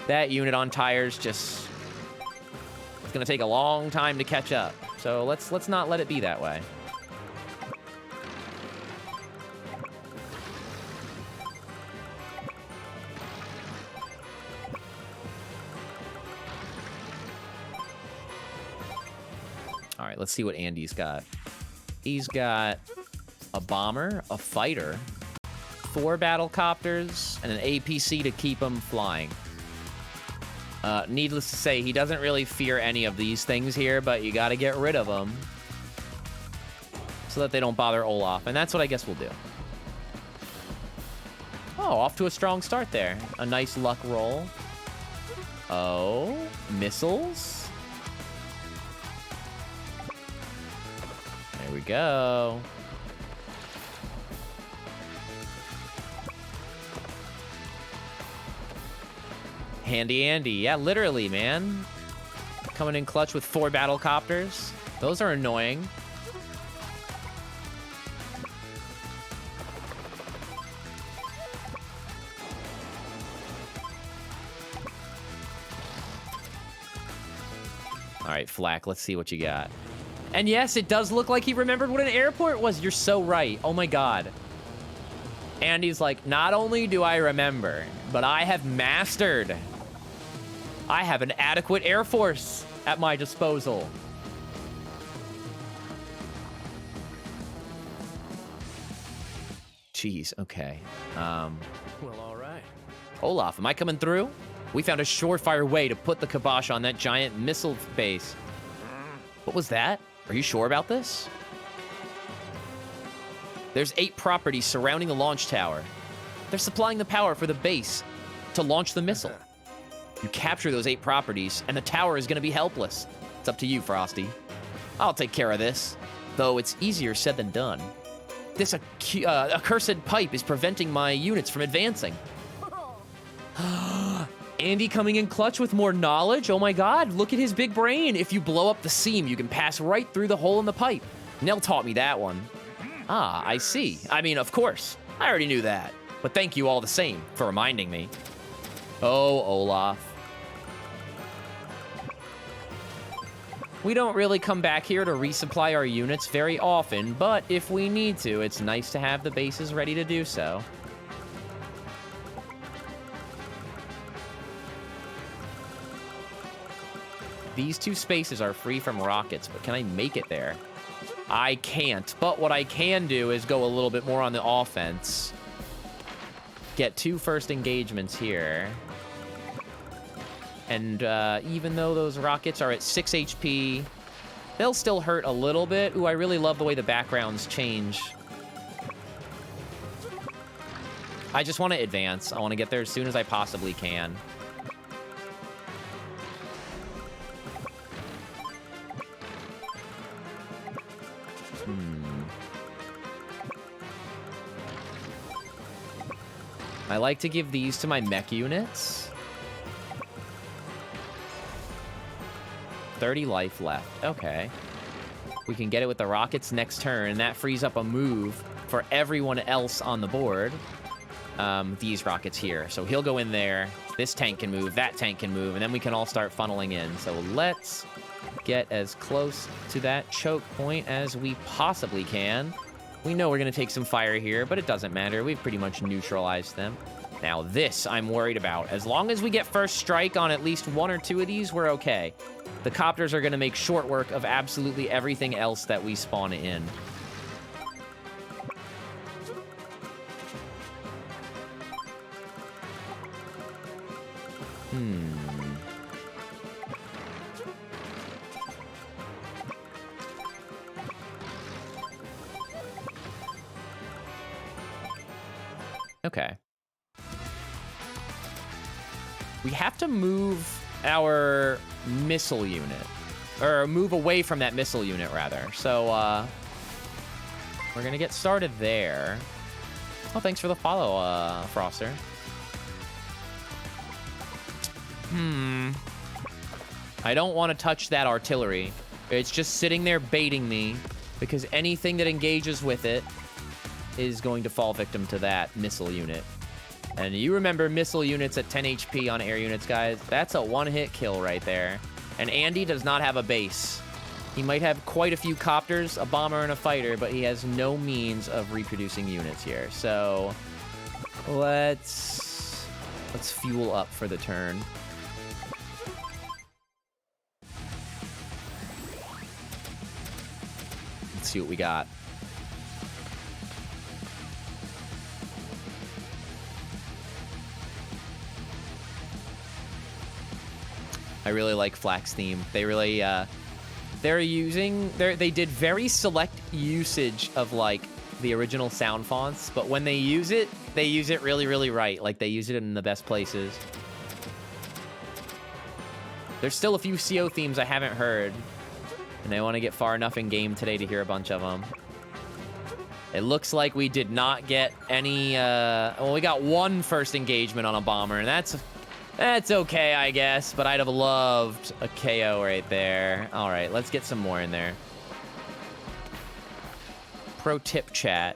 that unit on tires just... it's gonna take a long time to catch up. So let's not let it be that way. All right, let's see what Andy's got. He's got a bomber, a fighter, 4 battle copters, and an APC to keep him flying. Needless to say, he doesn't really fear any of these things here, but you gotta get rid of them so that they don't bother Olaf, and that's what I guess we'll do. Oh, off to a strong start there. A nice luck roll. Oh, missiles. There we go. Handy Andy. Yeah, literally, man. Coming in clutch with 4 battle copters. Those are annoying. All right, Flack, let's see what you got. And yes, it does look like he remembered what an airport was. You're so right. Oh my god. Andy's like, not only do I remember, but I have mastered. I have an adequate air force at my disposal. Jeez, okay. Well, all right. Olaf, am I coming through? We found a surefire way to put the kibosh on that giant missile base. What was that? Are you sure about this? There's 8 properties surrounding the launch tower. They're supplying the power for the base to launch the missile. You capture those 8 properties, and the tower is going to be helpless. It's up to you, Frosty. I'll take care of this, though it's easier said than done. This accursed pipe is preventing my units from advancing. Andy coming in clutch with more knowledge? Oh my god, look at his big brain. If you blow up the seam, you can pass right through the hole in the pipe. Nell taught me that one. Ah, I see. I mean, of course. I already knew that. But thank you all the same for reminding me. Oh, Olaf. We don't really come back here to resupply our units very often, but if we need to, it's nice to have the bases ready to do so. These 2 spaces are free from rockets, but can I make it there? I can't, but what I can do is go a little bit more on the offense. Get 2 first engagements here. And even though those rockets are at 6 HP, they'll still hurt a little bit. Ooh, I really love the way the backgrounds change. I just want to advance. I want to get there as soon as I possibly can. I like to give these to my mech units. 30 life left. Okay. We can get it with the rockets next turn, and that frees up a move for everyone else on the board. These rockets here. So he'll go in there. This tank can move. That tank can move. And then we can all start funneling in. So let's get as close to that choke point as we possibly can. We know we're going to take some fire here, but it doesn't matter. We've pretty much neutralized them. Now this I'm worried about. As long as we get first strike on at least 1 or 2 of these, we're okay. The copters are going to make short work of absolutely everything else that we spawn in. Okay. We have to move our missile unit. Or move away from that missile unit, rather. So, we're going to get started there. Oh, thanks for the follow, Froster. I don't want to touch that artillery. It's just sitting there baiting me because anything that engages with it is going to fall victim to that missile unit. And you remember missile units at 10 HP on air units, guys. That's a one-hit kill right there. And Andy does not have a base. He might have quite a few copters, a bomber, and a fighter, but he has no means of reproducing units here. So let's fuel up for the turn. Let's see what we got. I really like Flak's theme. They really, they did very select usage of like the original sound fonts, but when they use it really, really right. Like they use it in the best places. There's still a few CO themes I haven't heard, and I want to get far enough in game today to hear a bunch of them. It looks like we did not get any, well, we got one first engagement on a bomber, and that's okay, I guess, but I'd have loved a KO right there. All right, let's get some more in there. Pro tip, chat.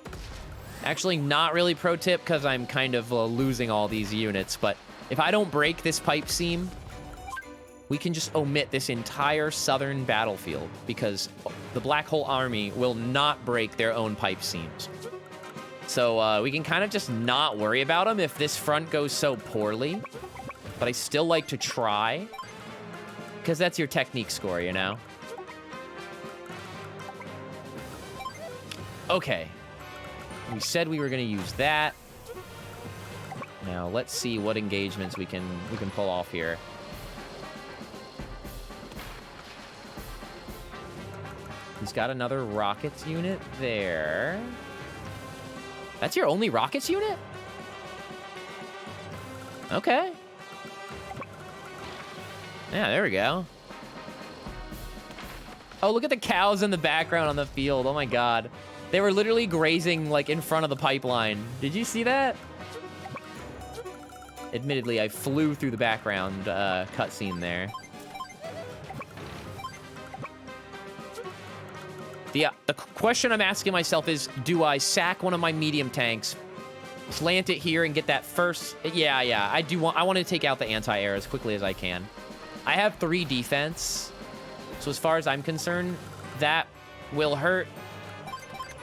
Actually, not really pro tip, because I'm kind of losing all these units, but if I don't break this pipe seam, we can just omit this entire southern battlefield, because the Black Hole Army will not break their own pipe seams. So we can kind of just not worry about them if this front goes so poorly. But I still like to try, because that's your technique score, you know? Okay. We said we were going to use that. Now, let's see what engagements we can pull off here. He's got another rockets unit there. That's your only rockets unit? Okay. Yeah, there we go. Oh, look at the cows in the background on the field. Oh my god. They were literally grazing like in front of the pipeline. Did you see that? Admittedly, I flew through the background cutscene there. The question I'm asking myself is, do I sack one of my medium tanks, plant it here, and get that first? Yeah, I want to take out the anti-air as quickly as I can. I have 3 defense, so as far as I'm concerned, that will hurt,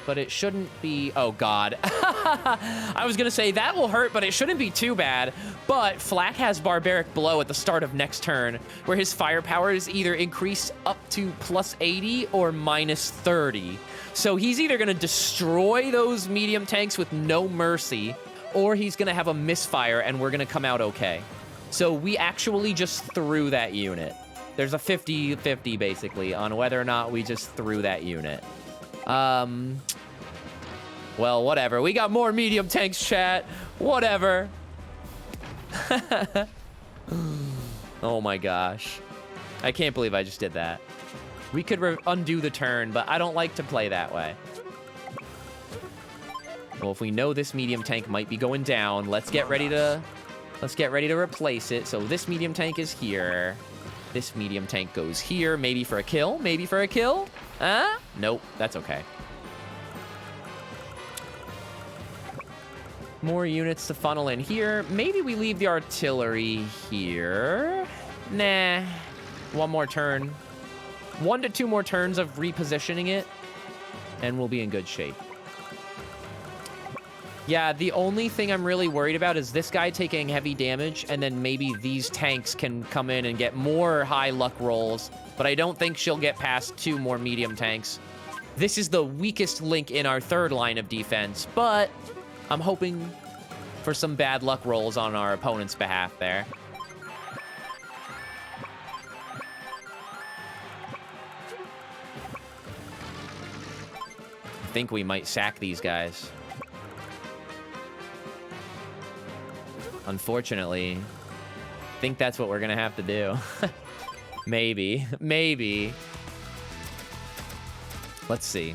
but it shouldn't be. Oh god. I was gonna say that will hurt, but it shouldn't be too bad. But Flak has Barbaric Blow at the start of next turn, where his firepower is either increased up to plus 80 or minus 30. So he's either gonna destroy those medium tanks with no mercy, or he's gonna have a misfire and we're gonna come out okay. So we actually just threw that unit. There's a 50-50 basically on whether or not we just threw that unit. Well, whatever. We got more medium tanks, chat. Whatever. Oh my gosh. I can't believe I just did that. We could undo the turn, but I don't like to play that way. Well, if we know this medium tank might be going down, let's get ready to replace it. So this medium tank is here. This medium tank goes here. Maybe for a kill. Maybe for a kill. Nope. That's okay. More units to funnel in here. Maybe we leave the artillery here. Nah. One more turn. 1 to 2 more turns of repositioning it, and we'll be in good shape. Yeah, the only thing I'm really worried about is this guy taking heavy damage, and then maybe these tanks can come in and get more high luck rolls, but I don't think she'll get past 2 more medium tanks. This is the weakest link in our third line of defense, but I'm hoping for some bad luck rolls on our opponent's behalf there. I think we might sack these guys. Unfortunately, I think that's what we're gonna have to do. Maybe. Let's see.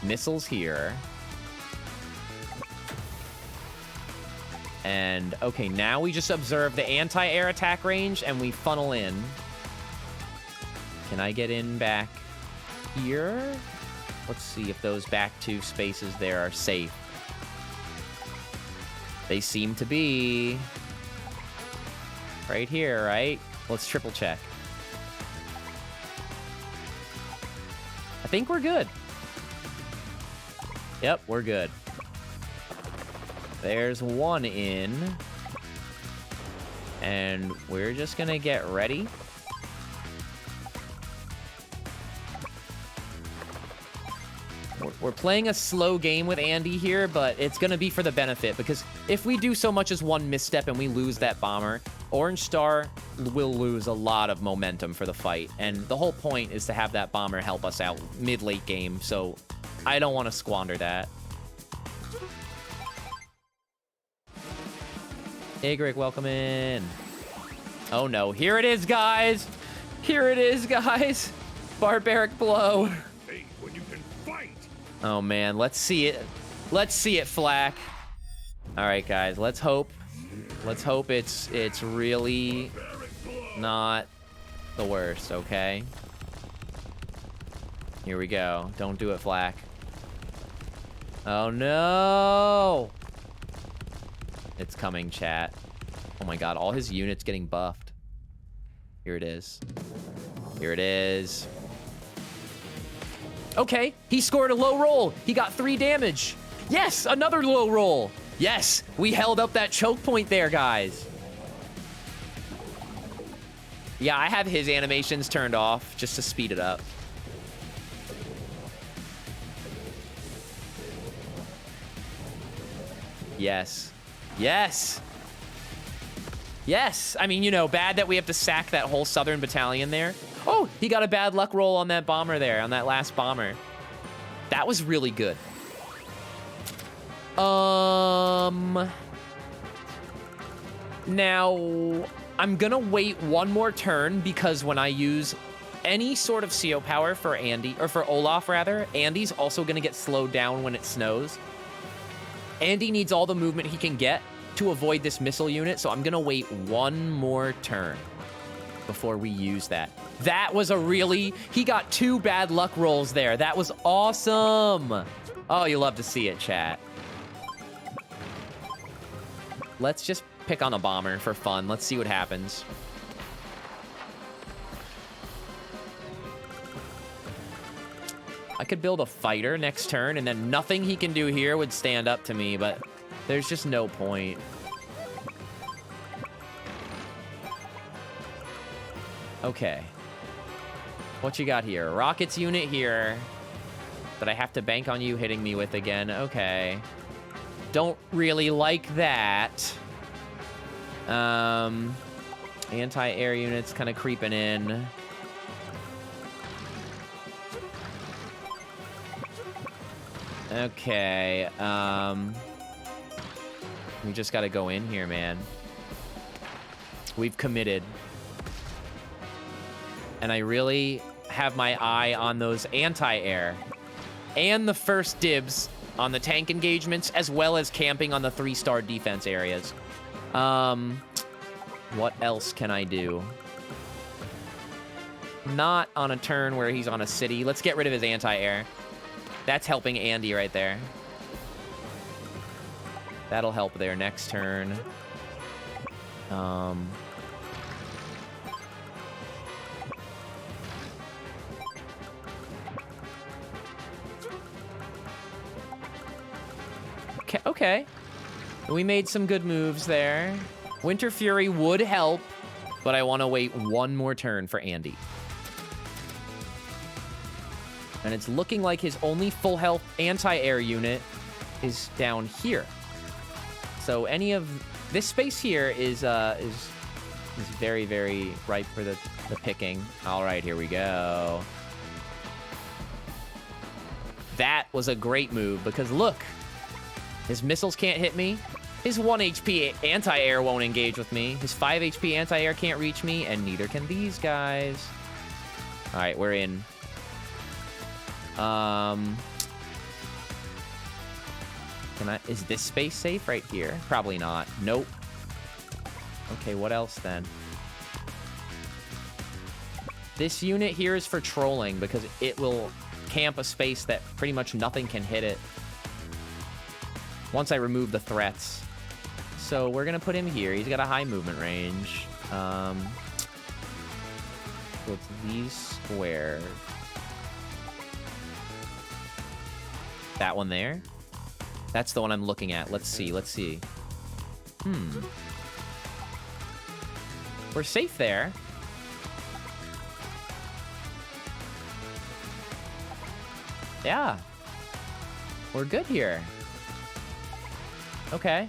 Missiles here. And, okay, now we just observe the anti-air attack range, and we funnel in. Can I get in back here? Let's see if those back 2 spaces there are safe. They seem to be right here, right? Let's triple check. I think we're good. Yep, we're good. There's one in. And we're just gonna get ready. We're playing a slow game with Andy here, but it's gonna be for the benefit, because if we do so much as one misstep and we lose that bomber, Orange Star will lose a lot of momentum for the fight. And the whole point is to have that bomber help us out mid-late game, so I don't want to squander that. Egric, welcome in. Oh no, here it is, guys! Here it is, guys! Barbaric blow. Hey, when you can fight. Oh man, let's see it. Let's see it, Flack. All right, guys, let's hope. Let's hope it's really not the worst, okay? Here we go. Don't do it, Flack. Oh no! It's coming, chat. Oh my god, all his units getting buffed. Here it is. Here it is. Okay, he scored a low roll. He got 3 damage. Yes, another low roll. Yes, we held up that choke point there, guys. Yeah, I have his animations turned off just to speed it up. Yes. Yes. Yes. I mean, you know, bad that we have to sack that whole southern battalion there. Oh, he got a bad luck roll on that bomber there, on that last bomber. That was really good. Now, I'm gonna wait one more turn, because when I use any sort of CO power for Andy, or for Olaf rather, Andy's also gonna get slowed down when it snows. Andy needs all the movement he can get to avoid this missile unit, so I'm gonna wait one more turn before we use that. That was a really... He got 2 bad luck rolls there. That was awesome. Oh, you love to see it, chat. Let's just pick on a bomber for fun. Let's see what happens. I could build a fighter next turn, and then nothing he can do here would stand up to me, but there's just no point. Okay. What you got here? Rockets unit here that I have to bank on you hitting me with again. Okay. Don't really like that. Anti-air units kind of creeping in. Okay, we just gotta go in here, man. We've committed. And I really have my eye on those anti-air. And the first dibs on the tank engagements, as well as camping on the 3-star defense areas. What else can I do? Not on a turn where he's on a city. Let's get rid of his anti-air. That's helping Andy right there. That'll help there next turn. Okay. We made some good moves there. Winter Fury would help, but I want to wait one more turn for Andy. And it's looking like his only full health anti-air unit is down here. So any of this space here is very, very ripe for the picking. All right, here we go. That was a great move, because look, his missiles can't hit me. His 1 HP anti-air won't engage with me. His 5 HP anti-air can't reach me, and neither can these guys. All right, we're in. Is this space safe right here? Probably not. Nope. Okay, what else then? This unit here is for trolling because it will camp a space that pretty much nothing can hit it once I remove the threats. So we're gonna put him here. He's got a high movement range. So it's these squares. That one there? That's the one I'm looking at. Let's see, let's see. We're safe there. Yeah. We're good here. Okay.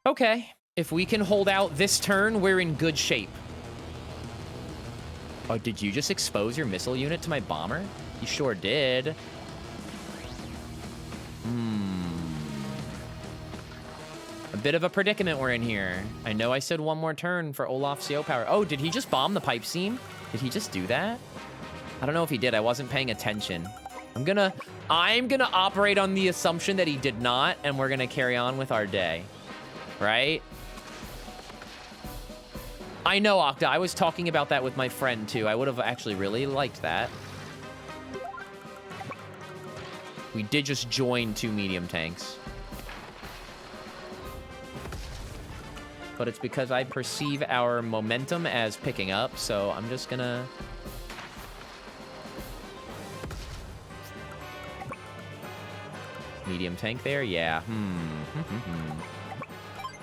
Okay. If we can hold out this turn, we're in good shape. Oh, did you just expose your missile unit to my bomber? You sure did. A bit of a predicament we're in here. I know I said one more turn for Olaf's CO power. Oh, did he just bomb the pipe seam? Did he just do that? I don't know if he did. I wasn't paying attention. I'm gonna operate on the assumption that he did not, and we're gonna carry on with our day. Right? I know, Octa. I was talking about that with my friend, too. I would have actually really liked that. We did just join 2 medium tanks. But it's because I perceive our momentum as picking up, so I'm just gonna... Medium tank there? Yeah.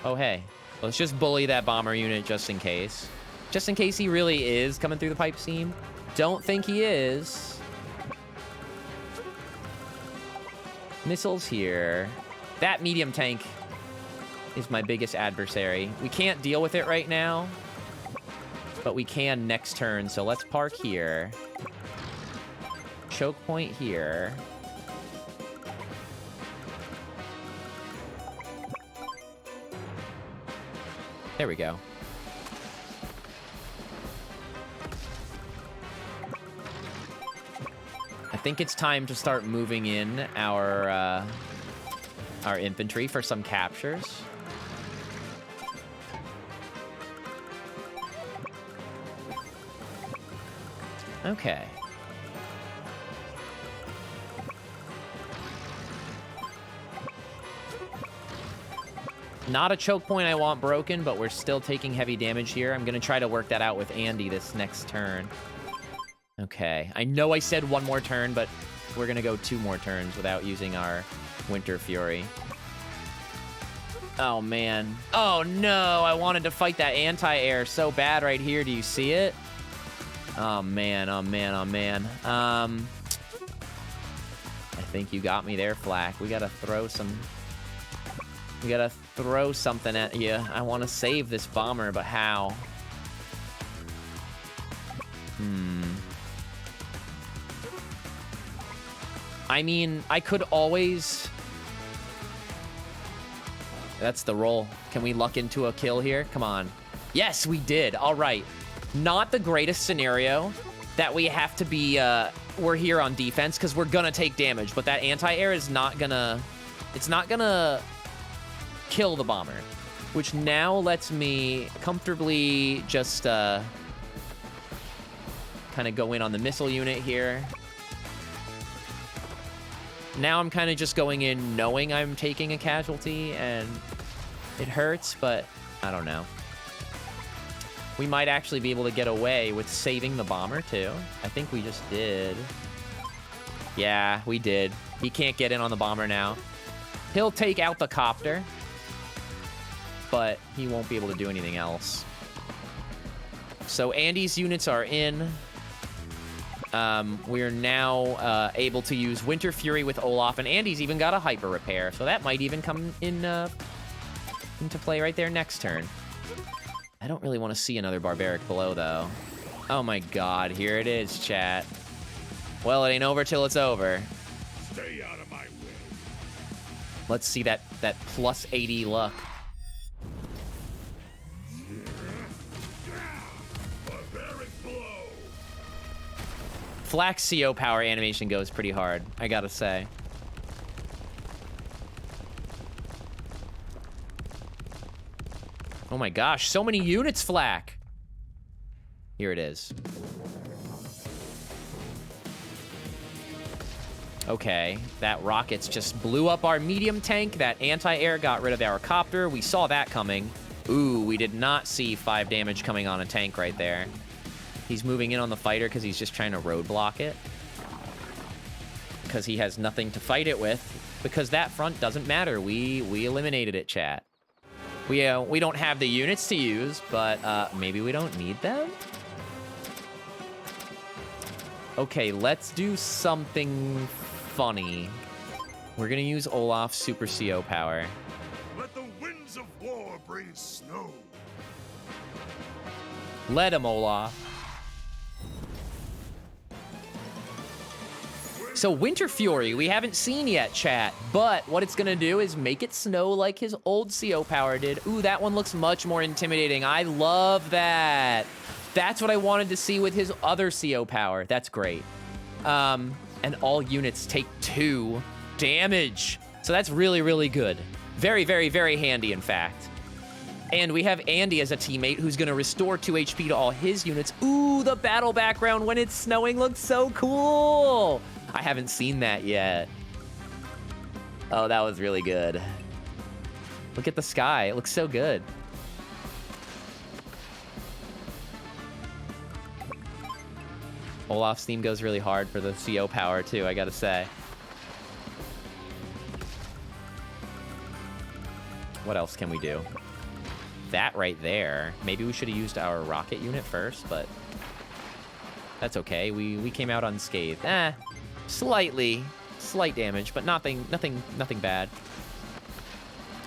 Oh, hey. Let's just bully that bomber unit just in case. Just in case he really is coming through the pipe seam. Don't think he is. Missiles here. That medium tank is my biggest adversary. We can't deal with it right now, but we can next turn. So let's park here. Choke point here. There we go. I think it's time to start moving in our infantry for some captures. Okay. Not a choke point I want broken, but we're still taking heavy damage here. I'm going to try to work that out with Andy this next turn. Okay. I know I said one more turn, but we're going to go 2 more turns without using our Winter Fury. Oh, man. Oh, no. I wanted to fight that anti-air so bad right here. Do you see it? Oh, man. Oh, man. Oh, man. I think you got me there, Flak. We got to throw some... We gotta throw something at you. I want to save this bomber, but how? I mean, I could always... That's the roll. Can we luck into a kill here? Come on. Yes, we did. All right. Not the greatest scenario that we have to be... we're here on defense because we're gonna take damage, but that anti-air is not gonna... It's not gonna... kill the bomber, which now lets me comfortably just kind of go in on the missile unit here. Now I'm kind of just going in knowing I'm taking a casualty, and it hurts, but I don't know. We might actually be able to get away with saving the bomber too. I think we just did. Yeah, we did. He can't get in on the bomber now. He'll take out the copter, but he won't be able to do anything else. So Andy's units are in. We're now able to use Winter Fury with Olaf, and Andy's even got a hyper repair, so that might even come in into play right there next turn. I don't really want to see another barbaric below, though. Oh my god, here it is, chat. Well, it ain't over till it's over. Stay out of my way. Let's see that plus 80 luck. Flax CO power animation goes pretty hard, I gotta say. Oh my gosh, so many units, Flak. Here it is. Okay, that rockets just blew up our medium tank. That anti-air got rid of our copter. We saw that coming. Ooh, we did not see 5 damage coming on a tank right there. He's moving in on the fighter because he's just trying to roadblock it. Because he has nothing to fight it with. Because that front doesn't matter. We eliminated it, chat. We don't have the units to use, but maybe we don't need them? Okay, let's do something funny. We're gonna use Olaf's Super CO power. Let the winds of war bring snow. Let him, Olaf. So Winter Fury, we haven't seen yet, chat, but what it's gonna do is make it snow like his old CO power did. Ooh, that one looks much more intimidating. I love that. That's what I wanted to see with his other CO power. That's great. And all units take 2 damage. So that's really, really good. Very, very, very handy, in fact. And we have Andy as a teammate who's gonna restore 2 HP to all his units. Ooh, the battle background when it's snowing looks so cool. I haven't seen that yet. Oh, that was really good. Look at the sky, it looks so good. Olaf's theme goes really hard for the CO power too, I gotta say. What else can we do? That right there. Maybe we should have used our rocket unit first, but that's okay. We came out unscathed. Slight damage, but nothing bad.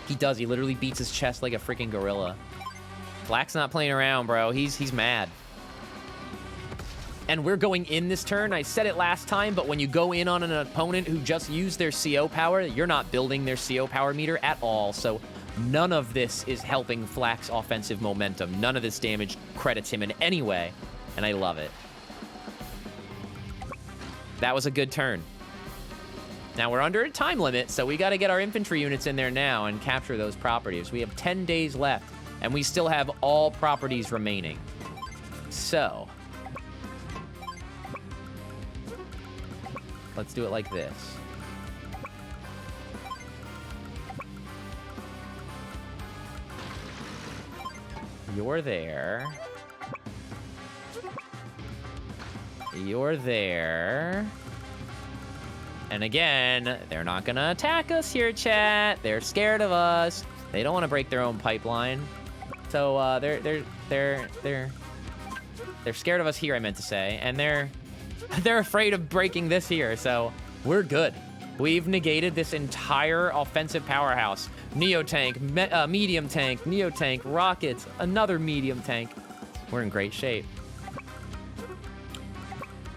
He literally beats his chest like a freaking gorilla. Black's not playing around, bro. He's mad. And we're going in this turn. I said it last time, but when you go in on an opponent who just used their CO power, you're not building their CO power meter at all. So none of this is helping Flack's offensive momentum. None of this damage credits him in any way, and I love it. That was a good turn. Now we're under a time limit, so we got to get our infantry units in there now and capture those properties. We have 10 days left, and we still have all properties remaining. So let's do it like this. You're there. You're there. And again, they're not gonna attack us here, chat. They're scared of us. They don't want to break their own pipeline. So they're scared of us here, I meant to say, and they're afraid of breaking this here. So we're good. We've negated this entire offensive powerhouse. Neo tank, medium tank, Neo tank, rockets, another medium tank. We're in great shape.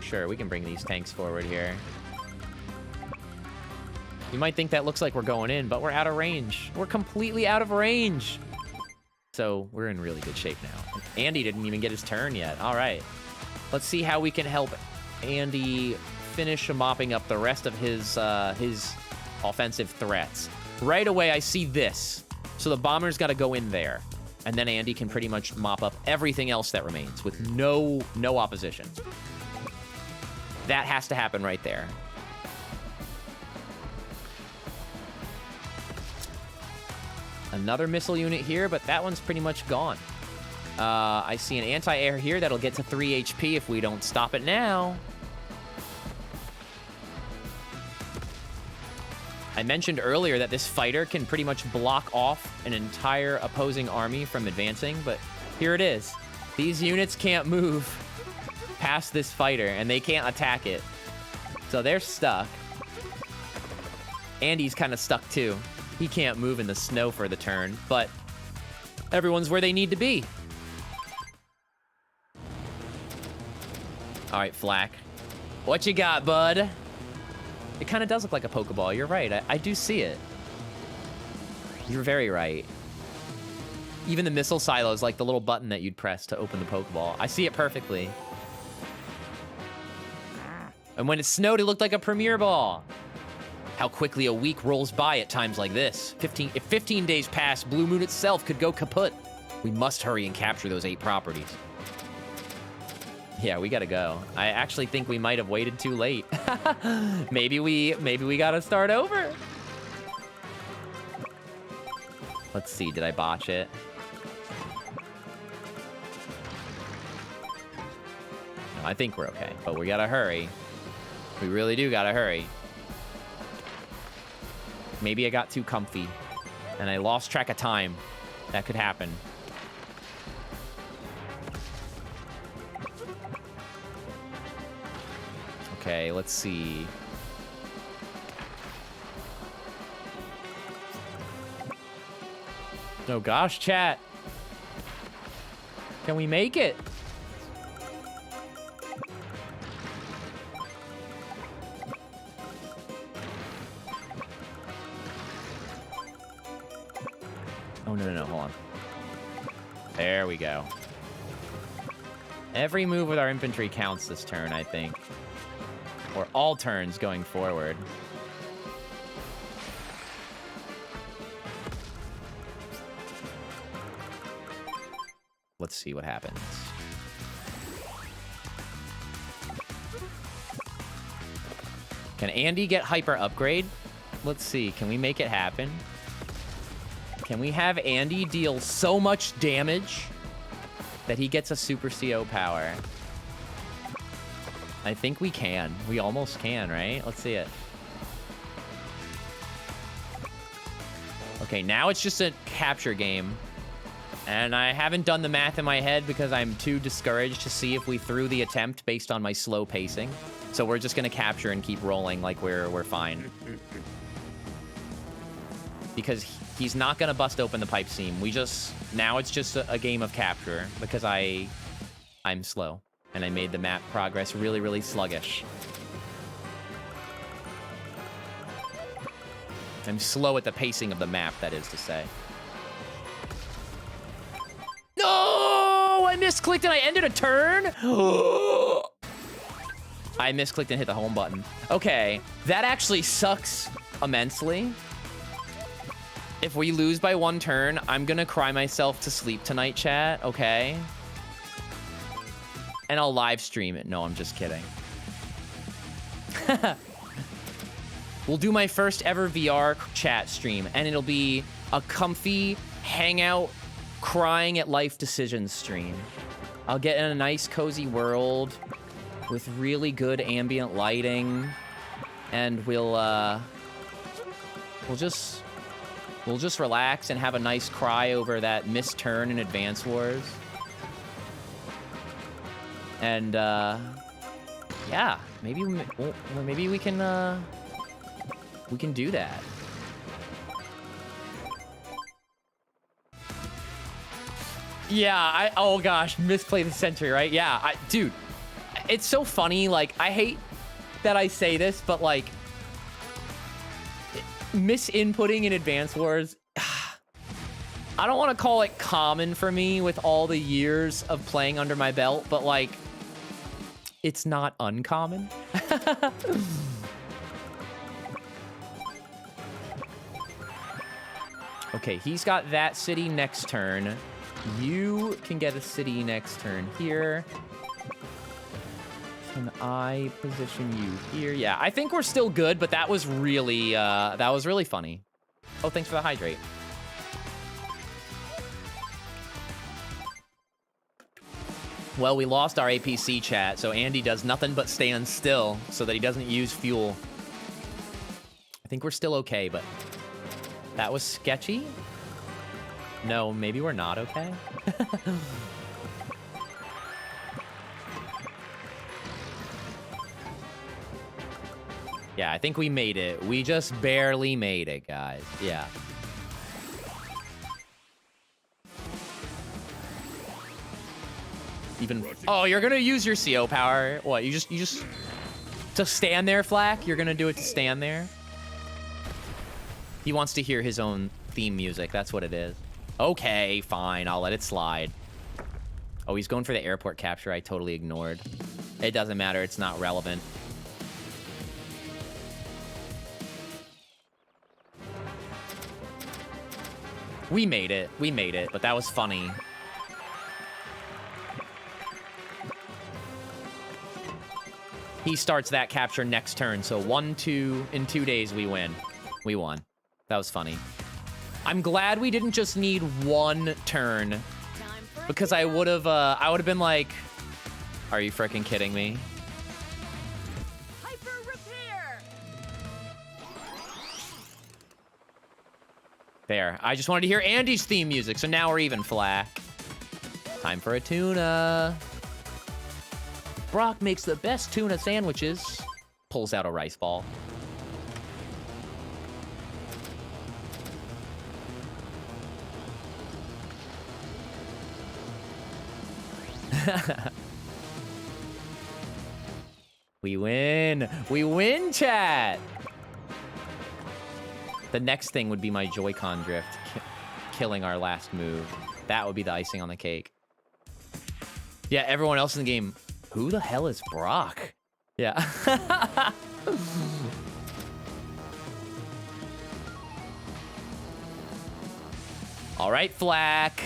Sure, we can bring these tanks forward here. You might think that looks like we're going in, but we're out of range. We're completely out of range. So we're in really good shape now. Andy didn't even get his turn yet. All right. Let's see how we can help Andy finish mopping up the rest of his offensive threats. Right away, I see this. So the bomber's got to go in there. And then Andy can pretty much mop up everything else that remains with no opposition. That has to happen right there. Another missile unit here, but that one's pretty much gone. I see an anti-air here that'll get to 3 HP if we don't stop it now. I mentioned earlier that this fighter can pretty much block off an entire opposing army from advancing, but here it is. These units can't move past this fighter, and they can't attack it. So they're stuck. Andy's kind of stuck too. He can't move in the snow for the turn, but everyone's where they need to be. All right, Flak. What you got, bud? It kind of does look like a Pokeball. You're right. I do see it. You're very right. Even the missile silo is like the little button that you'd press to open the Pokeball. I see it perfectly. And when it snowed, it looked like a premiere ball. How quickly a week rolls by at times like this. If 15 days pass, Blue Moon itself could go kaput. We must hurry and capture those 8 properties. Yeah, we gotta go. I actually think we might have waited too late. maybe we gotta start over. Let's see, did I botch it? No, I think we're okay, but we gotta hurry. We really do gotta hurry. Maybe I got too comfy and I lost track of time. That could happen. Okay, let's see. Oh gosh, chat. Can we make it? Oh, no, hold on. There we go. Every move with our infantry counts this turn, I think. Or all turns going forward. Let's see what happens. Can Andy get hyper upgrade? Let's see. Can we make it happen? Can we have Andy deal so much damage that he gets a super CO power? I think we can. We almost can, right? Let's see it. Okay, now it's just a capture game. And I haven't done the math in my head because I'm too discouraged to see if we threw the attempt based on my slow pacing. So we're just gonna capture and keep rolling like we're fine. Because he's not gonna bust open the pipe seam. Now it's just a game of capture because I'm slow. And I made the map progress really, really sluggish. I'm slow at the pacing of the map, that is to say. No! I misclicked and I ended a turn? I misclicked and hit the home button. Okay, that actually sucks immensely. If we lose by 1 turn, I'm gonna cry myself to sleep tonight, chat, okay? And I'll live stream it. No, I'm just kidding. We'll do my first ever VR chat stream, and it'll be a comfy hangout, crying at life decisions stream. I'll get in a nice, cozy world with really good ambient lighting, and we'll just relax and have a nice cry over that missed turn in Advance Wars. And yeah, maybe we can do that. Yeah, oh gosh, misplay the sentry, right? Yeah, dude, it's so funny. Like, I hate that I say this, but like, misinputting in Advance Wars, I don't want to call it common for me with all the years of playing under my belt, but like, it's not uncommon. Okay, he's got that city next turn. You can get a city next turn here. Can I position you here? Yeah, I think we're still good, but that was really funny. Oh, thanks for the hydrate. Well, we lost our APC chat, so Andy does nothing but stand still so that he doesn't use fuel. I think we're still okay, but that was sketchy. No, maybe we're not okay. Yeah, I think we made it. We just barely made it, guys. Yeah. Oh, you're gonna use your CO power. What, you just to stand there, Flack? You're gonna do it to stand there? He wants to hear his own theme music. That's what it is. Okay, fine. I'll let it slide. Oh, he's going for the airport capture. I totally ignored. It doesn't matter. It's not relevant. We made it, but that was funny. He starts that capture next turn, so 1-2 in 2 days we win. We won. That was funny. I'm glad we didn't just need 1 turn, because I would have been like, are you freaking kidding me? Hyper repair. There. I just wanted to hear Andy's theme music, so now we're even, Flack. Time for a tuna. Brock makes the best tuna sandwiches. Pulls out a rice ball. We win. We win, chat. The next thing would be my Joy-Con drift, killing our last move. That would be the icing on the cake. Yeah, everyone else in the game, who the hell is Brock? Yeah. All right, Flack.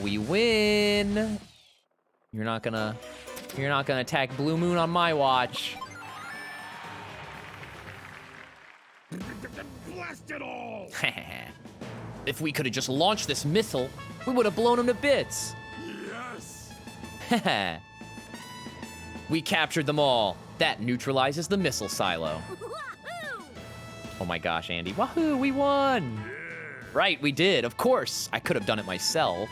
We win. You're not gonna attack Blue Moon on my watch. Blast it all! If we could have just launched this missile, we would have blown him to bits. Yes! We captured them all. That neutralizes the missile silo. Oh my gosh, Andy. Wahoo, we won! Right, we did, of course. I could have done it myself.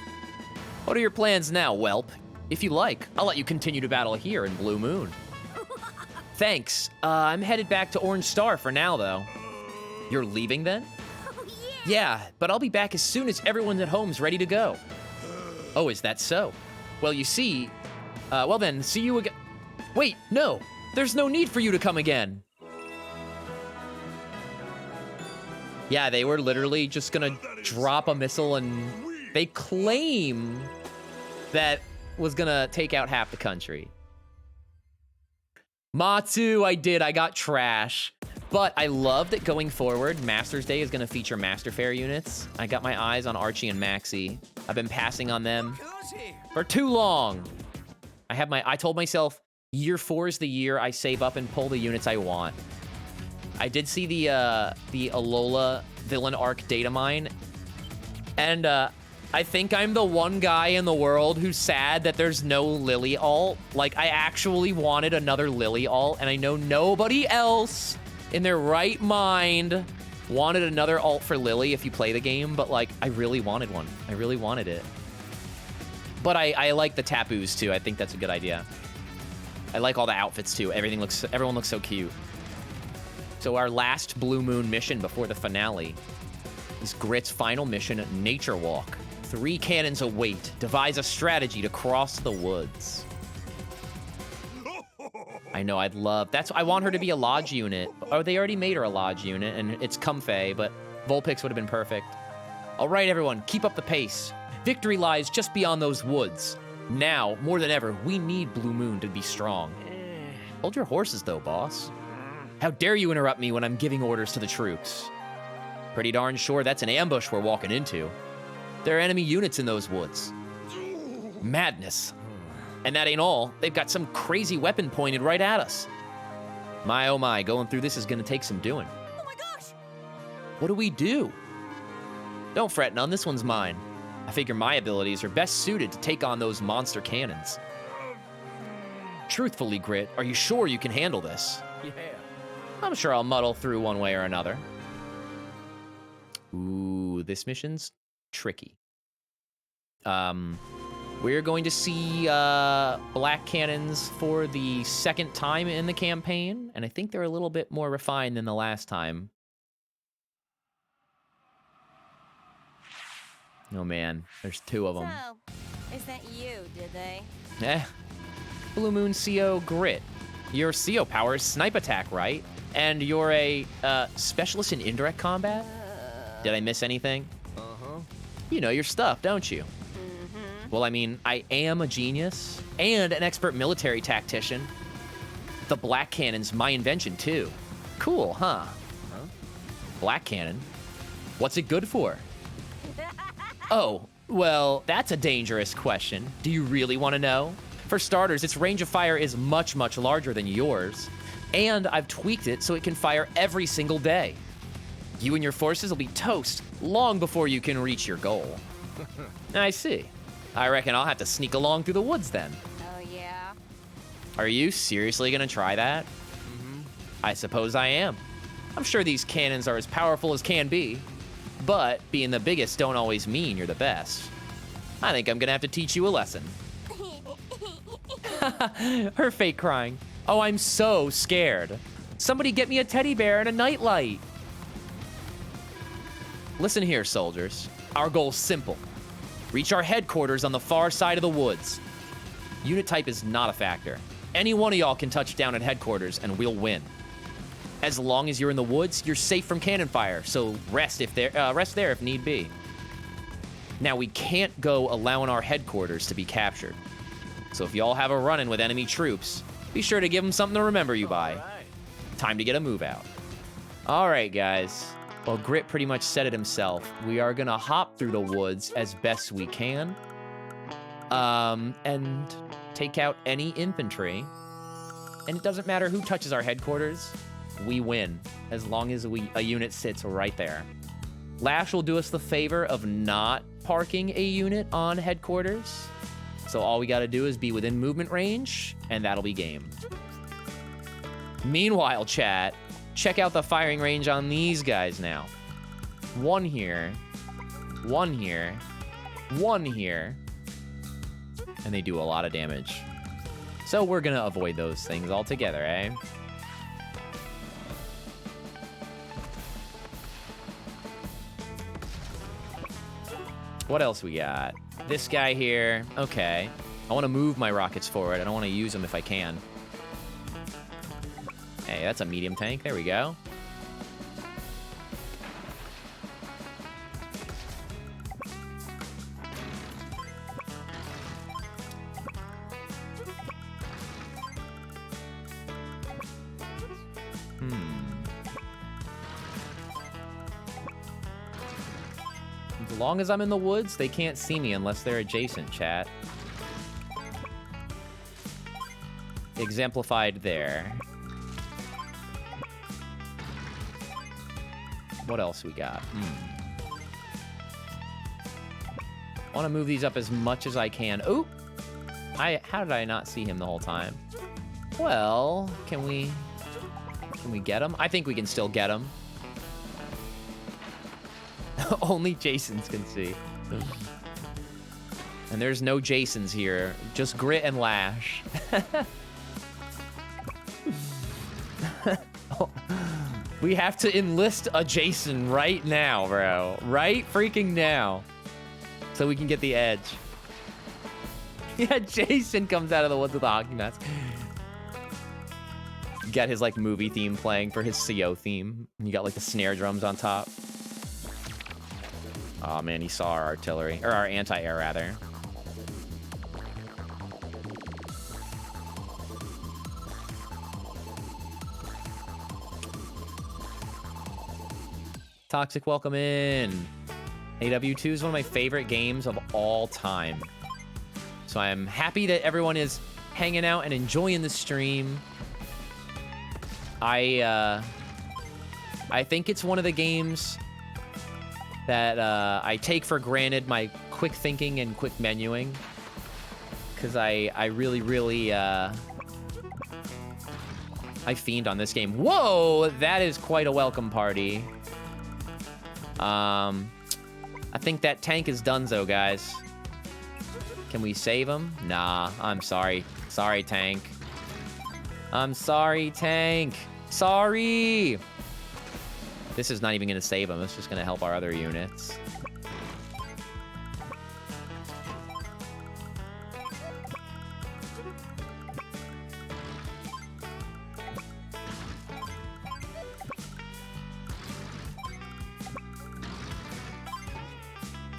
What are your plans now, Whelp? If you like, I'll let you continue to battle here in Blue Moon. Thanks. I'm headed back to Orange Star for now, though. You're leaving then? Oh, yeah. Yeah, but I'll be back as soon as everyone at home's ready to go. Oh, is that so? Well, you see... well then, see you again... Wait, no! There's no need for you to come again! Yeah, they were literally just gonna drop a missile and... They claim that was gonna take out half the country. Matsu, I got trash. But I love that going forward, Masters Day is gonna feature Master Fair units. I got my eyes on Archie and Maxie. I've been passing on them for too long. I told myself, year 4 is the year I save up and pull the units I want. I did see the Alola villain arc data mine, and I think I'm the one guy in the world who's sad that there's no Lily alt. Like, I actually wanted another Lily alt, and I know nobody else in their right mind wanted another alt for Lily if you play the game, but, like, I really wanted one. I really wanted it. But I like the Tapus, too. I think that's a good idea. I like all the outfits, too. Everyone looks so cute. So our last Blue Moon mission before the finale is Grit's final mission, Nature Walk. 3 cannons await. Devise a strategy to cross the woods. I know, I'd love... I want her to be a Lodge unit. Oh, they already made her a Lodge unit, and it's Comfey, but Vulpix would have been perfect. All right, everyone, keep up the pace. Victory lies just beyond those woods. Now, more than ever, we need Blue Moon to be strong. Hold your horses, though, boss. How dare you interrupt me when I'm giving orders to the troops? Pretty darn sure that's an ambush we're walking into. There are enemy units in those woods. Madness. And that ain't all. They've got some crazy weapon pointed right at us. My, oh my, going through this is gonna take some doing. Oh my gosh! What do we do? Don't fret, none. This one's mine. I figure my abilities are best suited to take on those monster cannons. Truthfully, Grit, are you sure you can handle this? Yeah. I'm sure I'll muddle through one way or another. Ooh, this mission's tricky. We're going to see black cannons for the second time in the campaign, and I think they're a little bit more refined than the last time. Oh man, there's 2 of them. So, is that you, did they? Blue Moon CO Grit. Your CO power is snipe attack, right? And you're a specialist in indirect combat? Did I miss anything? Uh-huh. You know your stuff, don't you? Well, I mean, I am a genius and an expert military tactician. The black cannon's my invention, too. Cool, huh? Black cannon? What's it good for? Oh, well, that's a dangerous question. Do you really want to know? For starters, its range of fire is much, much larger than yours. And I've tweaked it so it can fire every single day. You and your forces will be toast long before you can reach your goal. I see. I reckon I'll have to sneak along through the woods then. Oh, yeah? Are you seriously gonna try that? I suppose I am. I'm sure these cannons are as powerful as can be, but being the biggest don't always mean you're the best. I think I'm gonna have to teach you a lesson. Her fake crying. Oh, I'm so scared. Somebody get me a teddy bear and a nightlight. Listen here, soldiers. Our goal's simple. Reach our headquarters on the far side of the woods. Unit type is not a factor. Any one of y'all can touch down at headquarters and we'll win. As long as you're in the woods, you're safe from cannon fire, so rest there if need be. Now, we can't go allowing our headquarters to be captured. So if y'all have a run-in with enemy troops, be sure to give them something to remember you by. Time to get a move out. All right, guys. Well, Grit pretty much said it himself. We are gonna hop through the woods as best we can. And take out any infantry. And it doesn't matter who touches our headquarters, we win, as long as a unit sits right there. Lash will do us the favor of not parking a unit on headquarters. So all we gotta do is be within movement range, and that'll be game. Meanwhile, chat, check out the firing range on these guys now. One here, one here, one here, and they do a lot of damage. So we're gonna avoid those things altogether, eh? What else we got? This guy here. Okay. I want to move my rockets forward. I don't want to use them if I can. Hey, that's a medium tank. There we go. As long as I'm in the woods, they can't see me unless they're adjacent, chat. Exemplified there. What else we got? Want to move these up as much as I can. Oop! How did I not see him the whole time? Well, can we get him? I think we can still get him. Only Jasons can see. And there's no Jasons here. Just Grit and Lash. We have to enlist a Jason right now, bro. Right freaking now. So we can get the edge. Yeah, Jason comes out of the woods with a hockey mask. Got his, like, movie theme playing for his CO theme. You got, like, the snare drums on top. Oh man, he saw our artillery, or our anti-air rather. Toxic, welcome in. AW2 is one of my favorite games of all time. So I'm happy that everyone is hanging out and enjoying the stream. I think it's one of the games that I take for granted my quick thinking and quick menuing. Because I really, I fiend on this game. Whoa, that is quite a welcome party. I think that tank is donezo, guys. Can we save him? Nah, I'm sorry. Sorry, tank. I'm sorry, tank. Sorry! This is not even going to save him. It's just going to help our other units.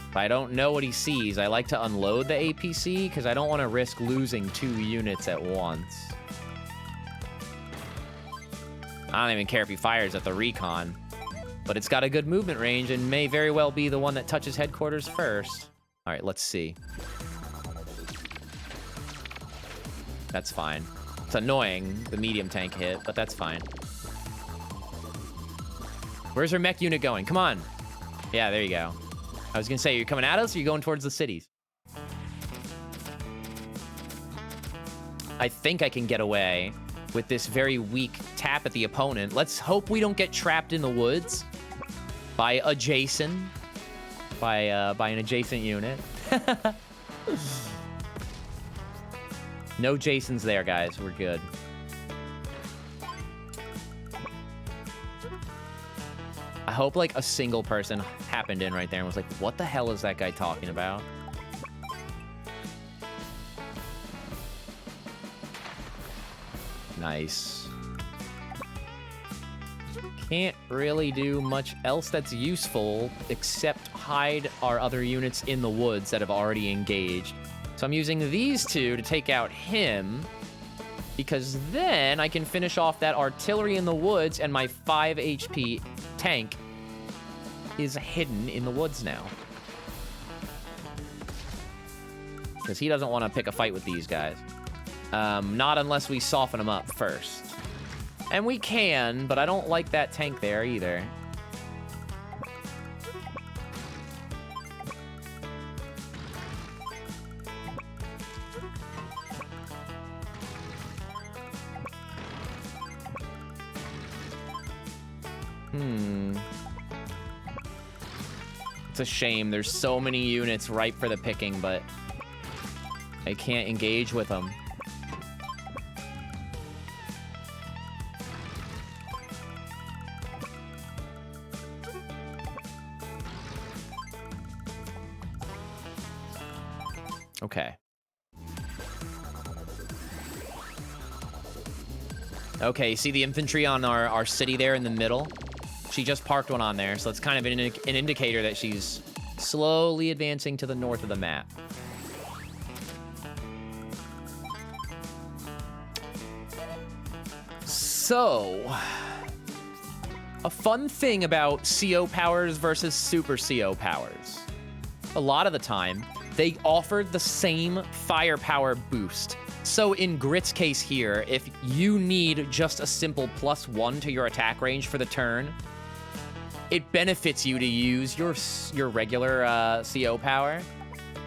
If I don't know what he sees, I like to unload the APC because I don't want to risk losing 2 units at once. I don't even care if he fires at the recon. But it's got a good movement range and may very well be the one that touches headquarters first. All right, let's see. That's fine. It's annoying, the medium tank hit, but that's fine. Where's her mech unit going? Come on. Yeah, there you go. I was gonna say, you're coming at us or you're going towards the cities? I think I can get away with this very weak tap at the opponent. Let's hope we don't get trapped in the woods by an adjacent unit. No Jasons there, guys. We're good. I hope, like, a single person happened in right there and was like, what the hell is that guy talking about? Nice. Can't really do much else that's useful except hide our other units in the woods that have already engaged. So I'm using these two to take out him, because then I can finish off that artillery in the woods, and my 5 HP tank is hidden in the woods now. Because he doesn't want to pick a fight with these guys. Not unless we soften him up first. And we can, but I don't like that tank there either. It's a shame. There's so many units ripe for the picking, but I can't engage with them. Okay. Okay, see the infantry on our city there in the middle? She just parked one on there, so it's kind of an indicator that she's slowly advancing to the north of the map. So, a fun thing about CO powers versus super CO powers. A lot of the time, they offered the same firepower boost. So in Grit's case here, if you need just a simple +1 to your attack range for the turn, it benefits you to use your regular CO power.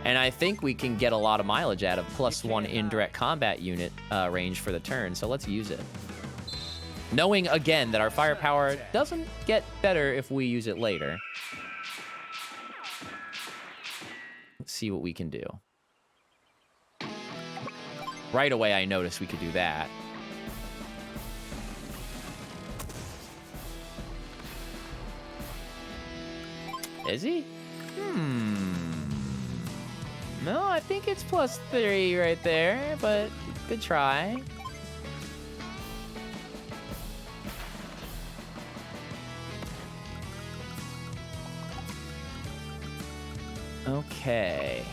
And I think we can get a lot of mileage out of +1 indirect combat unit range for the turn, so let's use it. Knowing, again, that our firepower doesn't get better if we use it later. Let's see what we can do. Right away, I noticed we could do that. Is he? No, I think it's +3 right there, but good try. Okay.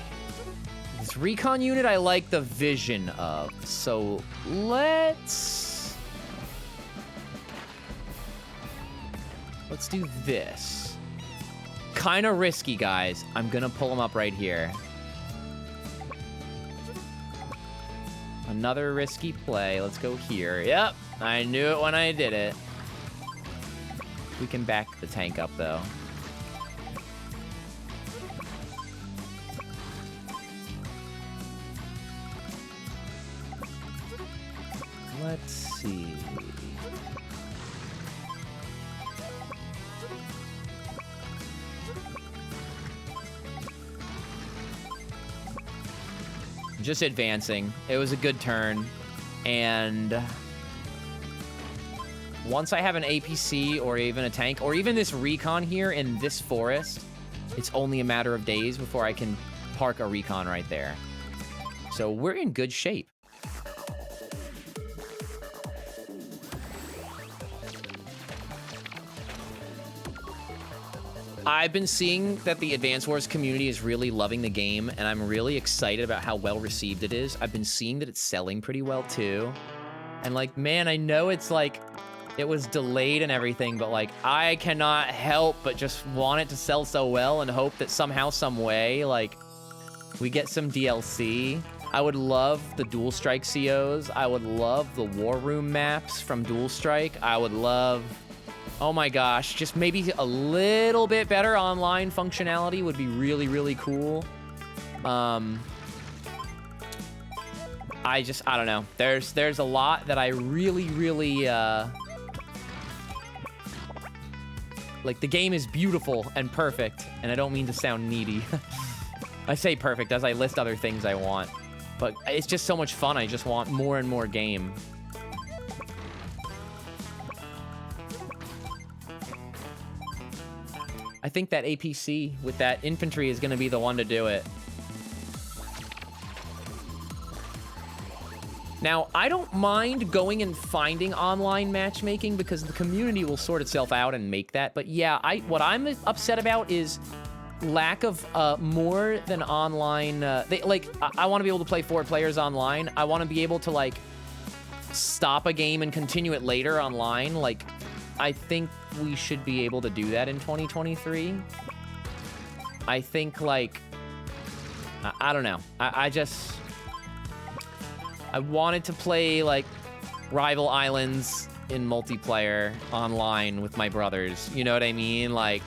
This recon unit I like the vision of, so let's do this. Kind of risky, guys. I'm gonna pull him up right here. Another risky play. Let's go here. Yep, I knew it when I did it. We can back the tank up, though. Let's see. Just advancing. It was a good turn. And once I have an APC or even a tank or even this recon here in this forest, it's only a matter of days before I can park a recon right there. So we're in good shape. I've been seeing that the Advance Wars community is really loving the game, and I'm really excited about how well received it is. I've been seeing that it's selling pretty well too. And like, man, I know it's like it was delayed and everything, but like I cannot help but just want it to sell so well and hope that somehow, some way, like we get some DLC. I would love the Dual Strike COs. I would love the War Room maps from Dual Strike. I would love, oh my gosh, just maybe a little bit better online functionality would be really, really cool. I don't know. There's a lot that I really, really, like, the game is beautiful and perfect, and I don't mean to sound needy. I say perfect as I list other things I want, but it's just so much fun. I just want more and more game. I think that APC with that infantry is going to be the one to do it. Now, I don't mind going and finding online matchmaking because the community will sort itself out and make that. But yeah, what I'm upset about is lack of more than online. I want to be able to play 4 players online. I want to be able to like stop a game and continue it later online. Like, I think we should be able to do that in 2023. I think like, I don't know. I wanted to play, like, Rival Islands in multiplayer online with my brothers. You know what I mean? Like,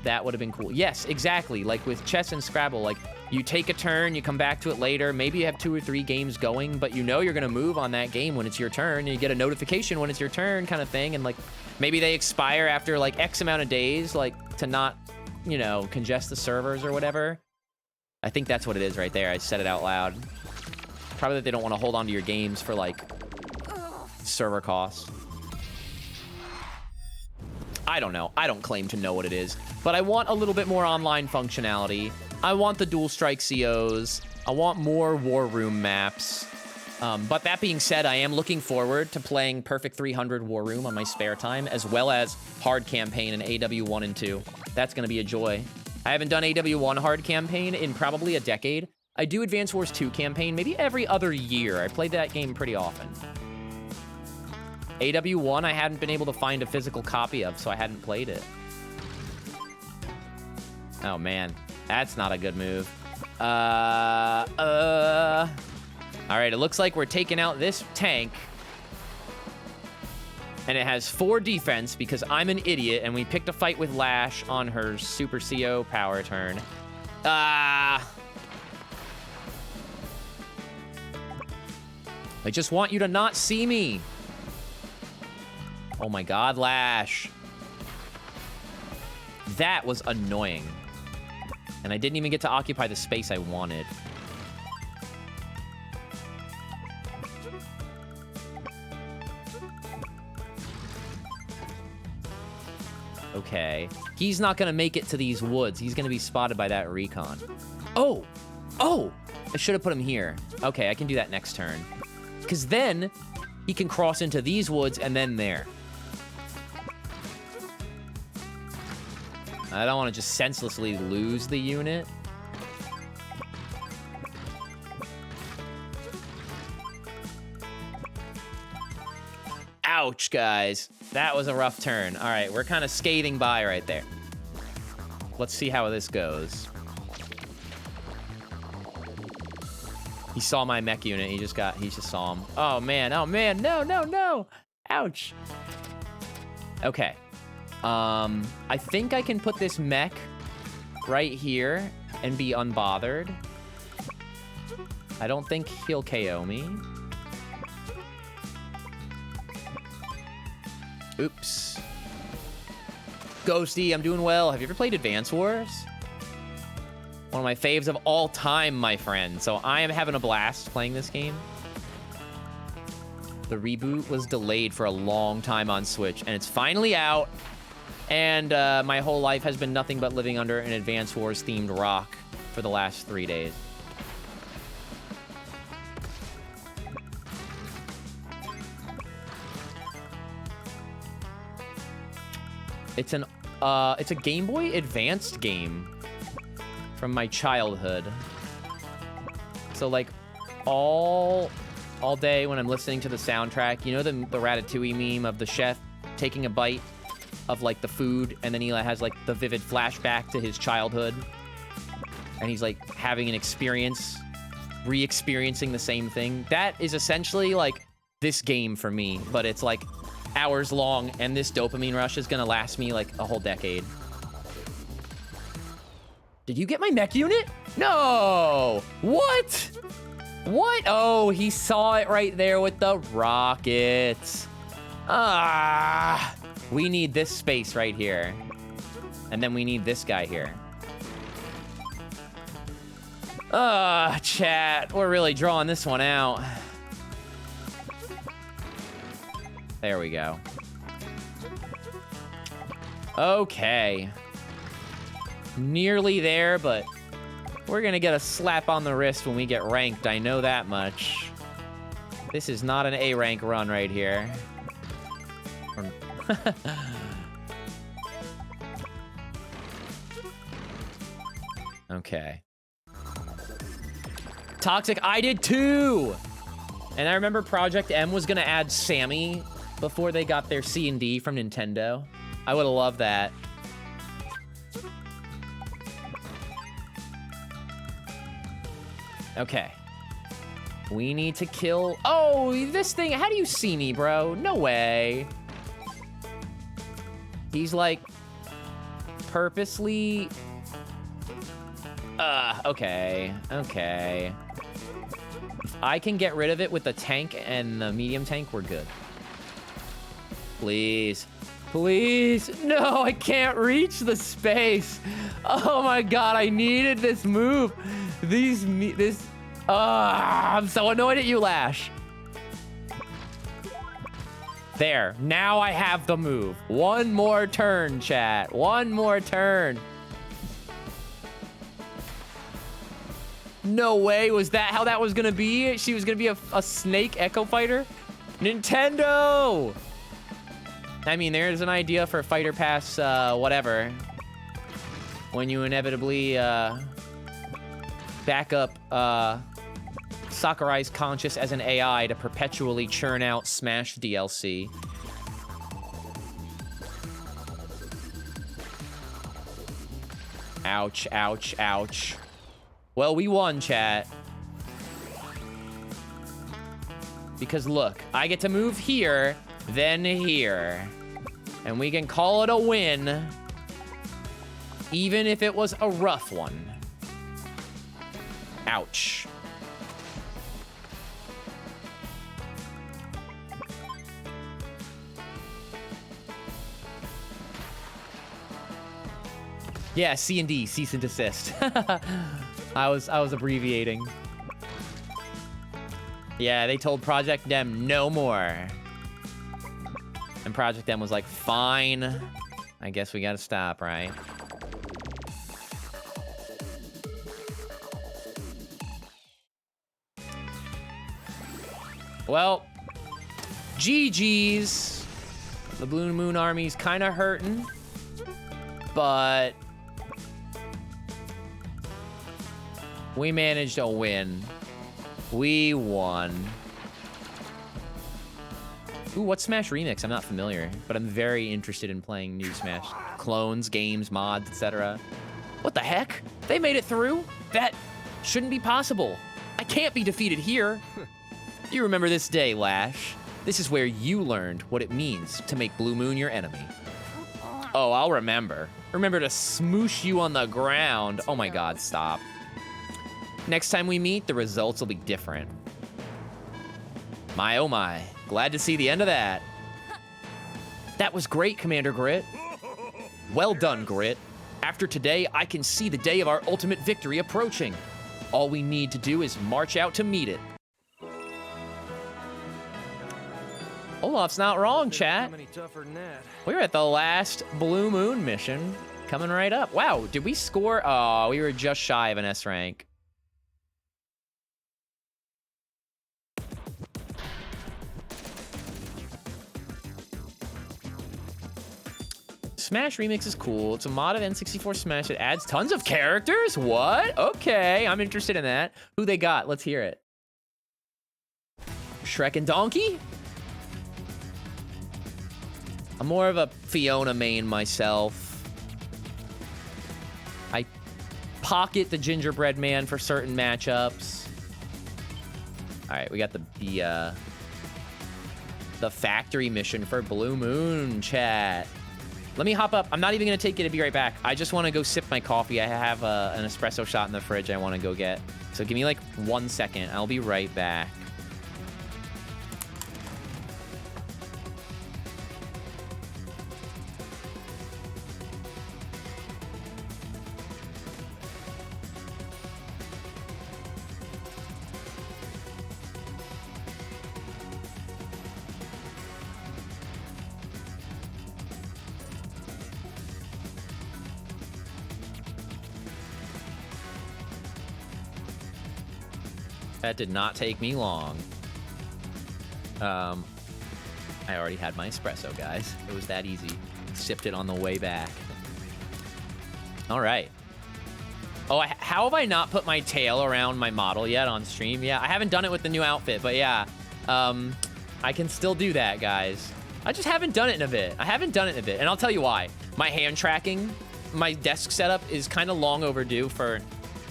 that would have been cool. Yes, exactly. Like, with chess and Scrabble, like, you take a turn, you come back to it later. Maybe you have 2 or 3 games going, but you know you're going to move on that game when it's your turn. And you get a notification when it's your turn kind of thing. And, like, maybe they expire after, like, X amount of days, like, to not, you know, congest the servers or whatever. I think that's what it is right there. I said it out loud. Probably that they don't want to hold on to your games for, like, server costs. I don't know. I don't claim to know what it is. But I want a little bit more online functionality. I want the Dual Strike COs. I want more War Room maps. But that being said, I am looking forward to playing Perfect 300 War Room on my spare time, as well as Hard Campaign in AW1 and 2. That's going to be a joy. I haven't done AW1 Hard Campaign in probably a decade. I do Advance Wars 2 campaign maybe every other year. I played that game pretty often. AW1 I hadn't been able to find a physical copy of, so I hadn't played it. Oh man, that's not a good move. All right, it looks like we're taking out this tank. And it has 4 defense because I'm an idiot and we picked a fight with Lash on her Super CO power turn. I just want you to not see me. Oh my god, Lash. That was annoying. And I didn't even get to occupy the space I wanted. Okay. He's not gonna make it to these woods. He's gonna be spotted by that recon. Oh! Oh! I should have put him here. Okay, I can do that next turn. Because then he can cross into these woods and then there. I don't want to just senselessly lose the unit. Ouch, guys. That was a rough turn. All right, we're kind of skating by right there. Let's see how this goes. He saw my mech unit. He just saw him. Oh man, no, no, no. Ouch. Okay. I think I can put this mech right here and be unbothered. I don't think he'll KO me. Oops. Ghosty, I'm doing well. Have you ever played Advance Wars? One of my faves of all time, my friend. So I am having a blast playing this game. The reboot was delayed for a long time on Switch, and it's finally out. And my whole life has been nothing but living under an Advance Wars themed rock for the last 3 days. It's a Game Boy Advanced game from my childhood. So like all all day when I'm listening to the soundtrack. You know the Ratatouille meme of the chef taking a bite of like the food, and then he has like the vivid flashback to his childhood, and he's like having an experience, re-experiencing the same thing. That is essentially like this game for me, but it's like hours long, and this dopamine rush is gonna last me like a whole decade. Did you get my mech unit? No! What? What? Oh, he saw it right there with the rockets. Ah! We need this space right here. And then we need this guy here. Ah, chat. We're really drawing this one out. There we go. Okay. Nearly there, but we're gonna get a slap on the wrist when we get ranked. I know that much. This is not an A rank run right here. Okay. Toxic, I did too! And I remember Project M was gonna add Sammy before they got their C&D from Nintendo. I would've loved that. Okay. We need to kill... Oh, this thing... How do you see me, bro? No way. He's like... purposely... okay. Okay. If I can get rid of it with the tank and the medium tank, we're good. Please. Please. No, I can't reach the space. Oh my god, I needed this move. I'm so annoyed at you, Lash. There. Now I have the move. One more turn, chat. One more turn. No way. Was that how that was gonna be? She was gonna be a snake Echo Fighter? Nintendo! I mean, there's an idea for Fighter Pass, whatever. When you inevitably, back up, Sakurai's conscious as an AI to perpetually churn out Smash DLC. Ouch, ouch, ouch. Well, we won, chat. Because look, I get to move here, then here. And we can call it a win, even if it was a rough one. Ouch. Yeah, C&D, cease and desist. I was abbreviating. Yeah, they told Project M no more. And Project M was like, fine. I guess we gotta stop, right? Well, GG's. The Blue Moon Army's kind of hurting, but we managed a win. We won. Ooh, what's Smash Remix? I'm not familiar, but I'm very interested in playing new Smash clones, games, mods, etc. What the heck? They made it through? That shouldn't be possible. I can't be defeated here. You remember this day, Lash. This is where you learned what it means to make Blue Moon your enemy. Oh, I'll remember. Remember to smoosh you on the ground. Oh my god, stop. Next time we meet, the results will be different. My oh my. Glad to see the end of that. That was great, Commander Grit. Well done, Grit. After today, I can see the day of our ultimate victory approaching. All we need to do is march out to meet it. Olaf's not wrong, chat. We're at the last Blue Moon mission. Coming right up. Wow, did we score? Oh, we were just shy of an S rank. Smash Remix is cool. It's a mod of N64 Smash. It adds tons of characters? What? Okay, I'm interested in that. Who they got? Let's hear it. Shrek and Donkey? I'm more of a Fiona main myself. I pocket the Gingerbread Man for certain matchups. All right, we got the factory mission for Blue Moon, chat. Let me hop up. I'm not even gonna take it to be right back. I just want to go sip my coffee. I have an espresso shot in the fridge I want to go get. So give me like 1 second. I'll be right back. That did not take me long. I already had my espresso, guys. It was that easy. Sipped it on the way back. All right. Oh, how have I not put my tail around my model yet on stream? Yeah, I haven't done it with the new outfit, but yeah. I can still do that, guys. I just haven't done it in a bit. And I'll tell you why. My hand tracking, my desk setup is kind of long overdue for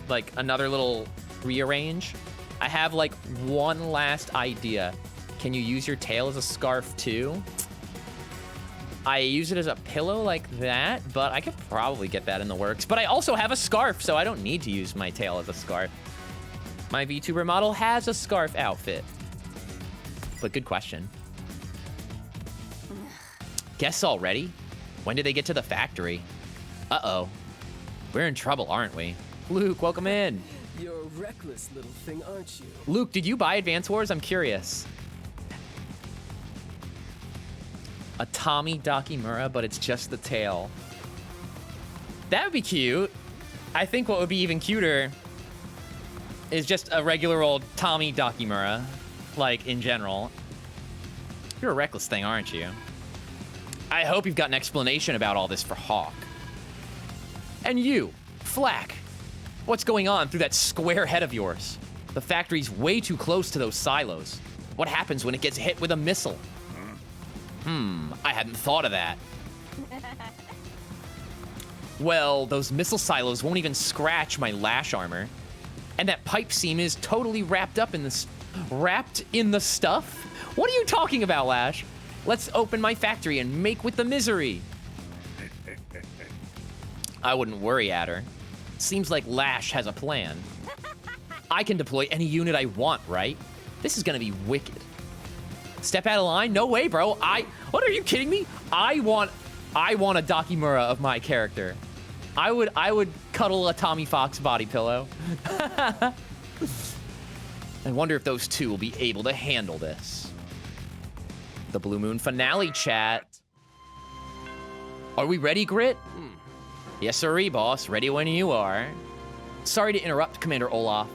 like another little rearrange. I have like one last idea. Can you use your tail as a scarf too? I use it as a pillow like that, but I could probably get that in the works. But I also have a scarf, so I don't need to use my tail as a scarf. My VTuber model has a scarf outfit. But good question. Guess already? When did they get to the factory? Uh-oh. We're in trouble, aren't we? Luke, welcome in. You're a reckless little thing, aren't you? Luke, did you buy Advance Wars? I'm curious. A Tommy Dakimura, but it's just the tail. That would be cute. I think what would be even cuter is just a regular old Tommy Dakimura, like, in general. You're a reckless thing, aren't you? I hope you've got an explanation about all this for Hawk. And you, Flack. What's going on through that square head of yours? The factory's way too close to those silos. What happens when it gets hit with a missile? I hadn't thought of that. Well, those missile silos won't even scratch my lash armor. And that pipe seam is totally wrapped in the stuff? What are you talking about, Lash? Let's open my factory and make with the misery. I wouldn't worry, Adder. Seems like Lash has a plan. I can deploy any unit I want, right? This is gonna be wicked. Step out of line? No way, bro. What are you kidding me? I want a Dakimura of my character. I would cuddle a Tommy Fox body pillow. I wonder if those two will be able to handle this. The Blue Moon finale, chat. Are we ready, Grit? Yes, sirree, boss. Ready when you are. Sorry to interrupt, Commander Olaf.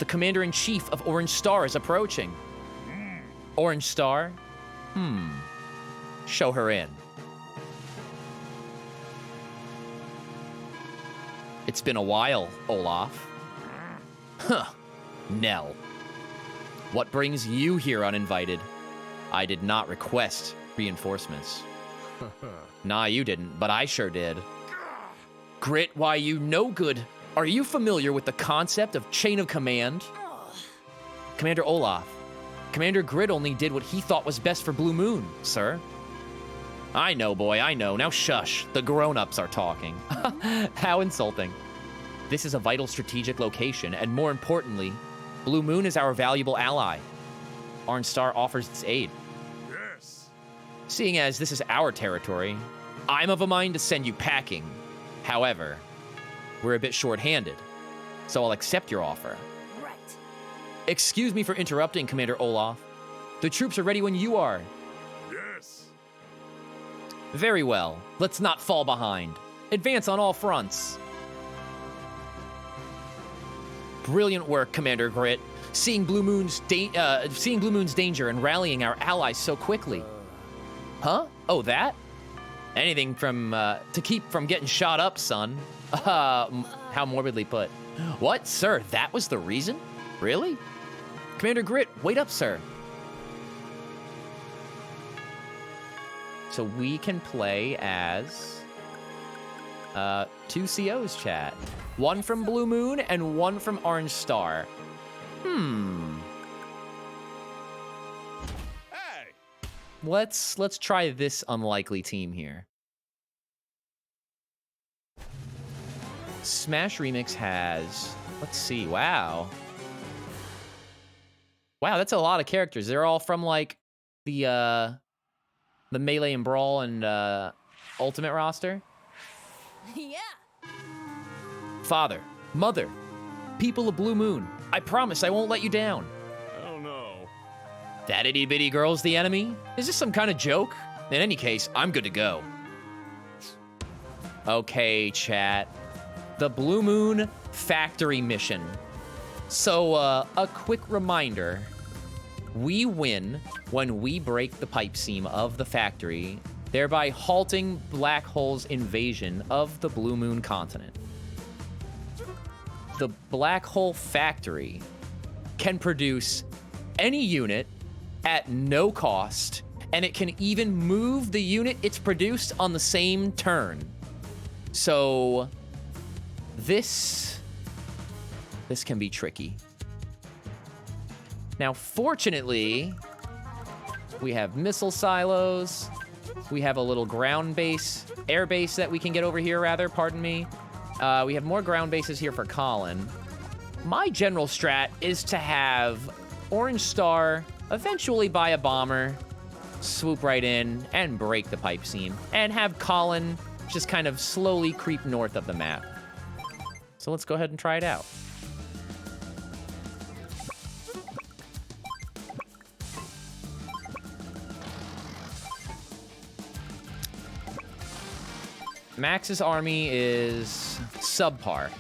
The Commander-in-Chief of Orange Star is approaching. Orange Star? Show her in. It's been a while, Olaf. Huh. Nell. What brings you here uninvited? I did not request reinforcements. Nah, you didn't, but I sure did. Grit, why you no good. Are you familiar with the concept of chain of command? Commander Olaf, Commander Grit only did what he thought was best for Blue Moon, sir. I know, boy, I know. Now shush. The grown-ups are talking. How insulting. This is a vital strategic location, and more importantly, Blue Moon is our valuable ally. Orange Star offers its aid. Yes. Seeing as this is our territory, I'm of a mind to send you packing. However, we're a bit short-handed, so I'll accept your offer. Right. Excuse me for interrupting, Commander Olaf. The troops are ready when you are. Yes. Very well. Let's not fall behind. Advance on all fronts. Brilliant work, Commander Grit. Seeing Blue Moon's danger and rallying our allies so quickly. Huh? Oh, that? Anything from to keep from getting shot up, son. How morbidly put. What, sir? That was the reason? Really? Commander Grit, wait up, sir. so we can play as 2 COs, chat. One from Blue Moon and one from Orange Star. Hey! Let's try this unlikely team here. Smash Remix has, let's see, wow. Wow, that's a lot of characters. They're all from like the Melee and Brawl and Ultimate roster. Yeah. Father, Mother, people of Blue Moon, I promise I won't let you down. Oh no. That itty bitty girl's the enemy? Is this some kind of joke? In any case, I'm good to go. Okay, chat. The Blue Moon Factory Mission. So, a quick reminder. We win when we break the pipe seam of the factory, thereby halting Black Hole's invasion of the Blue Moon continent. The Black Hole Factory can produce any unit at no cost, and it can even move the unit it's produced on the same turn. So, this can be tricky. Now, fortunately, we have missile silos. We have a little ground base, air base that we can get over here, rather, pardon me. We have more ground bases here for Colin. My general strat is to have Orange Star eventually buy a bomber, swoop right in, and break the pipe seam, and have Colin just kind of slowly creep north of the map. So let's go ahead and try it out. Max's army is subpar.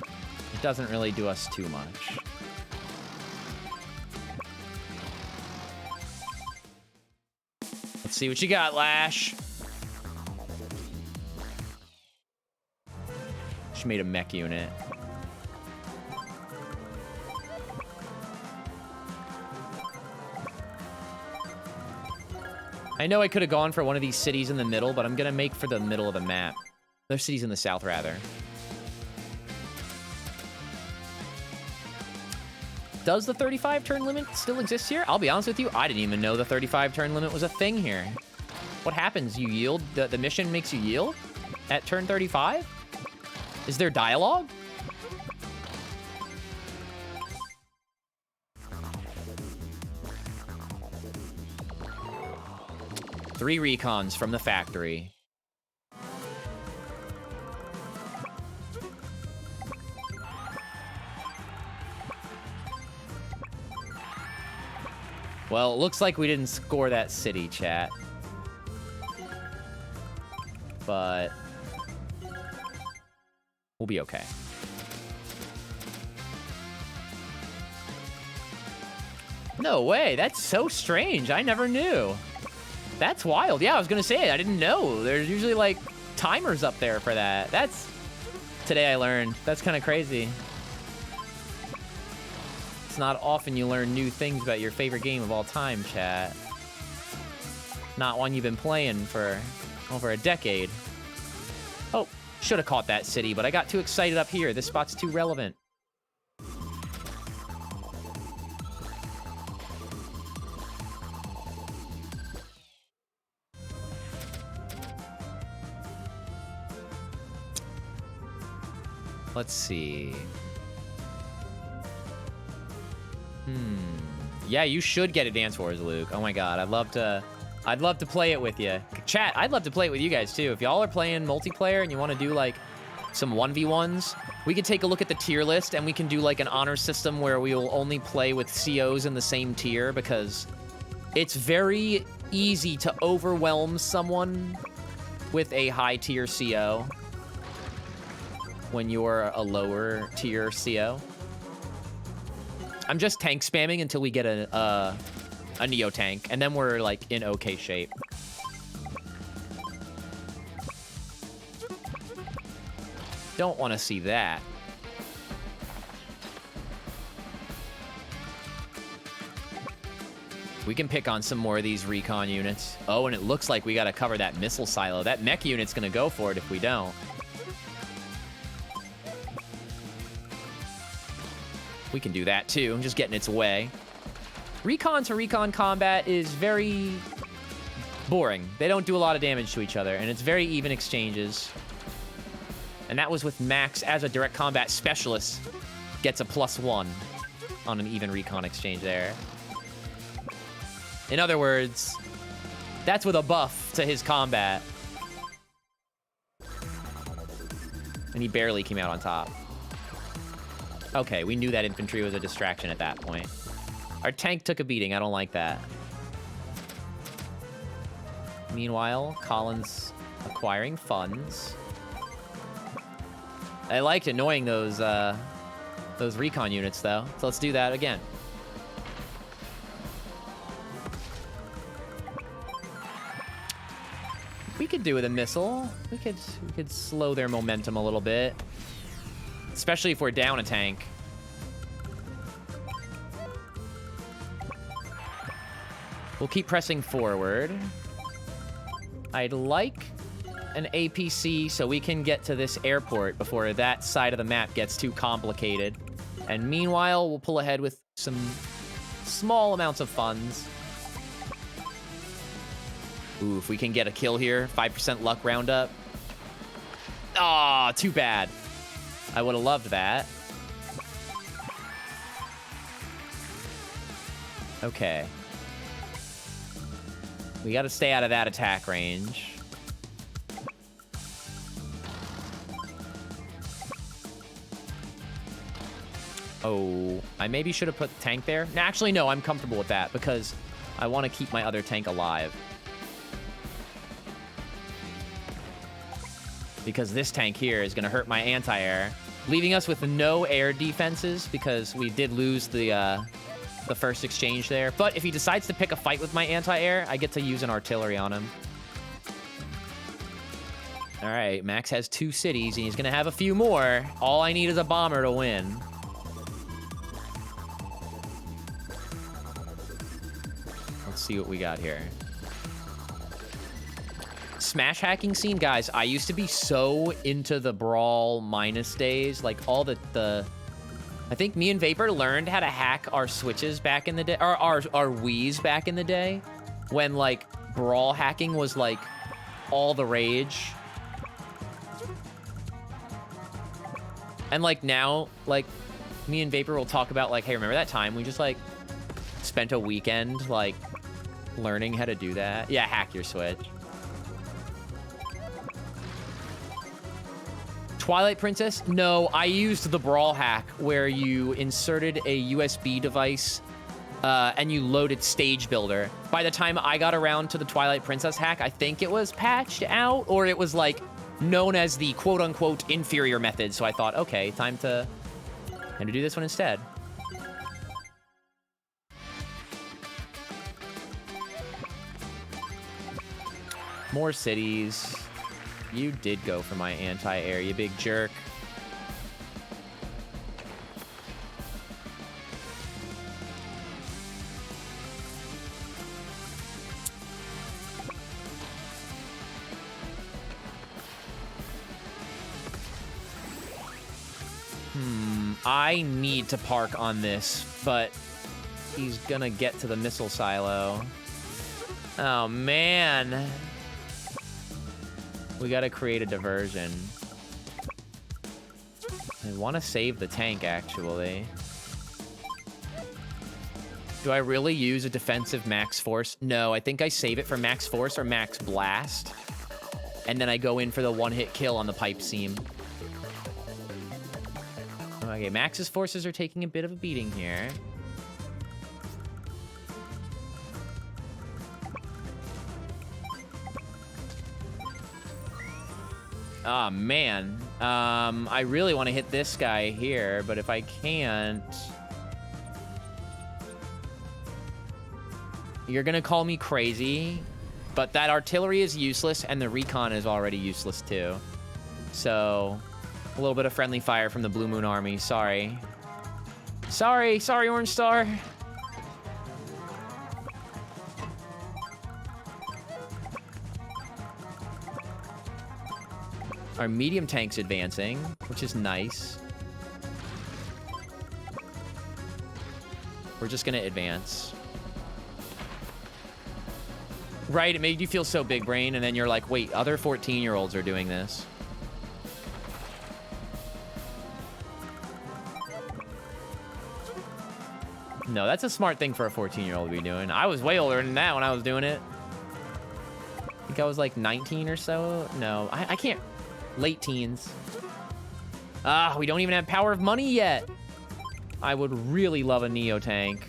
It doesn't really do us too much. Let's see what you got, Lash. She made a mech unit. I know I could have gone for one of these cities in the middle, but I'm gonna make for the middle of the map. There's cities in the south, rather. Does the 35 turn limit still exist here? I'll be honest with you, I didn't even know the 35 turn limit was a thing here. What happens? You yield? The mission makes you yield at turn 35? Is there dialogue? Three recons from the factory. Well, it looks like we didn't score that city, chat. But we'll be okay. No way, that's so strange. I never knew. That's wild. Yeah, I was gonna say it. I didn't know. There's usually like timers up there for that. Today I learned. That's kind of crazy. It's not often you learn new things about your favorite game of all time, chat. Not one you've been playing for over a decade. Oh, should have caught that city, but I got too excited up here. This spot's too relevant. Let's see. Yeah, you should get a Dance Wars, Luke. Oh my god, I'd love to play it with you. Chat, I'd love to play it with you guys too. If y'all are playing multiplayer and you want to do like some 1v1s, we could take a look at the tier list and we can do like an honor system where we will only play with COs in the same tier, because it's very easy to overwhelm someone with a high tier CO when you're a lower tier CO. I'm just tank spamming until we get a Neo tank, and then we're like in okay shape. Don't want to see that. We can pick on some more of these recon units. Oh, and it looks like we got to cover that missile silo. That mech unit's going to go for it if we don't. We can do that too. I'm just getting its way. Recon to recon combat is very boring. They don't do a lot of damage to each other, and it's very even exchanges. And that was with Max as a direct combat specialist. Gets a +1 on an even recon exchange there. In other words, that's with a buff to his combat. And he barely came out on top. Okay, we knew that infantry was a distraction at that point. Our tank took a beating. I don't like that. Meanwhile, Colin's acquiring funds. I liked annoying those recon units, though. So let's do that again. We could do with a missile. We could slow their momentum a little bit. Especially if we're down a tank. We'll keep pressing forward. I'd like an APC so we can get to this airport before that side of the map gets too complicated. And meanwhile, we'll pull ahead with some small amounts of funds. Ooh, if we can get a kill here, 5% luck roundup. Aw, too bad. I would have loved that. Okay. We got to stay out of that attack range. Oh, I maybe should have put the tank there. No, actually, no, I'm comfortable with that because I want to keep my other tank alive. Because this tank here is going to hurt my anti-air, leaving us with no air defenses because we did lose the first exchange there. But if he decides to pick a fight with my anti-air, I get to use an artillery on him. All right, Max has 2 cities, and he's going to have a few more. All I need is a bomber to win. Let's see what we got here. Smash hacking scene, guys. I used to be so into the Brawl minus days, like all the I think me and Vapor learned how to hack our switches back in the day, or our Wiis back in the day, when like Brawl hacking was like all the rage. And like now, like me and Vapor will talk about like, hey, remember that time we just like spent a weekend like learning how to do that? Yeah, hack your switch. Twilight Princess? No, I used the Brawl hack where you inserted a USB device and you loaded Stage Builder. By the time I got around to the Twilight Princess hack, I think it was patched out, or it was like known as the quote-unquote inferior method. So I thought, okay, time to do this one instead. More cities. You did go for my anti-air, you big jerk. I need to park on this, but he's gonna get to the missile silo. Oh, man. We gotta create a diversion. I want to save the tank, actually. Do I really use a defensive max force? No, I think I save it for max force or max blast. And then I go in for the one-hit kill on the pipe seam. Okay, Max's forces are taking a bit of a beating here. Oh, man. I really want to hit this guy here, but if I can't... You're going to call me crazy, but that artillery is useless, and the recon is already useless, too. So, a little bit of friendly fire from the Blue Moon Army. Sorry. Sorry, Orange Star. Our medium tank's advancing, which is nice. We're just gonna advance. Right, it made you feel so big brain, and then you're like, wait, other 14-year-olds are doing this. No, that's a smart thing for a 14-year-old to be doing. I was way older than that when I was doing it. I think I was like 19 or so. No, I can't. Late teens. Ah, we don't even have power of money yet. I would really love a Neo tank.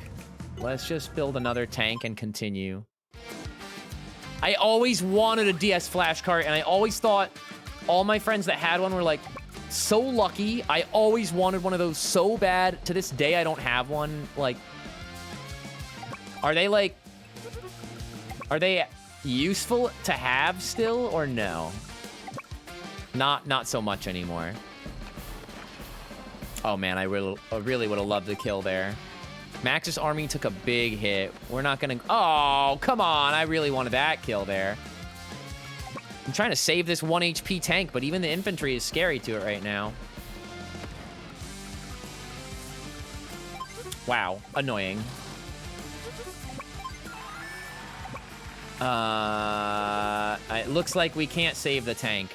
Let's just build another tank and continue. I always wanted a DS flash cart, and I always thought all my friends that had one were like so lucky. I always wanted one of those so bad. To this day, I don't have one. Like, are they useful to have still, or no? Not so much anymore. Oh man, I really would have loved to kill there. Max's army took a big hit. We're not gonna... Oh, come on. I really wanted that kill there. I'm trying to save this 1 HP tank, but even the infantry is scary to it right now. Wow. Annoying. It looks like we can't save the tank.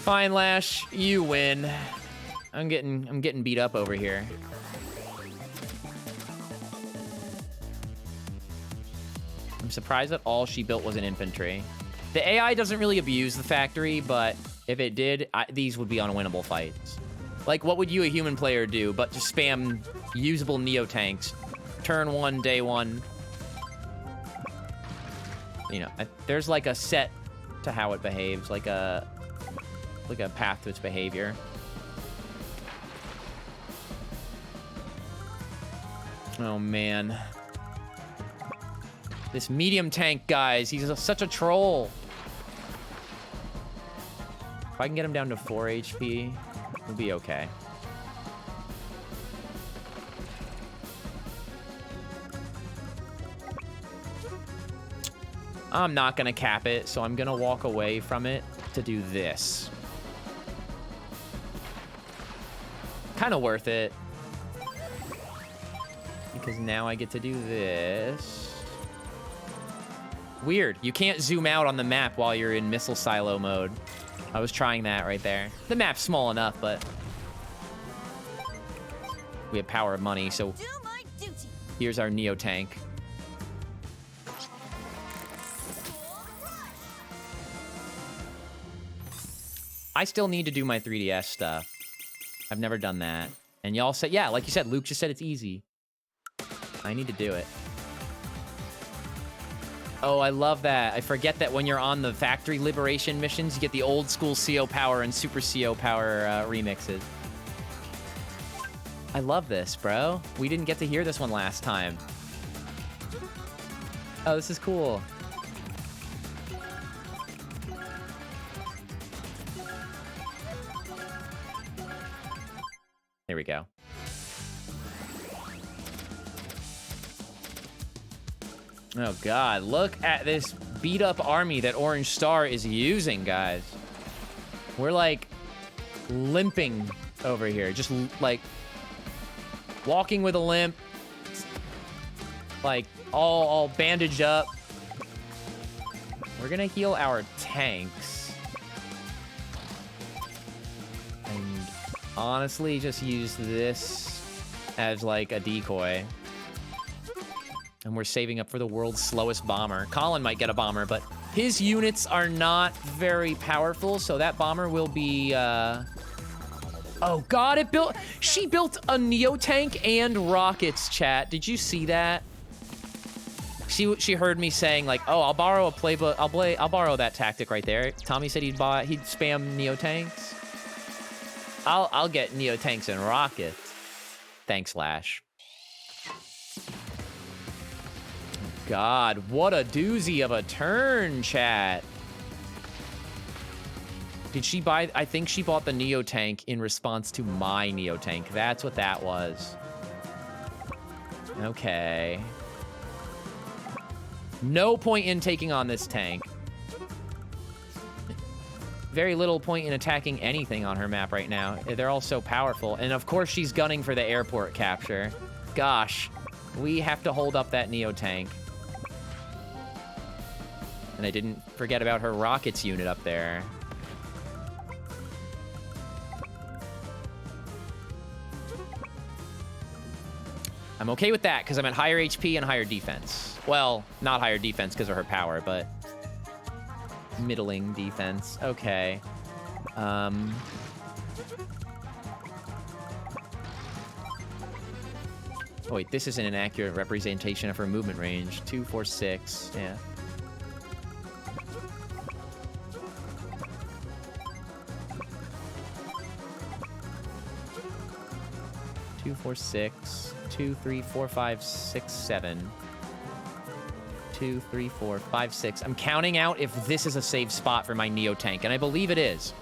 Fine, Lash, you win. I'm getting beat up over here. I'm surprised that all she built was an infantry. The AI doesn't really abuse the factory, but if it did, these would be unwinnable fights. Like, what would you, a human player, do but just spam usable Neo tanks? Turn 1, day 1. You know, there's like a set to how it behaves, like a path to its behavior. Oh, man. This medium tank, guys, he's such a troll. If I can get him down to 4 HP, we'll be okay. I'm not gonna cap it, so I'm gonna walk away from it to do this. Kind of worth it. Because now I get to do this. Weird. You can't zoom out on the map while you're in missile silo mode. I was trying that right there. The map's small enough, but we have power of money, so Do my duty. here's our Neo tank. I still need to do my 3DS stuff. I've never done that. And y'all said, yeah, like you said, Luke just said it's easy. I need to do it. Oh, I love that. I forget that when you're on the factory liberation missions, you get the old school CO Power and Super CO Power remixes. I love this, bro. We didn't get to hear this one last time. Oh, this is cool. There we go. Oh, God. Look at this beat-up army that Orange Star is using, guys. We're, like, limping over here. Just, like, walking with a limp. Like, all bandaged up. We're gonna heal our tanks. And honestly, just use this as, like, a decoy. And we're saving up for the world's slowest bomber. Colin might get a bomber, but his units are not very powerful, so that bomber will be, Oh, God, she built a Neo tank and rockets, chat. Did you see that? She heard me saying, like, oh, I'll borrow a playbook. I'll borrow that tactic right there. Tommy said he'd spam Neo tanks. I'll get Neo tanks and rockets. Thanks, Lash. God, what a doozy of a turn, chat. Did she buy... I think she bought the Neo tank in response to my Neo tank. That's what that was. Okay. No point in taking on this tank. Very little point in attacking anything on her map right now. They're all so powerful. And of course she's gunning for the airport capture. Gosh, we have to hold up that Neo tank. And I didn't forget about her rockets unit up there. I'm okay with that because I'm at higher HP and higher defense. Well, not higher defense because of her power, but middling defense. Okay. Oh, wait, this isn't an accurate representation of her movement range. 2, 4, 6. Yeah. Two, 4, 6. 2, 3, 4, 5, 6, 7. 2, 3, 4, 5, 6. I'm counting out if this is a safe spot for my Neo tank, and I believe it is.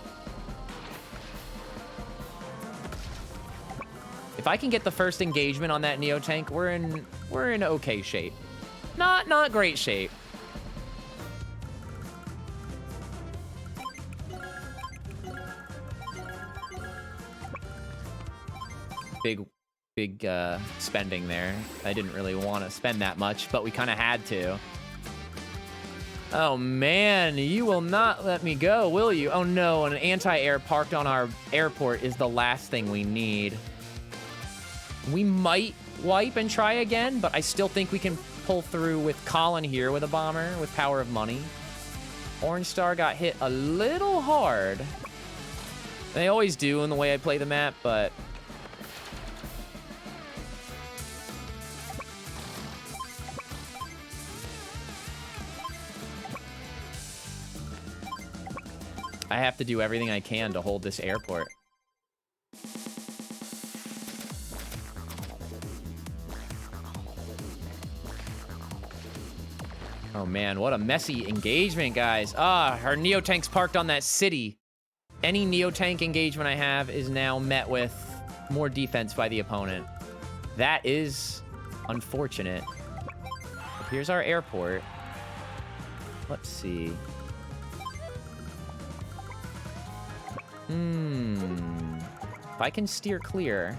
If I can get the first engagement on that Neo tank, we're in okay shape. Not great shape. Big spending there. I didn't really want to spend that much, but we kind of had to. Oh man, you will not let me go, will you? Oh no, an anti-air parked on our airport is the last thing we need. We might wipe and try again, but I still think we can pull through with Colin here with a bomber, with Power of Money. Orange Star got hit a little hard. They always do in the way I play the map, but I have to do everything I can to hold this airport. Oh man, what a messy engagement, guys. Ah, our Neo tank's parked on that city. Any Neo tank engagement I have is now met with more defense by the opponent. That is unfortunate. Here's our airport. Let's see. If I can steer clear.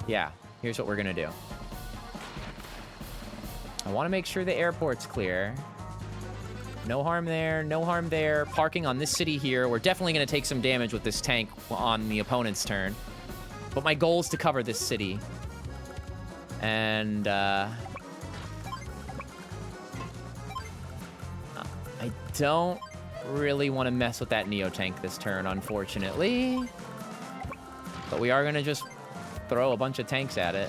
Yeah, here's what we're gonna do. I want to make sure the airport's clear. No harm there, no harm there. Parking on this city here. We're definitely gonna take some damage with this tank on the opponent's turn. But my goal is to cover this city. And, I don't really want to mess with that Neo tank this turn, unfortunately. But we are going to just throw a bunch of tanks at it.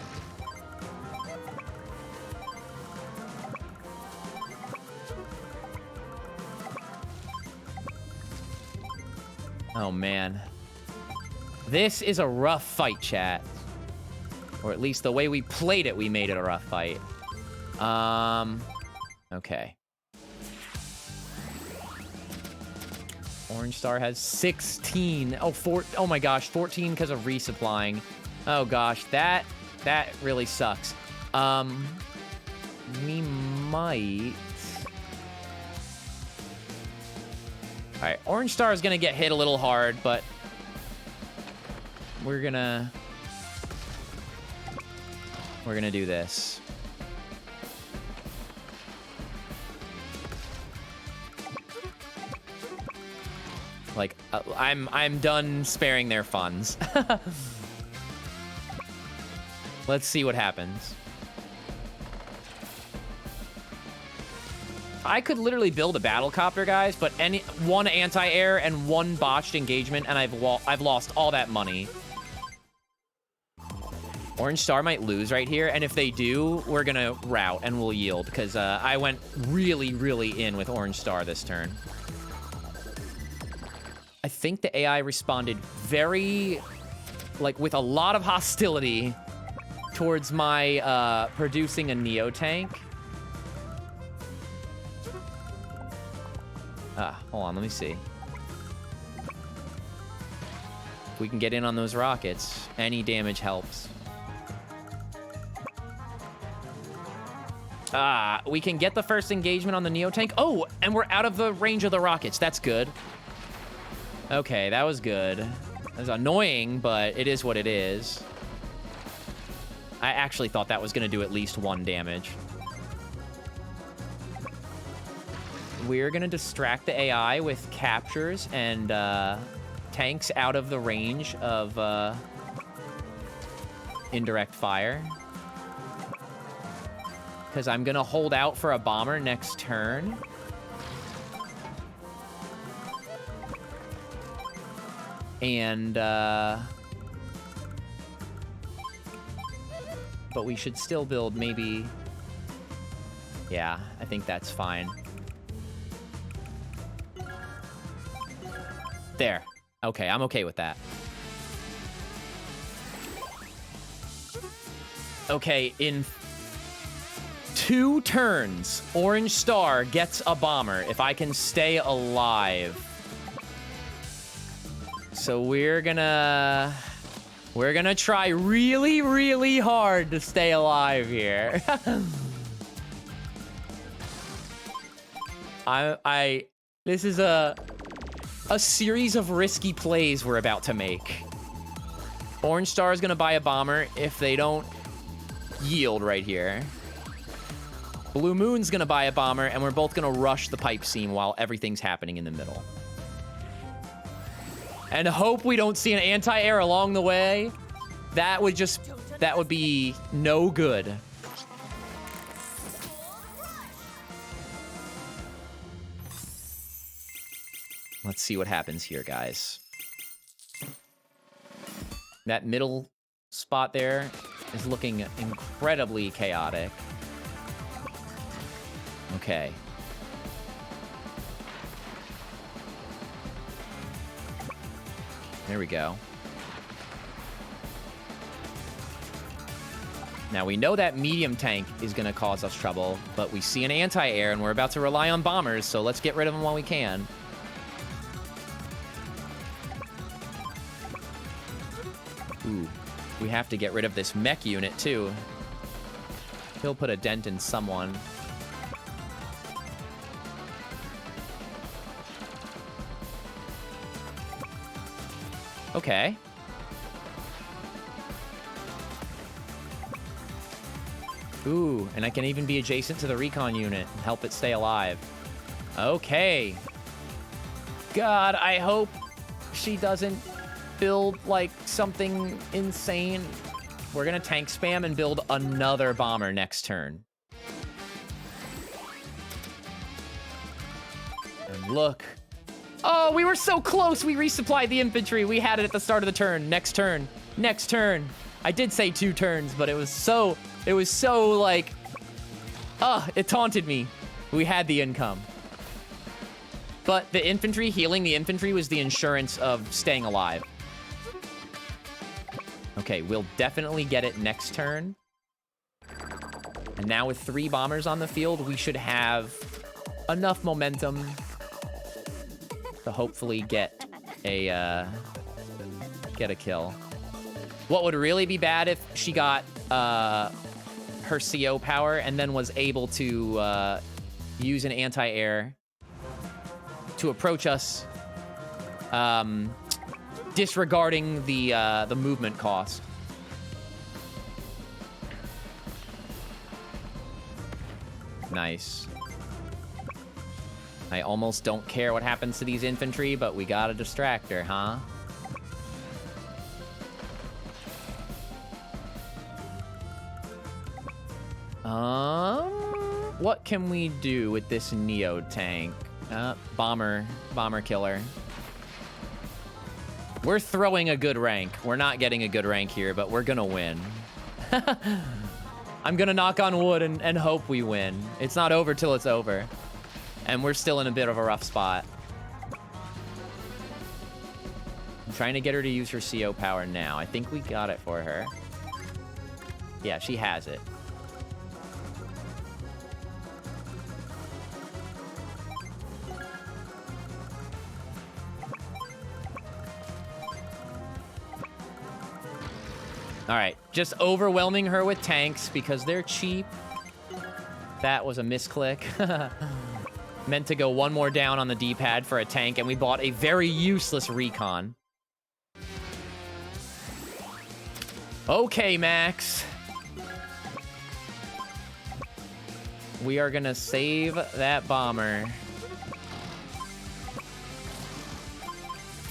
Oh, man. This is a rough fight, chat. Or at least the way we played it, we made it a rough fight. Okay. Orange Star has 16. Oh my gosh, 14 because of resupplying. Oh gosh, that really sucks. We might. All right, Orange Star is gonna get hit a little hard, but we're gonna do this. Like, I'm done sparing their funds. Let's see what happens. I could literally build a battlecopter, guys, but one anti-air and one botched engagement, and I've lost all that money. Orange Star might lose right here, and if they do, we're gonna rout and we'll yield, because I went really, really in with Orange Star this turn. I think the AI responded very, like, with a lot of hostility towards my producing a Neo tank. Hold on, let me see. If we can get in on those rockets, any damage helps. We can get the first engagement on the Neo tank. Oh, and we're out of the range of the rockets. That's good. Okay, that was good. That was annoying, but it is what it is. I actually thought that was going to do at least 1 damage. We're going to distract the AI with captures and tanks out of the range of indirect fire. Because I'm going to hold out for a bomber next turn. And, but we should still build maybe... Yeah, I think that's fine. There. Okay, I'm okay with that. Okay, in 2 turns, Orange Star gets a bomber if I can stay alive. So we're gonna try really, really hard to stay alive here. This is a series of risky plays we're about to make. Orange Star is gonna buy a bomber if they don't yield right here. Blue Moon's gonna buy a bomber, and we're both gonna rush the pipe seam while everything's happening in the middle. And hope we don't see an anti-air along the way. That would be no good. Let's see what happens here, guys. That middle spot there is looking incredibly chaotic. Okay. There we go. Now, we know that medium tank is going to cause us trouble, but we see an anti-air, and we're about to rely on bombers, so let's get rid of them while we can. Ooh, we have to get rid of this mech unit, too. He'll put a dent in someone. Okay. Ooh, and I can even be adjacent to the recon unit and help it stay alive. Okay. God, I hope she doesn't build, like, something insane. We're gonna tank spam and build another bomber next turn. And look. Oh, we were so close. We resupplied the infantry. We had it at the start of the turn. Next turn. Next turn. I did say 2 turns, but it was so like, it taunted me. We had the income. But the infantry, healing the infantry was the insurance of staying alive. Okay, we'll definitely get it next turn. And now with 3 bombers on the field, we should have enough momentum to hopefully get a kill. What would really be bad if she got her CO power and then was able to use an anti-air to approach us, disregarding the movement cost. Nice. I almost don't care what happens to these infantry, but we got a distractor, huh? What can we do with this Neo tank? Bomber killer. We're throwing a good rank. We're not getting a good rank here, but we're gonna win. I'm gonna knock on wood and hope we win. It's not over till it's over. And we're still in a bit of a rough spot. I'm trying to get her to use her CO power now. I think we got it for her. Yeah, she has it. All right, just overwhelming her with tanks because they're cheap. That was a misclick. Meant to go one more down on the D-pad for a tank, and we bought a very useless recon. Okay, Max. We are gonna save that bomber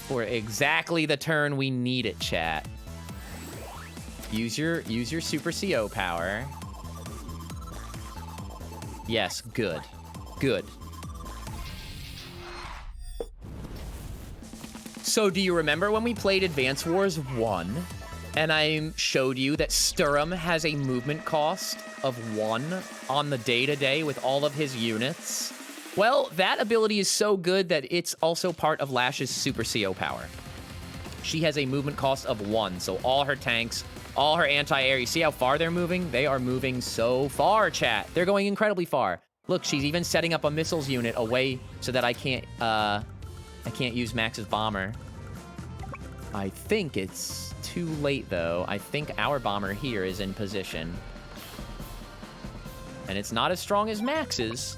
for exactly the turn we need it, chat. Use your Super CO power. Yes, good. Good. So do you remember when we played Advance Wars 1 and I showed you that Sturm has a movement cost of 1 on the day-to-day with all of his units? Well, that ability is so good that it's also part of Lash's Super CO power. She has a movement cost of 1, so all her tanks, all her anti-air, you see how far they're moving? They are moving so far, chat. They're going incredibly far. Look, she's even setting up a missiles unit away so that I can't use Max's bomber. I think it's too late, though. I think our bomber here is in position. And it's not as strong as Max's,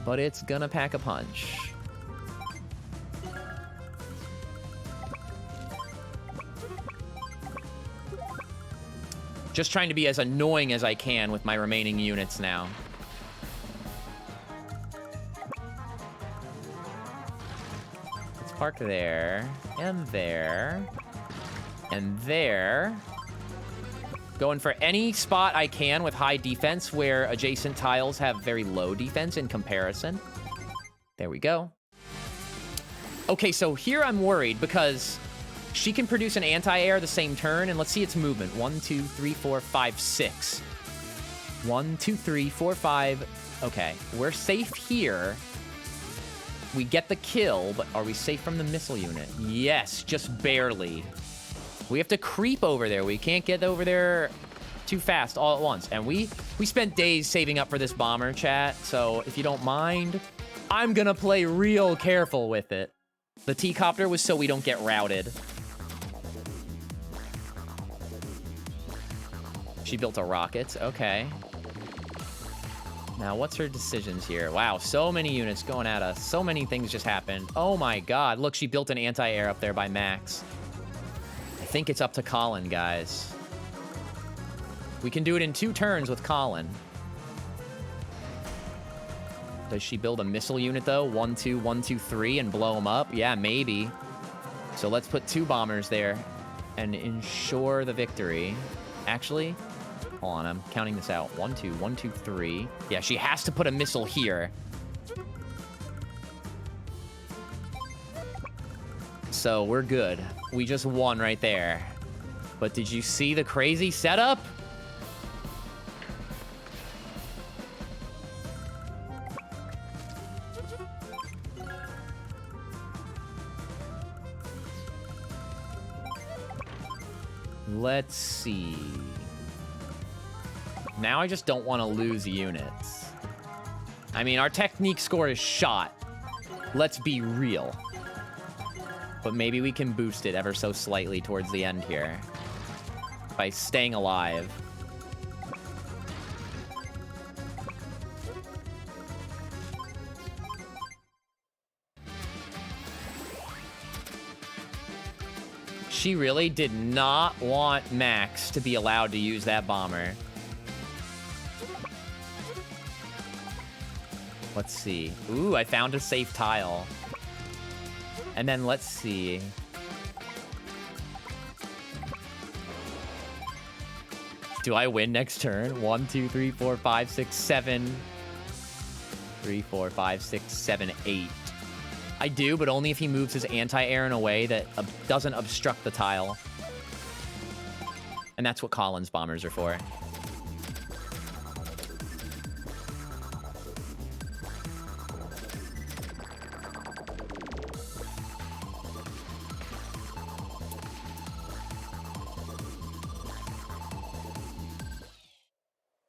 but it's gonna pack a punch. Just trying to be as annoying as I can with my remaining units now. Let's park there, and there, and there. Going for any spot I can with high defense where adjacent tiles have very low defense in comparison. There we go. Okay, so here I'm worried because she can produce an anti-air the same turn, and let's see its movement. 1, 2, 3, 4, 5, 6. 1, 2, 3, 4, 5. Okay, we're safe here. We get the kill, but are we safe from the missile unit? Yes, just barely. We have to creep over there. We can't get over there too fast all at once. And we spent days saving up for this bomber, chat. So if you don't mind, I'm gonna play real careful with it. The T-copter was so we don't get routed. She built a rocket. Okay. Now, what's her decisions here? Wow, so many units going at us. So many things just happened. Oh my god. Look, she built an anti-air up there by Max. I think it's up to Colin, guys. We can do it in 2 turns with Colin. Does she build a missile unit, though? 1, 2, 1, 2, 3, and blow them up? Yeah, maybe. So let's put 2 bombers there and ensure the victory. Actually, hold on, I'm counting this out. 1, 2, 1, 2, 3. Yeah, she has to put a missile here. So we're good. We just won right there. But did you see the crazy setup? Let's see. Now I just don't want to lose units. I mean, our technique score is shot. Let's be real. But maybe we can boost it ever so slightly towards the end here by staying alive. She really did not want Max to be allowed to use that bomber. Let's see. Ooh, I found a safe tile. And then let's see. Do I win next turn? 1, 2, 3, 4, 5, 6, 7. 3, 4, 5, 6, 7, 8. I do, but only if he moves his anti-air in a way that doesn't obstruct the tile. And that's what Colin's bombers are for.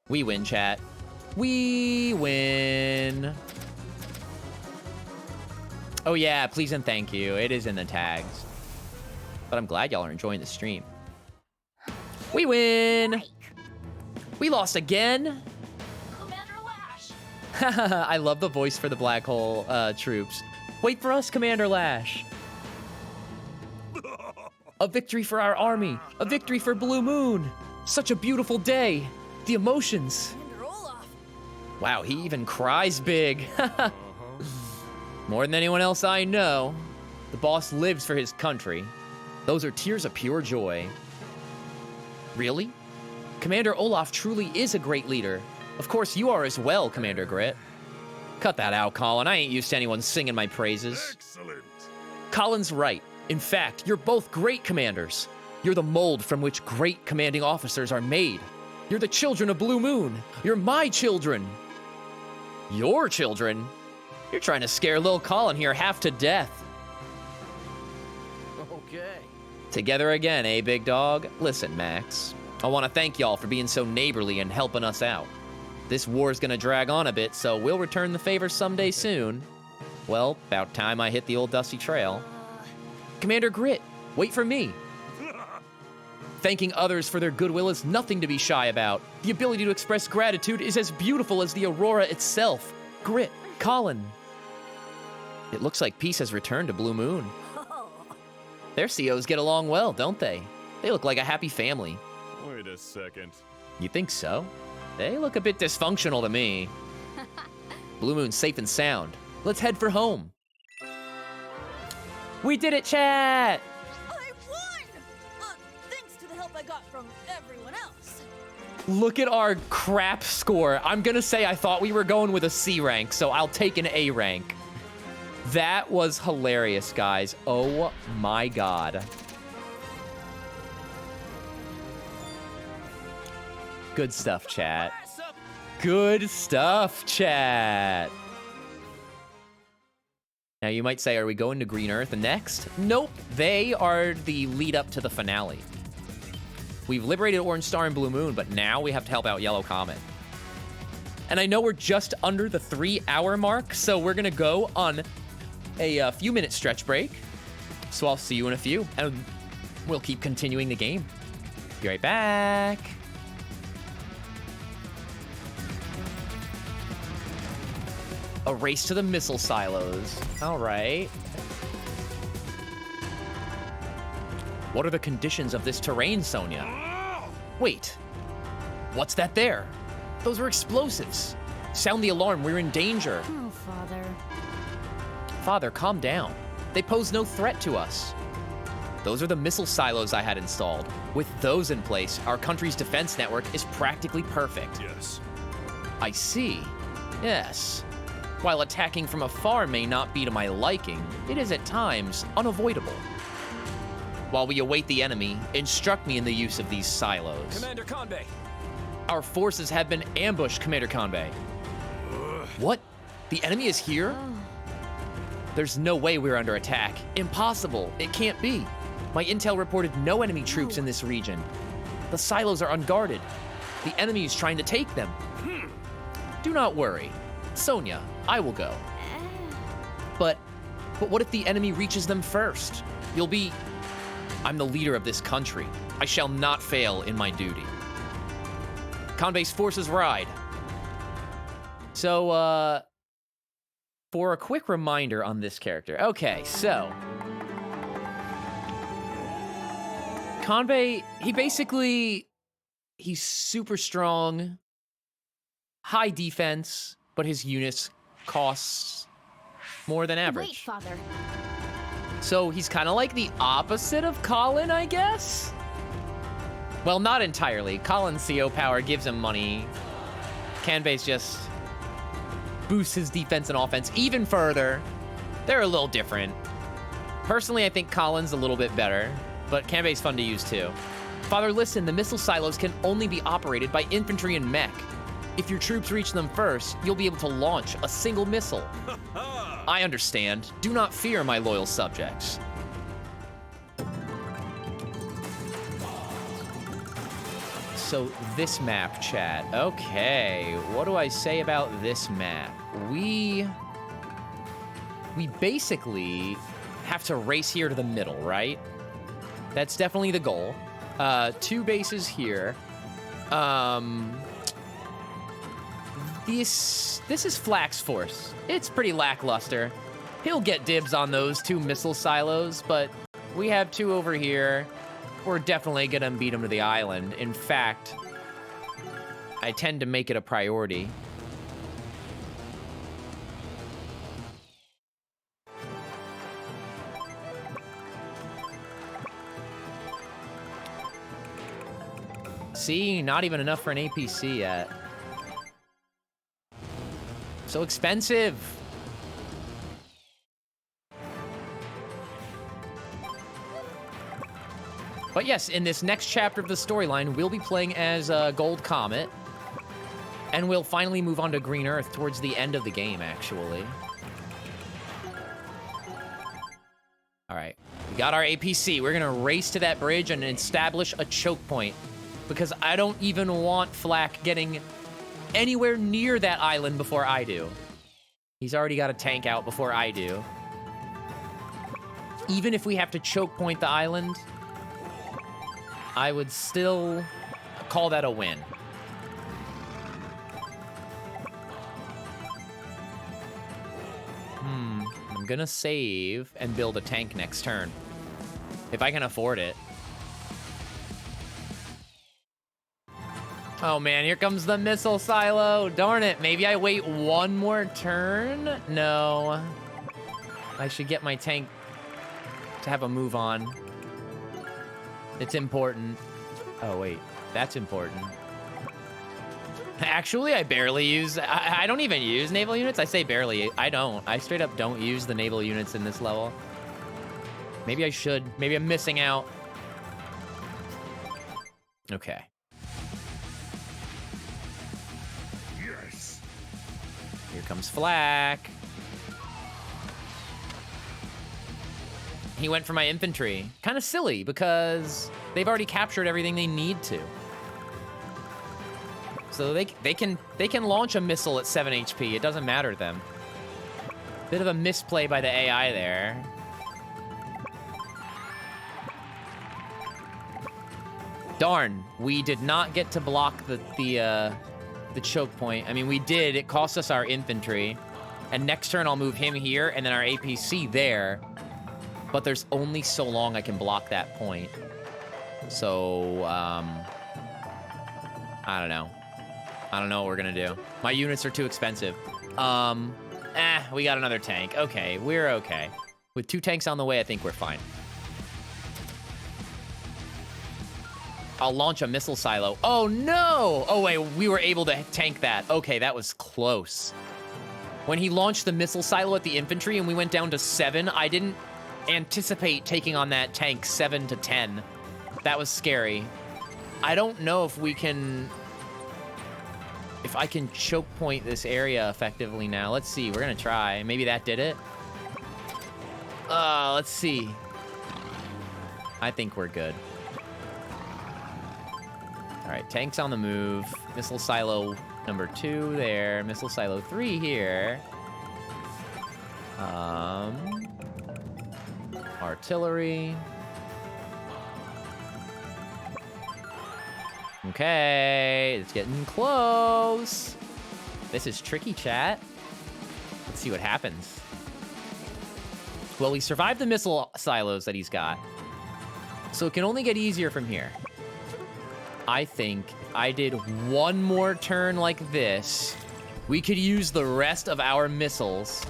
We win, chat. We win. Oh yeah, please and thank you. It is in the tags. But I'm glad y'all are enjoying the stream. We win! We lost again? I love the voice for the Black Hole troops. Wait for us, Commander Lash. A victory for our army. A victory for Blue Moon. Such a beautiful day. The emotions. Commander Olaf. Wow, he even cries big. More than anyone else I know. The boss lives for his country. Those are tears of pure joy. Really? Commander Olaf truly is a great leader. Of course you are as well, Commander Grit. Cut that out, Colin. I ain't used to anyone singing my praises. Excellent. Colin's right. In fact, you're both great commanders. You're the mold from which great commanding officers are made. You're the children of Blue Moon. You're my children. Your children? You're trying to scare little Colin here half to death. Okay. Together again, eh, big dog? Listen, Max. I want to thank y'all for being so neighborly and helping us out. This war's gonna drag on a bit, so we'll return the favor someday soon. Well, about time I hit the old dusty trail. Commander Grit, wait for me. Thanking others for their goodwill is nothing to be shy about. The ability to express gratitude is as beautiful as the aurora itself. Grit, Colin. It looks like peace has returned to Blue Moon. Their COs get along well, don't they? They look like a happy family. Wait a second. You think so? They look a bit dysfunctional to me. Blue Moon's safe and sound. Let's head for home. We did it, chat! I won! Thanks to the help I got from everyone else. Look at our crap score. I'm gonna say I thought we were going with a C rank, so I'll take an A rank. That was hilarious, guys. Oh my god. Good stuff, chat. Good stuff, chat. Now you might say, are we going to Green Earth next? Nope, they are the lead up to the finale. We've liberated Orange Star and Blue Moon, but now we have to help out Yellow Comet. And I know we're just under the 3-hour mark, so we're gonna go on a few minute stretch break. So I'll see you in a few, and we'll keep continuing the game. Be right back. A race to the missile silos. All right. What are the conditions of this terrain, Sonia? Wait. What's that there? Those are explosives. Sound the alarm. We're in danger. Oh, Father. Father, calm down. They pose no threat to us. Those are the missile silos I had installed. With those in place, our country's defense network is practically perfect. Yes. I see. Yes. While attacking from afar may not be to my liking, it is at times unavoidable. While we await the enemy, instruct me in the use of these silos. Commander Conbay. Our forces have been ambushed, Commander Conbay. What? The enemy is here? There's no way we're under attack. Impossible. It can't be. My intel reported no enemy troops in this region. The silos are unguarded. The enemy is trying to take them. Do not worry. Sonia, I will go. But what if the enemy reaches them first? I'm the leader of this country. I shall not fail in my duty. Conbay's forces ride. So, for a quick reminder on this character. Okay, so Conbay, he's super strong, high defense, but his units costs more than average. Wait, Father. So he's kind of like the opposite of Colin, I guess? Well, not entirely. Colin's CO power gives him money. Kanbei's just boosts his defense and offense even further. They're a little different. Personally, I think Colin's a little bit better, but Kanbei's fun to use too. Father, listen, the missile silos can only be operated by infantry and mech. If your troops reach them first, you'll be able to launch a single missile. I understand. Do not fear, my loyal subjects. So this map, chat. Okay, what do I say about this map? We basically have to race here to the middle, right? That's definitely the goal. 2 bases here. this is Flack's force. It's pretty lackluster. He'll get dibs on those 2 missile silos, but we have 2 over here. We're definitely gonna beat him to the island. In fact, I tend to make it a priority. See, not even enough for an APC yet. So expensive. But yes, in this next chapter of the storyline, we'll be playing as Gold Comet. And we'll finally move on to Green Earth towards the end of the game, actually. All right, we got our APC. We're gonna race to that bridge and establish a choke point. Because I don't even want Flack getting anywhere near that island before I do. He's already got a tank out before I do. Even if we have to choke point the island, I would still call that a win. I'm gonna save and build a tank next turn. If I can afford it. Oh man, here comes the missile silo. Darn it, maybe I wait 1 more turn? No. I should get my tank to have a move on. It's important. Oh wait, that's important. Actually, I barely use, I don't even use naval units. I say barely, I don't. I straight up don't use the naval units in this level. Maybe I should, maybe I'm missing out. Okay. Yes. Here comes Flack. He went for my infantry. Kind of silly because they've already captured everything they need to. So they can launch a missile at 7 HP. It doesn't matter to them. Bit of a misplay by the AI there. Darn, we did not get to block the choke point. I mean, we did. It cost us our infantry. And next turn, I'll move him here, and then our APC there. But there's only so long I can block that point. So, I don't know. I don't know what we're gonna do. My units are too expensive. We got another tank. Okay, we're okay. With 2 tanks on the way, I think we're fine. I'll launch a missile silo. Oh, no! Oh, wait, we were able to tank that. Okay, that was close. When he launched the missile silo at the infantry and we went down to 7, I didn't anticipate taking on that tank 7 to 10. That was scary. I don't know if we can... if I can choke point this area effectively now. Let's see, we're gonna try. Maybe that did it. Let's see. I think we're good. All right, tanks on the move. Missile silo number 2 there. Missile silo 3 here. Artillery. Okay, it's getting close. This is tricky, chat. Let's see what happens. Well, we survived the missile silos that he's got. So it can only get easier from here. I think if I did 1 more turn like this, we could use the rest of our missiles.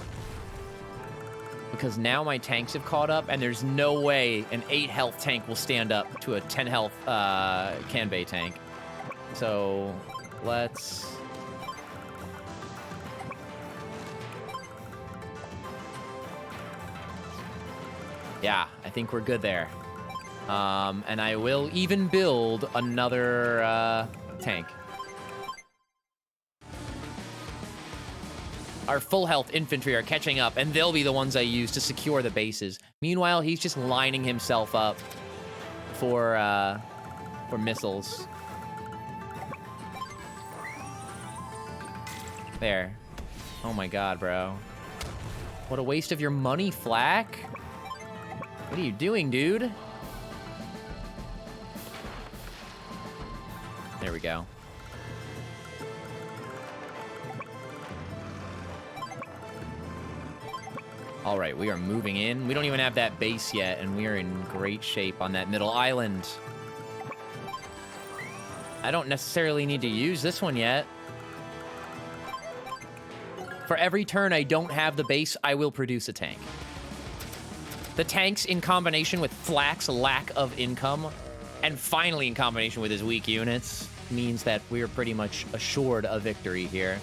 Because now my tanks have caught up, and there's no way an 8 health tank will stand up to a 10 health Kanbei tank. So let's... yeah, I think we're good there. And I will even build another tank. Our full health infantry are catching up, and they'll be the ones I use to secure the bases. Meanwhile, he's just lining himself up for missiles. There. Oh my god, bro. What a waste of your money, Flack. What are you doing, dude? There we go. All right, we are moving in. We don't even have that base yet, and we are in great shape on that middle island. I don't necessarily need to use this one yet. For every turn I don't have the base, I will produce a tank. The tanks in combination with Flack's lack of income, and finally in combination with his weak units, means that we are pretty much assured a victory here.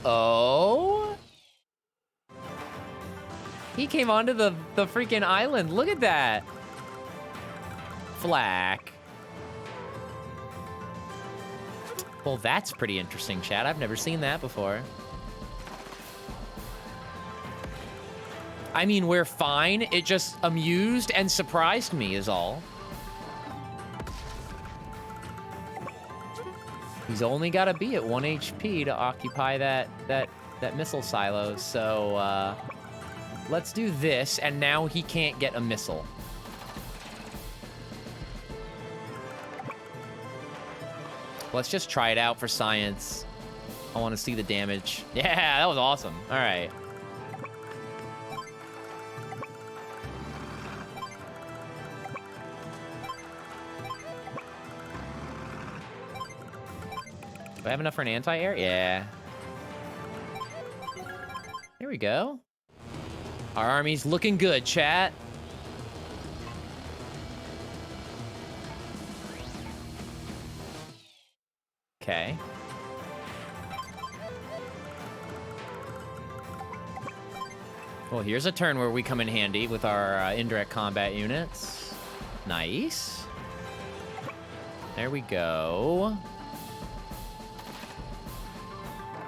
Oh? He came onto the freaking island. Look at that. Flack. Well, that's pretty interesting, chat. I've never seen that before. I mean, we're fine. It just amused and surprised me is all. He's only got to be at 1 HP to occupy that missile silo. So let's do this, and now he can't get a missile. Let's just try it out for science. I want to see the damage. Yeah, that was awesome. All right. Do I have enough for an anti-air? Yeah. Here we go. Our army's looking good, chat. Okay. Well, here's a turn where we come in handy with our indirect combat units. Nice. There we go.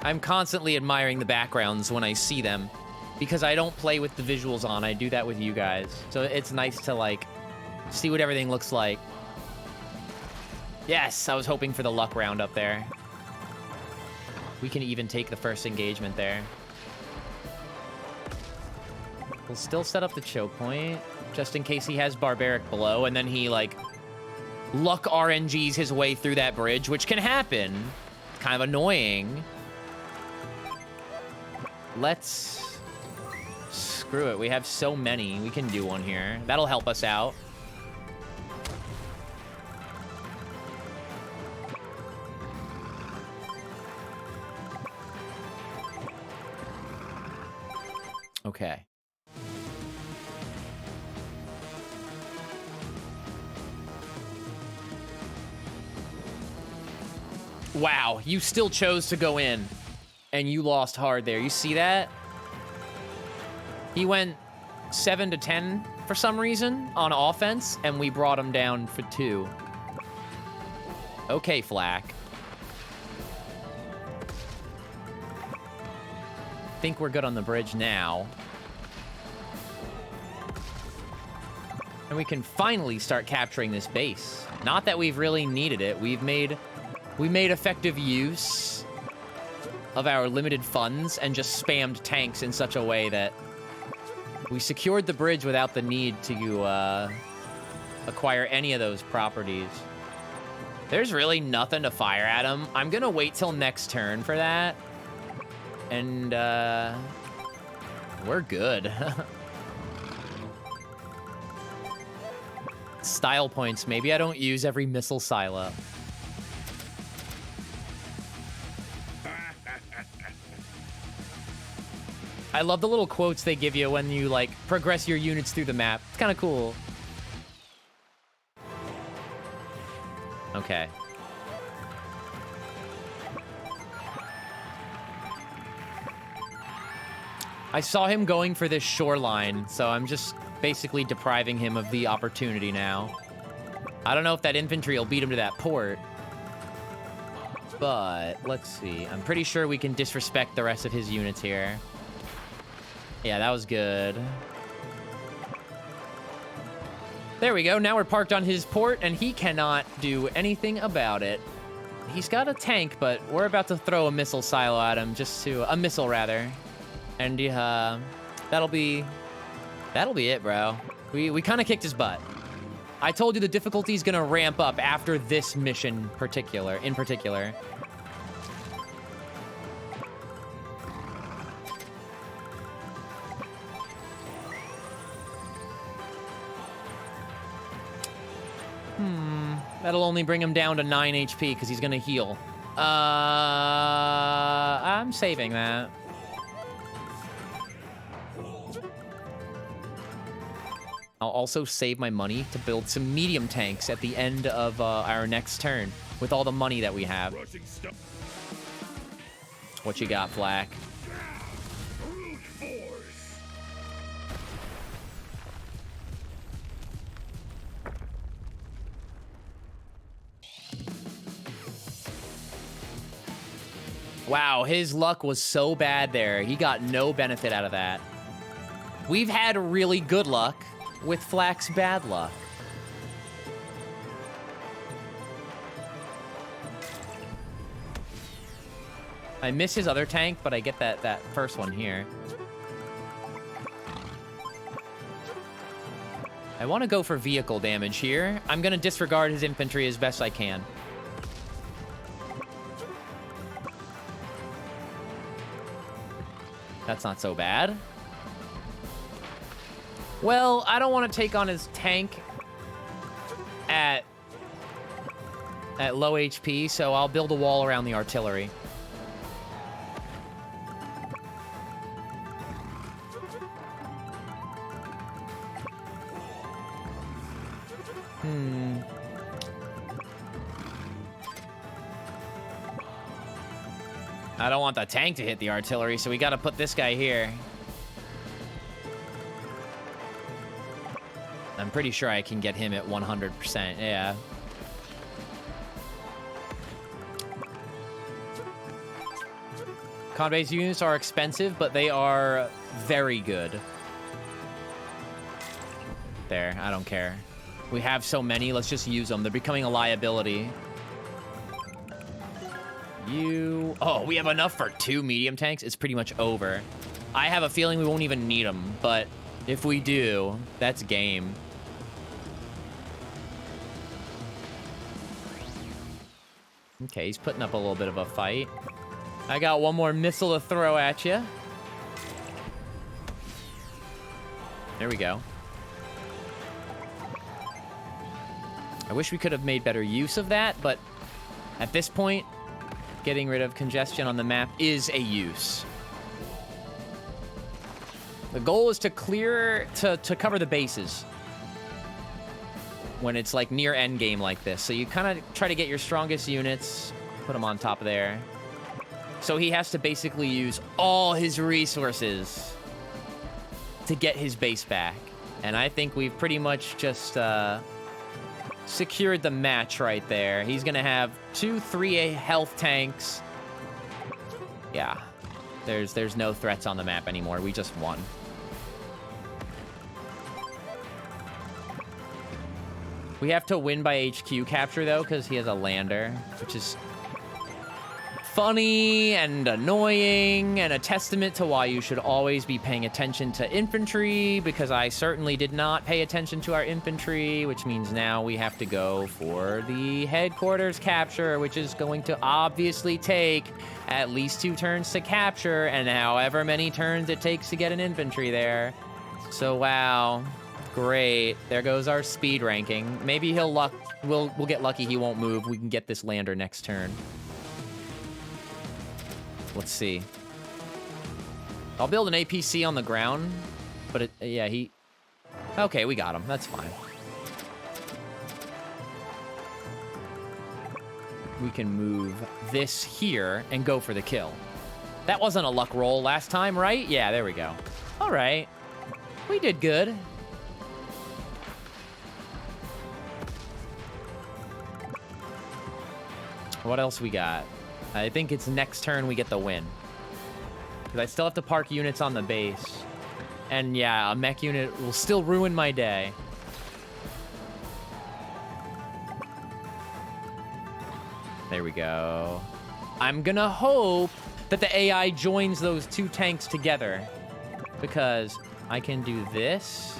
I'm constantly admiring the backgrounds when I see them because I don't play with the visuals on. I do that with you guys. So it's nice to, like, see what everything looks like. Yes, I was hoping for the luck round up there. We can even take the first engagement there. We'll still set up the choke point, just in case he has Barbaric Blow, and then he, like, luck RNGs his way through that bridge, which can happen. Kind of annoying. Let's... Screw it, we have so many. We can do one here. That'll help us out. Okay. Wow, you still chose to go in, and you lost hard there. You see that? He went 7 to 10 for some reason on offense, and we brought him down for 2. Okay, Flack. Think we're good on the bridge now. And we can finally start capturing this base. Not that we've really needed it. We made effective use of our limited funds and just spammed tanks in such a way that we secured the bridge without the need to acquire any of those properties. There's really nothing to fire at him. I'm gonna wait till next turn for that. And, we're good. Style points. Maybe I don't use every missile silo. I love the little quotes they give you when you, like, progress your units through the map. It's kind of cool. Okay. I saw him going for this shoreline, so I'm just basically depriving him of the opportunity now. I don't know if that infantry will beat him to that port. But, let's see. I'm pretty sure we can disrespect the rest of his units here. Yeah, that was good. There we go. Now we're parked on his port, and he cannot do anything about it. He's got a tank, but we're about to throw a missile silo at him, just to... a missile, rather. And, that'll be it, bro. We kind of kicked his butt. I told you the difficulty's gonna ramp up after this mission in particular. That'll only bring him down to 9 HP because he's gonna heal. I'm saving that. I'll also save my money to build some medium tanks at the end of our next turn with all the money that we have. What you got, Flack? Wow, his luck was so bad there. He got no benefit out of that. We've had really good luck with Flack's bad luck. I miss his other tank, but I get that first one here. I want to go for vehicle damage here. I'm going to disregard his infantry as best I can. That's not so bad. Well, I don't want to take on his tank at low HP, so I'll build a wall around the artillery. I don't want the tank to hit the artillery, so we got to put this guy here. I'm pretty sure I can get him at 100%, yeah. Con-based units are expensive, but they are very good. There, I don't care. We have so many, let's just use them. They're becoming a liability. Oh, we have enough for 2 medium tanks? It's pretty much over. I have a feeling we won't even need them, but if we do, that's game. Okay, he's putting up a little bit of a fight. I got one more missile to throw at you. There we go. I wish we could have made better use of that, but at this point, getting rid of congestion on the map is a use. The goal is to clear, to cover the bases when it's like near end game like this. So you kind of try to get your strongest units, put them on top of there. So he has to basically use all his resources to get his base back. And I think we've pretty much just secured the match right there. He's gonna have 2-3 health tanks. Yeah, there's no threats on the map anymore. We just won. We have to win by HQ capture though, because he has a lander, which is funny and annoying and a testament to why you should always be paying attention to infantry, because I certainly did not pay attention to our infantry, which means now we have to go for the headquarters capture, which is going to obviously take at least 2 turns to capture and however many turns it takes to get an infantry there. So wow, great. There goes our speed ranking. Maybe we'll get lucky he won't move. We can get this lander next turn. Let's see. I'll build an APC on the ground, but okay, we got him. That's fine. We can move this here and go for the kill. That wasn't a luck roll last time, right? Yeah, there we go. All right. We did good. What else we got? I think it's next turn we get the win. Because I still have to park units on the base. And yeah, a mech unit will still ruin my day. There we go. I'm gonna hope that the AI joins those 2 tanks together. Because I can do this.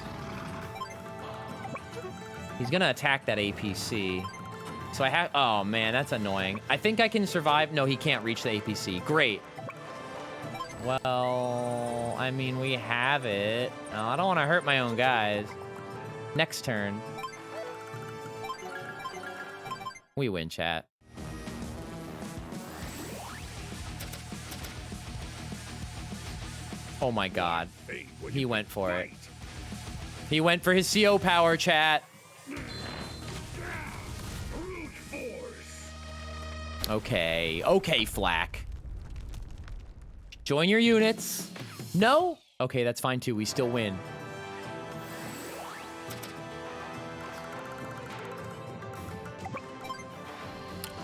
He's gonna attack that APC. So I have, oh man, that's annoying. I think I can survive. No, he can't reach the APC. Great. Well, I mean, we have it. No, I don't want to hurt my own guys. Next turn. We win, chat. Oh my god. He went for it. He went for his CO power, chat. Okay. Okay, Flak. Join your units. No? Okay, that's fine too. We still win.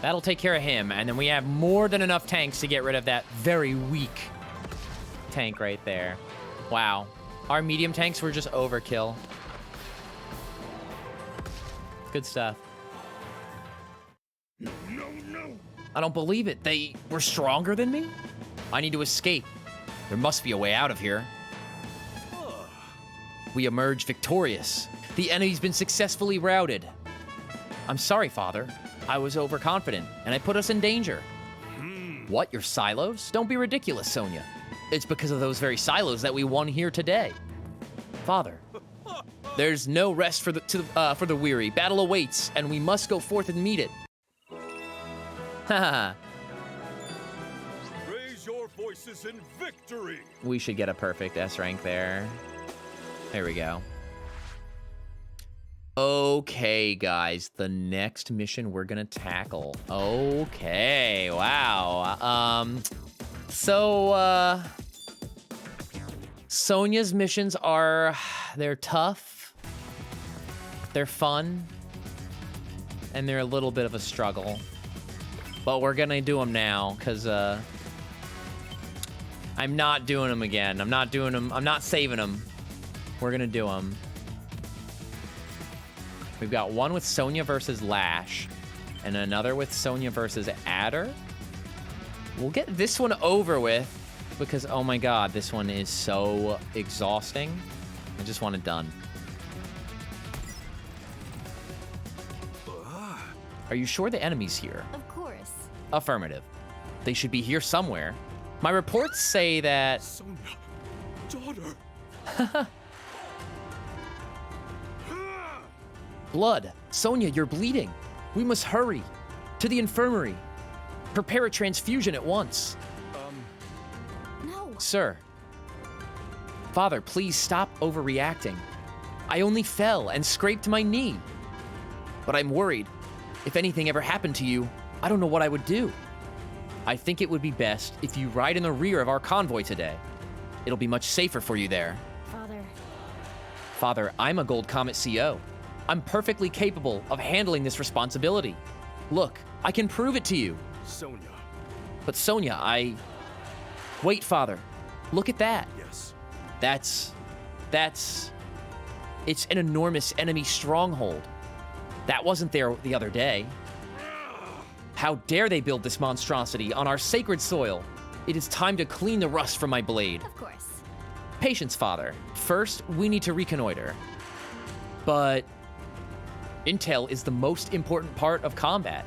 That'll take care of him, and then we have more than enough tanks to get rid of that very weak tank right there. Wow. Our medium tanks were just overkill. Good stuff. No, no. I don't believe it. They were stronger than me? I need to escape. There must be a way out of here. We emerge victorious. The enemy's been successfully routed. I'm sorry, Father. I was overconfident, and I put us in danger. What, your silos? Don't be ridiculous, Sonya. It's because of those very silos that we won here today. Father, there's no rest for the weary. Battle awaits, and we must go forth and meet it. Haha. Raise your voices in victory. We should get a perfect S rank there. There we go. Okay, guys, the next mission we're gonna tackle. Okay, wow. Sonya's missions they're tough, they're fun, and they're a little bit of a struggle. But we're gonna do them now, because, I'm not doing them again. I'm not doing them, I'm not saving them. We're gonna do them. We've got one with Sonya versus Lash, and another with Sonya versus Adder. We'll get this one over with, because, oh my god, this one is so exhausting. I just want it done. Are you sure the enemy's here? Of course. Affirmative. They should be here somewhere. My reports say that... Sonya, daughter. Blood. Sonya, you're bleeding. We must hurry. To the infirmary. Prepare a transfusion at once. No. Sir. Father, please stop overreacting. I only fell and scraped my knee. But I'm worried. If anything ever happened to you, I don't know what I would do. I think it would be best if you ride in the rear of our convoy today. It'll be much safer for you there. Father. Father, I'm a Gold Comet CO. I'm perfectly capable of handling this responsibility. Look, I can prove it to you. Sonya. But Sonya, Wait, Father. Look at that. Yes. It's an enormous enemy stronghold. That wasn't there the other day. How dare they build this monstrosity on our sacred soil? It is time to clean the rust from my blade. Of course. Patience, Father. First, we need to reconnoiter. But intel is the most important part of combat.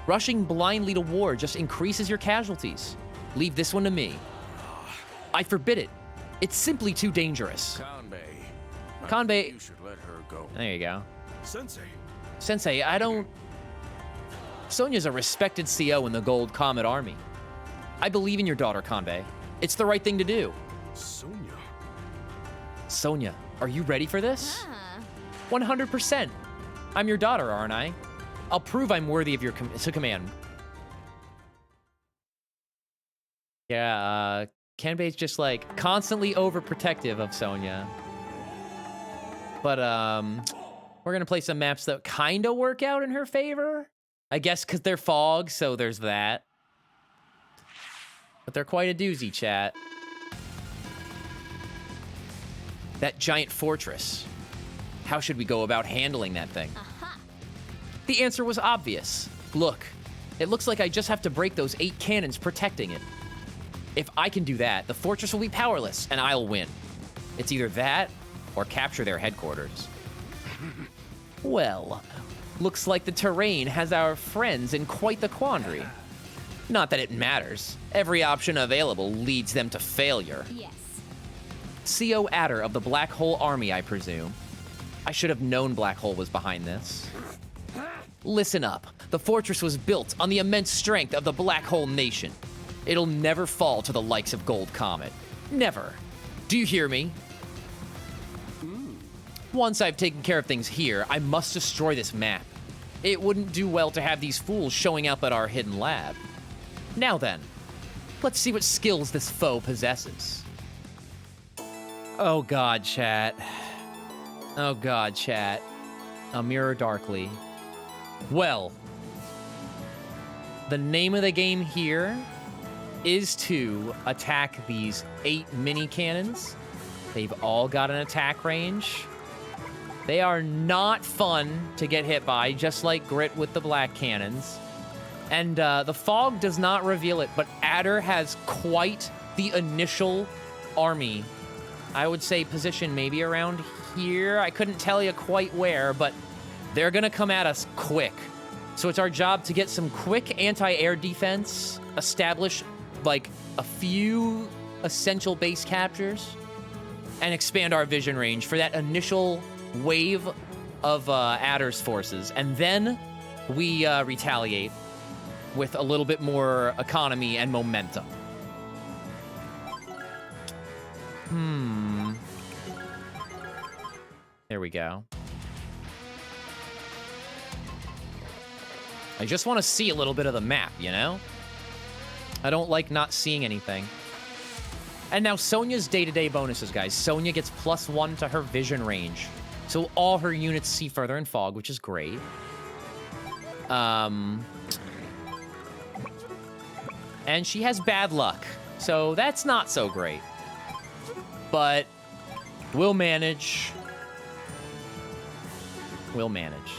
Rushing blindly to war just increases your casualties. Leave this one to me. I forbid it. It's simply too dangerous. Kanbei. Kanbei- You should let her go. There you go. Sensei. Sensei, I don't... Sonya's a respected CO in the Gold Comet Army. I believe in your daughter, Kanbei. It's the right thing to do. Sonya. Sonya, are you ready for this? Ah. 100%. I'm your daughter, aren't I? I'll prove I'm worthy of your command. Yeah, Kanbei's just, like, constantly overprotective of Sonya. But, we're gonna play some maps that kinda work out in her favor. I guess because they're fog, so there's that. But they're quite a doozy, chat. That giant fortress. How should we go about handling that thing? The answer was obvious. Look, it looks like I just have to break those 8 cannons protecting it. If I can do that, the fortress will be powerless, and I'll win. It's either that, or capture their headquarters. Well, looks like the terrain has our friends in quite the quandary. Not that it matters. Every option available leads them to failure. Yes. CO Adder of the Black Hole Army, I presume. I should have known Black Hole was behind this. Listen up. The fortress was built on the immense strength of the Black Hole Nation. It'll never fall to the likes of Gold Comet. Never. Do you hear me? Once I've taken care of things here, I must destroy this map. It wouldn't do well to have these fools showing up at our hidden lab. Now then, let's see what skills this foe possesses. Oh god, chat. Oh god, chat. A mirror darkly. Well, the name of the game here is to attack these 8 mini cannons. They've all got an attack range. They are not fun to get hit by, just like Grit with the black cannons. And the fog does not reveal it, but Adder has quite the initial army. I would say position maybe around here. I couldn't tell you quite where, but they're gonna come at us quick. So it's our job to get some quick anti-air defense, establish like a few essential base captures, and expand our vision range for that initial wave of Adder's forces. And then we retaliate with a little bit more economy and momentum. There we go. I just want to see a little bit of the map, you know? I don't like not seeing anything. And now Sonia's day-to-day bonuses, guys. Sonia gets +1 to her vision range. So all her units see further in fog, which is great. And she has bad luck. So that's not so great. But we'll manage. We'll manage.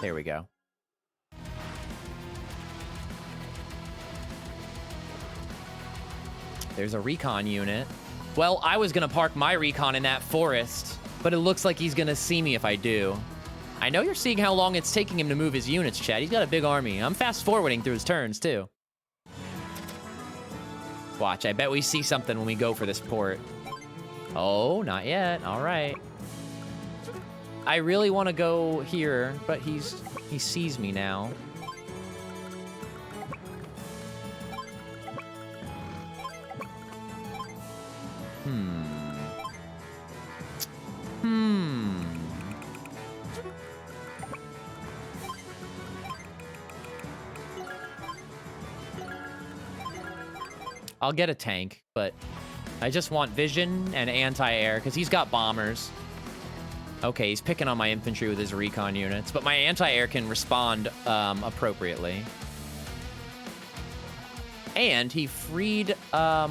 There we go. There's a recon unit. Well, I was gonna park my recon in that forest, but it looks like he's gonna see me if I do. I know you're seeing how long it's taking him to move his units, Chad. He's got a big army. I'm fast-forwarding through his turns, too. Watch, I bet we see something when we go for this port. Oh, not yet. All right. I really want to go here, but he sees me now. I'll get a tank, but I just want vision and anti-air, because he's got bombers. Okay, he's picking on my infantry with his recon units, but my anti-air can respond appropriately. And he freed up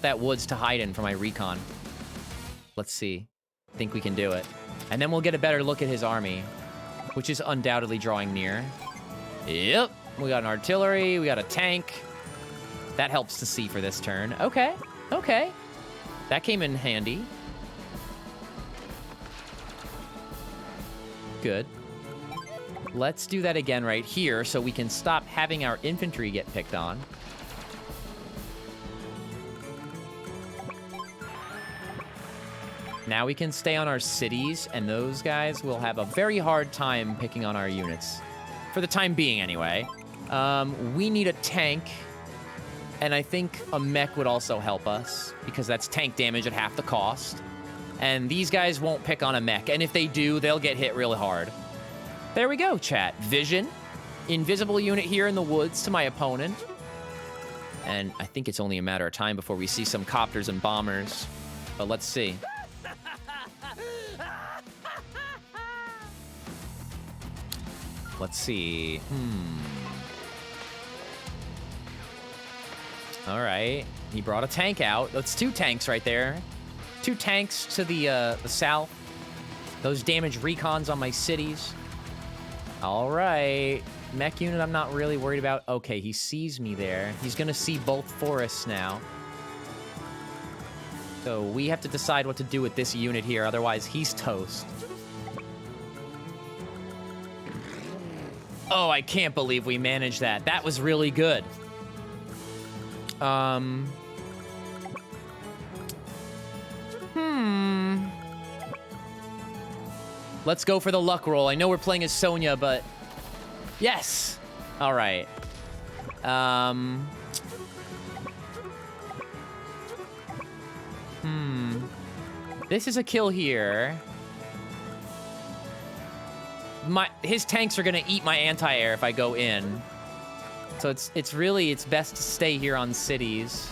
that woods to hide in for my recon. Let's see. I think we can do it. And then we'll get a better look at his army, which is undoubtedly drawing near. Yep, we got an artillery, we got a tank. That helps to see for this turn. Okay, okay. That came in handy. Good. Let's do that again right here so we can stop having our infantry get picked on. Now we can stay on our cities, and those guys will have a very hard time picking on our units. For the time being, anyway. We need a tank. And I think a mech would also help us, because that's tank damage at half the cost. And these guys won't pick on a mech, and if they do, they'll get hit really hard. There we go, chat. Vision. Invisible unit here in the woods to my opponent. And I think it's only a matter of time before we see some copters and bombers. But let's see. Let's see. All right, he brought a tank out. That's 2 tanks right there. 2 tanks to the south. Those damaged recons on my cities. All right, mech unit I'm not really worried about. Okay, he sees me there. He's gonna see both forests now. So we have to decide what to do with this unit here, otherwise he's toast. Oh, I can't believe we managed that. That was really good. Let's go for the luck roll. I know we're playing as Sonya, but... Yes! All right. This is a kill here. His tanks are gonna eat my anti-air if I go in. So it's best to stay here on cities.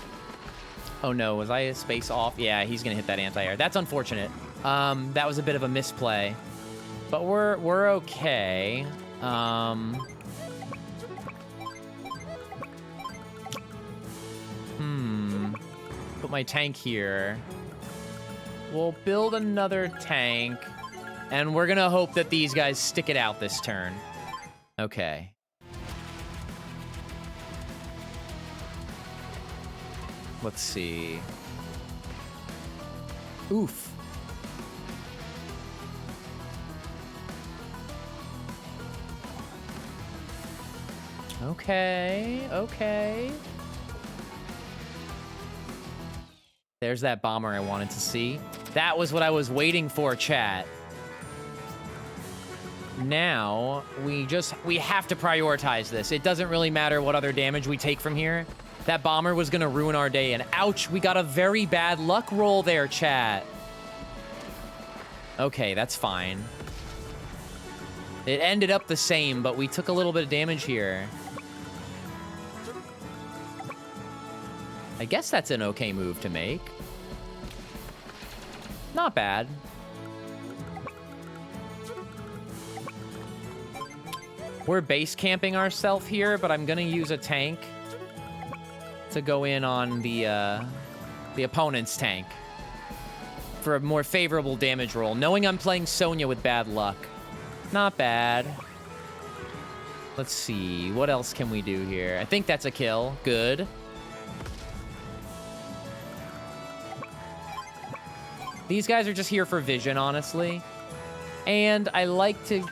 Oh no, was I a space off? Yeah, he's gonna hit that anti-air. That's unfortunate. That was a bit of a misplay. But we're okay. Put my tank here. We'll build another tank. And we're gonna hope that these guys stick it out this turn. Okay. Let's see. Oof. Okay, okay. There's that bomber I wanted to see. That was what I was waiting for, chat. Now, we have to prioritize this. It doesn't really matter what other damage we take from here. That bomber was gonna ruin our day, and ouch, we got a very bad luck roll there, chat. Okay, that's fine. It ended up the same, but we took a little bit of damage here. I guess that's an okay move to make. Not bad. We're base camping ourselves here, but I'm gonna use a tank to go in on the opponent's tank for a more favorable damage roll, knowing I'm playing Sonya with bad luck. Not bad. Let's see, what else can we do here? I think that's a kill. Good. These guys are just here for vision, honestly. And I like to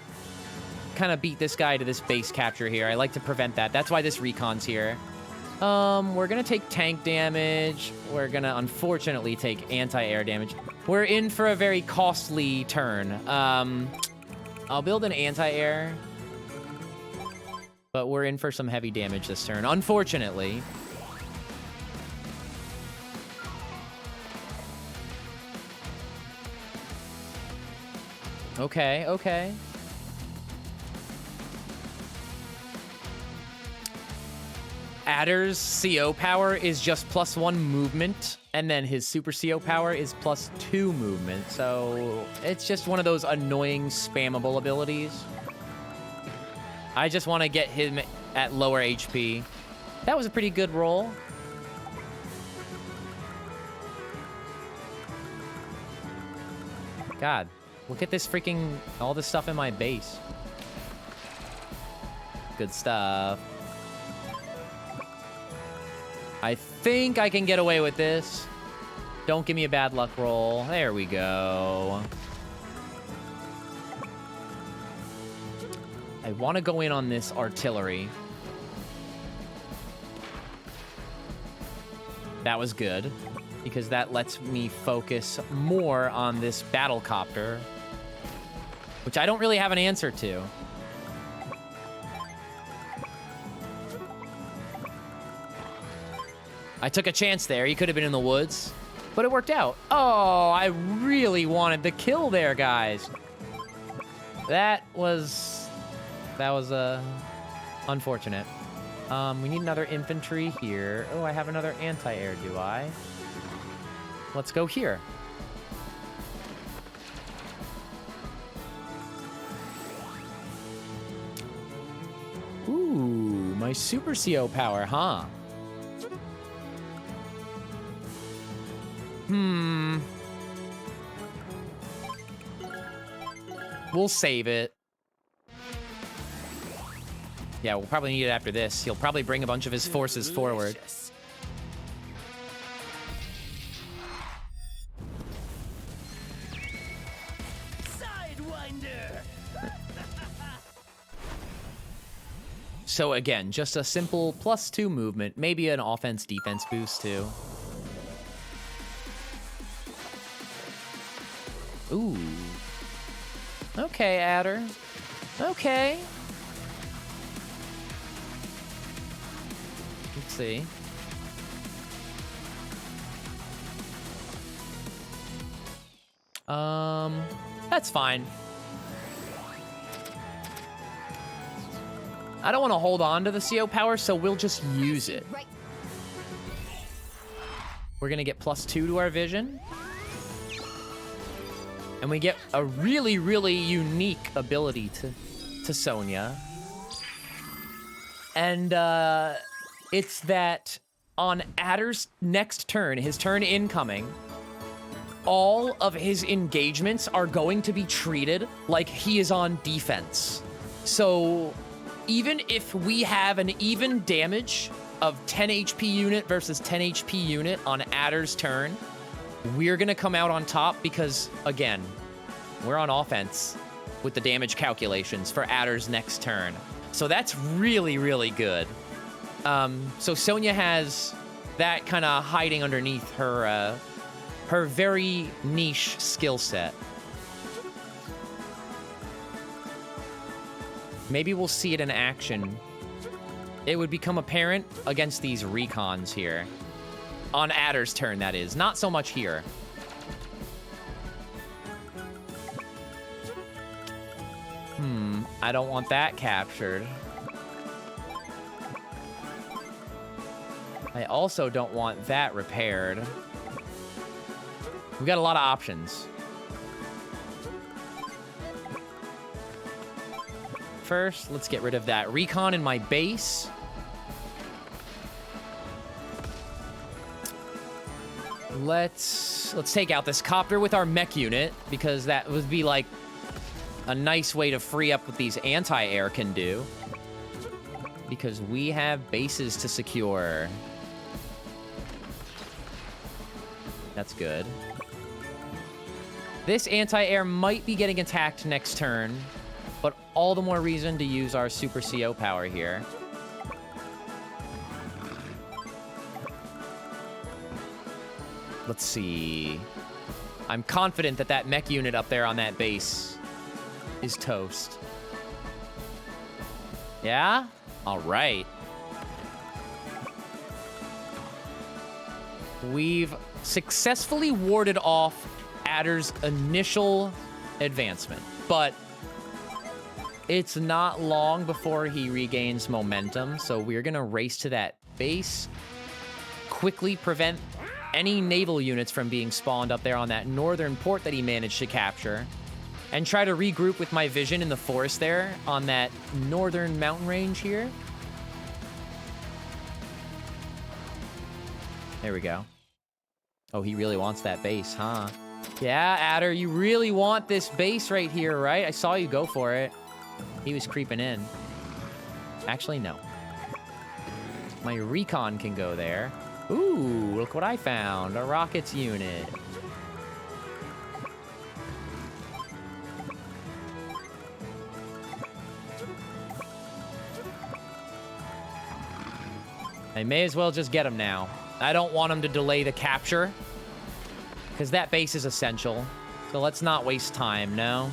kind of beat this guy to this base capture here. I like to prevent that. That's why this recon's here. We're gonna take tank damage. We're gonna unfortunately take anti-air damage. We're in for a very costly turn. I'll build an anti-air, but we're in for some heavy damage this turn, unfortunately. Okay, okay. Adder's CO power is just +1 movement, and then his super CO power is +2 movement, so it's just one of those annoying spammable abilities. I just want to get him at lower HP. That was a pretty good roll. God, look at this freaking, all this stuff in my base. Good stuff. I think I can get away with this. Don't give me a bad luck roll. There we go. I want to go in on this artillery. That was good, because that lets me focus more on this battle copter, which I don't really have an answer to. I took a chance there. He could have been in the woods, but it worked out. Oh, I really wanted the kill there, guys. That was unfortunate. We need another infantry here. Oh, I have another anti-air, do I? Let's go here. Ooh, my super CO power, huh? We'll save it. Yeah, we'll probably need it after this. He'll probably bring a bunch of his forces forward. Sidewinder. So again, just a simple +2 movement, maybe an offense-defense boost too. Ooh. Okay, Adder. Okay. Let's see. That's fine. I don't want to hold on to the CO power, so we'll just use it. Right. We're gonna get +2 to our vision. And we get a really, really unique ability to Sonya. And it's that on Adder's next turn, his turn incoming, all of his engagements are going to be treated like he is on defense. So even if we have an even damage of 10 HP unit versus 10 HP unit on Adder's turn, we're gonna come out on top because, again, we're on offense with the damage calculations for Adder's next turn. So that's really, really good. So Sonya has that kind of hiding underneath her her very niche skill set. Maybe we'll see it in action. It would become apparent against these recons here. On Adder's turn, that is. Not so much here. I don't want that captured. I also don't want that repaired. We got a lot of options. First, let's get rid of that recon in my base. Let's take out this copter with our mech unit, because that would be like a nice way to free up what these anti-air can do. Because we have bases to secure. That's good. This anti-air might be getting attacked next turn, but all the more reason to use our super CO power here. Let's see. I'm confident that that mech unit up there on that base is toast. Yeah? All right. We've successfully warded off Adder's initial advancement, but it's not long before he regains momentum, so we're gonna race to that base, quickly prevent any naval units from being spawned up there on that northern port that he managed to capture, and try to regroup with my vision in the forest there on that northern mountain range here. There we go. Oh, he really wants that base, huh? Yeah, Adder, you really want this base right here, right? I saw you go for it. He was creeping in. Actually, no. My recon can go there. Ooh, look what I found. A rockets unit. I may as well just get him now. I don't want him to delay the capture, because that base is essential. So let's not waste time, no?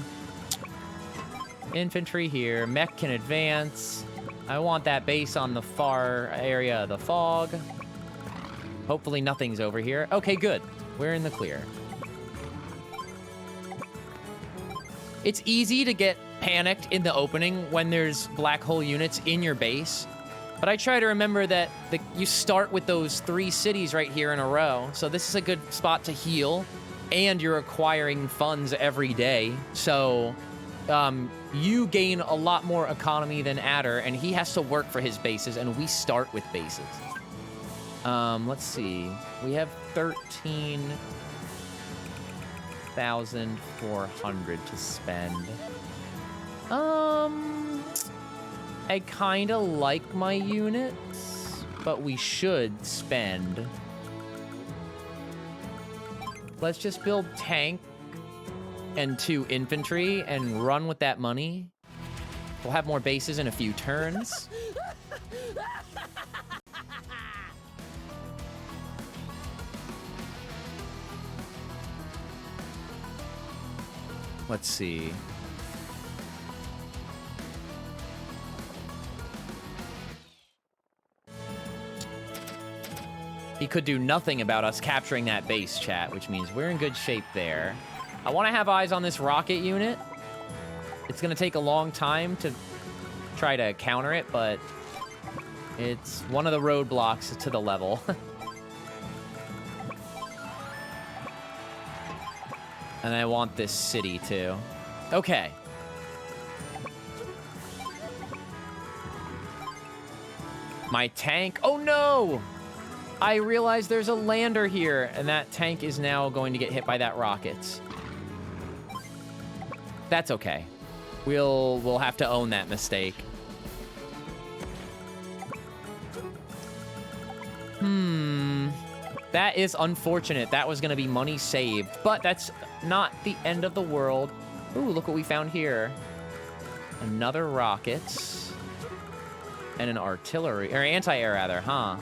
Infantry here. Mech can advance. I want that base on the far area of the fog. Hopefully nothing's over here. Okay, good. We're in the clear. It's easy to get panicked in the opening when there's black hole units in your base. But I try to remember that you start with those 3 cities right here in a row. So this is a good spot to heal. And you're acquiring funds every day. So you gain a lot more economy than Adder. And he has to work for his bases. And we start with bases. Let's see. We have 13,400 to spend. I kind of like my units, but we should spend. Let's just build tank and 2 infantry and run with that money. We'll have more bases in a few turns. Let's see. He could do nothing about us capturing that base, chat, which means we're in good shape there. I want to have eyes on this rocket unit. It's going to take a long time to try to counter it, but it's one of the roadblocks to the level. And I want this city, too. Okay. My tank... Oh, no! I realized there's a lander here, and that tank is now going to get hit by that rocket. That's okay. We'll have to own that mistake. That is unfortunate. That was going to be money saved, but that's not the end of the world. Ooh, look what we found here. Another rocket. And an artillery, or anti-air rather, huh?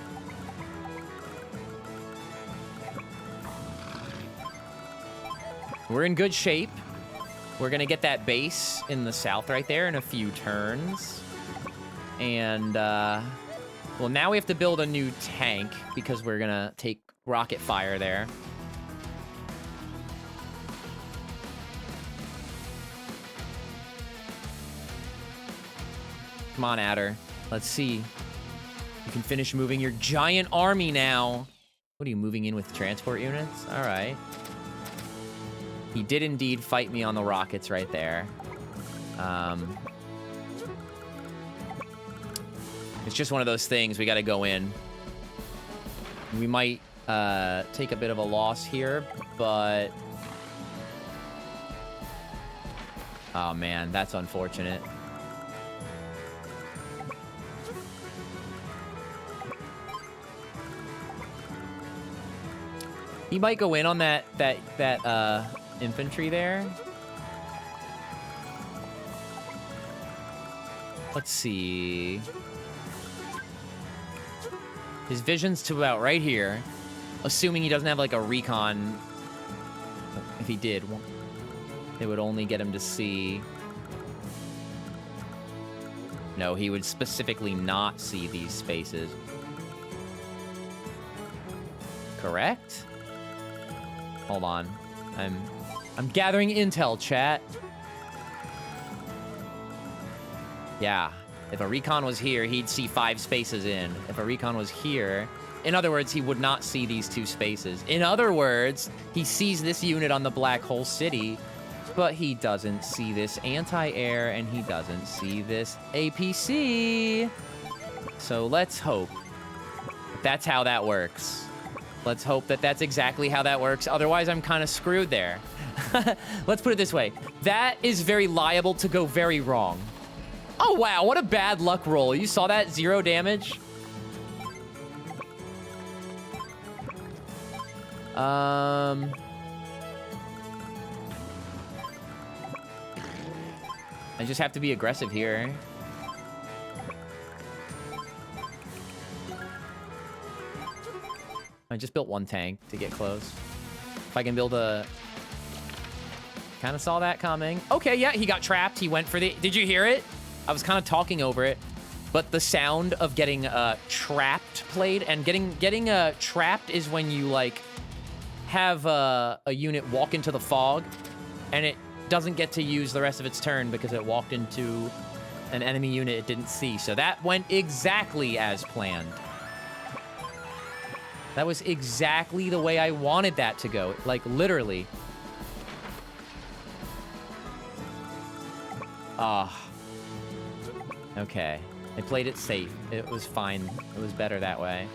We're in good shape. We're gonna get that base in the south right there in a few turns. And, well, now we have to build a new tank because we're gonna take rocket fire there. Come on, Adder. Let's see. You can finish moving your giant army now. What are you, moving in with transport units? All right. He did indeed fight me on the rockets right there. It's just one of those things. We got to go in. We might take a bit of a loss here, but... Oh, man, that's unfortunate. He might go in on that infantry there. Let's see. His vision's to about right here. Assuming he doesn't have like a recon. If he did, it would only get him to see. No, he would specifically not see these spaces. Correct? Hold on. I'm gathering intel, chat. Yeah. If a recon was here, he'd see 5 spaces in. If a recon was here... In other words, he would not see these 2 spaces. In other words, he sees this unit on the Black Hole City, but he doesn't see this anti-air, and he doesn't see this APC. So let's hope that's how that works. Let's hope that that's exactly how that works. Otherwise, I'm kind of screwed there. Let's put it this way. That is very liable to go very wrong. Oh, wow. What a bad luck roll. You saw that? 0 damage? I just have to be aggressive here. I just built 1 tank to get close. If I can build a... Kind of saw that coming. Okay, yeah, he got trapped. He went for the... Did you hear it? I was kind of talking over it. But the sound of getting trapped played, and getting trapped is when you, like, have a unit walk into the fog, and it doesn't get to use the rest of its turn because it walked into an enemy unit it didn't see. So that went exactly as planned. That was exactly the way I wanted that to go. Like, literally. Okay. I played it safe. It was fine. It was better that way.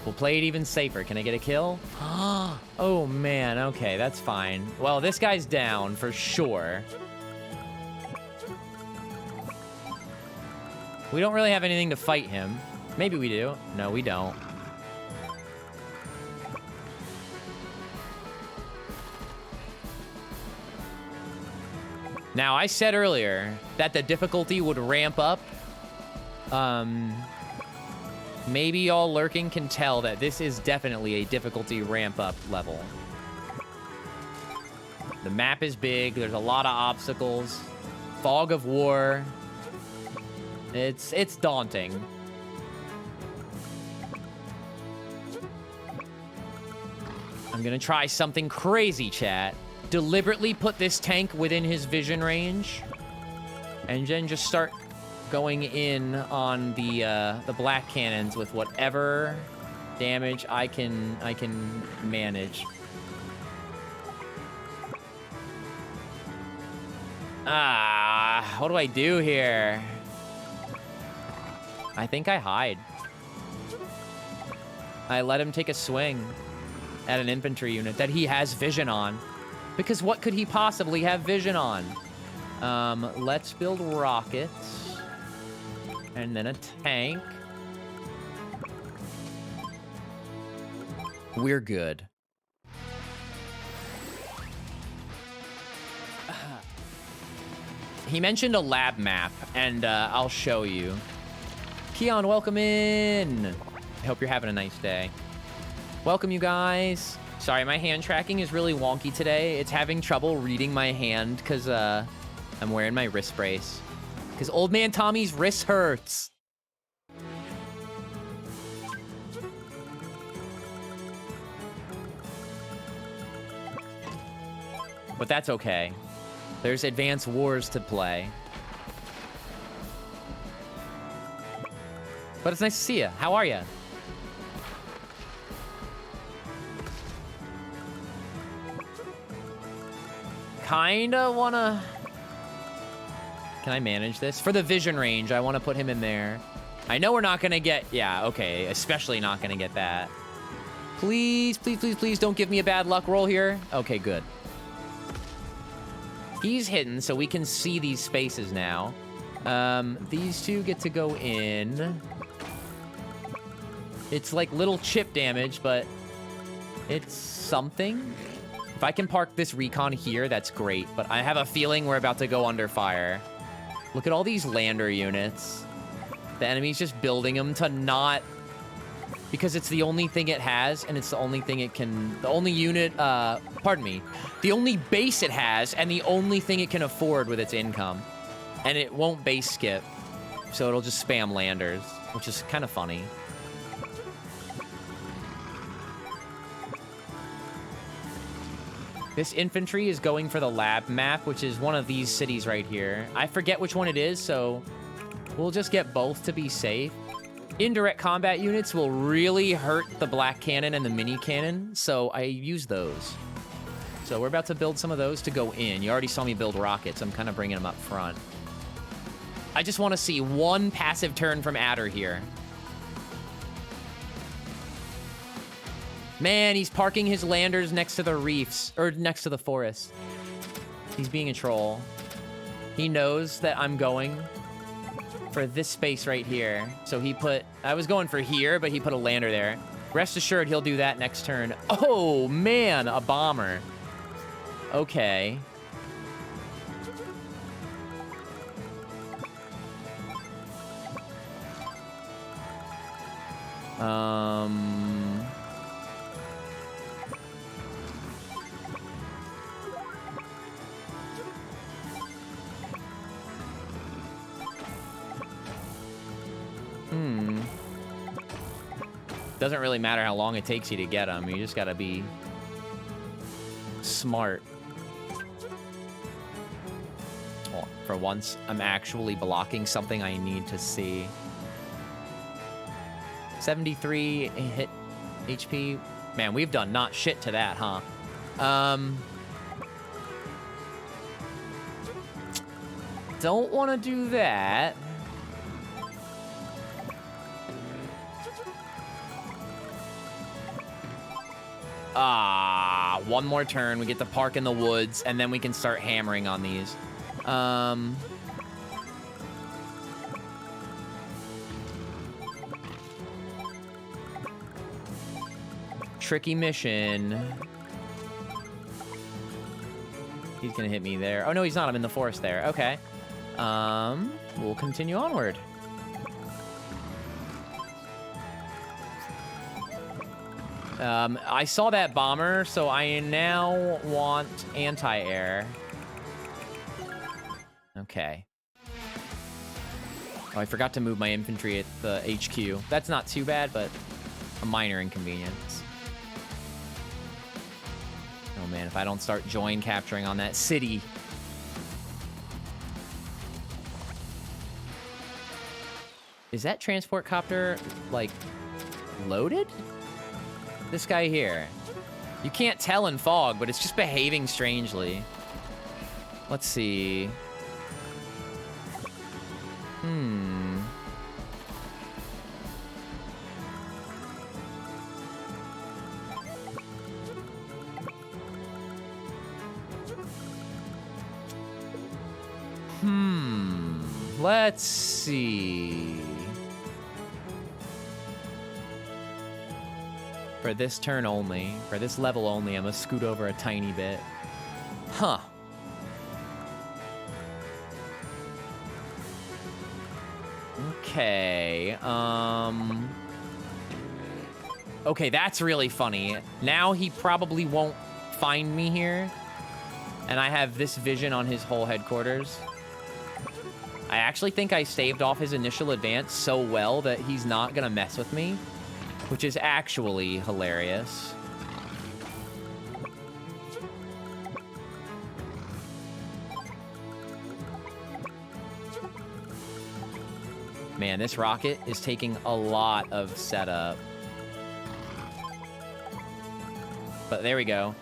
We'll play it even safer. Can I get a kill? Oh, man. Okay, that's fine. Well, this guy's down for sure. We don't really have anything to fight him. Maybe we do. No, we don't. Now, I said earlier that the difficulty would ramp up. Maybe y'all lurking can tell that this is definitely a difficulty ramp up level. The map is big. There's a lot of obstacles. Fog of war. It's daunting. I'm gonna try something crazy, chat. Deliberately put this tank within his vision range, and then just start going in on the black cannons with whatever damage I can manage. What do I do here? I think I hide. I let him take a swing at an infantry unit that he has vision on. Because what could he possibly have vision on? Let's build rockets. And then a tank. We're good. He mentioned a lab map, and I'll show you. Keon, welcome in. I hope you're having a nice day. Welcome, you guys. Sorry, my hand tracking is really wonky today. It's having trouble reading my hand because I'm wearing my wrist brace. Because old man Tommy's wrist hurts. But that's okay. There's Advance Wars to play. But it's nice to see you. How are you? Kinda wanna... Can I manage this? For the vision range, I want to put him in there. I know we're not gonna get... Yeah, okay. Especially not gonna get that. Please, please, please, please don't give me a bad luck roll here. Okay, good. He's hidden, so we can see these spaces now. These two get to go in. It's like little chip damage, but it's something. If I can park this recon here, that's great. But I have a feeling we're about to go under fire. Look at all these lander units. The enemy's just building them to not... Because it's the only thing it has, and it's the only thing it can... The only unit, pardon me. The only base it has, and the only thing it can afford with its income. And it won't base skip. So it'll just spam landers, which is kind of funny. This infantry is going for the lab map, which is one of these cities right here. I forget which one it is, so we'll just get both to be safe. Indirect combat units will really hurt the black cannon and the mini cannon, so I use those. So we're about to build some of those to go in. You already saw me build rockets. I'm kind of bringing them up front. I just want to see one passive turn from Adder here. Man, he's parking his landers next to the reefs, or next to the forest. He's being a troll. He knows that I'm going for this space right here. So he put, I was going for here, but he put a lander there. Rest assured, he'll do that next turn. Oh, man, a bomber. Okay. Doesn't really matter how long it takes you to get them. You just gotta be smart. Well, for once, I'm actually blocking something I need to see. 73 hit HP. Man, we've done not shit to that, huh? Don't want to do that. One more turn. We get to park in the woods, and then we can start hammering on these. Tricky mission. He's gonna hit me there. Oh, no, he's not. I'm in the forest there. Okay. We'll continue onward. I saw that bomber, so I now want anti-air. Okay. Oh, I forgot to move my infantry at the HQ. That's not too bad, but a minor inconvenience. man, if I don't start join capturing on that city. Is that transport copter, like, loaded? This guy here. You can't tell in fog, but it's just behaving strangely. Let's see. Let's see. For this turn only, for this level only, I'm gonna scoot over a tiny bit. Huh. Okay, okay, that's really funny. Now he probably won't find me here. And I have this vision on his whole headquarters. I actually think I staved off his initial advance so well that he's not gonna mess with me, which is actually hilarious. Man, this rocket is taking a lot of setup. But there we go.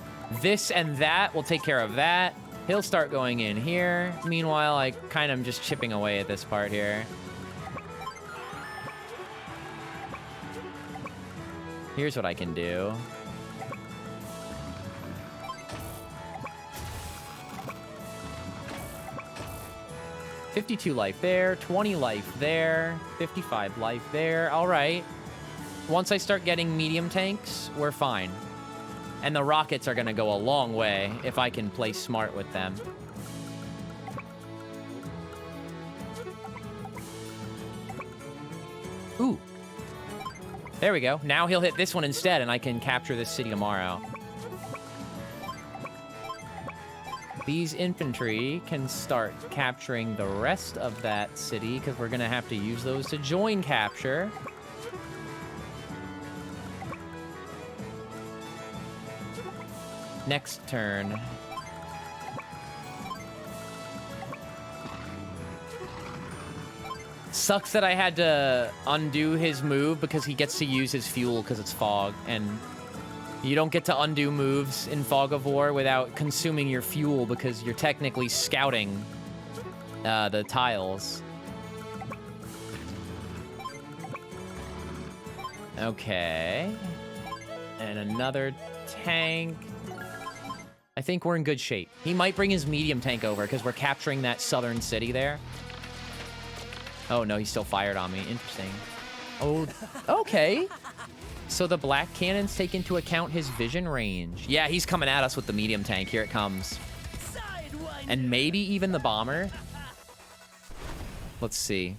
This and that will take care of that. He'll start going in here. Meanwhile, I kind of just chipping away at this part here. Here's what I can do. $52 life there, 20 life there, 55 life there. All right. Once I start getting medium tanks, we're fine. And the rockets are going to go a long way if I can play smart with them. Ooh. There we go. Now he'll hit this one instead, and I can capture this city tomorrow. These infantry can start capturing the rest of that city, because we're going to have to use those to join capture. Next turn. Sucks that I had to undo his move because he gets to use his fuel because it's fog, and you don't get to undo moves in Fog of War without consuming your fuel because you're technically scouting the tiles. Okay. And another tank. I think we're in good shape. He might bring his medium tank over because we're capturing that southern city there. Oh, no, he still fired on me. Interesting. Oh, okay. So the black cannons take into account his vision range. Yeah, he's coming at us with the medium tank. Here it comes. And maybe even the bomber. Let's see.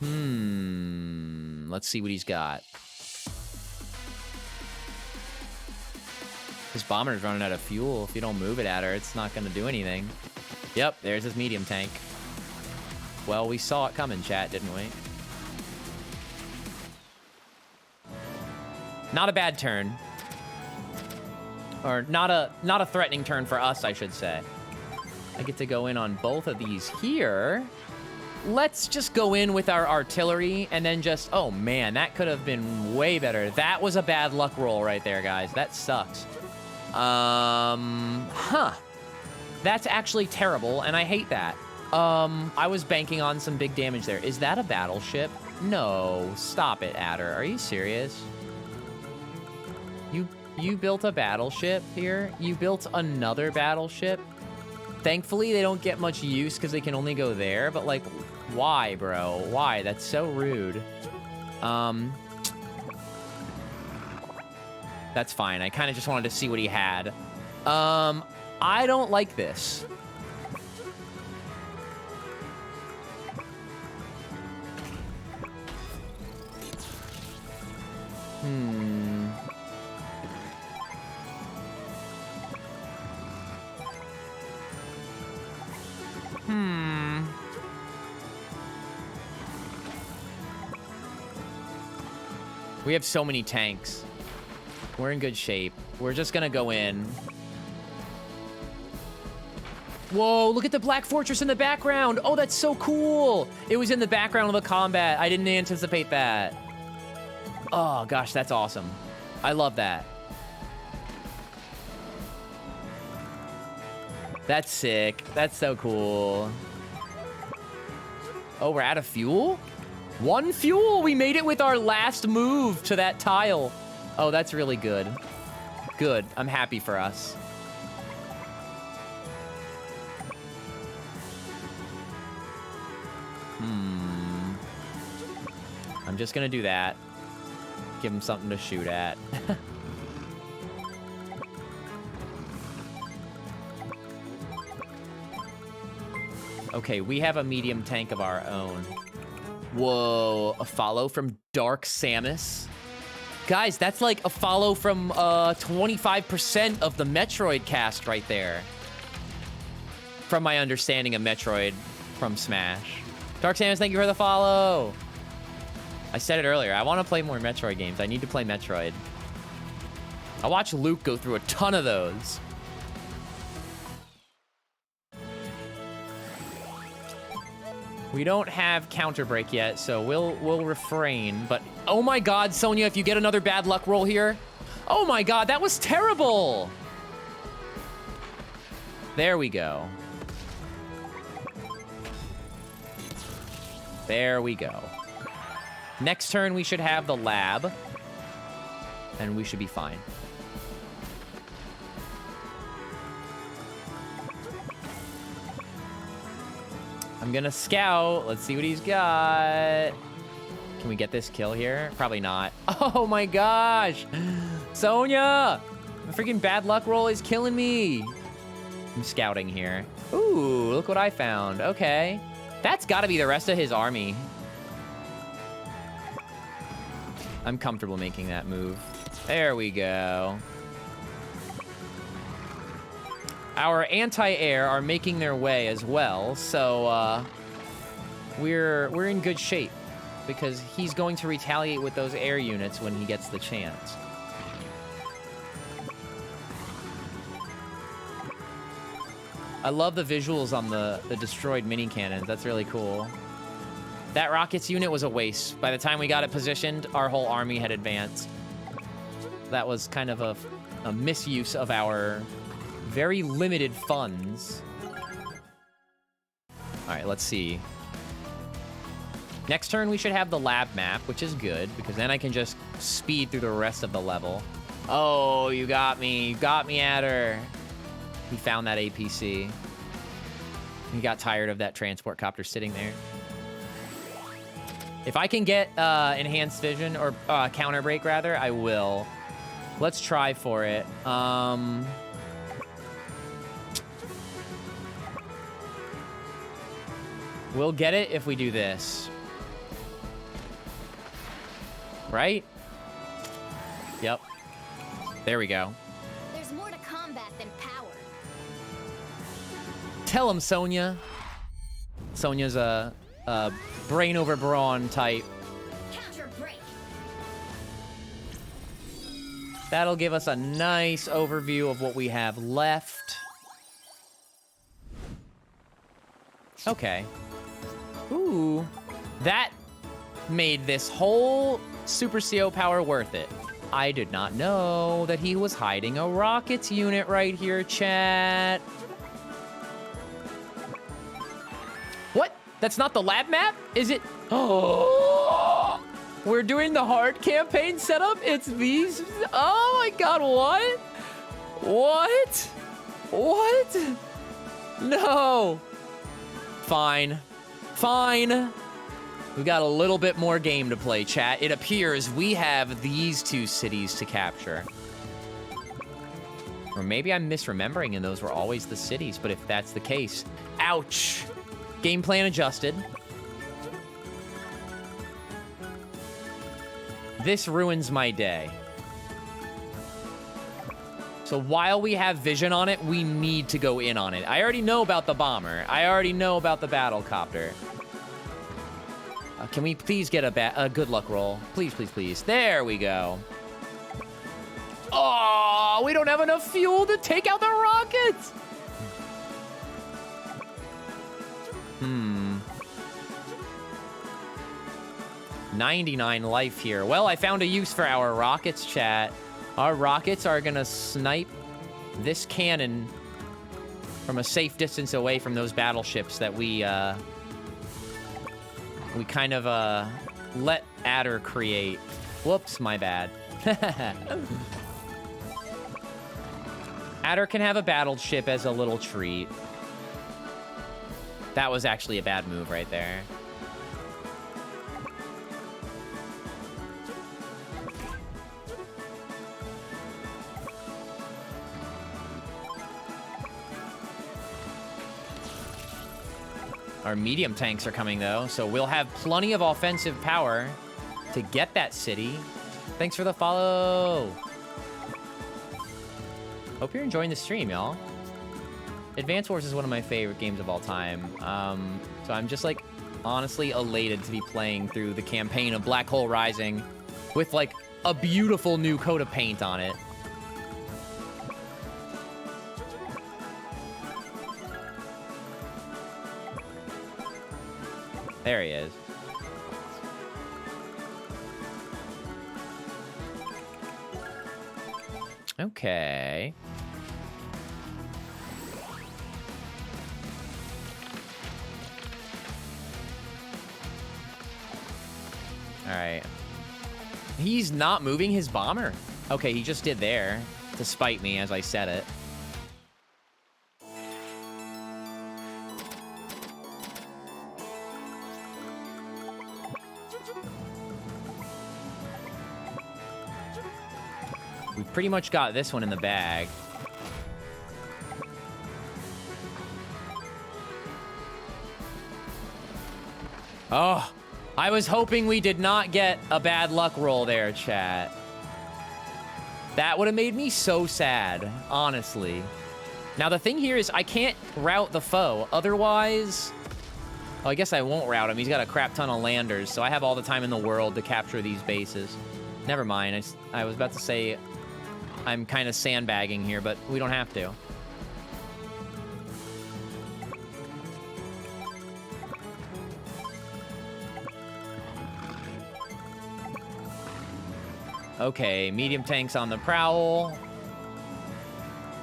Let's see what he's got. His bomber's running out of fuel. If you don't move it at her, it's not going to do anything. Yep, there's his medium tank. Well, we saw it coming, chat, didn't we? Not a bad turn. Or not a threatening turn for us, I should say. I get to go in on both of these here. Let's just go in with our artillery and then just... Oh, man, that could have been way better. That was a bad luck roll right there, guys. That sucks. That's actually terrible, and I hate that. I was banking on some big damage there. Is that a battleship? No. Stop it, Adder. Are you serious? You built a battleship here? You built another battleship? Thankfully, they don't get much use because they can only go there, but, like, why, bro? Why? That's so rude. That's fine. I kind of just wanted to see what he had. I don't like this. We have so many tanks. We're in good shape. We're just gonna go in. Whoa, look at the Black Fortress in the background. Oh, that's so cool. It was in the background of the combat. I didn't anticipate that. Oh, gosh, that's awesome. I love that. That's sick. That's so cool. Oh, we're out of fuel? 1 fuel. We made it with our last move to that tile. Oh, that's really good. Good. I'm happy for us. I'm just gonna do that. Give him something to shoot at. Okay, we have a medium tank of our own. Whoa, a follow from Dark Samus. Guys, that's like a follow from 25% of the Metroid cast right there. From my understanding of Metroid from Smash. Dark Samus, thank you for the follow. I said it earlier, I want to play more Metroid games. I need to play Metroid. I watched Luke go through a ton of those. We don't have counter break yet, so we'll refrain. But oh my God, Sonya, if you get another bad luck roll here, oh my God, that was terrible. There we go. There we go. Next turn, we should have the lab, and we should be fine. I'm gonna scout. Let's see what he's got. Can we get this kill here? Probably not. Oh my gosh. Sonya! The freaking bad luck roll is killing me. I'm scouting here. Ooh, look what I found. Okay. That's gotta be the rest of his army. I'm comfortable making that move. There we go. Our anti-air are making their way as well, so we're in good shape because he's going to retaliate with those air units when he gets the chance. I love the visuals on the destroyed mini cannons. That's really cool. That rockets unit was a waste. By the time we got it positioned, our whole army had advanced. That was kind of a misuse of our very limited funds. All right, let's see. Next turn, we should have the lab map, which is good, because then I can just speed through the rest of the level. Oh, you got me. You got me at her. He found that APC. He got tired of that transport copter sitting there. If I can get enhanced vision, or counter break, rather, I will. Let's try for it. We'll get it if we do this. Right? Yep. There we go. There's more to combat than power. Tell him, Sonya. Sonya's a brain over brawn type. Counter break. That'll give us a nice overview of what we have left. Okay. Ooh. That made this whole Super CO power worth it. I did not know that he was hiding a rockets unit right here, chat. What? That's not the lab map? Is it? Oh, we're doing the hard campaign setup? It's these? Oh my God, what? What? What? No. Fine. Fine. We've got a little bit more game to play, chat. It appears we have these 2 cities to capture. Or maybe I'm misremembering and those were always the cities, but if that's the case, ouch. Game plan adjusted. This ruins my day. So while we have vision on it, we need to go in on it. I already know about the bomber. I already know about the battle copter. Can we please get a good luck roll? Please, please, please. There we go. Oh, we don't have enough fuel to take out the rockets. 99 life here. Well, I found a use for our rockets, chat. Our rockets are gonna snipe this cannon from a safe distance away from those battleships that we kind of let Adder create. Whoops, my bad. Adder can have a battleship as a little treat. That was actually a bad move right there. Our medium tanks are coming, though, so we'll have plenty of offensive power to get that city. Thanks for the follow. Hope you're enjoying the stream, y'all. Advance Wars is one of my favorite games of all time. So I'm just, like, honestly elated to be playing through the campaign of Black Hole Rising with, like, a beautiful new coat of paint on it. There he is. Okay. All right. He's not moving his bomber. Okay, he just did there to spite me as I said it. We've pretty much got this one in the bag. Oh, I was hoping we did not get a bad luck roll there, chat. That would have made me so sad, honestly. Now, the thing here is I can't rout the foe. Otherwise... Oh, I guess I won't rout him. He's got a crap ton of landers, so I have all the time in the world to capture these bases. Never mind. I was about to say I'm kind of sandbagging here, but we don't have to. Okay, medium tanks on the prowl.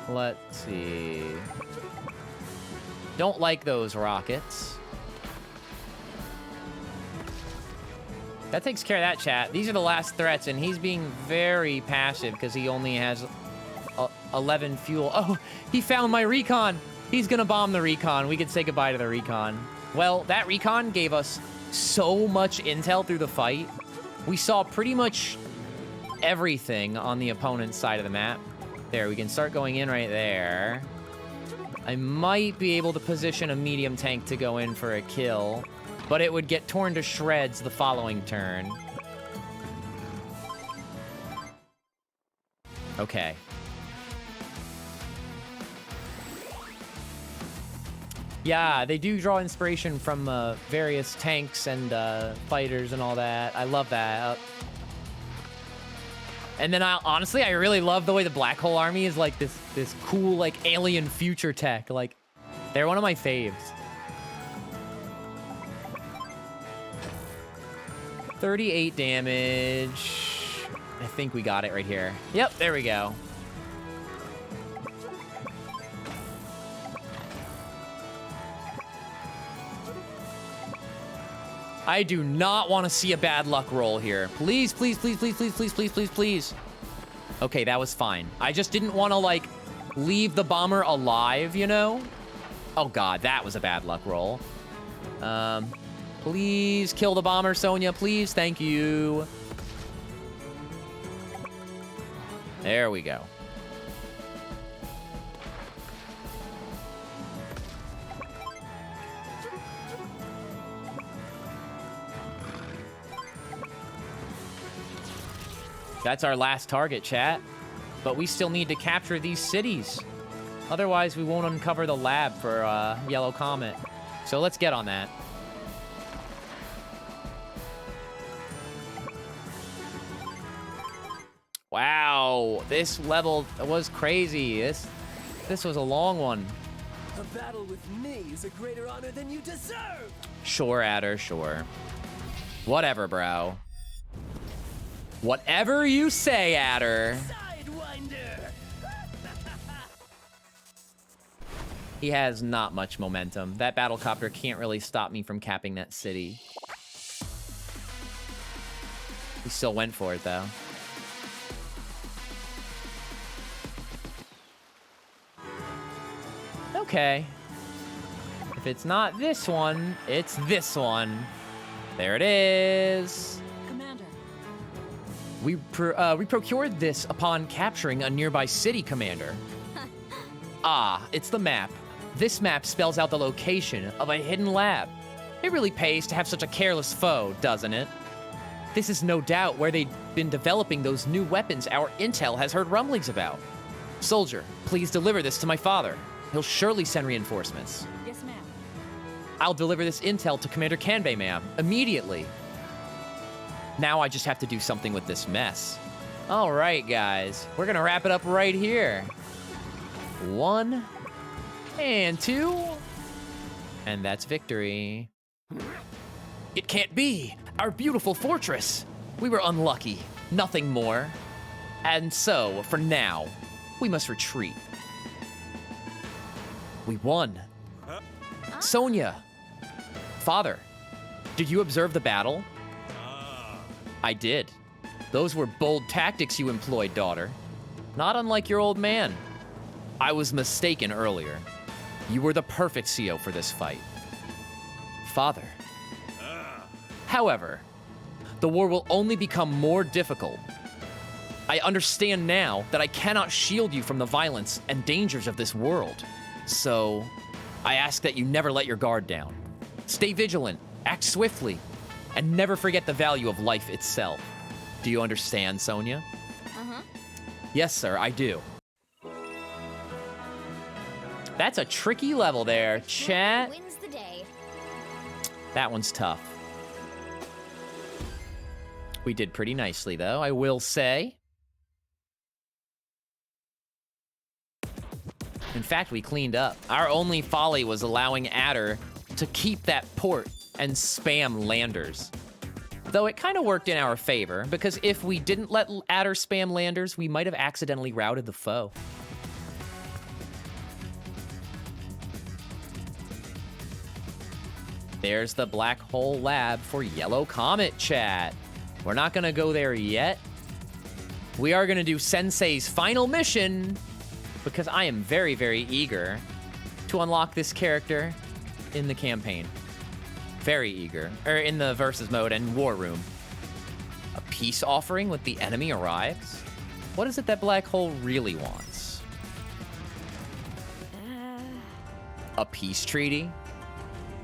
Let's see. Don't like those rockets. That takes care of that, chat. These are the last threats, and he's being very passive because he only has 11 fuel. Oh, he found my recon. He's gonna bomb the recon. We could say goodbye to the recon. Well, that recon gave us so much intel through the fight. We saw pretty much everything on the opponent's side of the map. There, we can start going in right there. I might be able to position a medium tank to go in for a kill, but it would get torn to shreds the following turn. Okay. Yeah, they do draw inspiration from various tanks and fighters and all that. I love that. And then honestly, I really love the way the Black Hole Army is like this cool, like, alien future tech. Like, they're one of my faves. 38 damage. I think we got it right here. Yep, there we go. I do not want to see a bad luck roll here. Please, please, please, please, please, please, please, please, please. Okay, that was fine. I just didn't want to, like, leave the bomber alive, you know? Oh, God, that was a bad luck roll. Please kill the bomber, Sonya. Please, thank you. There we go. That's our last target, chat. But we still need to capture these cities. Otherwise, we won't uncover the lab for Yellow Comet. So let's get on that. Wow, this level was crazy. This was a long one. A battle with me is a greater honor than you deserve. Sure, Adder, sure. Whatever, bro. Whatever you say, Adder. Sidewinder. He has not much momentum. That battlecopter can't really stop me from capping that city. He still went for it, though. Okay. If it's not this one, it's this one. There it is. Commander. We procured this upon capturing a nearby city, Commander. Ah, it's the map. This map spells out the location of a hidden lab. It really pays to have such a careless foe, doesn't it? This is no doubt where they've been developing those new weapons our intel has heard rumblings about. Soldier, please deliver this to my father. He'll surely send reinforcements. Yes, ma'am. I'll deliver this intel to Commander Kanbei, ma'am, immediately. Now I just have to do something with this mess. All right, guys, we're gonna wrap it up right here. 1 and 2, and that's victory. It can't be! Our beautiful fortress! We were unlucky, nothing more. And so, for now, we must retreat. We won. Sonia! Father, did you observe the battle? I did. Those were bold tactics you employed, daughter. Not unlike your old man. I was mistaken earlier. You were the perfect CO for this fight. Father. However, the war will only become more difficult. I understand now that I cannot shield you from the violence and dangers of this world. So, I ask that you never let your guard down. Stay vigilant, act swiftly, and never forget the value of life itself. Do you understand, Sonia? Uh-huh. Yes, sir, I do. That's a tricky level there, chat. Wins the day. That one's tough. We did pretty nicely, though, I will say. In fact, we cleaned up. Our only folly was allowing Adder to keep that port and spam landers. Though it kind of worked in our favor, because if we didn't let Adder spam landers, we might have accidentally routed the foe. There's the black hole lab for Yellow Comet, chat. We're not gonna go there yet. We are gonna do Sensei's final mission, because I am very, very eager to unlock this character in the campaign. Very eager. Or in the versus mode and war room. A peace offering with the enemy arrives? What is it that Black Hole really wants? A peace treaty?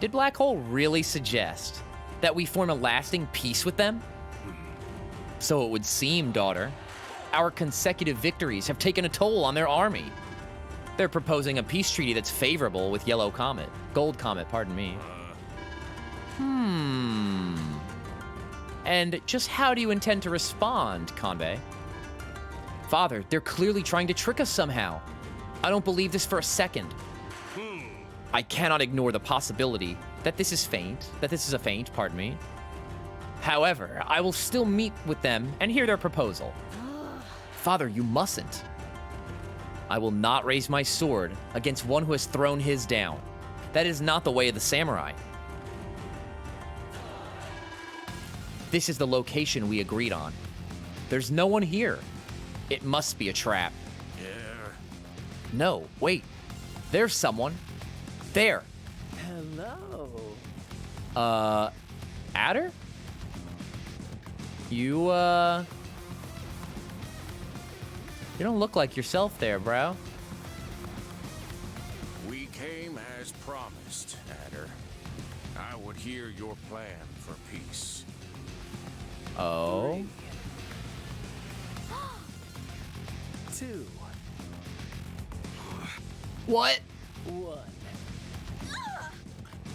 Did Black Hole really suggest that we form a lasting peace with them? So it would seem, daughter. Our consecutive victories have taken a toll on their army. They're proposing a peace treaty that's favorable with Yellow Comet. Gold Comet, pardon me. And just how do you intend to respond, Kanbei? Father, they're clearly trying to trick us somehow. I don't believe this for a second. I cannot ignore the possibility that this is a feint, pardon me. However, I will still meet with them and hear their proposal. Father, you mustn't. I will not raise my sword against one who has thrown his down. That is not the way of the samurai. This is the location we agreed on. There's no one here. It must be a trap. Yeah. No, wait. There's someone. There. Hello. Adder? You don't look like yourself there, bro. We came as promised, Adder. I would hear your plan for peace. Oh? 2, What? 1.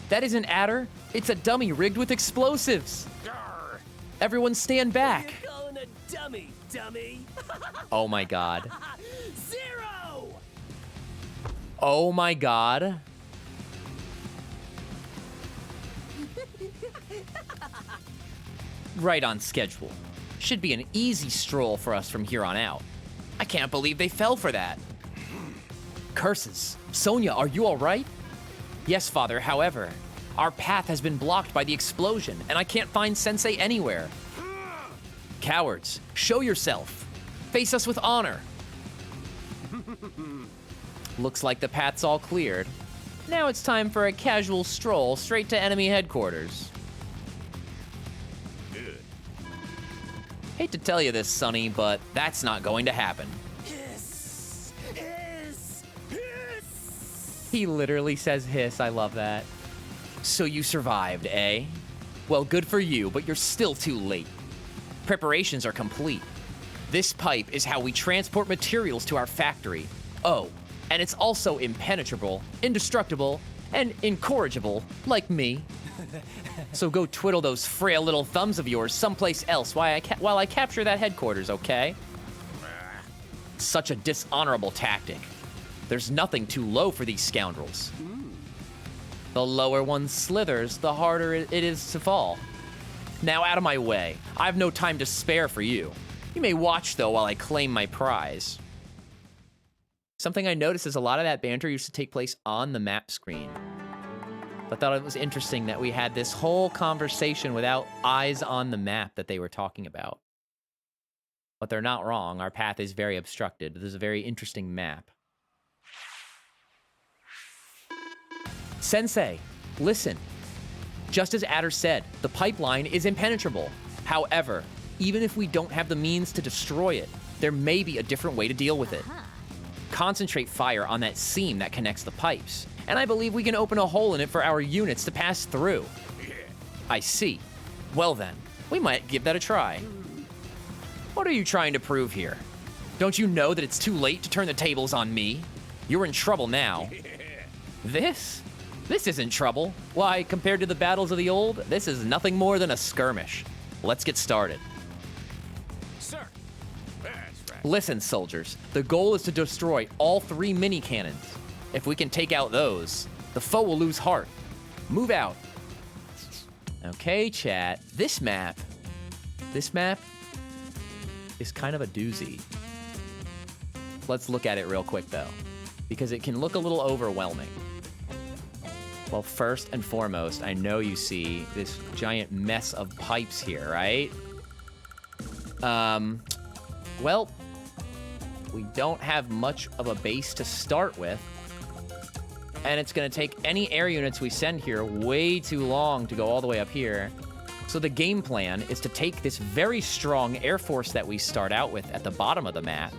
That isn't Adder. It's a dummy rigged with explosives. Everyone stand back. You're calling a dummy dummy. Oh my god. 0! Oh my god. Right on schedule. Should be an easy stroll for us from here on out. I can't believe they fell for that. Curses. Sonia, are you all right? Yes, Father. However, our path has been blocked by the explosion, and I can't find Sensei anywhere. Cowards, show yourself. Face us with honor. Looks like the path's all cleared. Now it's time for a casual stroll straight to enemy headquarters. Good. Hate to tell you this, Sonny, but that's not going to happen. Hiss! Hiss! Hiss! He literally says hiss, I love that. So you survived, eh? Well, good for you, but you're still too late. Preparations are complete. This pipe is how we transport materials to our factory. Oh, and it's also impenetrable, indestructible, and incorrigible, like me. So go twiddle those frail little thumbs of yours someplace else while I capture that headquarters, okay? Such a dishonorable tactic. There's nothing too low for these scoundrels. The lower one slithers, the harder it is to fall. Now out of my way. I have no time to spare for you. You may watch, though, while I claim my prize. Something I noticed is a lot of that banter used to take place on the map screen. I thought it was interesting that we had this whole conversation without eyes on the map that they were talking about. But they're not wrong. Our path is very obstructed. This is a very interesting map. Sensei, listen. Just as Adder said, the pipeline is impenetrable. However, even if we don't have the means to destroy it, there may be a different way to deal with it. Concentrate fire on that seam that connects the pipes, and I believe we can open a hole in it for our units to pass through. I see. Well then, we might give that a try. What are you trying to prove here? Don't you know that it's too late to turn the tables on me? You're in trouble now. This isn't trouble. Why, compared to the battles of the old, this is nothing more than a skirmish. Let's get started. Sir, that's right. Listen, soldiers, the goal is to destroy all 3 mini cannons. If we can take out those, the foe will lose heart. Move out. Okay, chat. This map is kind of a doozy. Let's look at it real quick, though, because it can look a little overwhelming. Well, first and foremost, I know you see this giant mess of pipes here, right? Well, we don't have much of a base to start with. And it's going to take any air units we send here way too long to go all the way up here. So the game plan is to take this very strong air force that we start out with at the bottom of the map,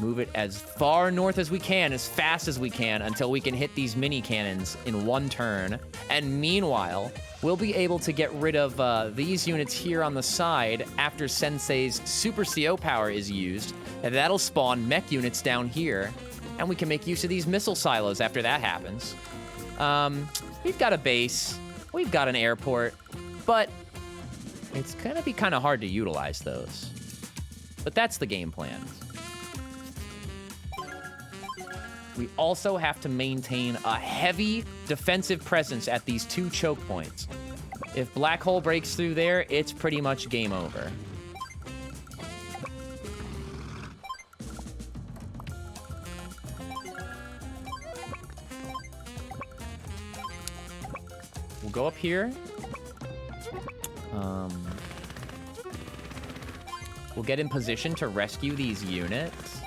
move it as far north as we can, as fast as we can, until we can hit these mini cannons in one turn. And meanwhile, we'll be able to get rid of these units here on the side after Sensei's Super CO power is used. And that'll spawn mech units down here. And we can make use of these missile silos after that happens. We've got a base. We've got an airport. But it's going to be kind of hard to utilize those. But that's the game plan. We also have to maintain a heavy defensive presence at these 2 choke points. If Black Hole breaks through there, it's pretty much game over. We'll go up here. We'll get in position to rescue these units.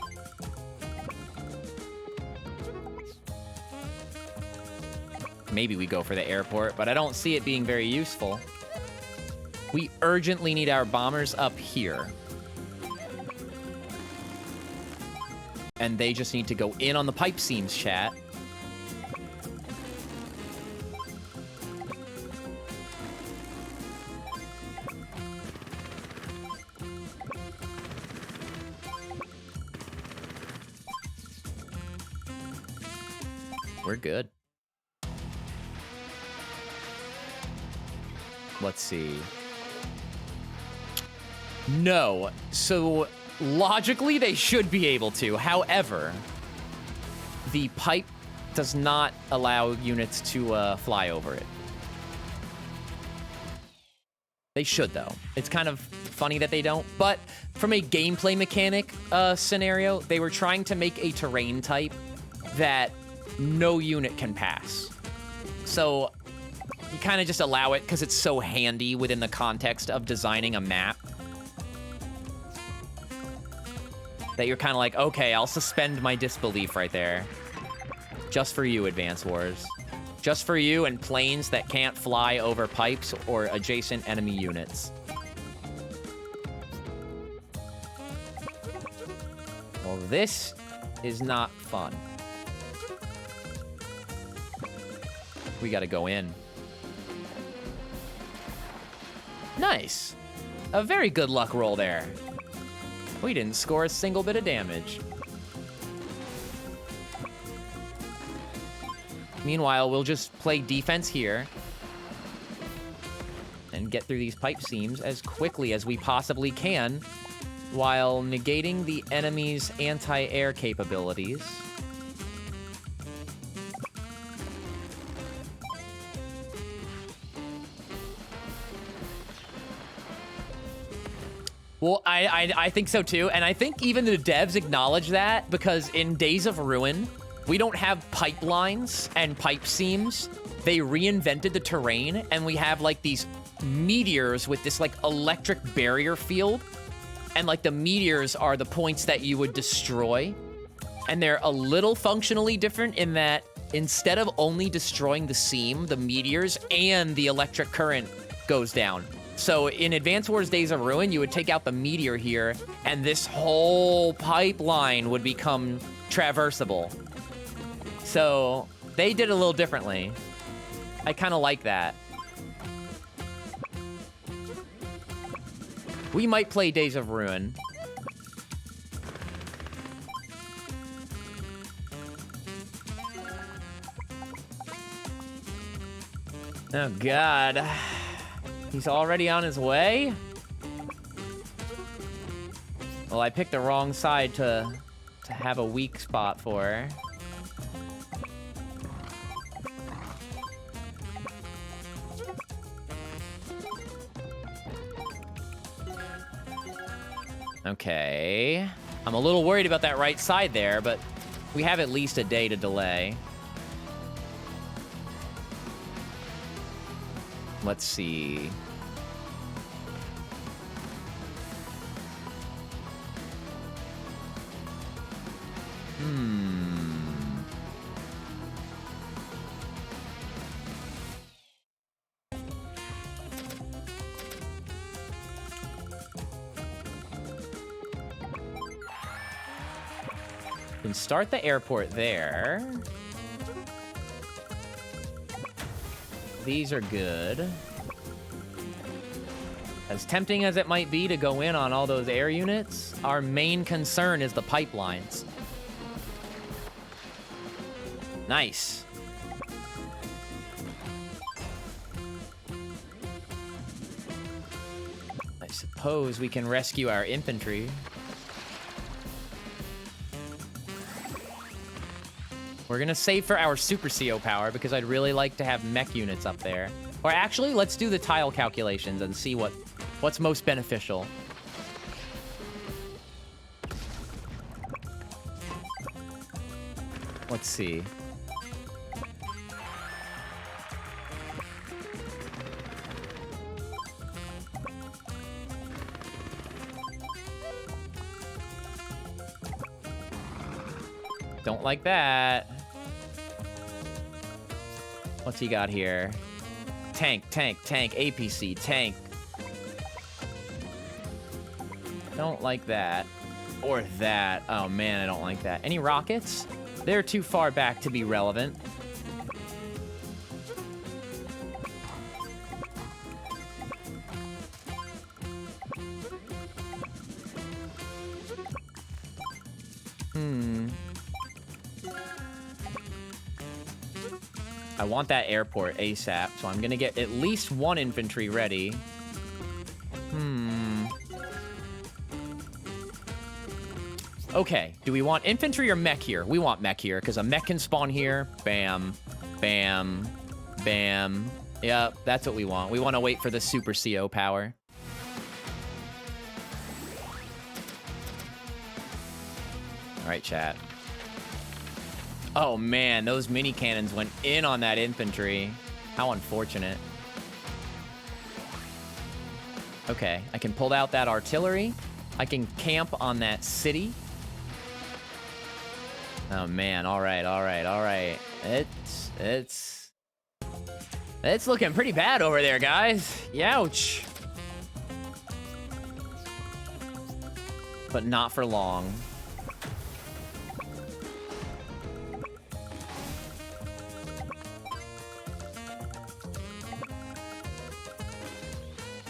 Maybe we go for the airport, but I don't see it being very useful. We urgently need our bombers up here. And they just need to go in on the pipe seams, chat. We're good. Let's see. No. So logically, they should be able to. However, the pipe does not allow units to fly over it. They should, though. It's kind of funny that they don't. But from a gameplay mechanic scenario, they were trying to make a terrain type that no unit can pass. So you kind of just allow it because it's so handy within the context of designing a map. That you're kind of like, okay, I'll suspend my disbelief right there. Just for you, Advance Wars. Just for you and planes that can't fly over pipes or adjacent enemy units. Well, this is not fun. We gotta go in. Nice. A very good luck roll there. We didn't score a single bit of damage. Meanwhile, we'll just play defense here and get through these pipe seams as quickly as we possibly can while negating the enemy's anti-air capabilities. Well, I think so too, and I think even the devs acknowledge that because in Days of Ruin, we don't have pipelines and pipe seams. They reinvented the terrain, and we have, like, these meteors with this, like, electric barrier field. And, like, the meteors are the points that you would destroy. And they're a little functionally different in that instead of only destroying the seam, the meteors and the electric current goes down. So in Advance Wars Days of Ruin, you would take out the meteor here, and this whole pipeline would become traversable. So they did it a little differently. I kind of like that. We might play Days of Ruin. Oh, God. He's already on his way? Well, I picked the wrong side to have a weak spot for. Okay. I'm a little worried about that right side there, but we have at least a day to delay. Let's see. Can start the airport there. These are good. As tempting as it might be to go in on all those air units, our main concern is the pipelines. Nice. I suppose we can rescue our infantry. We're gonna save for our Super CO power because I'd really like to have mech units up there. Or actually, let's do the tile calculations and see what's most beneficial. Let's see. Don't like that. What's he got here? Tank, tank, tank, APC, tank. Don't like that. Or that. Oh man, I don't like that. Any rockets? They're too far back to be relevant. I want that airport ASAP, so I'm gonna get at least one infantry ready. Okay, do we want infantry or mech here? We want mech here, because a mech can spawn here. Bam, bam, bam. Yep, that's what we want. We want to wait for the super CO power. All right, chat. Oh, man, those mini cannons went in on that infantry. How unfortunate. Okay, I can pull out that artillery. I can camp on that city. Oh, man, all right, all right, all right. It's looking pretty bad over there, guys. Youch. But not for long.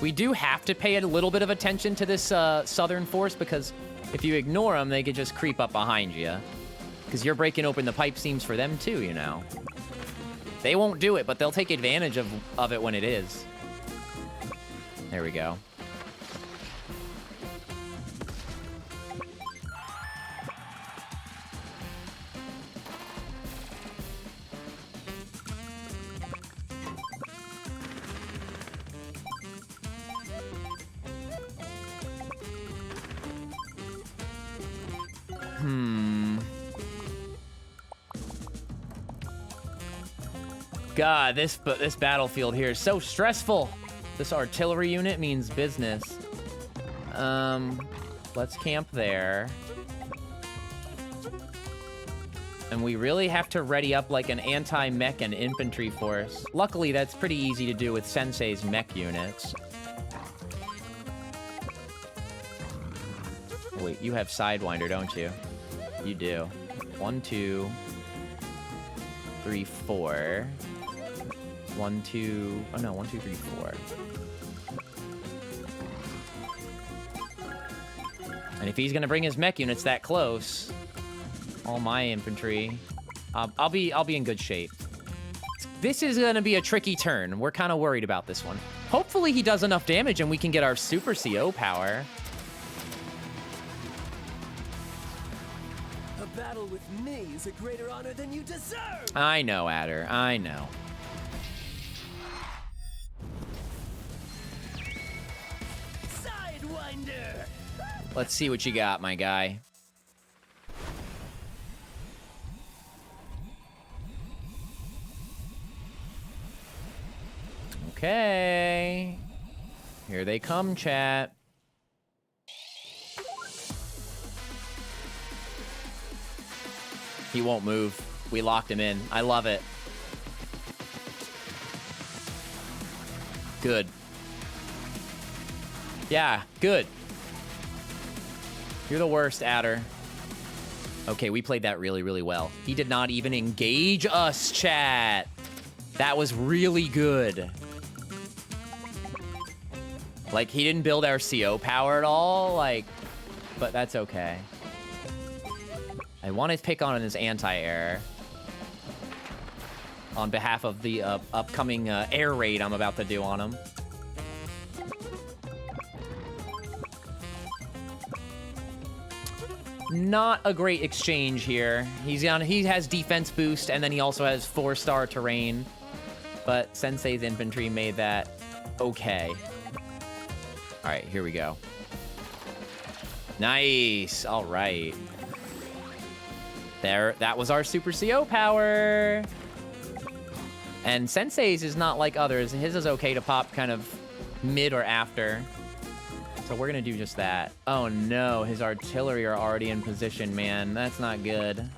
We do have to pay a little bit of attention to this southern force, because if you ignore them, they could just creep up behind you. Because you're breaking open the pipe seams for them too, you know. They won't do it, but they'll take advantage of it when it is. There we go. God, this battlefield here is so stressful. This artillery unit means business. Let's camp there. And we really have to ready up like an anti-mech and infantry force. Luckily, that's pretty easy to do with Sensei's mech units. Wait, you have Sidewinder, don't you? You do. 1, 2, 3, 4. 1, 2. Oh no, 1, 2, 3, 4. And if he's gonna bring his mech units that close, all my infantry, I'll be in good shape. This is gonna be a tricky turn. We're kind of worried about this one. Hopefully he does enough damage and we can get our super CO power. A battle with me is a greater honor than you deserve. I know, Adder. I know. Sidewinder. Let's see what you got, my guy. Okay. Here they come, chat. He won't move. We locked him in. I love it. Good. Yeah, good. You're the worst, Adder. Okay, we played that really, really well. He did not even engage us, chat. That was really good. Like, he didn't build our CO power at all, like, but that's okay. I want to pick on his anti-air on behalf of the upcoming air raid I'm about to do on him. Not a great exchange here. He has defense boost, and then he also has 4-star terrain. But Sensei's infantry made that okay. All right, here we go. Nice. All right. There, that was our super CO power. And Sensei's is not like others. His is okay to pop kind of mid or after. So we're gonna do just that. Oh no, his artillery are already in position, man. That's not good.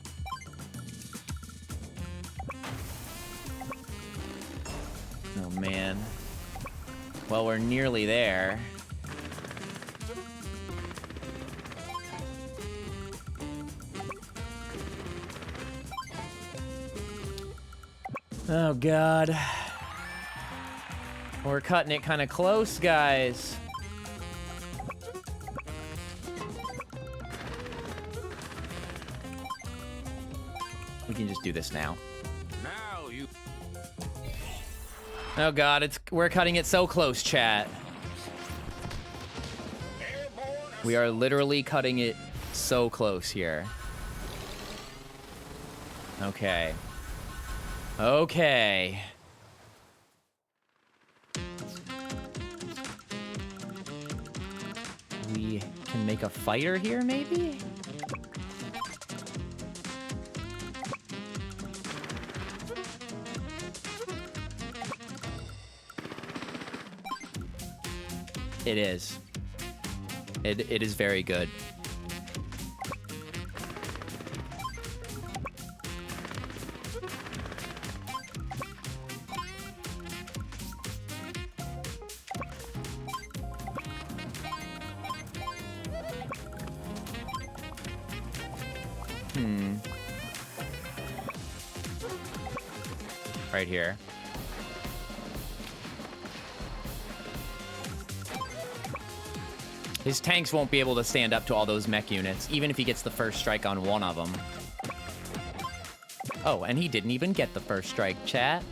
Oh man. Well, we're nearly there. Oh god. We're cutting it kind of close, guys. We can just do this now. Now you. Oh god, we're cutting it so close, chat. We are literally cutting it So close here. Okay. Okay. We can make a fighter here, maybe? It is. It is very good. Right here. His tanks won't be able to stand up to all those mech units, even if he gets the first strike on one of them. Oh, and he didn't even get the first strike, chat.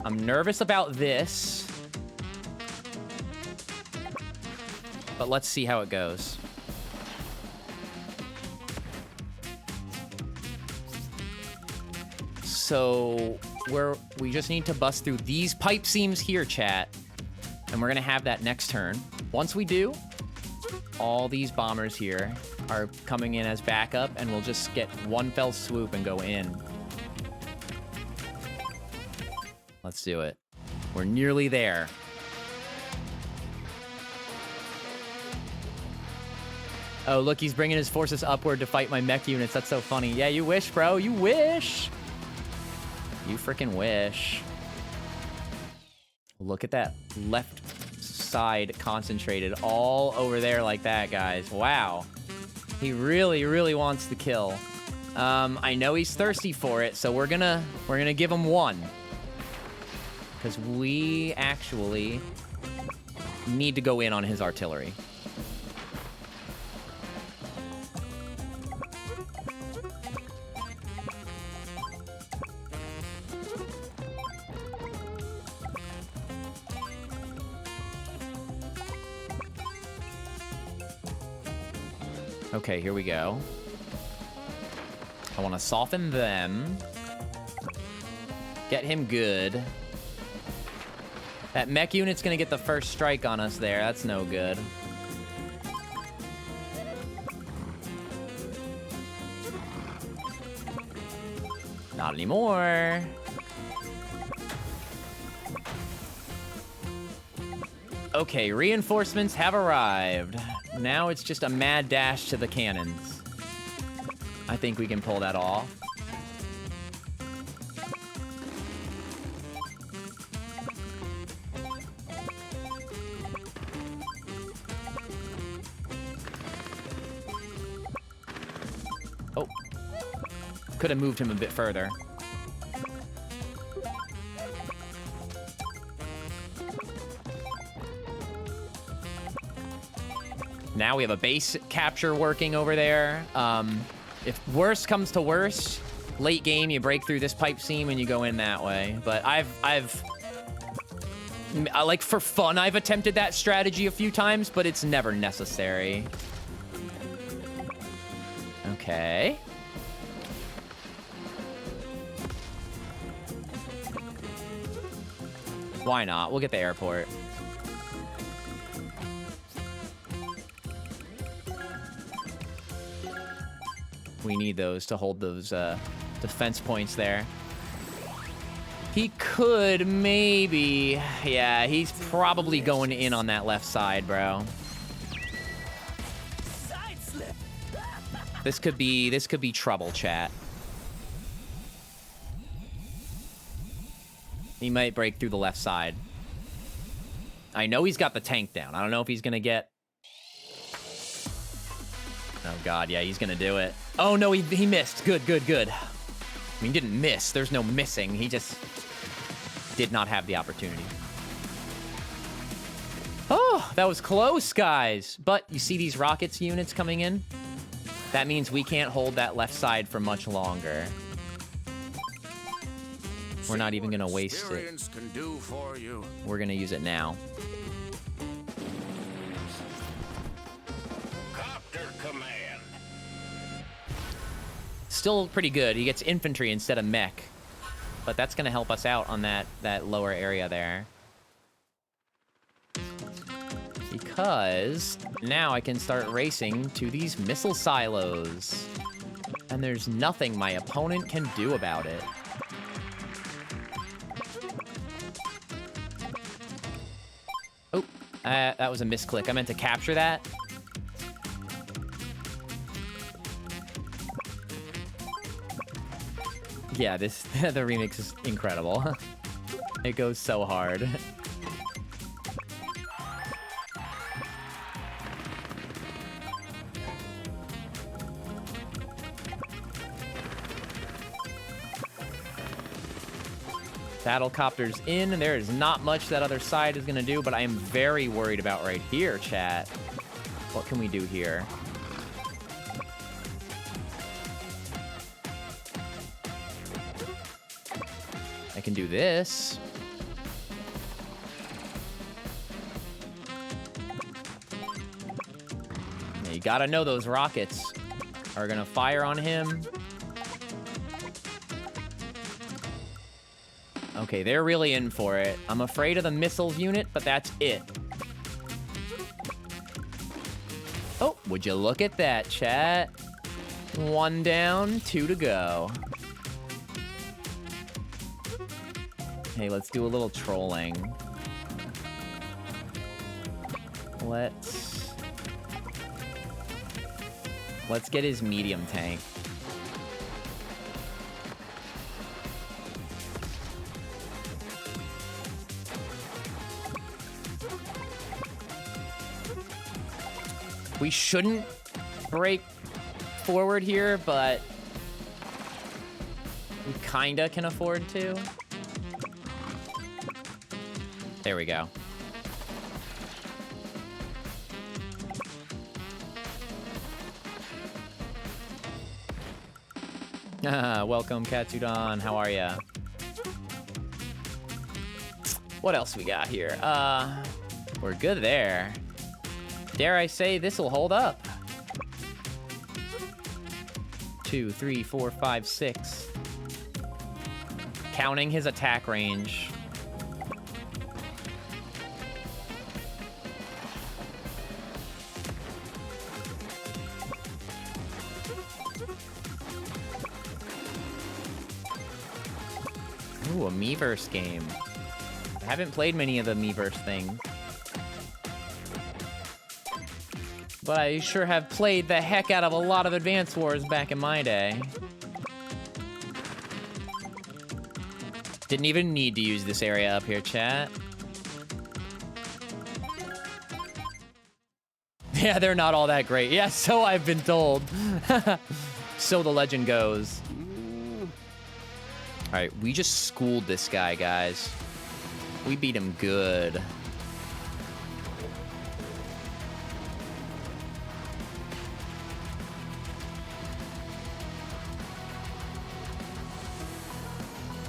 I'm nervous about this. But let's see how it goes. So we just need to bust through these pipe seams here, chat. And we're gonna have that next turn. Once we do, all these bombers here are coming in as backup, and we'll just get one fell swoop and go in. Let's do it. We're nearly there. Oh, look, he's bringing his forces upward to fight my mech units. That's so funny. Yeah, you wish, bro. You wish. You freaking wish. Look at that left side concentrated all over there like that, guys. Wow. He really, really wants the kill. I know he's thirsty for it, so we're gonna give him one. Because we actually need to go in on his artillery. Okay, here we go. I want to soften them. Get him good. That mech unit's gonna get the first strike on us there. That's no good. Not anymore. Okay, reinforcements have arrived. Now it's just a mad dash to the cannons. I think we can pull that off. Oh. Could have moved him a bit further. Now we have a base capture working over there. If worse comes to worse, late game, you break through this pipe seam and you go in that way. But like for fun, I've attempted that strategy a few times, but it's never necessary. Okay. Why not? We'll get the airport. We need those to hold those defense points there. He could maybe... Yeah, he's probably going in on that left side, bro. This could be trouble, chat. He might break through the left side. I know he's got the tank down. I don't know if he's gonna get... Oh god, yeah, he's gonna do it. Oh no, he missed. Good, good, good. I mean, he didn't miss. There's no missing. He just did not have the opportunity. Oh, that was close, guys. But you see these rockets units coming in? That means we can't hold that left side for much longer. We're not even See gonna what waste it. experience can do for you. We're gonna use it now. Copter command. Still pretty good. He gets infantry instead of mech. But that's gonna help us out on that lower area there. Because now I can start racing to these missile silos. And there's nothing my opponent can do about it. Oh, that was a misclick. I meant to capture that. Yeah, the remix is incredible. It goes so hard. Battlecopter's in, and there is not much that other side is gonna do, but I am very worried about right here, chat. What can we do here? I can do this. Yeah, you gotta know those rockets are gonna fire on him. Okay, they're really in for it. I'm afraid of the missiles unit, but that's it. Oh, would you look at that, chat? 1 down, 2 to go. Hey, let's do a little trolling. Let's get his medium tank. We shouldn't break forward here, but we kinda can afford to. There we go. Welcome, Katsudon. How are ya? What else we got here? We're good there. Dare I say this will hold up? 2, 3, 4, 5, 6. Counting his attack range. Ooh, a Miiverse game. I haven't played many of the Miiverse things. But I sure have played the heck out of a lot of Advance Wars back in my day. Didn't even need to use this area up here, chat. Yeah, they're not all that great. Yeah, so I've been told. So the legend goes. All right, we just schooled this guy, guys. We beat him good.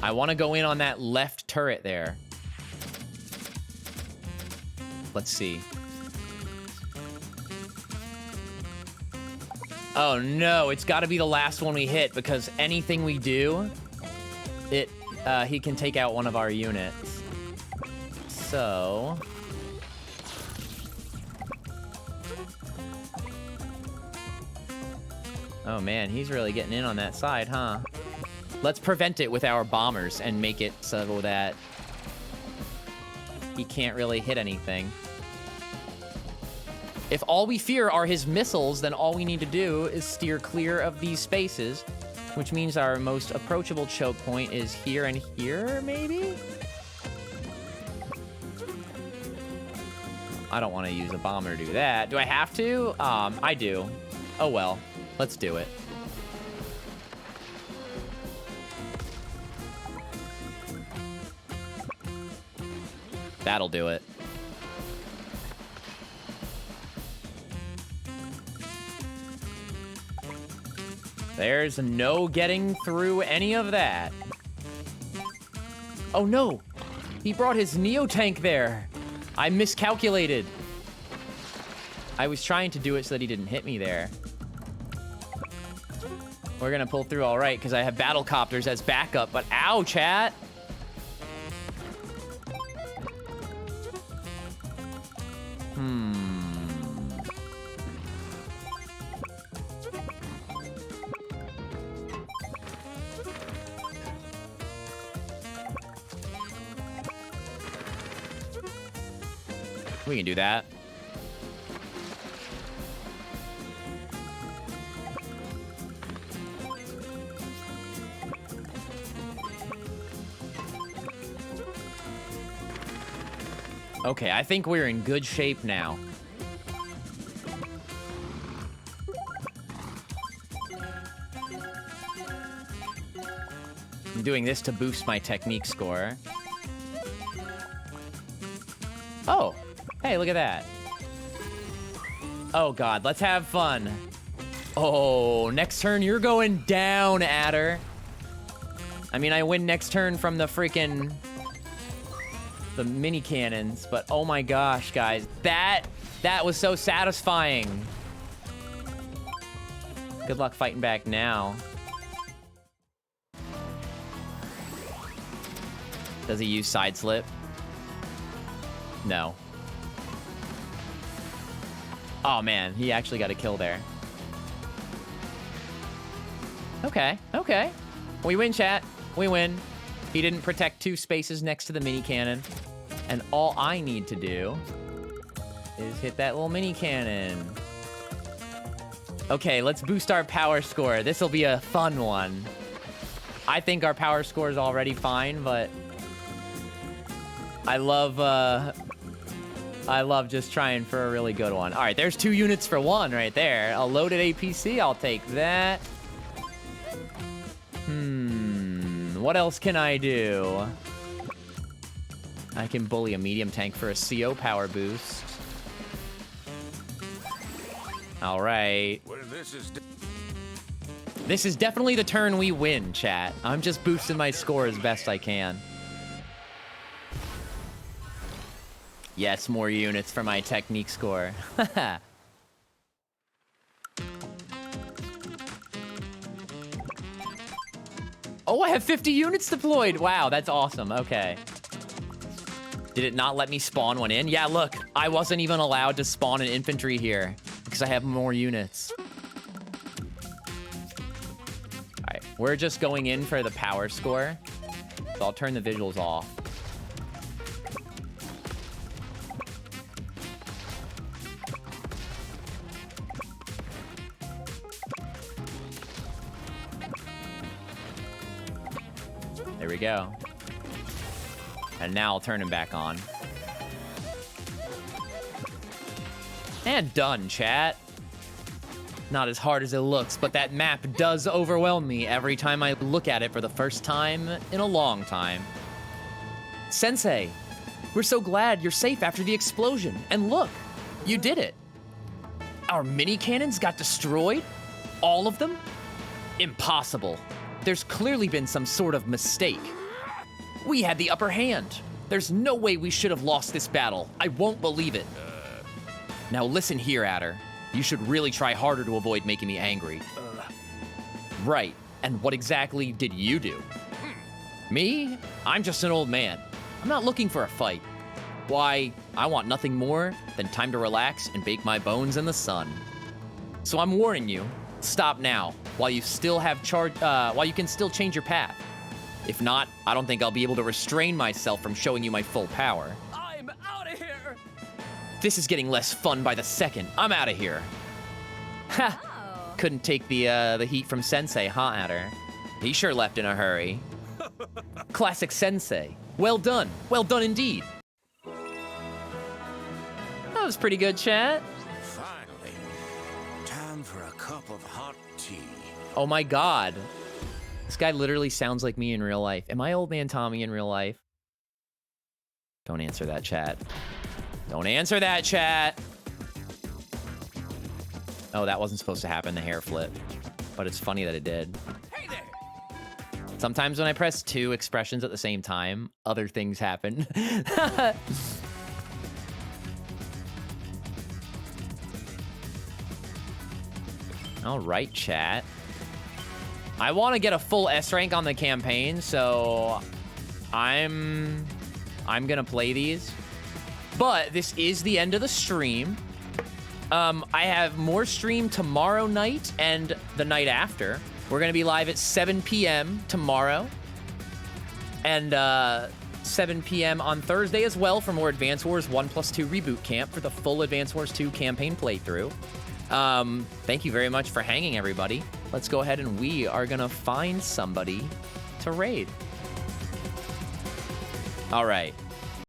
I want to go in on that left turret there. Let's see. Oh no, it's got to be the last one we hit, because anything we do, he can take out one of our units. So... oh man, he's really getting in on that side, huh? Let's prevent it with our bombers and make it so that he can't really hit anything. If all we fear are his missiles, then all we need to do is steer clear of these spaces, which means our most approachable choke point is here and here, maybe? I don't want to use a bomber to do that. Do I have to? I do. Oh well, let's do it. That'll do it. There's no getting through any of that. Oh no! He brought his Neo tank there. I miscalculated. I was trying to do it so that he didn't hit me there. We're gonna pull through all right because I have battle copters as backup, but ow, chat. We can do that. Okay, I think we're in good shape now. I'm doing this to boost my technique score. Oh, hey, look at that. Oh God, let's have fun. Oh, next turn you're going down, Adder. I mean, I win next turn from the freaking... the mini cannons, but oh my gosh, guys, that was so satisfying. Good luck fighting back now. Does he use side slip? No. Oh man, he actually got a kill there. Okay, okay. We win, chat. We win. He didn't protect 2 spaces next to the mini cannon. And all I need to do is hit that little mini cannon. Okay, let's boost our power score. This will be a fun one. I think our power score is already fine, but I love just trying for a really good one. All right, there's 2 units for 1 right there. A loaded APC, I'll take that. What else can I do? I can bully a medium tank for a CO power boost. All right. Well, This is definitely the turn we win, chat. I'm just boosting my score as best I can. Yes, more units for my technique score. Oh, I have 50 units deployed. Wow, that's awesome. Okay. Did it not let me spawn one in? Yeah, look, I wasn't even allowed to spawn an infantry here because I have more units. All right, we're just going in for the power score. So I'll turn the visuals off. There we go. And now I'll turn him back on. And done, chat. Not as hard as it looks, but that map does overwhelm me every time I look at it for the first time in a long time. Sensei, we're so glad you're safe after the explosion. And look, you did it. Our mini cannons got destroyed? All of them? Impossible. There's clearly been some sort of mistake. We had the upper hand. There's no way we should have lost this battle. I won't believe it. Now listen here, Adder. You should really try harder to avoid making me angry. Right, and what exactly did you do? Me? I'm just an old man. I'm not looking for a fight. Why, I want nothing more than time to relax and bake my bones in the sun. So I'm warning you, stop now, while you still have while you can still change your path. If not, I don't think I'll be able to restrain myself from showing you my full power. I'm out of here! This is getting less fun by the second. I'm out of here. Ha! Oh. Couldn't take the heat from Sensei, huh, Adder? He sure left in a hurry. Classic Sensei. Well done. Well done indeed. That was pretty good, chat. Finally, time for a cup of hot tea. Oh my god. This guy literally sounds like me in real life. Am I Old Man Tommy in real life? Don't answer that, chat. Don't answer that, chat. Oh, that wasn't supposed to happen, the hair flip. But it's funny that it did. Hey there! Sometimes when I press 2 expressions at the same time, other things happen. All right, chat. I want to get a full S rank on the campaign, so I'm gonna play these. But this is the end of the stream. I have more stream tomorrow night and the night after. We're gonna be live at 7 p.m. tomorrow. And 7 p.m. on Thursday as well for more Advance Wars 1+2 Reboot Camp for the full Advance Wars 2 campaign playthrough. Thank you very much for hanging, everybody. Let's go ahead and we are gonna find somebody to raid. All right.